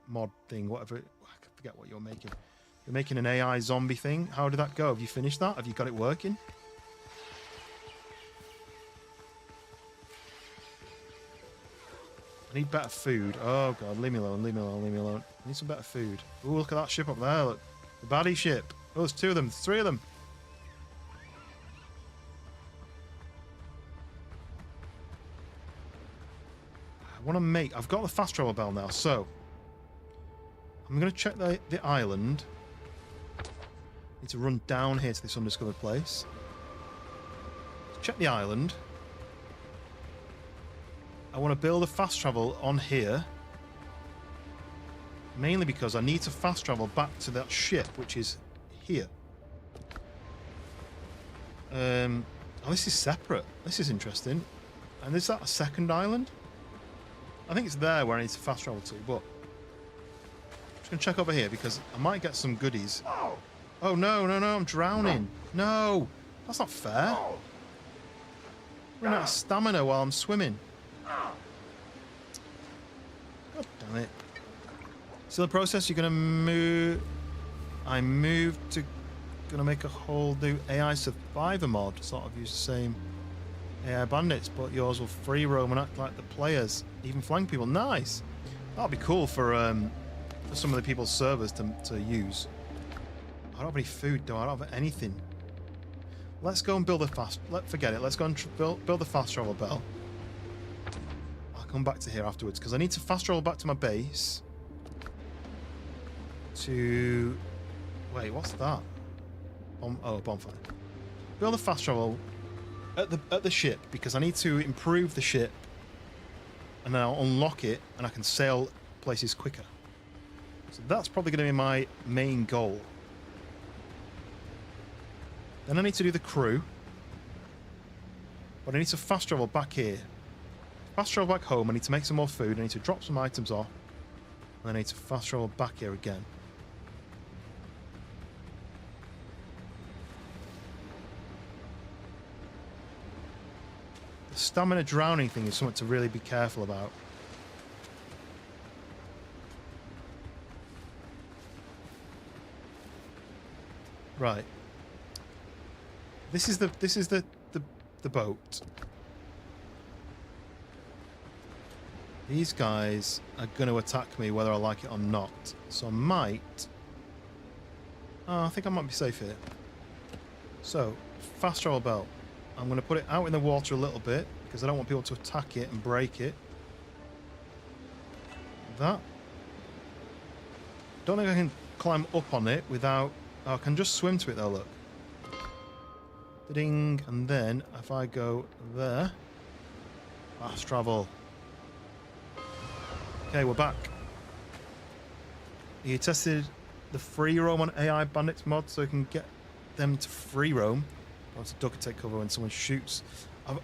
mod thing, whatever, I forget what you're making. You're making an AI zombie thing. How did that go? Have you finished that? Have you got it working? I need better food. Oh god, leave me alone, leave me alone, leave me alone. I need some better food. Ooh, look at that ship up there, look. The baddie ship. Oh, there's two of them, there's three of them. I want to make... I've got the fast travel bell now, so... I'm going to check the island. Need to run down here to this undiscovered place. Let's check the island. I want to build a fast travel on here. Mainly because I need to fast travel back to that ship, which is here. Oh, this is separate. This is interesting. And is that a second island? I think it's there where I need to fast travel to, but... I'm just going to check over here because I might get some goodies. Oh, no, no, no, I'm drowning. No, that's not fair. I'm running out of stamina while I'm swimming. God damn it. Still in process, you're going to move... I moved to... Going to make a whole new AI survivor mod. Sort of use the same AI bandits, but yours will free roam and act like the players. Even flank people. Nice! That'll be cool for some of the people's servers to use. I don't have any food though. I don't have anything. Let's go and build a fast... Forget it. Let's go and build the fast travel bell. I'll come back to here afterwards because I need to fast travel back to my base. To... Wait, what's that? Bonfire. Build a fast travel at the ship because I need to improve the ship and then I'll unlock it and I can sail places quicker. So that's probably going to be my main goal. Then I need to do the crew. But I need to fast travel back here. Fast travel back home. I need to make some more food. I need to drop some items off. And I need to fast travel back here again. The stamina drowning thing is something to really be careful about. Right. This is the boat. These guys are going to attack me whether I like it or not. So I might... Oh, I think I might be safe here. So, fast travel belt. I'm going to put it out in the water a little bit because I don't want people to attack it and break it. That. Don't think I can climb up on it without... Oh, I can just swim to it though, look. Ding, and then if I go there... Fast travel. Okay, we're back. You tested the free roam on AI bandits mod so you can get them to free roam. I want to duck and take cover when someone shoots.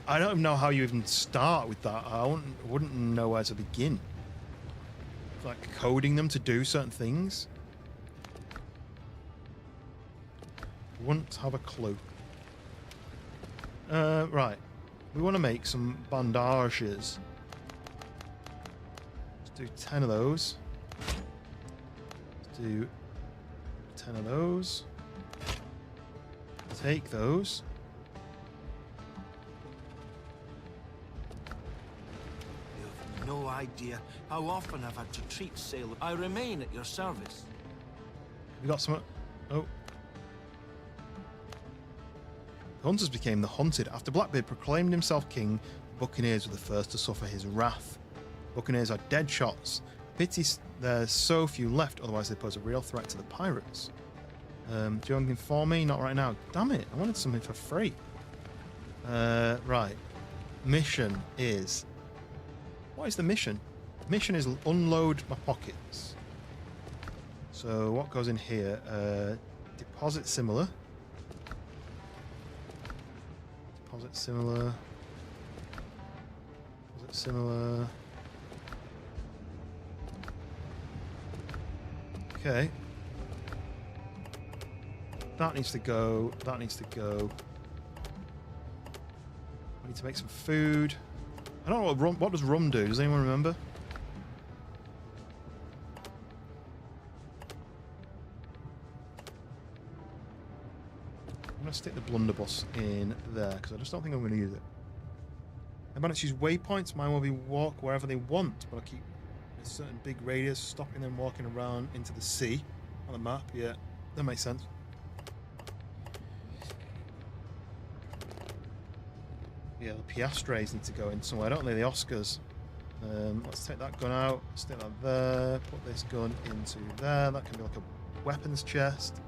I don't know how you even start with that. I wouldn't know where to begin. Like coding them to do certain things. Wouldn't have a clue. Right. We want to make some bandages. Let's do 10 of those. Let's do 10 of those. Take those. You have no idea how often I've had to treat sailors. I remain at your service. We got some. Oh. The hunters became the hunted. After Blackbeard proclaimed himself king, the Buccaneers were the first to suffer his wrath. Buccaneers are dead shots. Pity there's so few left, otherwise they pose a real threat to the pirates. Do you have anything for me? Not right now. Damn it, I wanted something for free. Right. Mission is... What is the mission? Mission is unload my pockets. So what goes in here? Deposit similar. Deposit similar. Deposit similar. Okay. That needs to go. That needs to go. I need to make some food. I don't know what rum. What does rum do? Does anyone remember? I'm gonna stick the blunderbuss in there because I just don't think I'm gonna use it. I managed to use waypoints. Mine will be walk wherever they want, but I keep a certain big radius, stopping them walking around into the sea on the map. Yeah, that makes sense. Yeah, the Piastres need to go in somewhere, don't they? The Oscars. Let's take that gun out, stick that there, put this gun into there. That can be like a weapons chest.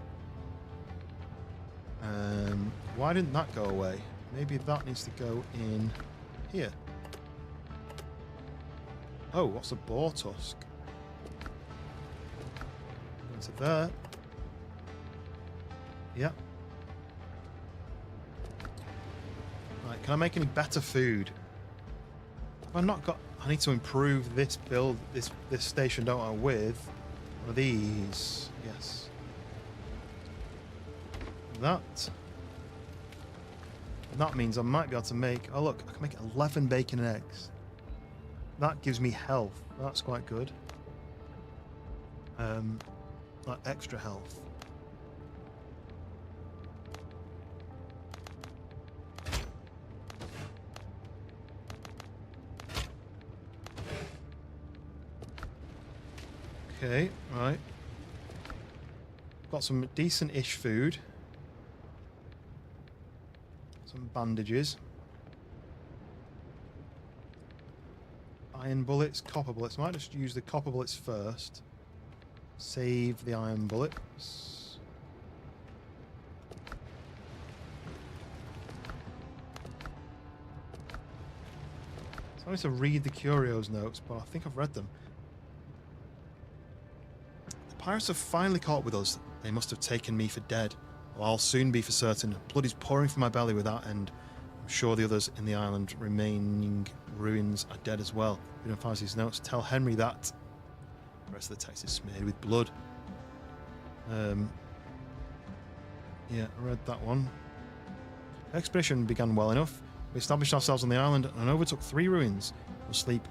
Why didn't that go away? Maybe that needs to go in here. Oh, what's a boar tusk? Into there. Yeah. Right, can I make any better food? Have I not got... I need to improve this build, this station, don't I, with one of these. Yes. That. And that means I might be able to make... Oh, look, I can make 11 bacon and eggs. That gives me health. That's quite good. Like extra health. Okay, right. Got some decent-ish food. Some bandages. Iron bullets, copper bullets. I might just use the copper bullets first. Save the iron bullets. So I need to read the Curios notes, but I think I've read them. The pirates have finally caught with us. They must have taken me for dead. Well, I'll soon be for certain. Blood is pouring from my belly without end. I'm sure the others in the island remaining ruins are dead as well. If you don't find these notes, tell Henry that. The rest of the text is smeared with blood. Yeah, I read that one. The expedition began well enough. We established ourselves on the island and overtook 3 ruins. We'll sleep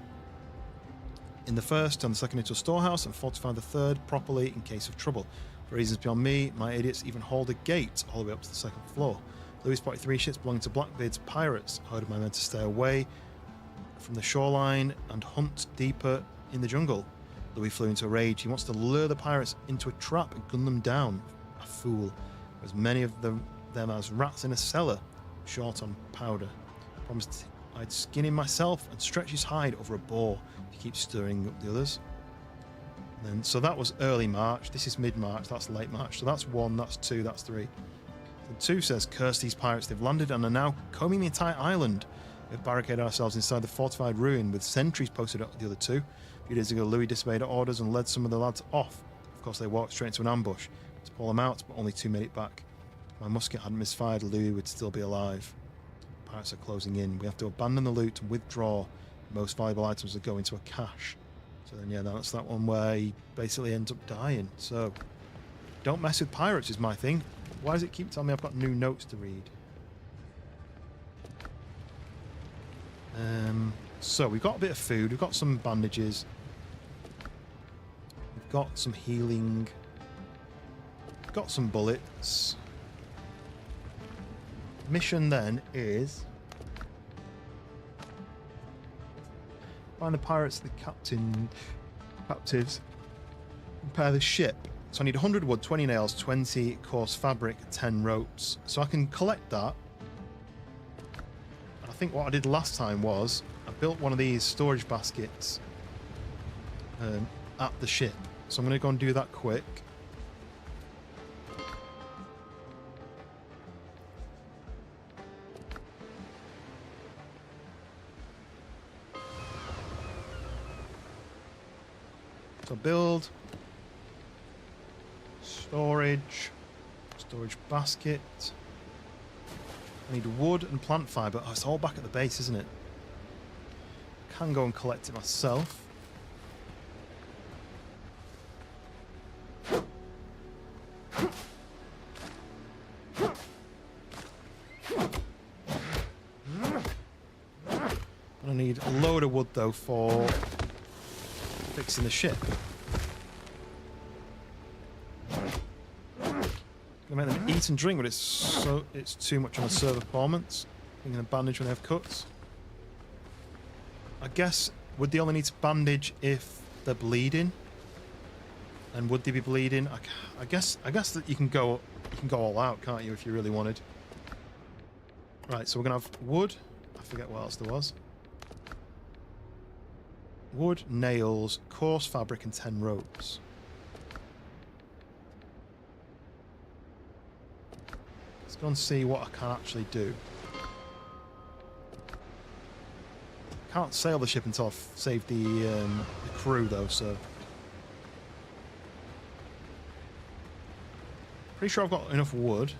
in the first, and the second into a storehouse, and fortify the third properly in case of trouble. For reasons beyond me, my idiots even hold a gate all the way up to the second floor. Louis spotted 3 ships belonging to Blackbeard's pirates. I ordered my men to stay away from the shoreline and hunt deeper in the jungle. Louis flew into a rage. He wants to lure the pirates into a trap and gun them down. A fool. As many of them as rats in a cellar, short on powder. I promised I'd skin him myself and stretch his hide over a boar if he keeps stirring up the others. And then, so that was early March. This is mid-March. That's late March. So that's 1, that's 2, that's 3. So 2 says, curse these pirates. They've landed and are now combing the entire island. We've barricaded ourselves inside the fortified ruin with sentries posted at the other 2. A few days ago, Louis disobeyed orders and led some of the lads off. Of course, they walked straight into an ambush to pull them out, but only 2 made it back. If my musket hadn't misfired, Louis would still be alive. Pirates are closing in. We have to abandon the loot and withdraw. Most valuable items will go into a cache. So then, yeah, that's that one where he basically ends up dying. So, don't mess with pirates is my thing. Why does it keep telling me I've got new notes to read? So, we've got a bit of food. We've got some bandages. We've got some healing. We've got some bullets. Mission then is... Find the pirates, the captives. Repair the ship. So I need 100 wood, 20 nails, 20 coarse fabric, 10 ropes. So I can collect that. I think what I did last time was I built one of these storage baskets at the ship. So I'm going to go and do that quick. So build, storage basket. I need wood and plant fibre. Oh, it's all back at the base, isn't it? I can go and collect it myself. I need a load of wood though for fixing the ship. I make them eat and drink, but it's too much on a server performance. I'm going to bandage when they have cuts. I guess would they only need to bandage if they're bleeding? And would they be bleeding? I guess that you can go all out, can't you, if you really wanted? Right, so we're gonna have wood. I forget what else there was. Wood, nails, coarse fabric, and 10 ropes. Let's go and see what I can actually do. Can't sail the ship until I've saved the crew, though, so... Pretty sure I've got enough wood.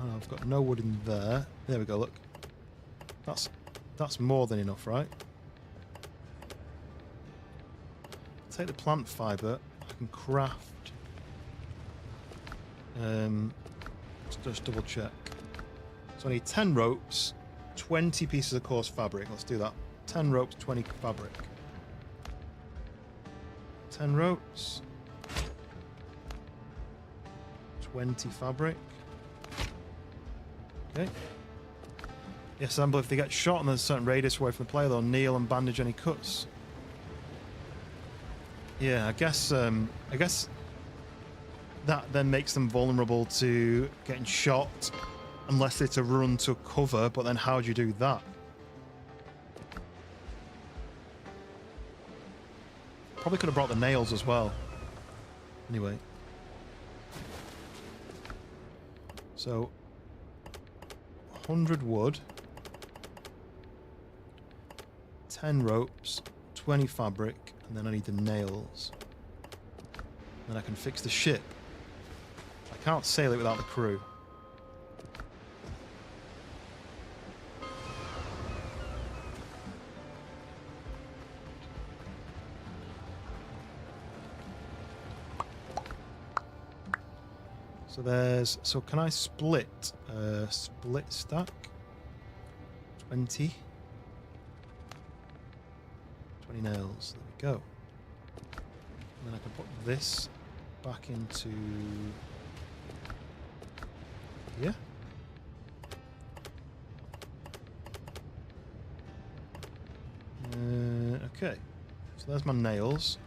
Oh, I've got no wood in there. There we go, look. That's more than enough, right? Take the plant fibre. I can craft. Let's just double check. So I need 10 ropes, 20 pieces of coarse fabric. Let's do that. 10 ropes, 20 fabric. 10 ropes. 20 fabric. Okay. Yes, assemble. If they get shot and there's a certain radius away from the player, they'll kneel and bandage any cuts. Yeah, I guess that then makes them vulnerable to getting shot unless it's a run to cover, but then how do you do that? Probably could have brought the nails as well. Anyway. So 100 wood, 10 ropes, 20 fabric, and then I need the nails. Then I can fix the ship. I can't sail it without the crew. So can I split stack 20 nails, there we go. And then I can put this back into here. Okay, so there's my nails.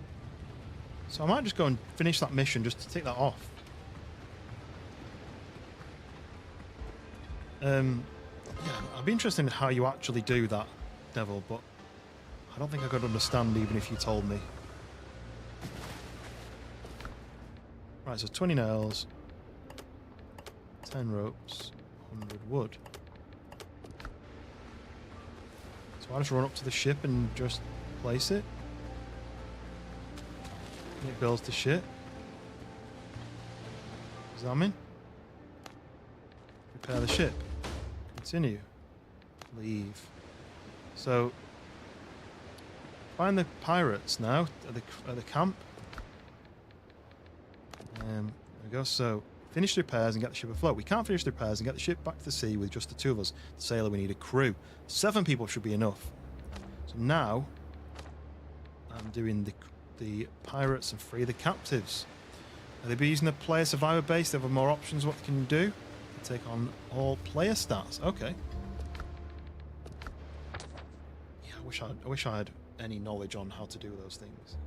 So I might just go and finish that mission just to take that off. Yeah, I'd be interested in how you actually do that, Devil, but I don't think I could understand even if you told me. Right, so 20 nails, 10 ropes, 100 wood. So I just run up to the ship and just place it. And it builds the ship. Examine. Repair the ship. Continue. Leave. So, find the pirates now at the camp. There we go. So, finish the repairs and get the ship afloat. We can't finish the repairs and get the ship back to the sea with just the two of us. The sailor, we need a crew. 7 people should be enough. So now, I'm doing the pirates and free the captives. Are they be using the player survivor base? They have more options. What they can do? Take on all player stats. Okay. Yeah, I wish I had any knowledge on how to do those things.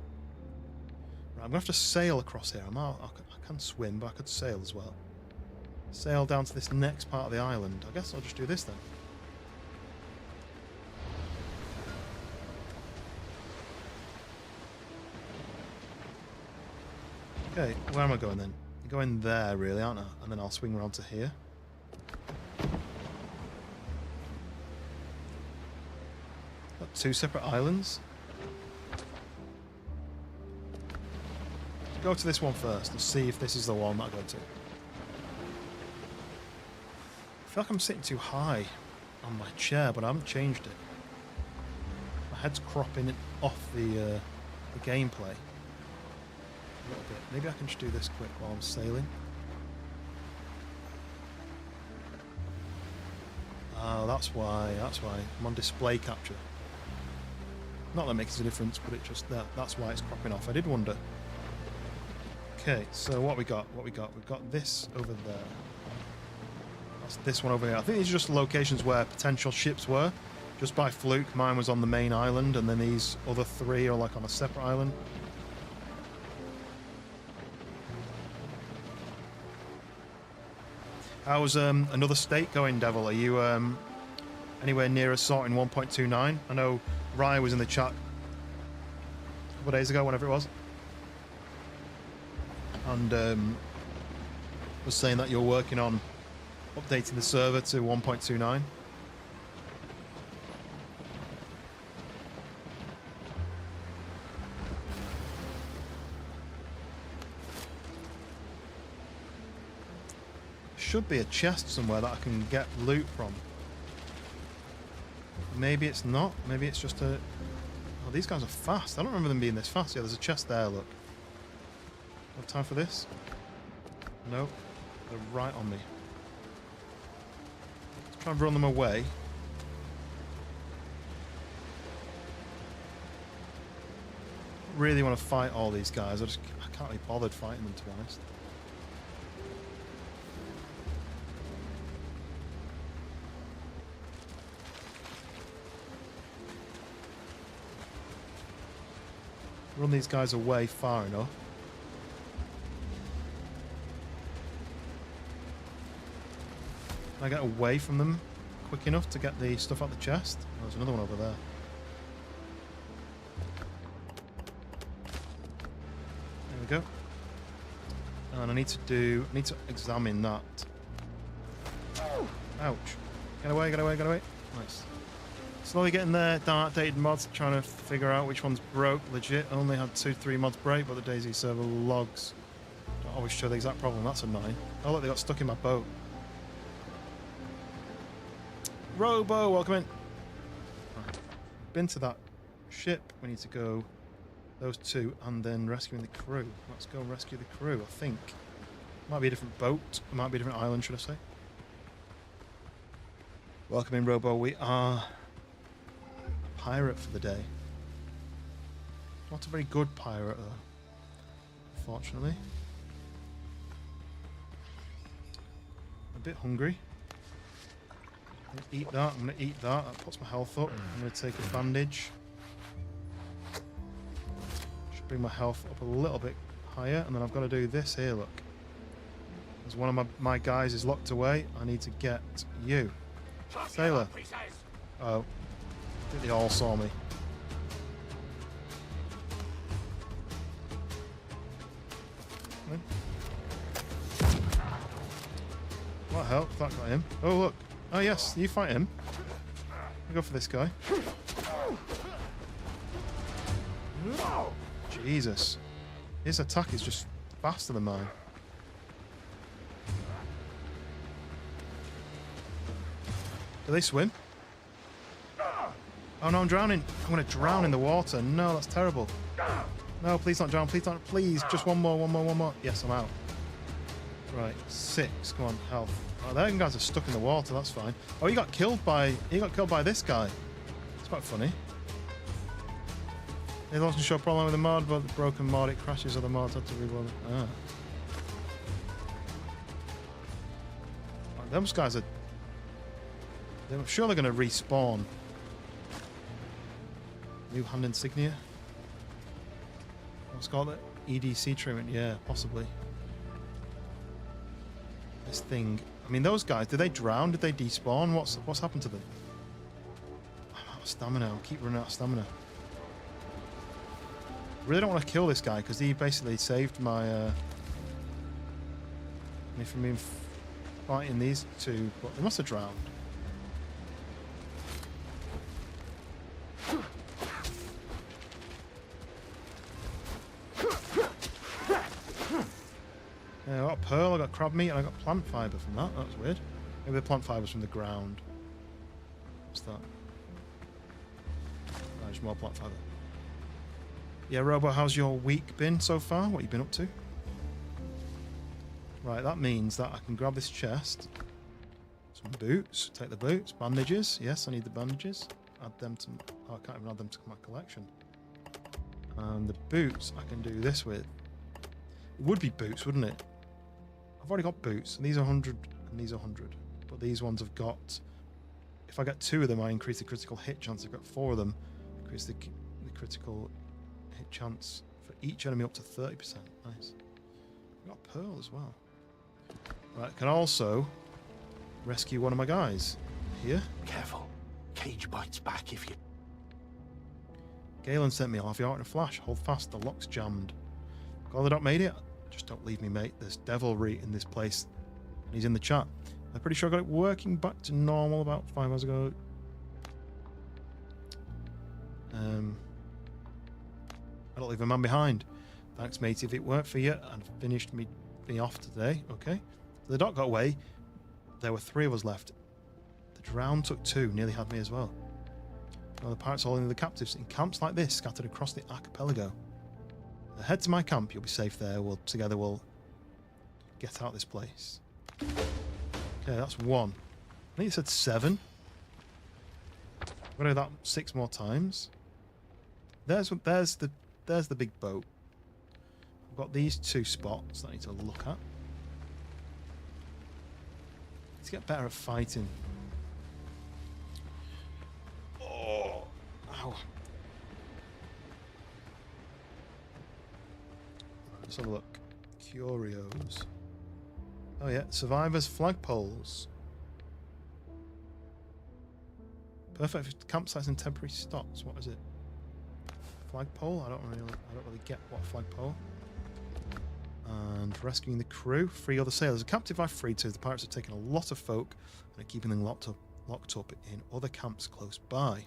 Right, I'm gonna have to sail across here. I can swim, but I could sail as well. Sail down to this next part of the island. I guess I'll just do this then. Okay, where am I going then? I'm going there, really, aren't I? And then I'll swing around to here. Got 2 separate islands. Go to this one first and see if this is the one that I go to. I feel like I'm sitting too high on my chair, but I haven't changed it. My head's cropping it off the gameplay. A little bit. Maybe I can just do this quick while I'm sailing. Oh, that's why. I'm on display capture. Not that it makes a difference, but it just that's why it's cropping off. I did wonder. Okay, so what we got? We've got this over there. That's this one over here. I think these are just locations where potential ships were. Just by fluke, mine was on the main island, and then these other 3 are like on a separate island. How's another state going, Devil? Are you anywhere near assault in 1.29? I know Rye was in the chat a couple of days ago, whenever it was, and was saying that you're working on updating the server to 1.29. Should be a chest somewhere that I can get loot from. Maybe it's not. Maybe it's just a... Oh, these guys are fast. I don't remember them being this fast. Yeah, there's a chest there, look. Have time for this? No. They're right on me. Let's try and run them away. Really want to fight all these guys. I can't be bothered fighting them, to be honest. Run these guys away far enough. Can I get away from them quick enough to get the stuff out the chest? Oh, there's another one over there. There we go. And I need to examine that. Ouch. Get away, get away, get away. Nice. Slowly getting there. Outdated mods, trying to figure out which ones broke legit. Only had 2-3 mods break, but the DayZ server logs don't always show the exact problem. That's annoying. Oh look, they got stuck in my boat. Robo, welcome in. Right. Been to that ship. We need to go those 2 and then rescuing the crew. Let's go rescue the crew, I think. Might be a different boat. It might be a different island, should I say. Welcome in, Robo. We are pirate for the day. Not a very good pirate though, unfortunately. A bit hungry. I'm gonna eat that. I'm gonna eat that. That puts my health up. I'm gonna take a bandage. Should bring my health up a little bit higher, and then I've got to do this here. Look, as one of my guys is locked away, I need to get you, sailor. Oh. I think they all saw me. What help? That got him. Oh look. Oh yes, you fight him. I'll go for this guy. Jesus. His attack is just faster than mine. Do they swim? Oh no, I'm drowning. I'm going to drown in the water. No, that's terrible. No, please don't drown. Please don't. Please, just one more. Yes, I'm out. Right, 6. Come on, health. Oh, them guys are stuck in the water. That's fine. Oh, he got killed by this guy. It's quite funny. They lost and show a problem with the mod, but the broken mod, it crashes other mods. Had to reload. Ah. Those guys are... I'm sure they're going to respawn. New hand insignia. What's called it? EDC treatment. Yeah, possibly. This thing... I mean, those guys, did they drown? Did they despawn? What's happened to them? I'm out of stamina. I'll keep running out of stamina. Really don't want to kill this guy because he basically saved my me from being fighting these two, but they must have drowned. Yeah, I got a pearl, I got crab meat, and I got plant fibre from that. That was weird. Maybe the plant fibre's from the ground. What's that? Oh, there's more plant fibre. Yeah, Robo, how's your week been so far? What have you been up to? Right, that means that I can grab this chest. Some boots. Take the boots. Bandages. Yes, I need the bandages. Add them to... Oh, I can't even add them to my collection. And the boots I can do this with. It would be boots, wouldn't it? I've already got boots. And these are 100 and these are 100. But these ones have got... If I get 2 of them, I increase the critical hit chance. I've got 4 of them. Increase the critical... hit chance for each enemy up to 30%. Nice. I've got a pearl as well. Right, I can also rescue one of my guys. Here. Careful. Cage bites back if you... Galen sent me half yard in a flash. Hold fast, the lock's jammed. Glad the doc made it. Just don't leave me, mate. There's devilry in this place. And he's in the chat. I'm pretty sure I got it working back to normal about 5 hours ago. I don't leave a man behind. Thanks, mate. If it weren't for you, I'd finished me off today. Okay. So the doc got away. There were 3 of us left. The drown took 2. Nearly had me as well. Now the pirates holding the captives in camps like this, scattered across the archipelago. Now head to my camp. You'll be safe there. Together we'll get out of this place. Okay, that's 1. I think it said 7. I'm gonna do that 6 more times. There's the big boat. I've got these 2 spots that I need to look at. Let's get better at fighting. Oh, ow. Let's have a look. Curios. Oh yeah, survivors flagpoles. Perfect campsites and temporary stops. What is it? Flagpole? I don't really get what flagpole. And rescuing the crew, free other sailors. A captive I freed to. The pirates have taken a lot of folk and are keeping them locked up in other camps close by.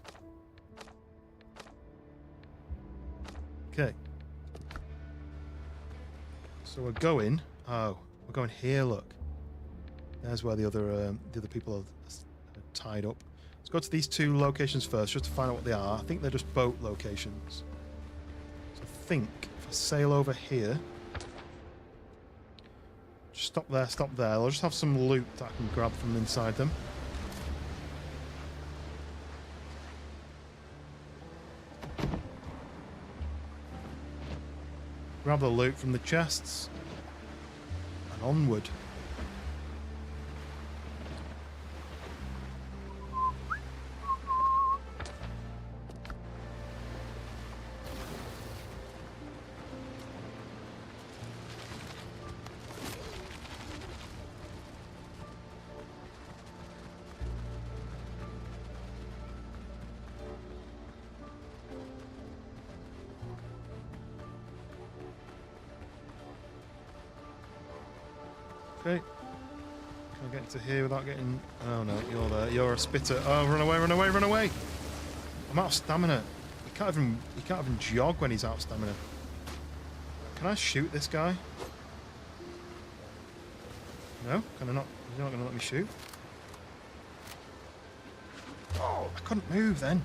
Okay. So we're going. Oh, we're going here. Look, there's where the other people are tied up. Let's go to these 2 locations first, just to find out what they are. I think they're just boat locations. So I think if I sail over here, just stop there. I'll just have some loot that I can grab from inside them. Grab the loot from the chests. And onward. Okay. Can I get to here without getting... Oh no, you're there. You're a spitter. Oh, run away, run away, run away! I'm out of stamina. He can't even jog when he's out of stamina. Can I shoot this guy? No? Can I not? You're not going to let me shoot? Oh, I couldn't move then.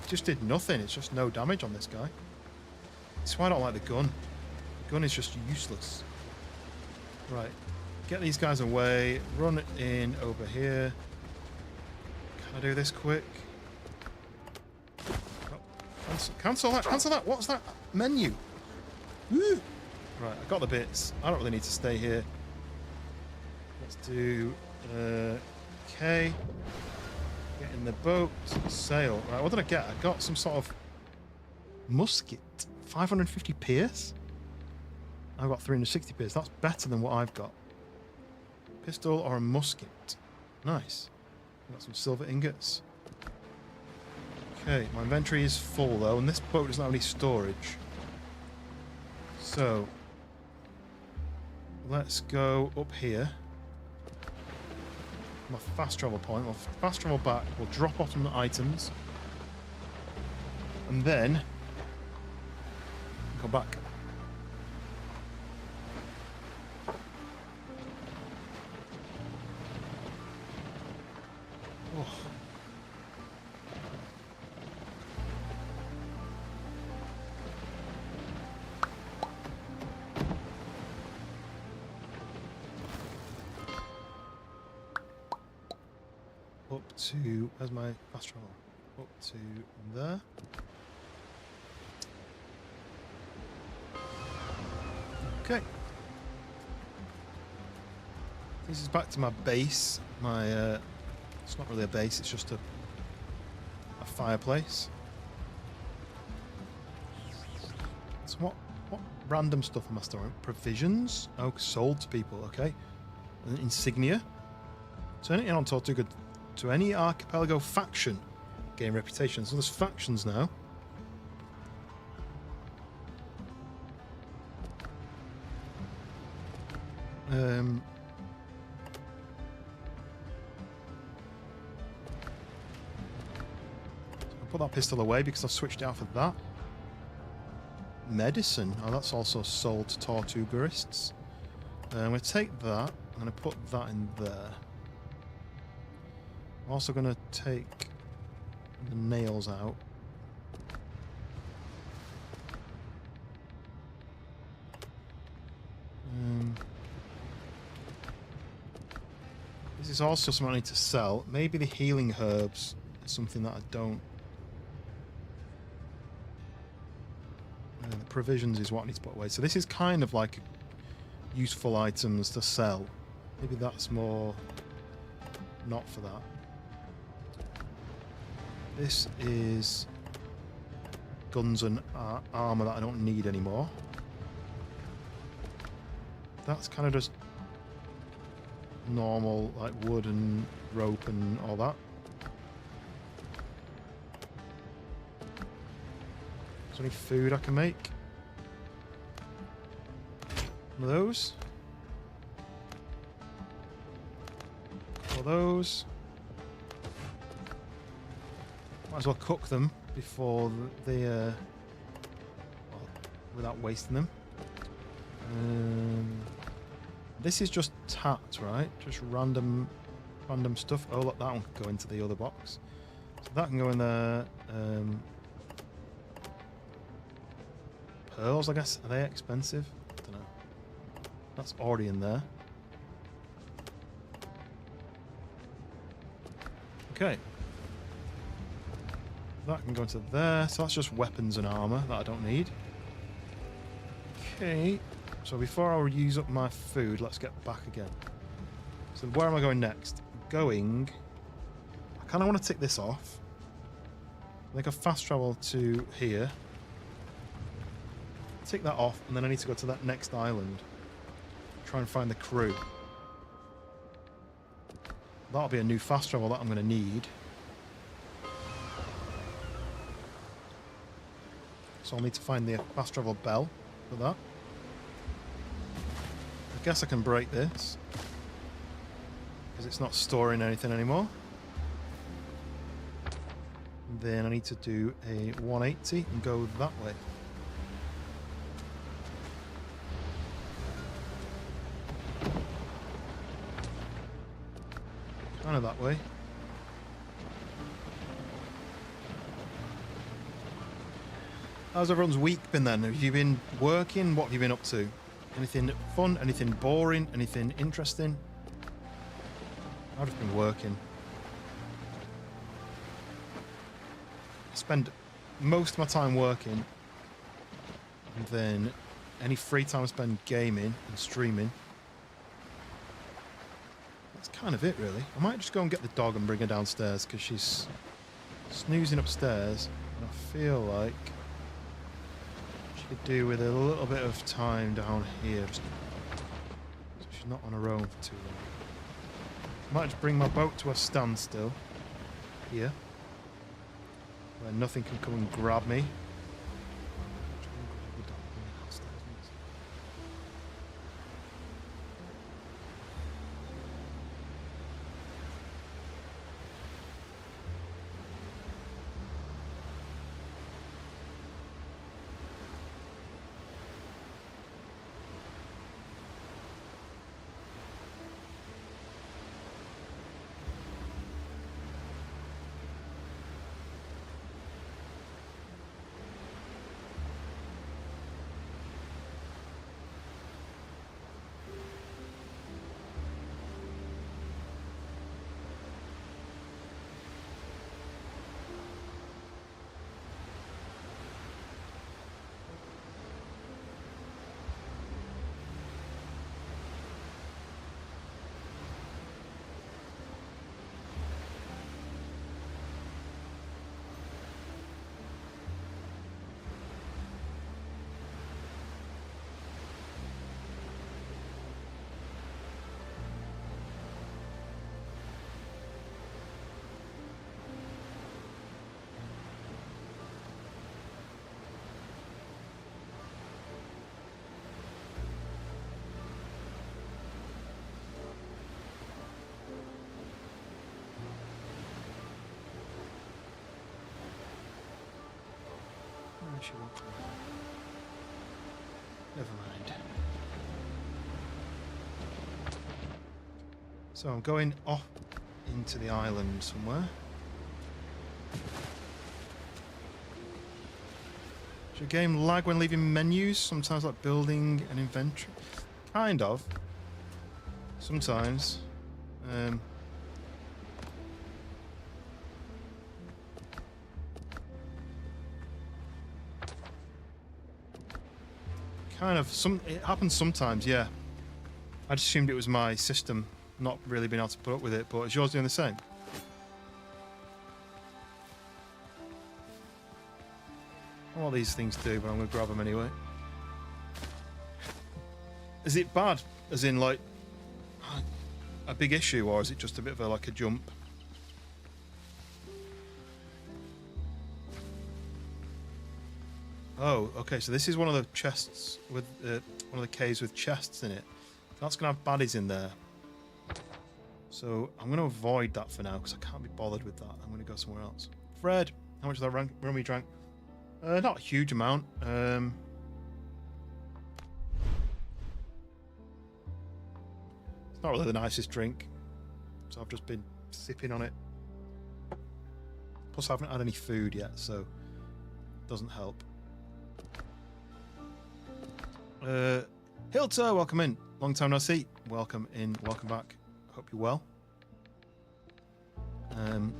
Just did nothing. It's just no damage on this guy. That's why I don't like the gun. The gun is just useless. Right. Get these guys away. Run in over here. Can I do this quick? Oh, cancel that! Cancel that! What's that menu? Woo! Right, I got the bits. I don't really need to stay here. Let's do K. Get in the boat. Sail. Right, what did I get? I got some sort of musket. 550 pierce? I've got 360 pierce. That's better than what I've got. Pistol or a musket. Nice. Got some silver ingots. Okay, my inventory is full though, and this boat doesn't have any storage. So, let's go up here. My fast travel point. We'll fast travel back. We'll drop off some items. And then go back. Oh. Up to, where's my fast travel? Up to there. Okay. This is back to my base. My, it's not really a base, it's just a fireplace. So what random stuff am I storing? Provisions? Oh, sold to people, okay. And insignia. Turn it in on Tortuga to any archipelago faction. Gain reputation. So there's factions now. I'll put that pistol away because I've switched it out for that. Medicine. Oh, that's also sold to Tortugarists. I'm going to take that. I'm going to put that in there. I'm also going to take the nails out. This is also something I need to sell. Maybe the healing herbs is something that I don't. The provisions is what I need to put away. So this is kind of like useful items to sell. Maybe that's more not for that. This is guns and armor that I don't need anymore. That's kind of just normal, like wood and rope and all that. Is there any food I can make? One of those. All those. Might as well cook them before they, well, without wasting them. This is just tat, right? Just random stuff. Oh, look, that one can go into the other box. So that can go in there. Pearls, I guess. Are they expensive? I don't know. That's already in there. Okay. That can go into there. So that's just weapons and armor that I don't need. Okay. So before I use up my food, let's get back again. So where am I going next? Going... I kind of want to tick this off. I think I fast travel to here. Tick that off, and then I need to go to that next island. Try and find the crew. That'll be a new fast travel that I'm going to need. So I'll need to find the fast travel bell for that. I guess I can break this because it's not storing anything anymore. And then I need to do a 180 and go that way. Kind of that way. How's everyone's week been then? Have you been working? What have you been up to? Anything fun? Anything boring? Anything interesting? I've just been working. I spend most of my time working, and then any free time I spend gaming and streaming. That's kind of it, really. I might just go and get the dog and bring her downstairs because she's snoozing upstairs. And I feel like she could do with a little bit of time down here. Just so she's not on her own for too long. I might just bring my boat to a standstill here, where nothing can come and grab me. She won't come. Never mind. So I'm going off into the island somewhere. Does your game lag when leaving menus? Sometimes like building an inventory? Kind of. Sometimes. Kind of. It happens sometimes, yeah. I just assumed it was my system not really being able to put up with it, but is yours doing the same? I don't know what these things do, but I'm going to grab them anyway. Is it bad? As in, like, a big issue, or is it just a bit of like a jump? Oh, okay, so this is one of the chests with one of the caves with chests in it. That's gonna have baddies in there. So I'm gonna avoid that for now because I can't be bothered with that. I'm gonna go somewhere else. Fred, how much of that rum we drank? Not a huge amount. It's not really the nicest drink, so I've just been sipping on it. Plus, I haven't had any food yet, so it doesn't help. Hilter, welcome in. Long time no see. Welcome in. Welcome back. Hope you're well. I'm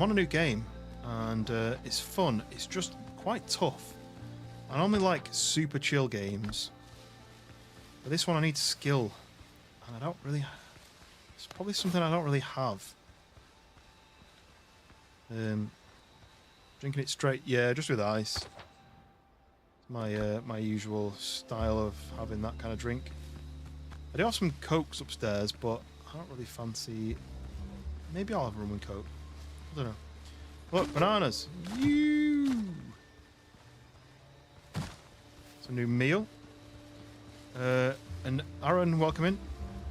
on a new game, and it's fun. It's just quite tough. I normally like super chill games, but this one I need skill, and I don't really. It's probably something I don't really have. Drinking it straight, yeah, just with ice. My usual style of having that kind of drink. I do have some Cokes upstairs, but I don't really fancy. Maybe I'll have rum and Coke. I don't know. Look, bananas. You. It's a new meal. And Aaron, welcome in.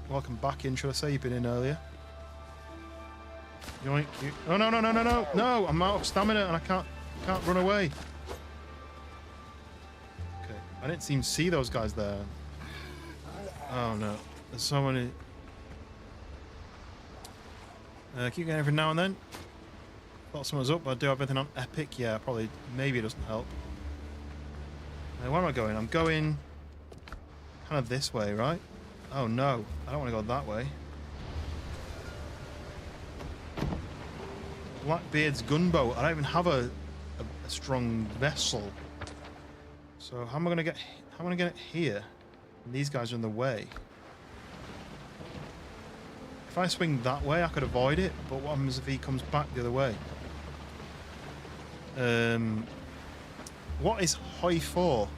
Welcome back in, should I say? You've been in earlier. Yoink. Oh no! No! I'm out of stamina and I can't run away. I didn't seem to see those guys there. Oh no. There's so many. Keep going every now and then. Thought someone was up, but I do have everything on epic. Yeah, probably. Maybe it doesn't help. Where am I going? I'm going kind of this way, right? Oh no. I don't want to go that way. Blackbeard's gunboat. I don't even have a strong vessel. So how am I gonna get it here? And these guys are in the way. If I swing that way, I could avoid it, but what happens if he comes back the other way? What is high for?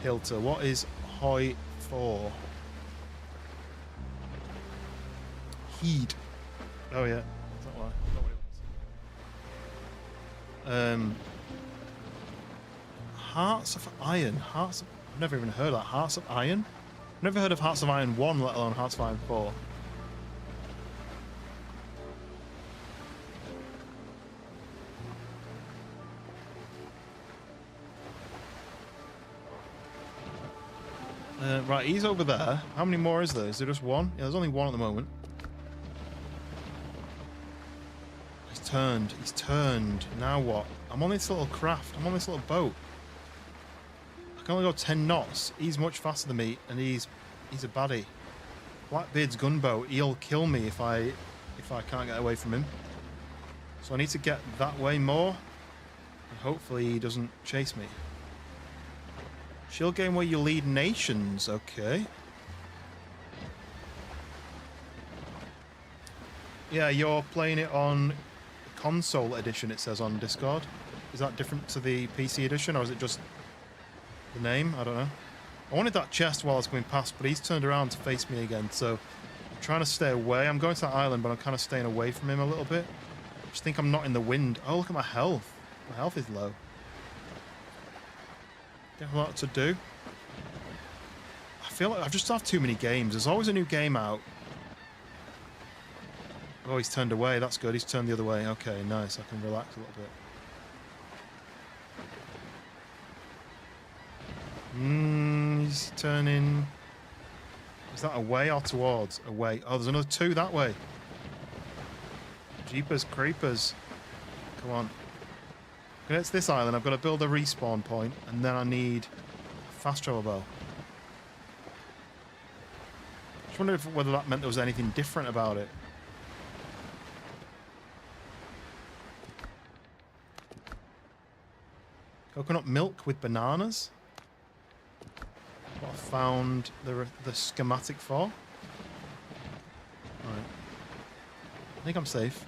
Hilter, what is high for? Heed. Oh yeah, is that why? Not what it was. Hearts of Iron. Hearts of... I've never even heard of that. Hearts of Iron? I've never heard of Hearts of Iron 1, let alone Hearts of Iron 4. Right, he's over there. How many more is there? Is there just one? Yeah, there's only one at the moment. He's turned. He's turned. Now what? I'm on this little craft. I'm on this little boat. I can only go 10 knots. He's much faster than me, and he's a baddie. Blackbeard's gunboat. He'll kill me if I can't get away from him. So I need to get that way more, and hopefully he doesn't chase me. Shield game where you lead nations. Okay. Yeah, you're playing it on console edition, it says on Discord. Is that different to the PC edition, or is it just the name? I don't know. I wanted that chest while I was going past, but he's turned around to face me again, so I'm trying to stay away. I'm going to that island, but I'm kind of staying away from him a little bit. I just think I'm not in the wind. Oh, look at my health. My health is low. Got a lot to do. I feel like I've just had too many games. There's always a new game out. Oh, he's turned away. That's good. He's turned the other way. Okay, nice. I can relax a little bit. He's turning. Is that away or towards? Away. Oh, there's another two that way. Jeepers creepers. Come on. It's this island. I've got to build a respawn point, and then I need a fast travel bow. Just wondered whether that meant there was anything different about it. Coconut milk with bananas. What I found the schematic for. Right. I think I'm safe.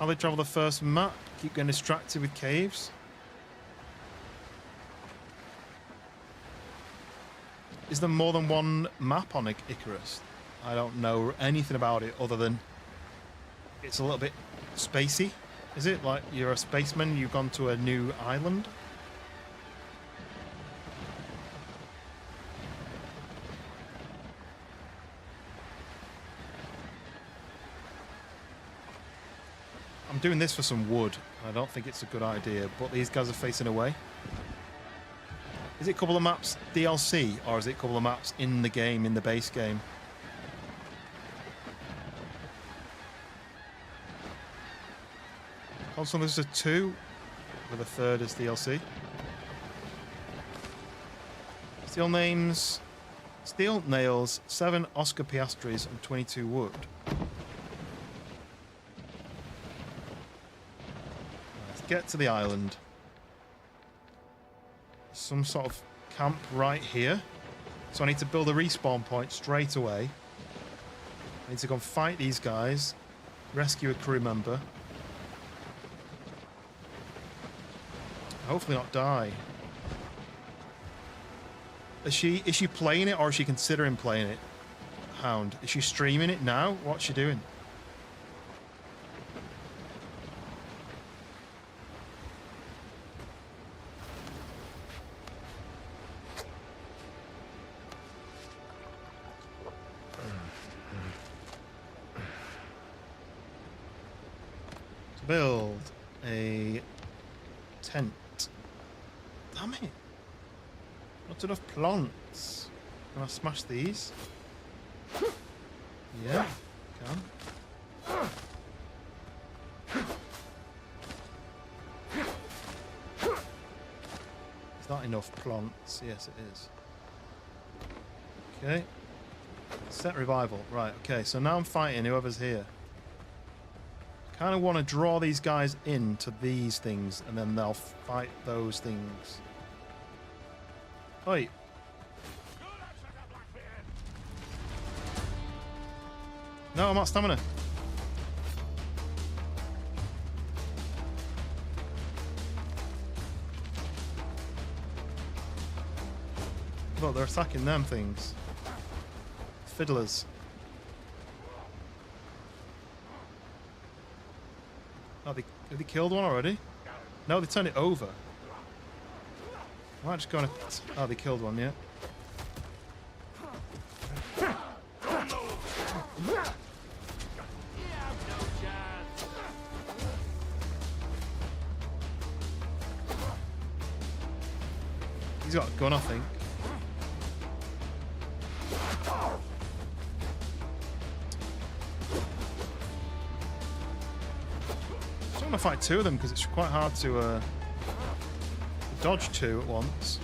How they travel the first map? Keep getting distracted with caves. Is there more than one map on Icarus? I don't know anything about it other than it's a little bit spacey. Is it like you're a spaceman, you've gone to a new island? I'm doing this for some wood. I don't think it's a good idea, but these guys are facing away. Is it a couple of maps DLC, or is it a couple of maps in the game, in the base game? Also, there's a 2 with a 3rd as DLC. Steel nails, 7 Oscar piastres and 22 wood. Let's get to the island. Some sort of camp right here. So I need to build a respawn point straight away. I need to go and fight these guys. Rescue a crew member. Hopefully not die. Is she playing it, or is she considering playing it? Hound. Is she streaming it now? What's she doing? To build a tent. Damn it. Not enough plants. Can I smash these? Yeah, can. Is that enough plants? Yes, it is. Okay. Set revival. Right, okay, so now I'm fighting whoever's here. Kind of want to draw these guys into these things, and then they'll fight those things. Oi. No, I'm out of stamina. Look, they're attacking them things. Fiddlers. Oh, have they killed one already? No, they turned it over. I might just go on a... Oh, they killed one, yeah. He's got a gun, I think. I don't want to fight two of them because it's quite hard to dodge two at once.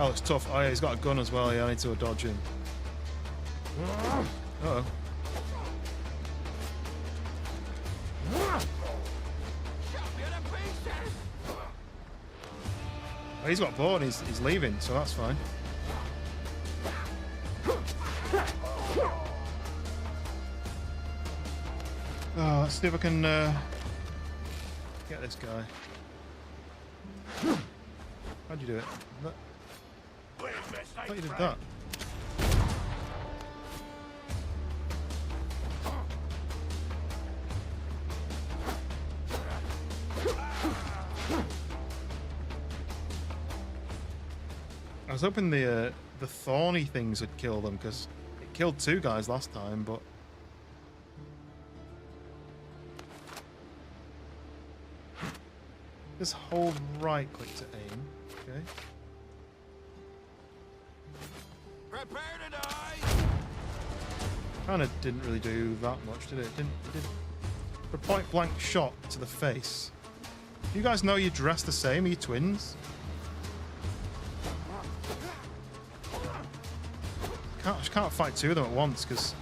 Oh, it's tough. Oh, yeah, he's got a gun as well. Yeah, I need to dodge him. Uh-oh. Oh, he's got bored. He's leaving, so that's fine. Oh, let's see if I can get this guy. How'd you do it? I thought you did that. I was hoping the thorny things would kill them because it killed two guys last time, but just hold right click to aim. Okay. Prepare to die! Kind of didn't really do that much, did it? It did a point blank shot to the face. Do you guys know you dress the same? Are you twins? I just can't fight two of them at once because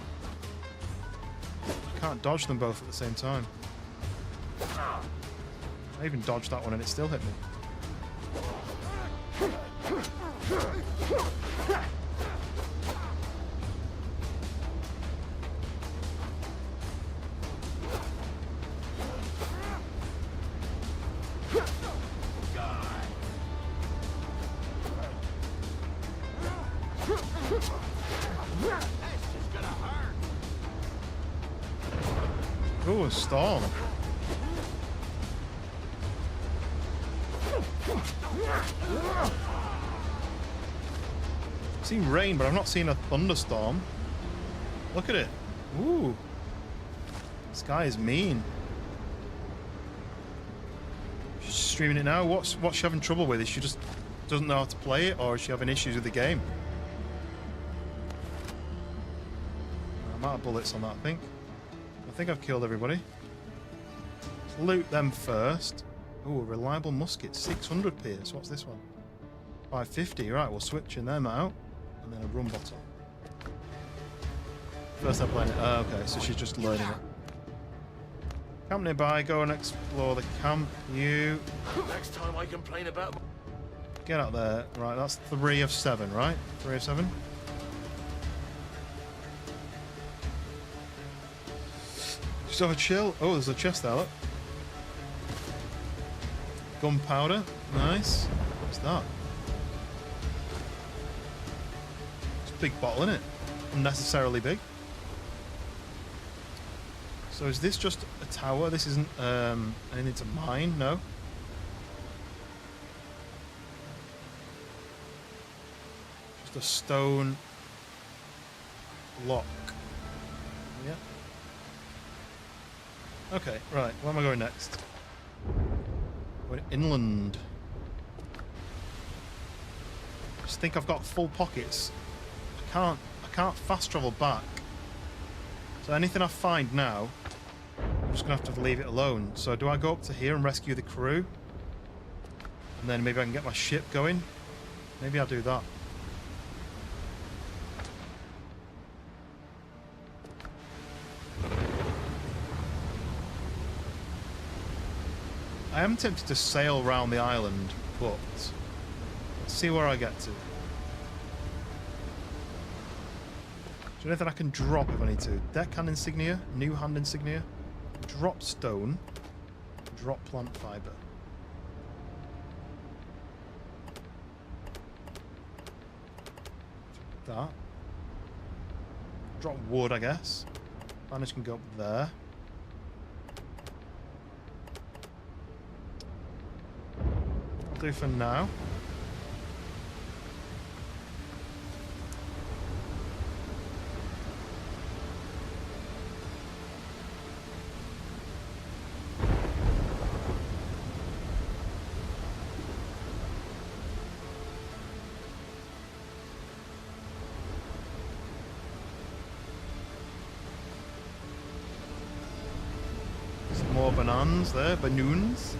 I can't dodge them both at the same time. I even dodged that one and it still hit me. Ooh, a storm. I've seen rain, but I've not seen a thunderstorm. Look at it. Ooh. This guy is mean. She's streaming it now. What's she having trouble with? Is she just doesn't know how to play it, or is she having issues with the game? I'm out of bullets on that, I think I've killed everybody. Let's loot them first. Ooh, a reliable musket, 600 pierce. What's this one? 550. Right, we'll switch in them out. And then a rum bottle. First I'm playing it. Okay, so she's just learning it. Camp nearby, go and explore the camp. You. Next time I complain about... Get out there. Right, that's 3 of 7, right? 3 of 7? Just have a chill. Oh, there's a chest there, look. Gunpowder. Nice. What's that? It's a big bottle, isn't it? Unnecessarily big. So is this just a tower? This isn't anything to mine? No? Just a stone lock. Yeah. Okay, right. Where am I going next? Going inland. Just think I've got full pockets. I can't fast travel back. So anything I find now, I'm just gonna have to leave it alone. So do I go up to here and rescue the crew? And then maybe I can get my ship going? Maybe I'll do that. I am tempted to sail round the island, but let's see where I get to. Is there anything I can drop if I need to? Deckhand insignia, new hand insignia, drop stone, drop plant fiber. That. Drop wood, I guess. Bandage can go up there. I'll do for now. More bananas there, banoons.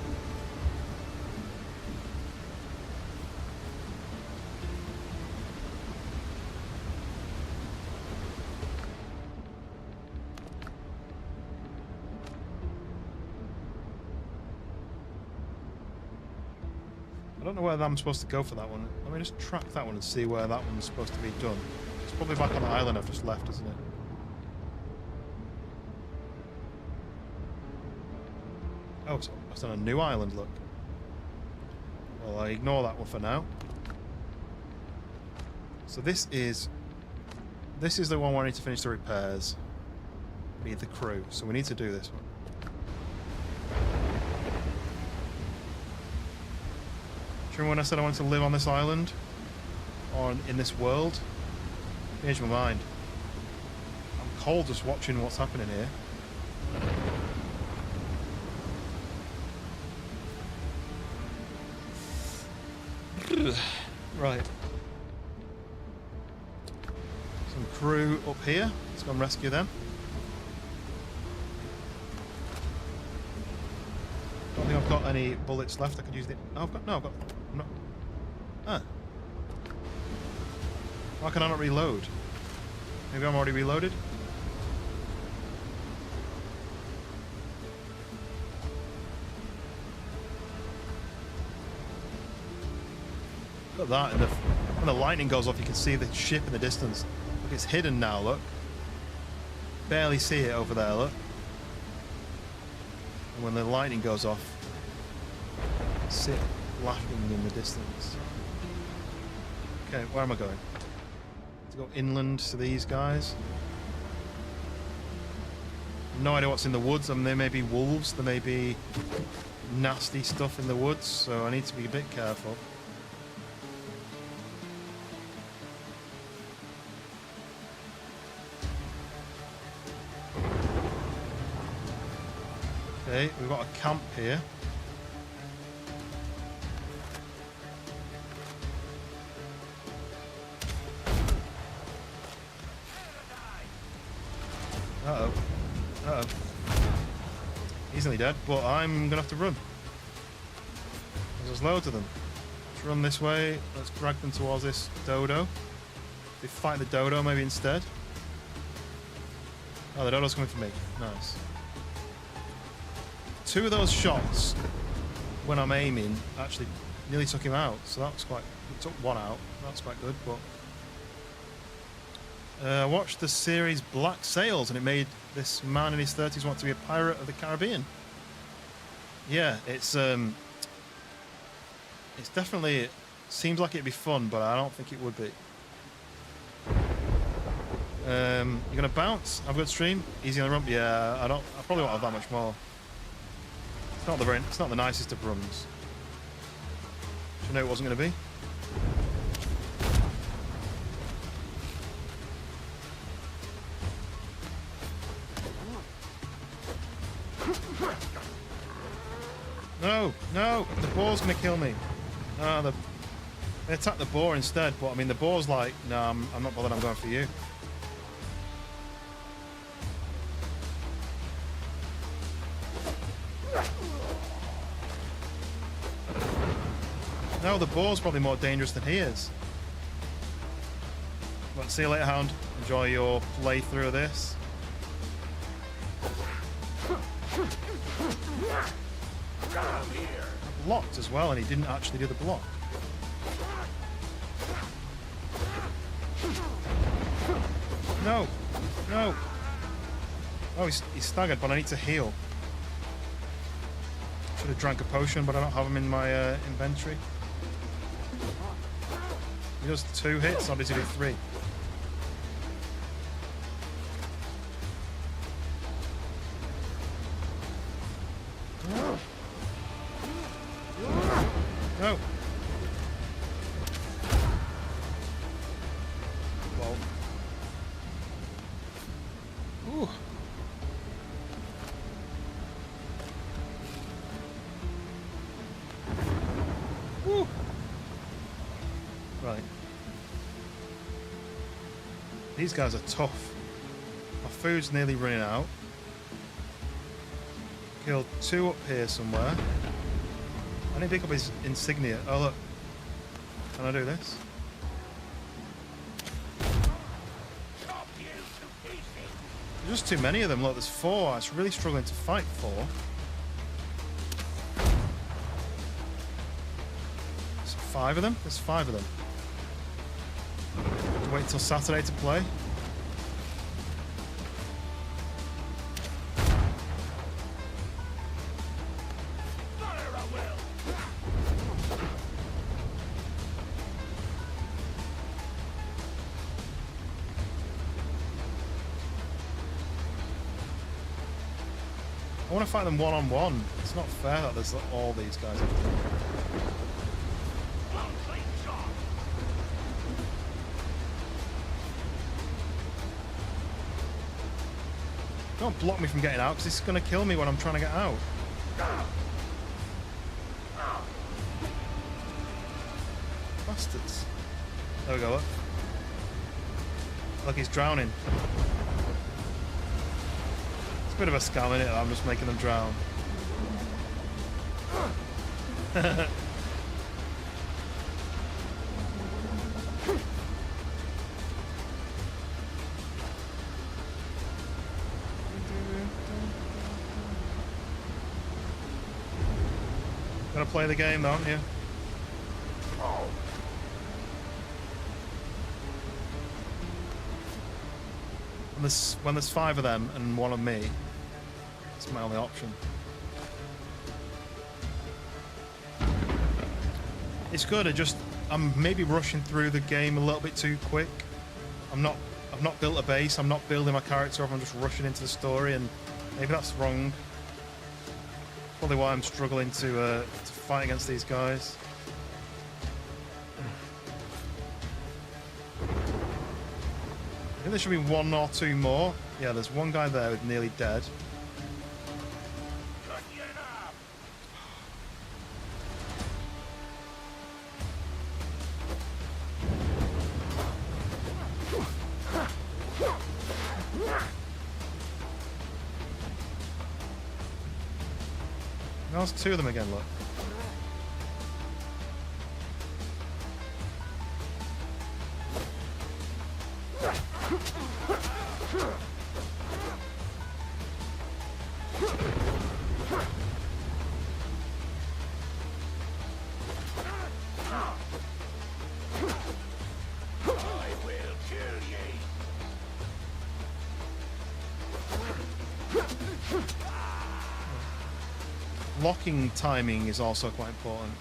I don't know where I'm supposed to go for that one. Let me just track that one and see where that one's supposed to be done. It's probably back on the island I've just left, isn't it? Oh, so it's on a new island, look. Well, I ignore that one for now. So this is the one where I need to finish the repairs. Be the crew. So we need to do this one. Do you remember when I said I wanted to live on this island? Or in this world? Changed my mind. I'm cold just watching what's happening here. Right. Some crew up here. Let's go and rescue them. Don't think I've got any bullets left. I could use the. Oh, I've got. No, I've got. I'm not. Ah. Why can I not reload? Maybe I'm already reloaded. Look at that, and when the lightning goes off, you can see the ship in the distance. Look, it's hidden now, look. Barely see it over there, look. And when the lightning goes off, see it flashing in the distance. Okay, where am I going? To go inland to these guys. No idea what's in the woods. I mean, there may be wolves, there may be nasty stuff in the woods, so I need to be a bit careful. Okay, we've got a camp here. Uh-oh. Uh-oh. Easily dead, but I'm gonna have to run. There's loads of them. Let's run this way. Let's drag them towards this dodo. They fight the dodo maybe instead. Oh, the dodo's coming for me. Nice. Two of those shots, when I'm aiming, actually nearly took him out. So that was quite... It took one out. That's quite good, but... I watched the series Black Sails, and it made this man in his 30s want to be a pirate of the Caribbean. Yeah, it's definitely... It seems like it'd be fun, but I don't think it would be. You're gonna bounce? I've got stream. Easy on the rump. Yeah, I probably won't have that much more. It's not the nicest of runs. Do you know it wasn't going to be? No, no, the boar's going to kill me. No, they attacked the boar instead, but I mean the boar's like, no, I'm not bothered. I'm going for you. No, the boar's probably more dangerous than he is. But see you later, Hound. Enjoy your playthrough of this. Blocked as well, and he didn't actually do the block. No, no. Oh, he's staggered, but I need to heal. Should have drank a potion, but I don't have them in my inventory. He does 2 hits, or does he do 3? No. Well. Ooh. Woo. Right. These guys are tough. My food's nearly running out. Killed 2 up here somewhere. I need to pick up his insignia. Oh look. Can I do this? There's just too many of them. Look, there's 4. It's really struggling to fight 4. There's 5 of them? There's 5 of them. Wait until Saturday to play. I want to fight them one-on-one. It's not fair that there's all these guys after me. Don't block me from getting out, because this is going to kill me when I'm trying to get out. Bastards. There we go, look. Look, he's drowning. It's a bit of a scam, isn't it? I'm just making them drown. Gonna play the game, though, yeah. When there's 5 of them and 1 of me, it's my only option. It's good. I'm maybe rushing through the game a little bit too quick. I've not built a base. I'm not building my character up. I'm just rushing into the story, and maybe that's wrong. Probably why I'm struggling to fight against these guys. I think there should be 1 or 2 more. Yeah, there's 1 guy there who's nearly dead. Now there's 2 of them again, look. Locking timing is also quite important.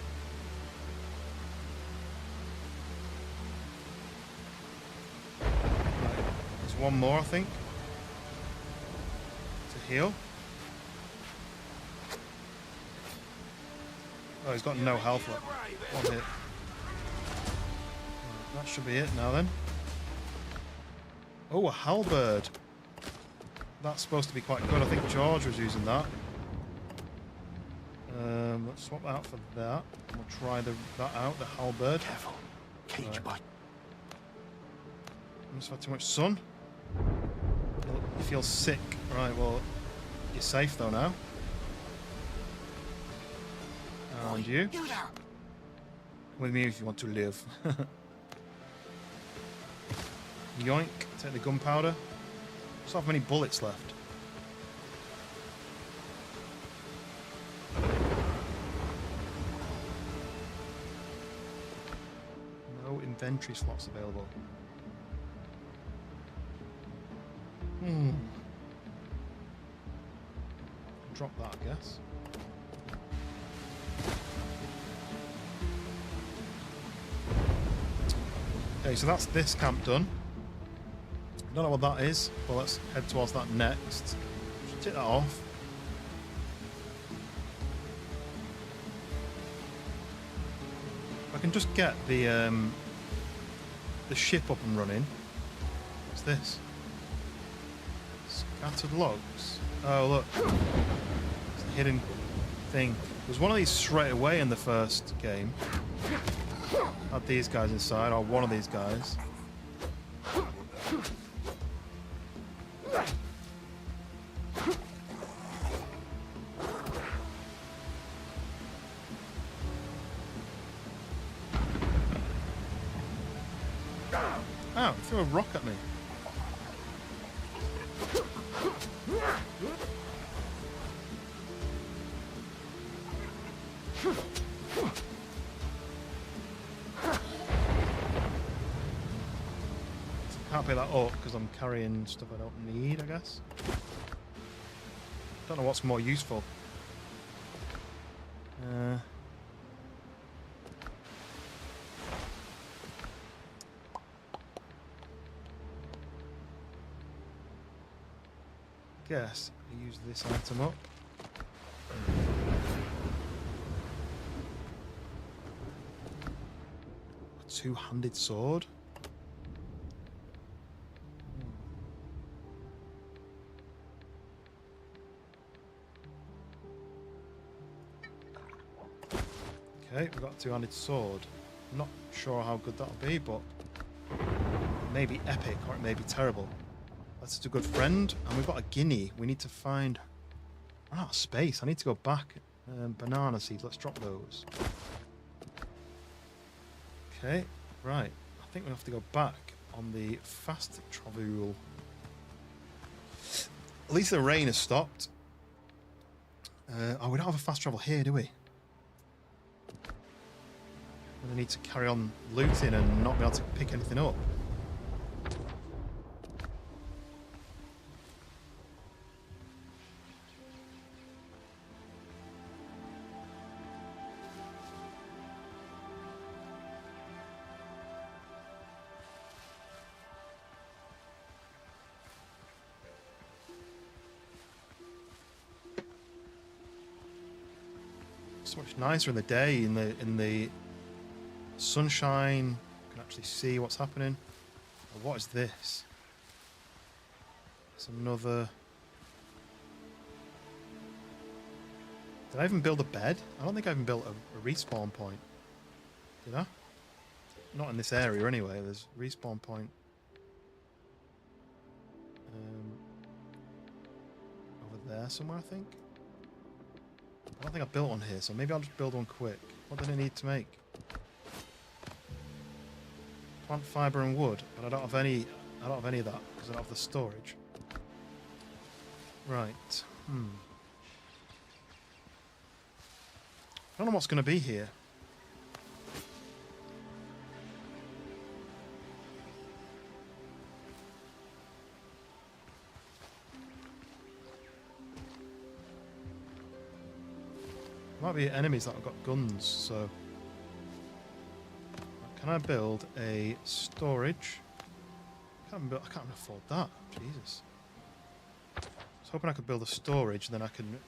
Right. There's 1 more, I think, to heal. Oh, he's got no health left. 1 hit. Right, that should be it now then. Oh, a halberd. That's supposed to be quite good. I think George was using that. Let's swap that out for that. We'll try that out, the halberd. Careful. Cage bite. I must have had too much sun. You feel sick. Right, well, you're safe though now. And you? With me if you want to live. Yoink. Take the gunpowder. Just have many bullets left. inventory slots available. Drop that, I guess. Okay, so that's this camp done. I don't know what that is, but let's head towards that next. Should take that off. If I can just get the ship up and running. What's this? Scattered logs. Oh look, it's a hidden thing. There's one of these straight away in the first game. Had these guys inside, or one of these guys. Ow, he threw a rock at me. Can't pick that up because I'm carrying stuff I don't need, I guess. Don't know what's more useful. Guess I use this item up. A two-handed sword. Okay, we've got a two-handed sword. I'm not sure how good that'll be, but it may be epic or it may be terrible. That's a good friend, and we've got a guinea. We need to find... I'm out of space. I need to go back. Banana seeds, let's drop those. Okay, right. I think we have to go back on the fast travel. At least the rain has stopped. Oh, we don't have a fast travel here, do we? I need to carry on looting and not be able to pick anything up. So much nicer in the day, in the sunshine. You can actually see what's happening. Oh, what is this? It's another... Did I even build a bed? I don't think I even built a respawn point. Did I? Not in this area anyway. There's a respawn point. Over there somewhere, I think. I don't think I built one here, so maybe I'll just build one quick. What did I need to make? Plant fiber and wood, but I don't have any of that because I don't have the storage. Right. I don't know what's going to be here. Might be enemies that have got guns, so... Can I build a storage? I can't afford that. Jesus. I was hoping I could build a storage, then I can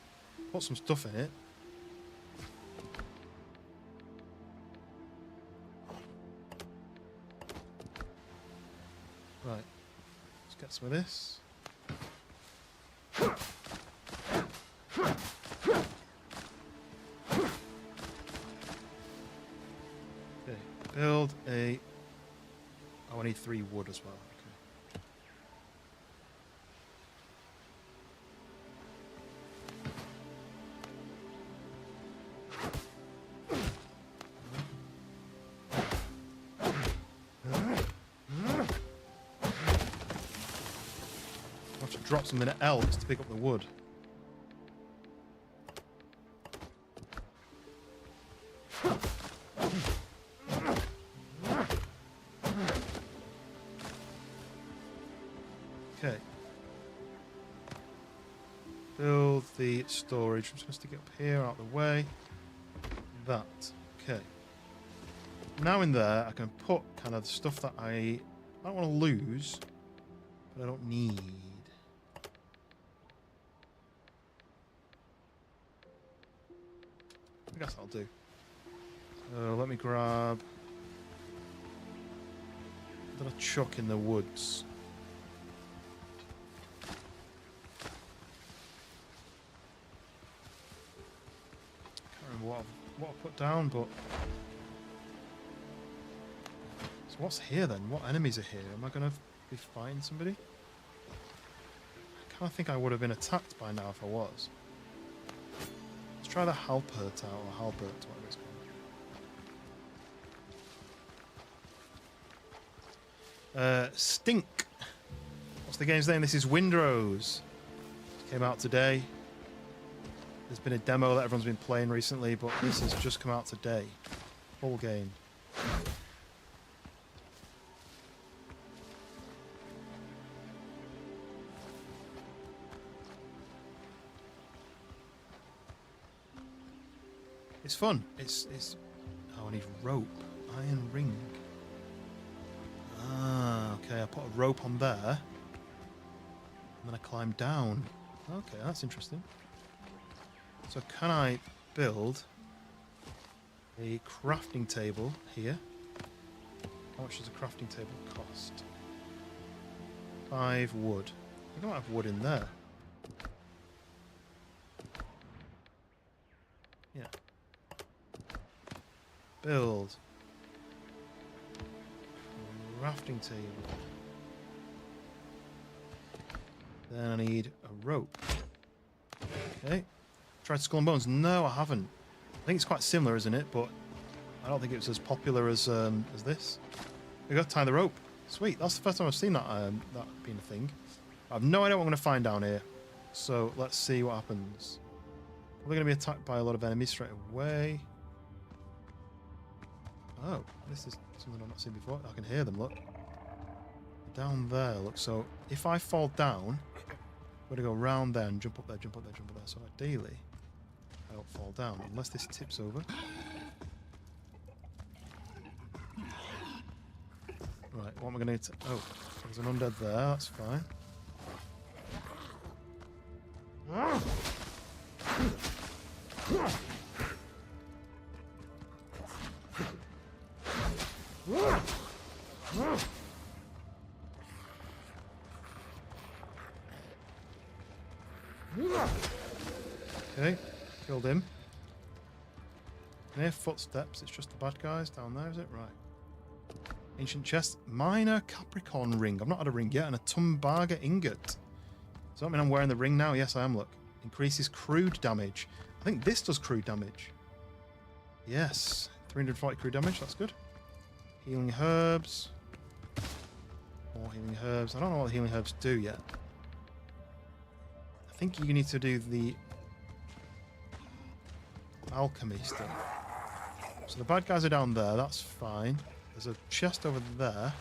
put some stuff in it. Right. Let's get some of this. Build a... Oh, I need 3 wood as well. Okay. I have to drop something at L just to pick up the wood. build the storage. I'm just going to stick it up here, out of the way. That. Okay. Now in there, I can put kind of stuff that I don't want to lose, but I don't need. I guess I'll do. So let me grab. What did I chuck in the woods? Can't remember what I put down, but. So what's here then? What enemies are here? Am I going to be fighting somebody? I kind of think I would have been attacked by now if I was. Let's try the Halpert out, or Halbert, whatever it's called. Stink. What's the game's name? This is Windrose. It came out today. There's been a demo that everyone's been playing recently, but this has just come out today. Full game. It's fun. It's. Oh, I need rope. Iron ring. Ah, okay. I put a rope on there, and then I climb down. Okay, that's interesting. So can I build a crafting table here? How much does a crafting table cost? 5 wood. I don't have wood in there. Yeah. Build. Crafting table. Then I need a rope. Okay. Tried Skull and Bones? No, I haven't. I think it's quite similar, isn't it? But I don't think it was as popular as this. We got to tie the rope. Sweet. That's the first time I've seen that that being a thing. I have no idea what I'm going to find down here. So let's see what happens. Probably going to be attacked by a lot of enemies straight away. Oh, this is something I've not seen before. I can hear them, look. Down there, look. So if I fall down, I'm going to go round there and jump up there, jump up there, jump up there. So ideally, I don't fall down, unless this tips over. Right, what am I going to need to... Oh, there's an undead there, that's fine. Okay, killed him. Near footsteps, it's just the bad guys down there, is it? Right. Ancient chest, minor Capricorn ring. I've not had a ring yet, and a Tumbaga ingot. Does that mean I'm wearing the ring now? Yes, I am, look. Increases crude damage. I think this does crude damage. Yes, 340 crude damage, that's good. Healing herbs. More healing herbs. I don't know what the healing herbs do yet. I think you need to do the alchemy stuff. So the bad guys are down there, that's fine. There's a chest over there.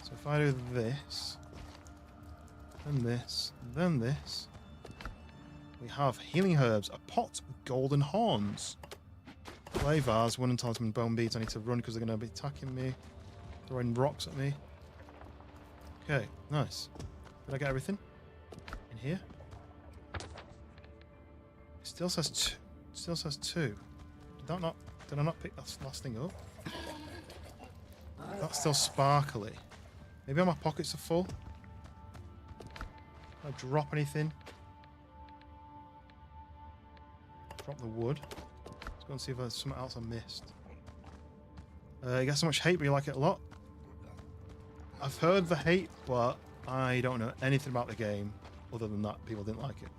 So if I do this, then this, then this, we have healing herbs, a pot with golden horns, clay vase, wooden talisman, bone beads. I need to run because they're going to be attacking me, throwing rocks at me. Okay, nice. Did I get everything in here? It still says two. It still says 2. Did I not pick that last thing up? That's still sparkly. Maybe my pockets are full. Can I drop anything? Drop the wood. Let's go and see if there's something else I missed. You get so much hate, but you like it a lot. I've heard the hate, but I don't know anything about the game other than that people didn't like it.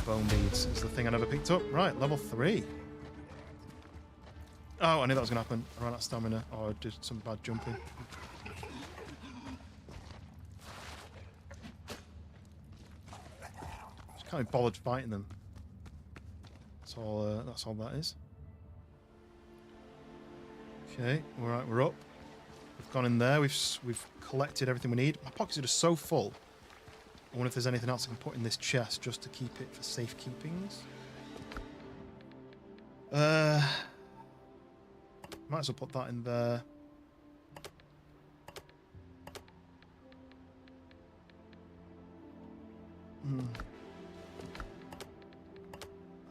Bone beads is the thing I never picked up. Right, level 3. Oh, I knew that was going to happen. I ran out of stamina, or I did some bad jumping. Just can't be bothered fighting them. That's all that is. Okay, all right, we're up. We've gone in there. We've collected everything we need. My pockets are just so full. I wonder if there's anything else I can put in this chest just to keep it for safekeepings. Might as well put that in there. I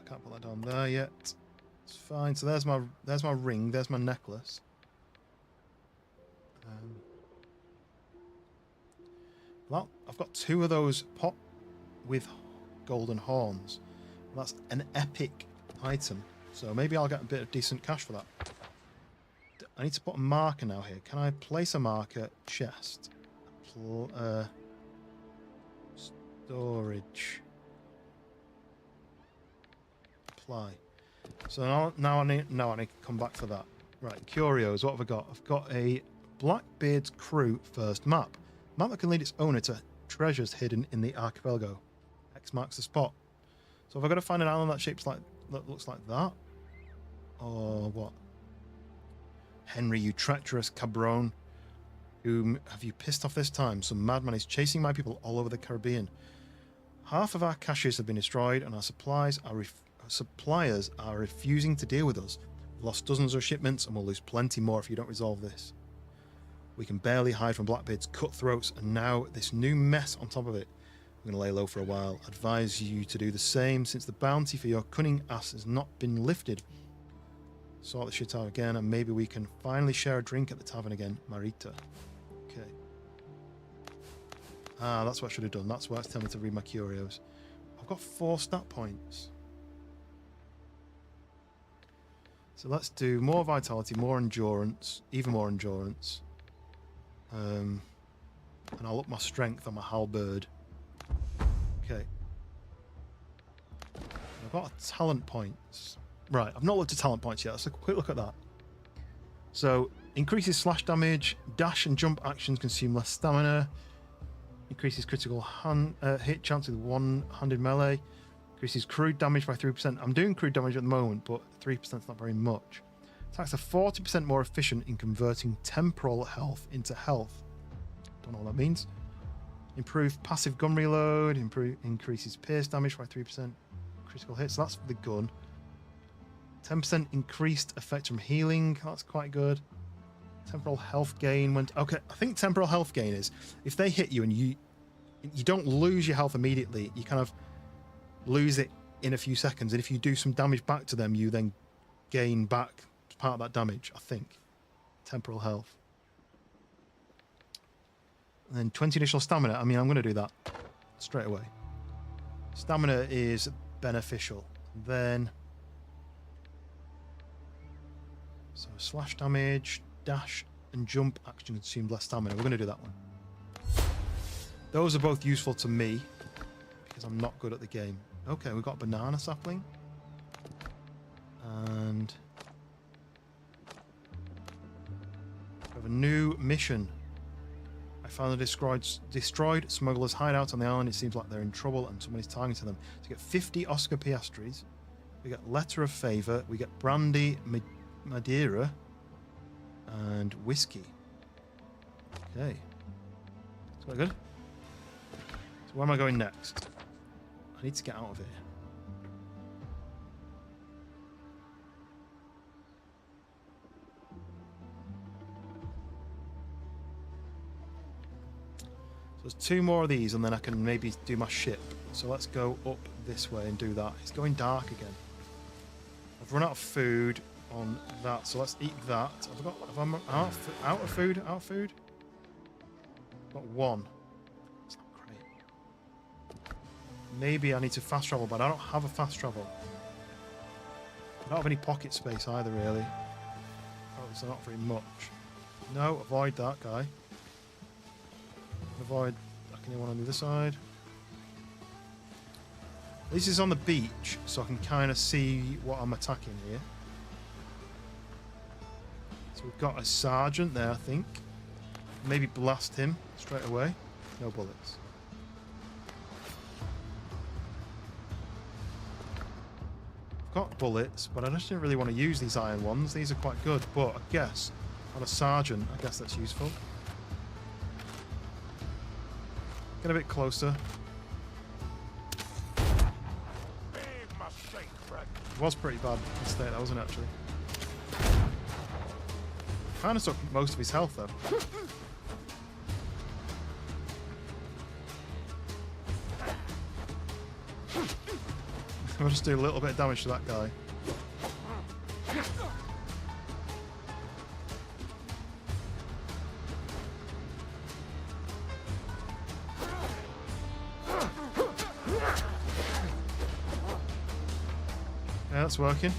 can't put that down there yet. It's fine. So there's my ring. There's my necklace. Well, I've got 2 of those pot with golden horns. That's an epic item. So maybe I'll get a bit of decent cash for that. I need to put a marker now here. Can I place a marker? Chest. Storage. Apply. So now I need to come back for that. Right, curios. What have I got? I've got a Blackbeard's Crew first map. Map that can lead its owner to treasures hidden in the archipelago. X marks the spot. So have I got to find an island that looks like that? Or what? Henry, you treacherous cabron. Whom have you pissed off this time? Some madman is chasing my people all over the Caribbean. Half of our caches have been destroyed and our suppliers are refusing to deal with us. We've lost dozens of shipments and we'll lose plenty more if you don't resolve this. We can barely hide from Blackbeard's cutthroats, and now this new mess on top of it. I'm going to lay low for a while. Advise you to do the same, since the bounty for your cunning ass has not been lifted. Sort the shit out again, and maybe we can finally share a drink at the tavern again. Marita. Okay. Ah, that's what I should have done. That's why it's telling me to read my curios. I've got 4 stat points. So let's do more vitality, more endurance, even more endurance. And I'll up my strength on my halberd. Okay. I've got a talent points. Right, I've not looked at talent points yet. Let's have a quick look at that. So, increases slash damage, dash and jump actions consume less stamina, increases critical hit chance with one-handed melee, increases crude damage by 3%. I'm doing crude damage at the moment, but 3% is not very much. Attacks are 40% more efficient in converting temporal health into health. Don't know what that means. Improved passive gun reload. Increases pierce damage by 3%. Critical hits. So that's for the gun. 10% increased effect from healing. That's quite good. Temporal health gain went. Okay, I think temporal health gain is if they hit you and you don't lose your health immediately. You kind of lose it in a few seconds, and if you do some damage back to them, you then gain back part of that damage, I think. Temporal health. And then 20 additional stamina. I mean, I'm going to do that straight away. Stamina is beneficial. Then... So slash damage, dash, and jump action consumed less stamina. We're going to do that one. Those are both useful to me, because I'm not good at the game. Okay, we've got a banana sapling. And... we have a new mission. I found the destroyed smugglers' hideout on the island. It seems like they're in trouble and somebody's targeting them. So we get 50 Oscar Piastres. We get Letter of Favour. We get Brandy, Madeira, and Whiskey. Okay. That's quite good. So where am I going next? I need to get out of here. There's 2 more of these and then I can maybe do my ship. So let's go up this way and do that. It's going dark again. I've run out of food on that, so let's eat that. Have I out of food? Out of food? Got 1. That's not great. Maybe I need to fast travel, but I don't have a fast travel. I don't have any pocket space either, really. Obviously not very much. No, avoid that guy. Avoid. I can hear one on the other side. This is on the beach, so I can kind of see what I'm attacking here. So we've got a sergeant there, I think. Maybe blast him straight away. No bullets. I've got bullets, but I just didn't really want to use these iron ones. These are quite good, but I guess on a sergeant, I guess that's useful. Get a bit closer. It was pretty bad mistake, that wasn't it, actually? Kind of took most of his health, though. I'll just do a little bit of damage to that guy. Yeah, that's working.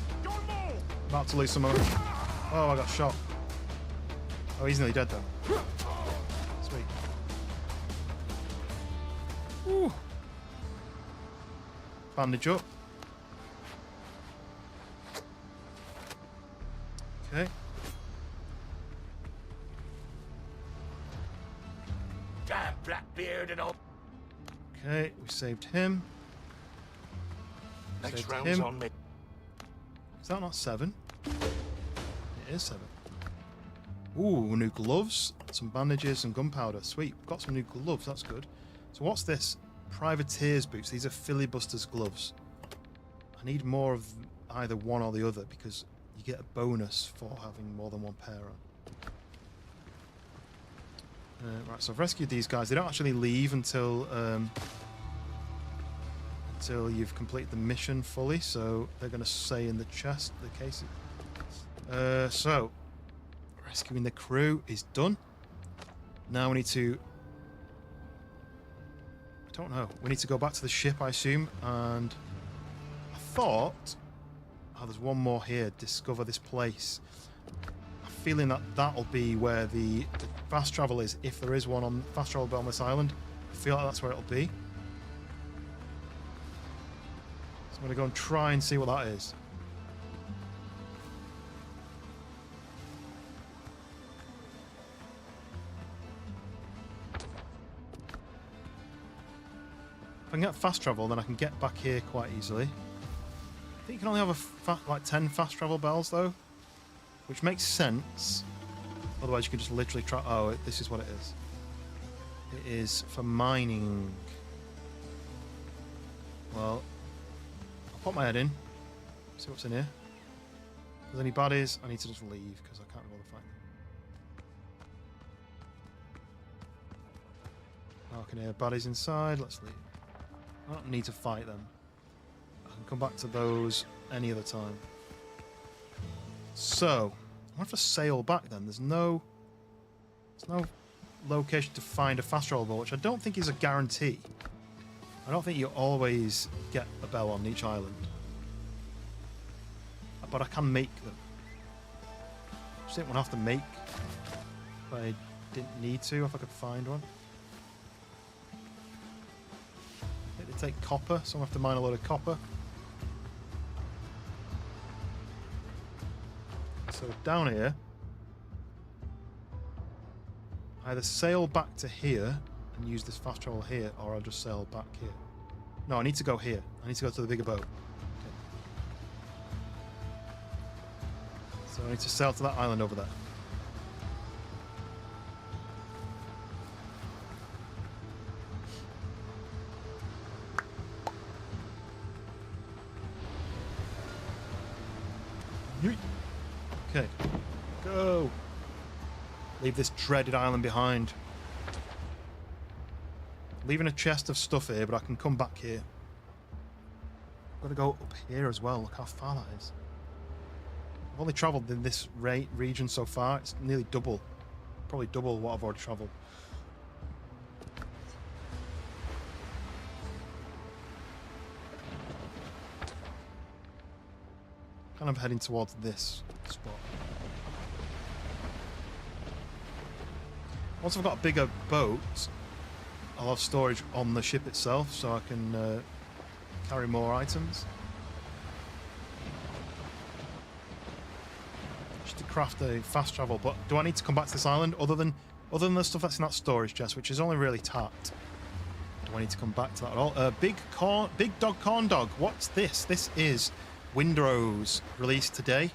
About to lose some money. Oh, I got shot. Oh, he's nearly dead though. Sweet. Woo. Bandage up. Okay. Damn Blackbeard and all. Okay, we saved him. Next Saved round's him. on me. Is that not 7? It is 7. Ooh, new gloves, some bandages and gunpowder. Sweet, we've got some new gloves, that's good. So what's this? Privateer's boots. These are filibusters gloves. I need more of either one or the other because you get a bonus for having more than one pair on. Right, so I've rescued these guys. They don't actually leave until you've completed the mission fully, so they're going to say in the chest, the case. So, rescuing the crew is done. Now we need to... I don't know. We need to go back to the ship, I assume, and I thought... Oh, there's one more here. Discover this place. I'm feeling that that'll be where the fast travel is, if there is one on fast travel on this island. I feel like that's where it'll be. So I'm going to go and try and see what that is. If I can get fast travel, then I can get back here quite easily. I think you can only have like 10 fast travel bells, though, which makes sense. Otherwise, you can just literally try... Oh, this is what it is. It is for mining. Well, I'll pop my head in, see what's in here. If there's any baddies, I need to just leave because I can't be bothered fighting. I can hear baddies inside. Let's leave. I don't need to fight them. I can come back to those any other time. So, I have to sail back then. There's no location to find a fast travel bell, which I don't think is a guarantee. I don't think you always get a bell on each island. But I can make them. I just didn't want to have to make if I didn't need to, if I could find one. I think they take copper, so I have to mine a load of copper. So down here, either sail back to here and use this fast travel here, or I'll just sail back here. No, I need to go here. I need to go to the bigger boat. Okay. So I need to sail to that island over there. Yeet. Okay, go. Leave this dreaded island behind. Leaving a chest of stuff here, but I can come back here. I've got to go up here as well. Look how far that is. I've only travelled in this region so far. It's nearly double. Probably double what I've already travelled. Kind of heading towards this spot. Once I've got a bigger boat, I'll have storage on the ship itself, so I can carry more items. Just to craft a fast travel. But do I need to come back to this island other than the stuff that's in that storage chest, which is only really tapped? Do I need to come back to that at all? Big dog corn dog. What's this? This is Windrose, released today.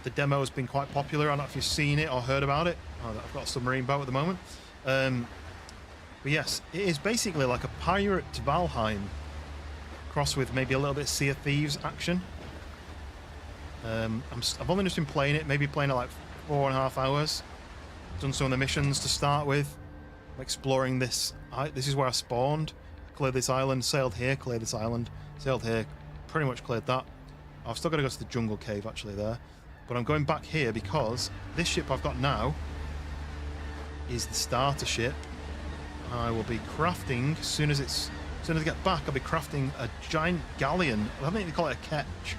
The demo has been quite popular. I don't know if you've seen it or heard about it. Oh, I've got a submarine boat at the moment. But yes, it is basically like a pirate Valheim crossed with maybe a little bit of Sea of Thieves action. I've only just been playing it, maybe playing it like 4.5 hours. Done some of the missions to start with. I'm exploring this. This is where I spawned. Cleared this island, sailed here, cleared this island, sailed here, pretty much cleared that. I've still got to go to the jungle cave actually there. But I'm going back here because this ship I've got now is the starter ship. I will be crafting as soon as I get back. I'll be crafting a giant galleon. I think they call it a ketch.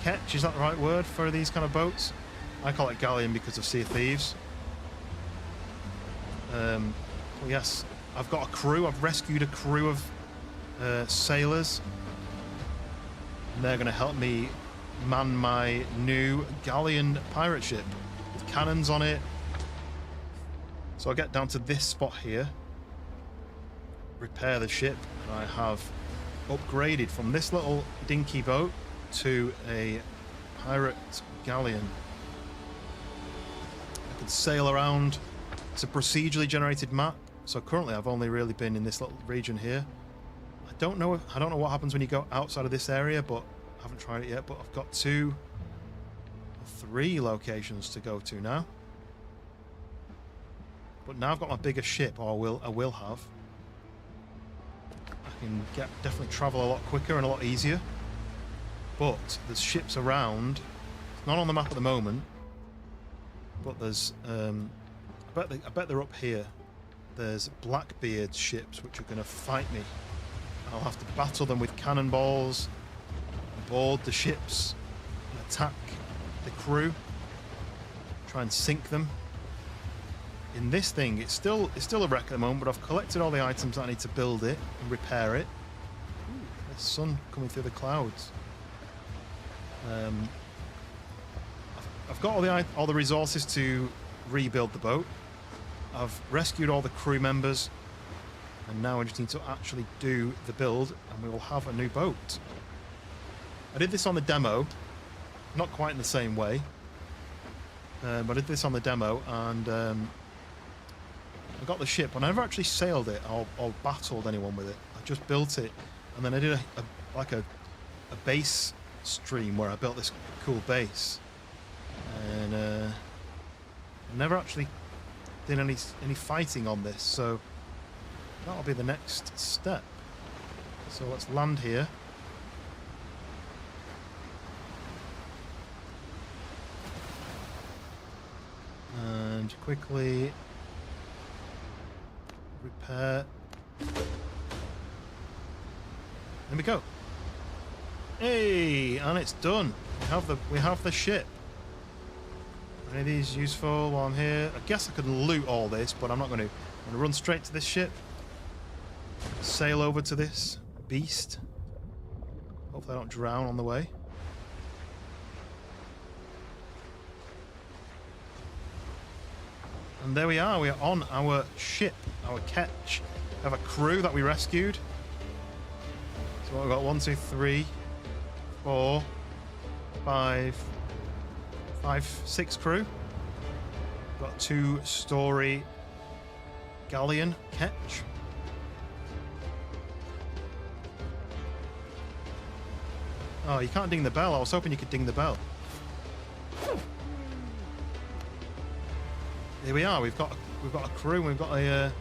Ketch, is that the right word for these kind of boats? I call it galleon because of Sea of Thieves. Well, yes, I've got a crew. I've rescued a crew of sailors, and they're going to help me man my new galleon pirate ship with cannons on it. So I'll get down to this spot here, repair the ship, and I have upgraded from this little dinky boat to a pirate galleon. I can sail around. It's a procedurally generated map, so currently I've only really been in this little region here. I don't know what happens when you go outside of this area, but I haven't tried it yet. But I've got 2 or 3 locations to go to now. But now I've got my bigger ship, or I will have. I can definitely travel a lot quicker and a lot easier. But there's ships around. It's not on the map at the moment, but there's I bet they're up here. There's Blackbeard ships which are going to fight me. I'll have to battle them with cannonballs, board the ships, and attack the crew. Try and sink them. In this thing, it's still a wreck at the moment, but I've collected all the items that I need to build it and repair it. Ooh, there's sun coming through the clouds. I've got all the resources to rebuild the boat. I've rescued all the crew members, and now I just need to actually do the build, and we will have a new boat. I did this on the demo, not quite in the same way, but I did this on the demo, and I got the ship. I never actually sailed it or battled anyone with it. I just built it, and then I did a base stream where I built this cool base, and I never actually did any fighting on this, so that'll be the next step. So let's land here. And quickly repair. There we go. Hey, and it's done. We have the ship. Any of these useful while I'm here? I guess I could loot all this, but I'm not going to. I'm going to run straight to this ship. Sail over to this beast. Hopefully I don't drown on the way. And there we are. We are on our ship, our ketch. We have a crew that we rescued. So we've got 1, 2, 3, 4, 5, 6 crew. Got a 2-story galleon ketch. Oh, you can't ding the bell. I was hoping you could ding the bell. Here we are. We've got a crew. We've got a there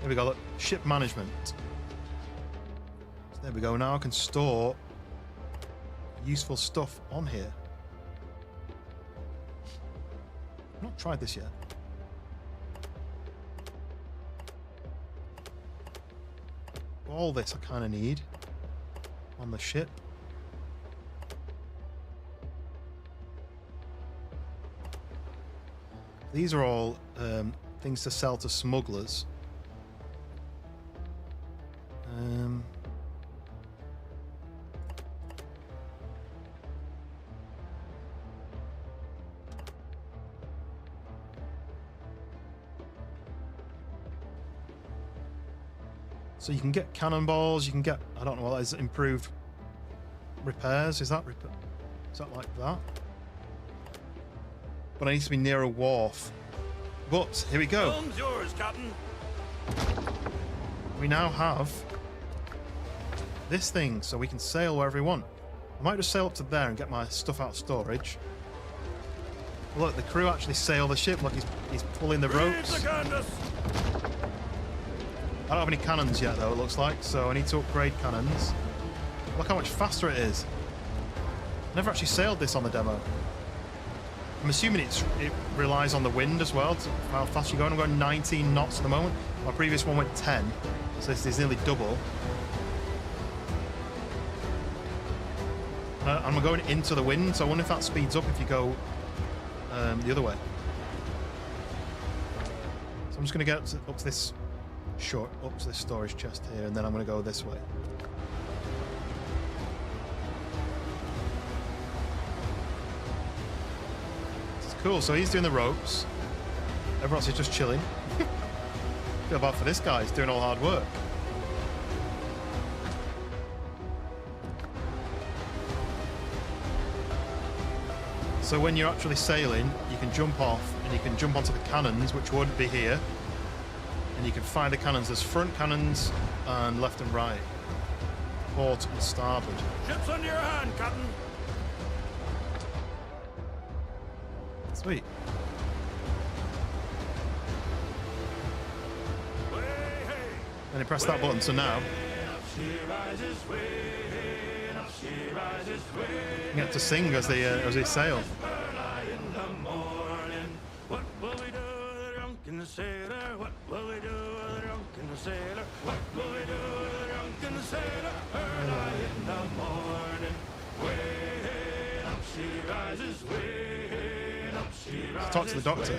we go. Look, ship management. So there we go. Now I can store useful stuff on here. I've not tried this yet. All this I kind of need on the ship. These are all things to sell to smugglers. So you can get cannonballs, you can get, I don't know what that is, improved repairs. Is that like that? But I need to be near a wharf. But here we go. Film's yours, Captain. We now have this thing, so we can sail wherever we want. might just sail up to there and get my stuff out of storage. Look, the crew actually sail the ship. Look, he's pulling the ropes. I don't have any cannons yet, though, it looks like, so I need to upgrade cannons. Look how much faster it is. Never actually sailed this on the demo. I'm assuming it relies on the wind as well, to how fast you're going. I'm going 19 knots at the moment. My previous one went 10, so this is nearly double. And I'm going into the wind, so I wonder if that speeds up if you go the other way. So I'm just going to get up to this storage chest here, and then I'm going to go this way. It's cool. So he's doing the ropes. Everyone else is just chilling. Feel bad for this guy. He's doing all hard work. So when you're actually sailing, you can jump off and you can jump onto the cannons, which would be here. And you can fire the cannons. There's front cannons and left and right. Port and starboard. Ships under your hand, Captain. Sweet. Then you press that button, so now you get to sing as they sail. What will we do with the drunken sailor? What will we do with the drunken sailor? What will we do with the drunken sailor? Early in the morning, way up she rises, way up she rises. Talk to the doctor.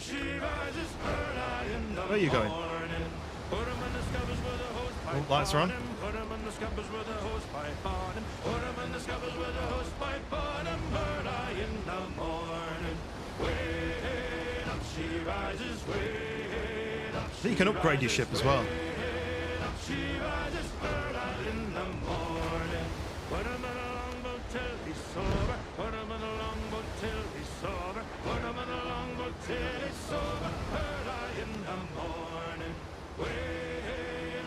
She rises early in the Where are you going? morning. Put him in the scuppers with a hose pipe. Lights are on. Put him in the scuppers with a hose pipe on him. Put him in the scuppers with a hose pipe on him. Early in the morning. Way up she rises, way up So you can upgrade your ship as well. she rises early in the morning. Put him in a longboat till he's sober. Put him in a longboat till he's sober. Put him in a longboat till he's sober. Early in the morning. Way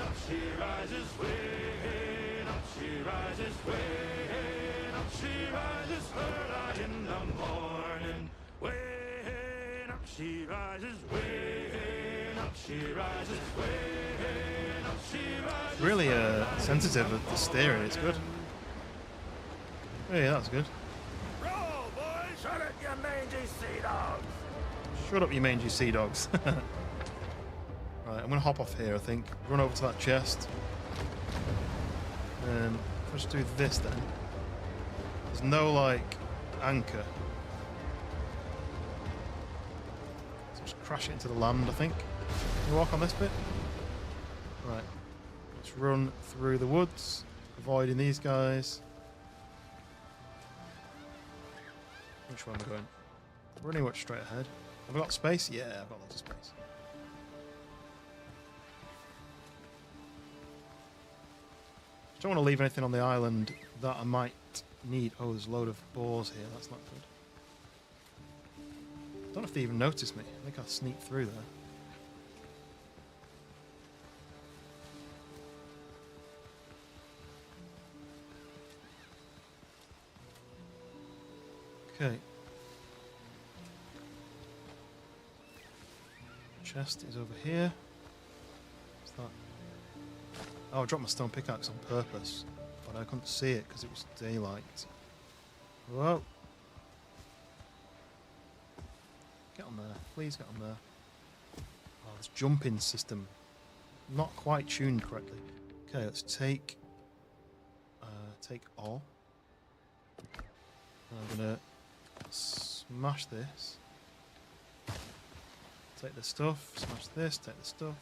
up she rises, way up she rises, way up she rises early in the morning. Way up she rises, way up she rises, way up she rises. Really sensitive with the steering. It's good. Yeah, that's good. Roll, boys! Shut it, you mangy sea dogs! Shut up, you mangy sea dogs. Right, I'm gonna hop off here. I think run over to that chest. If I just do this, then there's no like anchor. So just crash it into the land. I think. Can you walk on this bit? Right. Let's run through the woods, avoiding these guys. Which way am I going? Running much straight ahead. Have I got space? Yeah, I've got lots of space. Don't want to leave anything on the island that I might need. Oh, there's a load of boars here. That's not good. Don't know if they even noticed me. I think I'll sneak through there. Okay. Chest is over here. What's that? Oh, I dropped my stone pickaxe on purpose, but I couldn't see it because it was daylight. Whoa. Get on there. Please get on there. Oh, this jumping system. Not quite tuned correctly. Okay, let's take all. I'm gonna smash this. Take the stuff, smash this, take the stuff.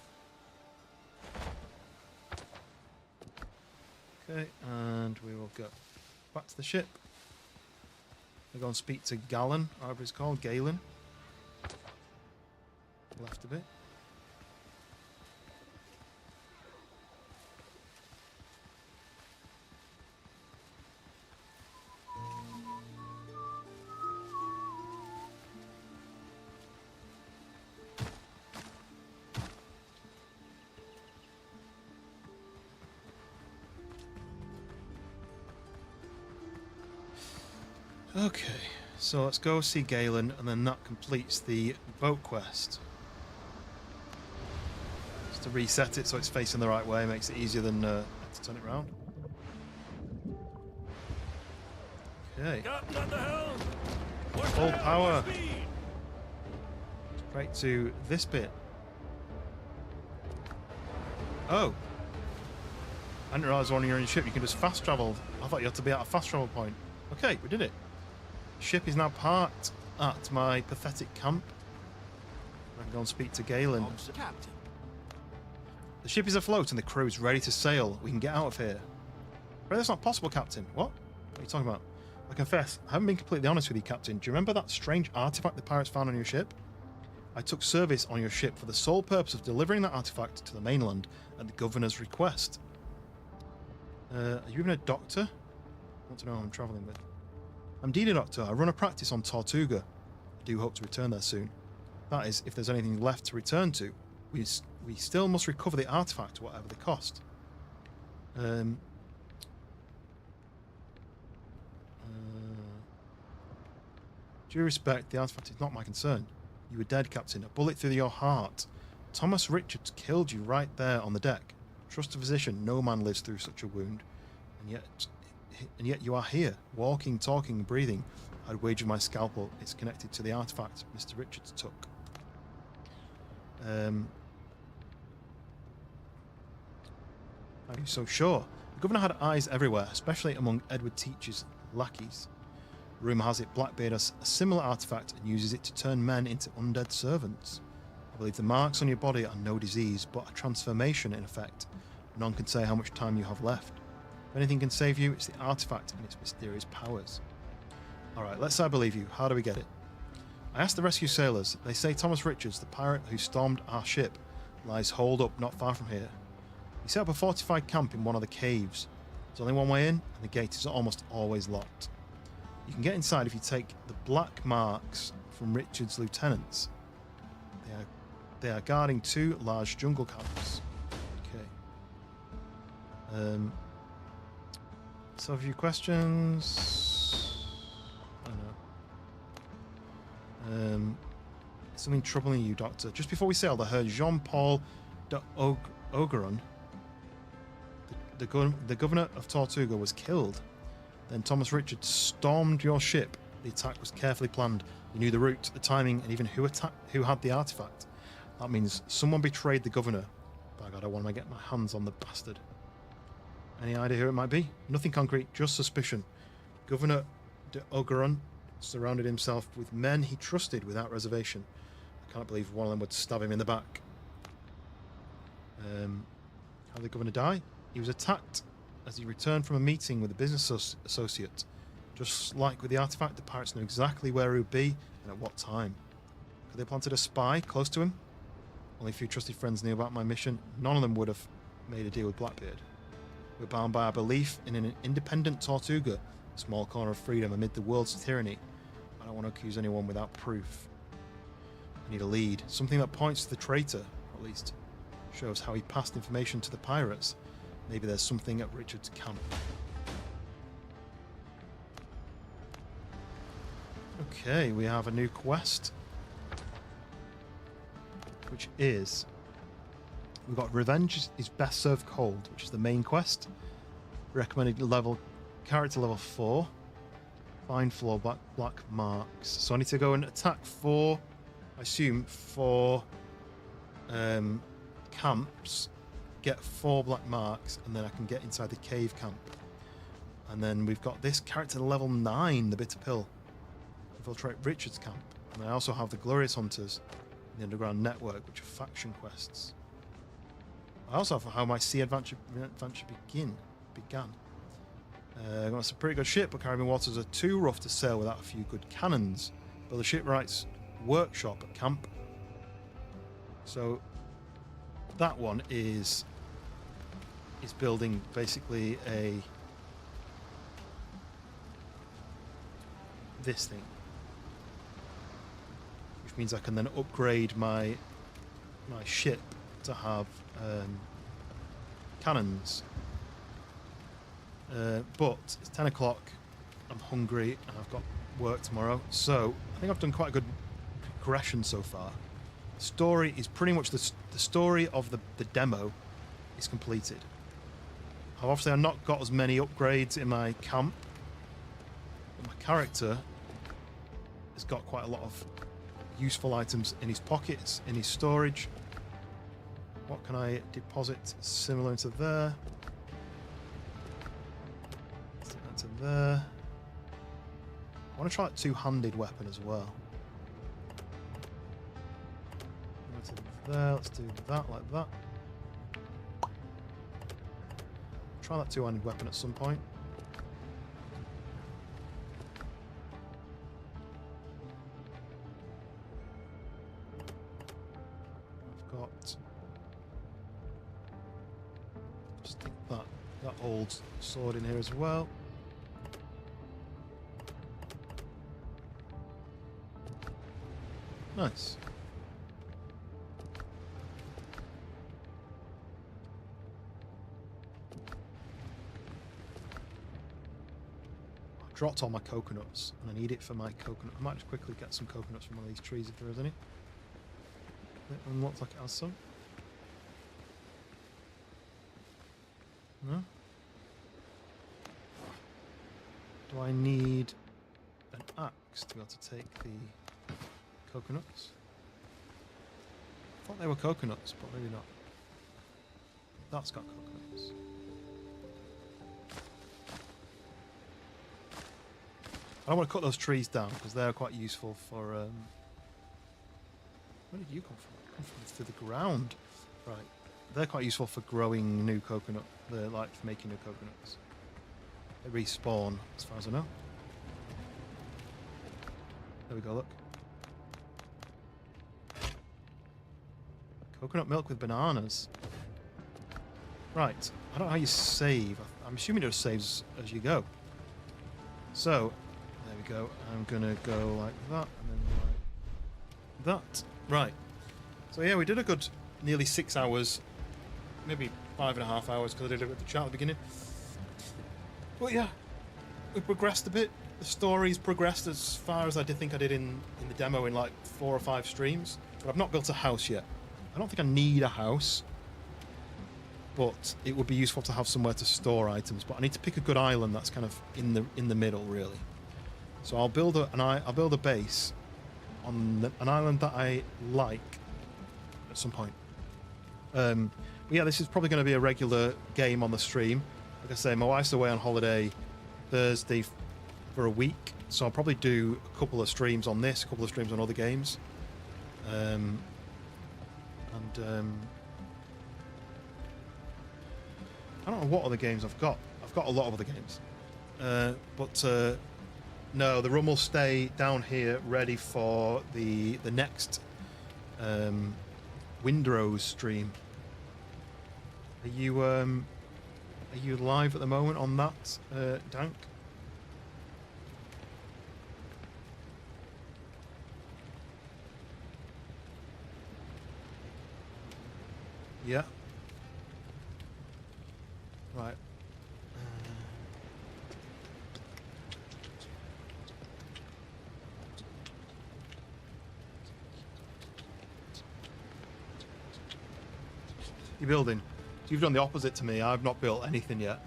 Okay, and we will go back to the ship. We'll go and speak to Galen, however it's called, Galen. Left a bit. Okay, so let's go see Galen, and then that completes the boat quest. Just to reset it so it's facing the right way makes it easier than to turn it around. Okay. Captain at the helm. Full power. Straight to this bit. Oh. I didn't realise when you're in your ship you can just fast travel. I thought you had to be at a fast travel point. Okay, we did it. Ship is now parked at my pathetic camp. I can go and speak to Galen. Captain. The ship is afloat and the crew is ready to sail. We can get out of here. But that's not possible, Captain. What? What are you talking about? I confess, I haven't been completely honest with you, Captain. Do you remember that strange artifact the pirates found on your ship? I took service on your ship for the sole purpose of delivering that artifact to the mainland at the governor's request. Are you even a doctor? I want to know who I'm travelling with. I'm indeed a doctor. I run a practice on Tortuga. I do hope to return there soon. That is, if there's anything left to return to. We still must recover the artifact, whatever the cost. Due respect, the artifact is not my concern. You were dead, Captain. A bullet through your heart. Thomas Richards killed you right there on the deck. Trust a physician. No man lives through such a wound. And yet you are here, walking, talking, breathing. I'd wager my scalpel is connected to the artifact Mr. Richards took. Are you so sure? The governor had eyes everywhere, especially among Edward Teach's lackeys. Rumour has it Blackbeard has a similar artifact and uses it to turn men into undead servants. I believe the marks on your body are no disease, but a transformation in effect. None can say how much time you have left. If anything can save you, it's the artifact and its mysterious powers. Alright, let's say I believe you. How do we get it? I asked the rescue sailors. They say Thomas Richards, the pirate who stormed our ship, lies holed up not far from here. He set up a fortified camp in one of the caves. There's only one way in, and the gate is almost always locked. You can get inside if you take the black marks from Richard's lieutenants. They are guarding 2 large jungle camps. Okay. So a few questions. I don't know. Something troubling you, Doctor. Just before we sailed, I heard Jean-Paul d'Ogeron, the governor of Tortuga, was killed. Then Thomas Richards stormed your ship. The attack was carefully planned. You knew the route, the timing, and even who had the artifact. That means someone betrayed the governor. By God, I want to get my hands on the bastard. Any idea who it might be? Nothing concrete, just suspicion. Governor d'Ogeron surrounded himself with men he trusted without reservation. I can't believe one of them would stab him in the back. How did the governor die? He was attacked as he returned from a meeting with a business associate. Just like with the artifact, the pirates knew exactly where he would be and at what time. Could they have planted a spy close to him? Only a few trusted friends knew about my mission. None of them would have made a deal with Blackbeard. We're bound by our belief in an independent Tortuga, a small corner of freedom amid the world's tyranny. I don't want to accuse anyone without proof. I need a lead, something that points to the traitor, at least. Shows how he passed information to the pirates. Maybe there's something at Richard's camp. Okay, we have a new quest, which is... We've got Revenge is best served cold, which is the main quest. Recommended level, character level 4. Find floor black marks. So I need to go and attack 4, I assume 4 camps, get 4 black marks, and then I can get inside the cave camp. And then we've got this character level 9, the bitter pill. Infiltrate Richard's camp. And I also have the Glorious Hunters and the Underground Network, which are faction quests. I also have how my sea adventure began. I've got a pretty good ship, but Caribbean waters are too rough to sail without a few good cannons. Build a shipwright's workshop at camp. So that one is building basically this thing, which means I can then upgrade my ship to have cannons. But it's 10 o'clock, I'm hungry, and I've got work tomorrow. So I think I've done quite a good progression so far. The story is pretty much the story of the demo is completed. Obviously, I've not got as many upgrades in my camp, but my character has got quite a lot of useful items in his pockets, in his storage. What can I deposit similar into there? Stick that to there. I want to try that two-handed weapon as well. Go to there. Let's do that like that. Try that two-handed weapon at some point. I've got stick that old sword in here as well. Nice. Dropped all my coconuts, and I need it for my coconut. I might just quickly get some coconuts from one of these trees if there is any. It looks like it has some. No? Do I need an axe to be able to take the coconuts? I thought they were coconuts, but maybe not. That's got coconuts. I don't want to cut those trees down because they're quite useful for. Where did you come from? You come from through the ground, right? They're quite useful for growing new coconut. They're like for making new coconuts. They respawn, as far as I know. There we go. Look. Coconut milk with bananas. Right. I don't know how you save. I'm assuming it just saves as you go. So. There we go. I'm gonna go like that and then like that. Right. So yeah, we did a good nearly 6 hours, maybe 5.5 hours because I did it at the chat at the beginning. But yeah, we progressed a bit. The story's progressed as far as I did think I did in the demo in like 4 or 5 streams. But I've not built a house yet. I don't think I need a house, but it would be useful to have somewhere to store items. But I need to pick a good island that's kind of in the middle, really. So I'll build a base on an island that I like at some point. But yeah, this is probably going to be a regular game on the stream. Like I say, my wife's away on holiday Thursday for a week, so I'll probably do a couple of streams on this, a couple of streams on other games. I don't know what other games I've got. I've got a lot of other games. No, the room will stay down here ready for the next Windrose stream. Are you live at the moment on that, Dank? Yeah. Right. You're building. So you've done the opposite to me. I've not built anything yet.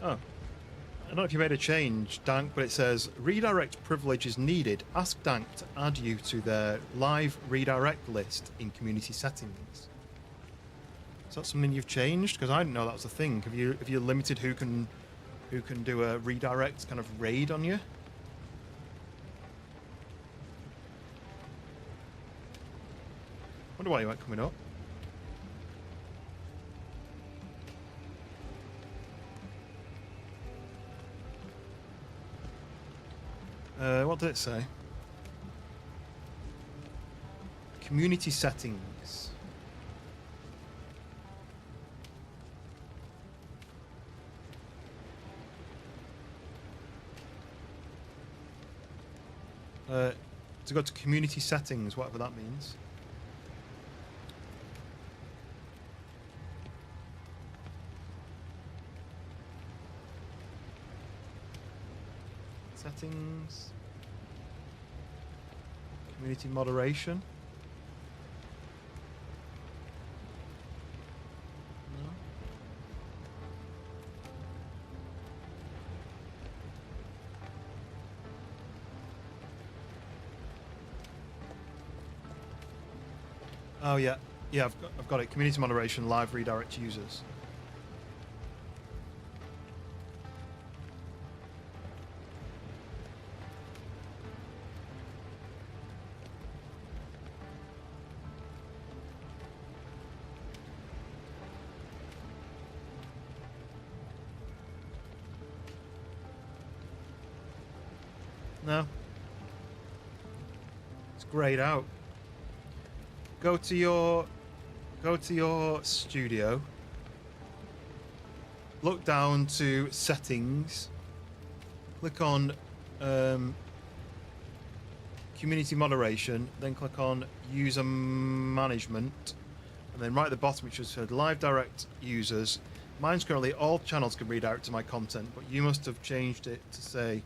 Oh. I don't know if you made a change, Dank, but it says redirect privilege is needed. Ask Dank to add you to their live redirect list in community settings. Is that something you've changed? Because I didn't know that was a thing. Have you limited who can do a redirect kind of raid on you? Wonder why you weren't coming up. What did it say? Community settings. To go to community settings, whatever that means. Settings. Community moderation. No. Oh yeah, yeah. I've got it. Community moderation, live redirect users. No. It's grayed out. Go to your studio. Look down to settings. Click on community moderation, then click on user management, and then right at the bottom which just said live direct users. Mine's currently all channels can redirect to my content, but you must have changed it to say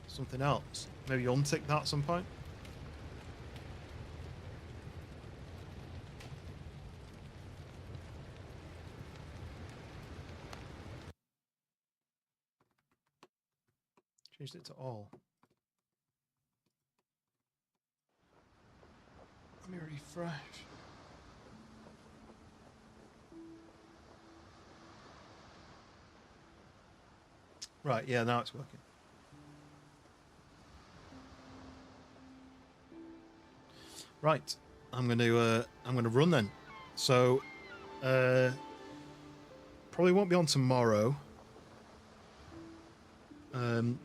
something else. Maybe untick that at some point. Changed it to all. Let me refresh. Right, yeah, now it's working. Right, I'm gonna run then. So probably won't be on tomorrow.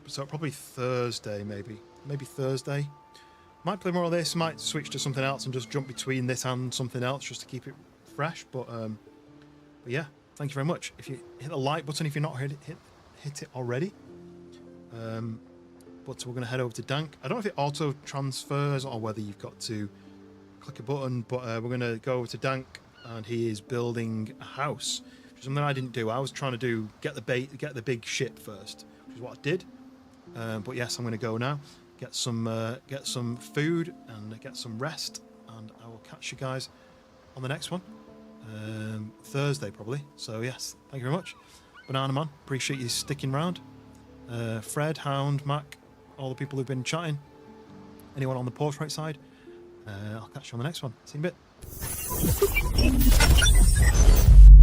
So probably Thursday, maybe Thursday. Might play more of this. Might switch to something else and just jump between this and something else just to keep it fresh. But yeah, thank you very much. If you hit the like button if you're not hit it already. But we're going to head over to Dank. I don't know if it auto transfers or whether you've got to click a button, but we're going to go over to Dank, and he is building a house, which is something I didn't do. I was trying to get the big ship first, which is what I did. But yes, I'm going to go now, get some food and get some rest, and I will catch you guys on the next one, Thursday probably. So yes, thank you very much, Banana Man. Appreciate you sticking around. Fred, Hound, Mac, all the people who've been chatting. Anyone on the portrait side. I'll catch you on the next one. See you in a bit.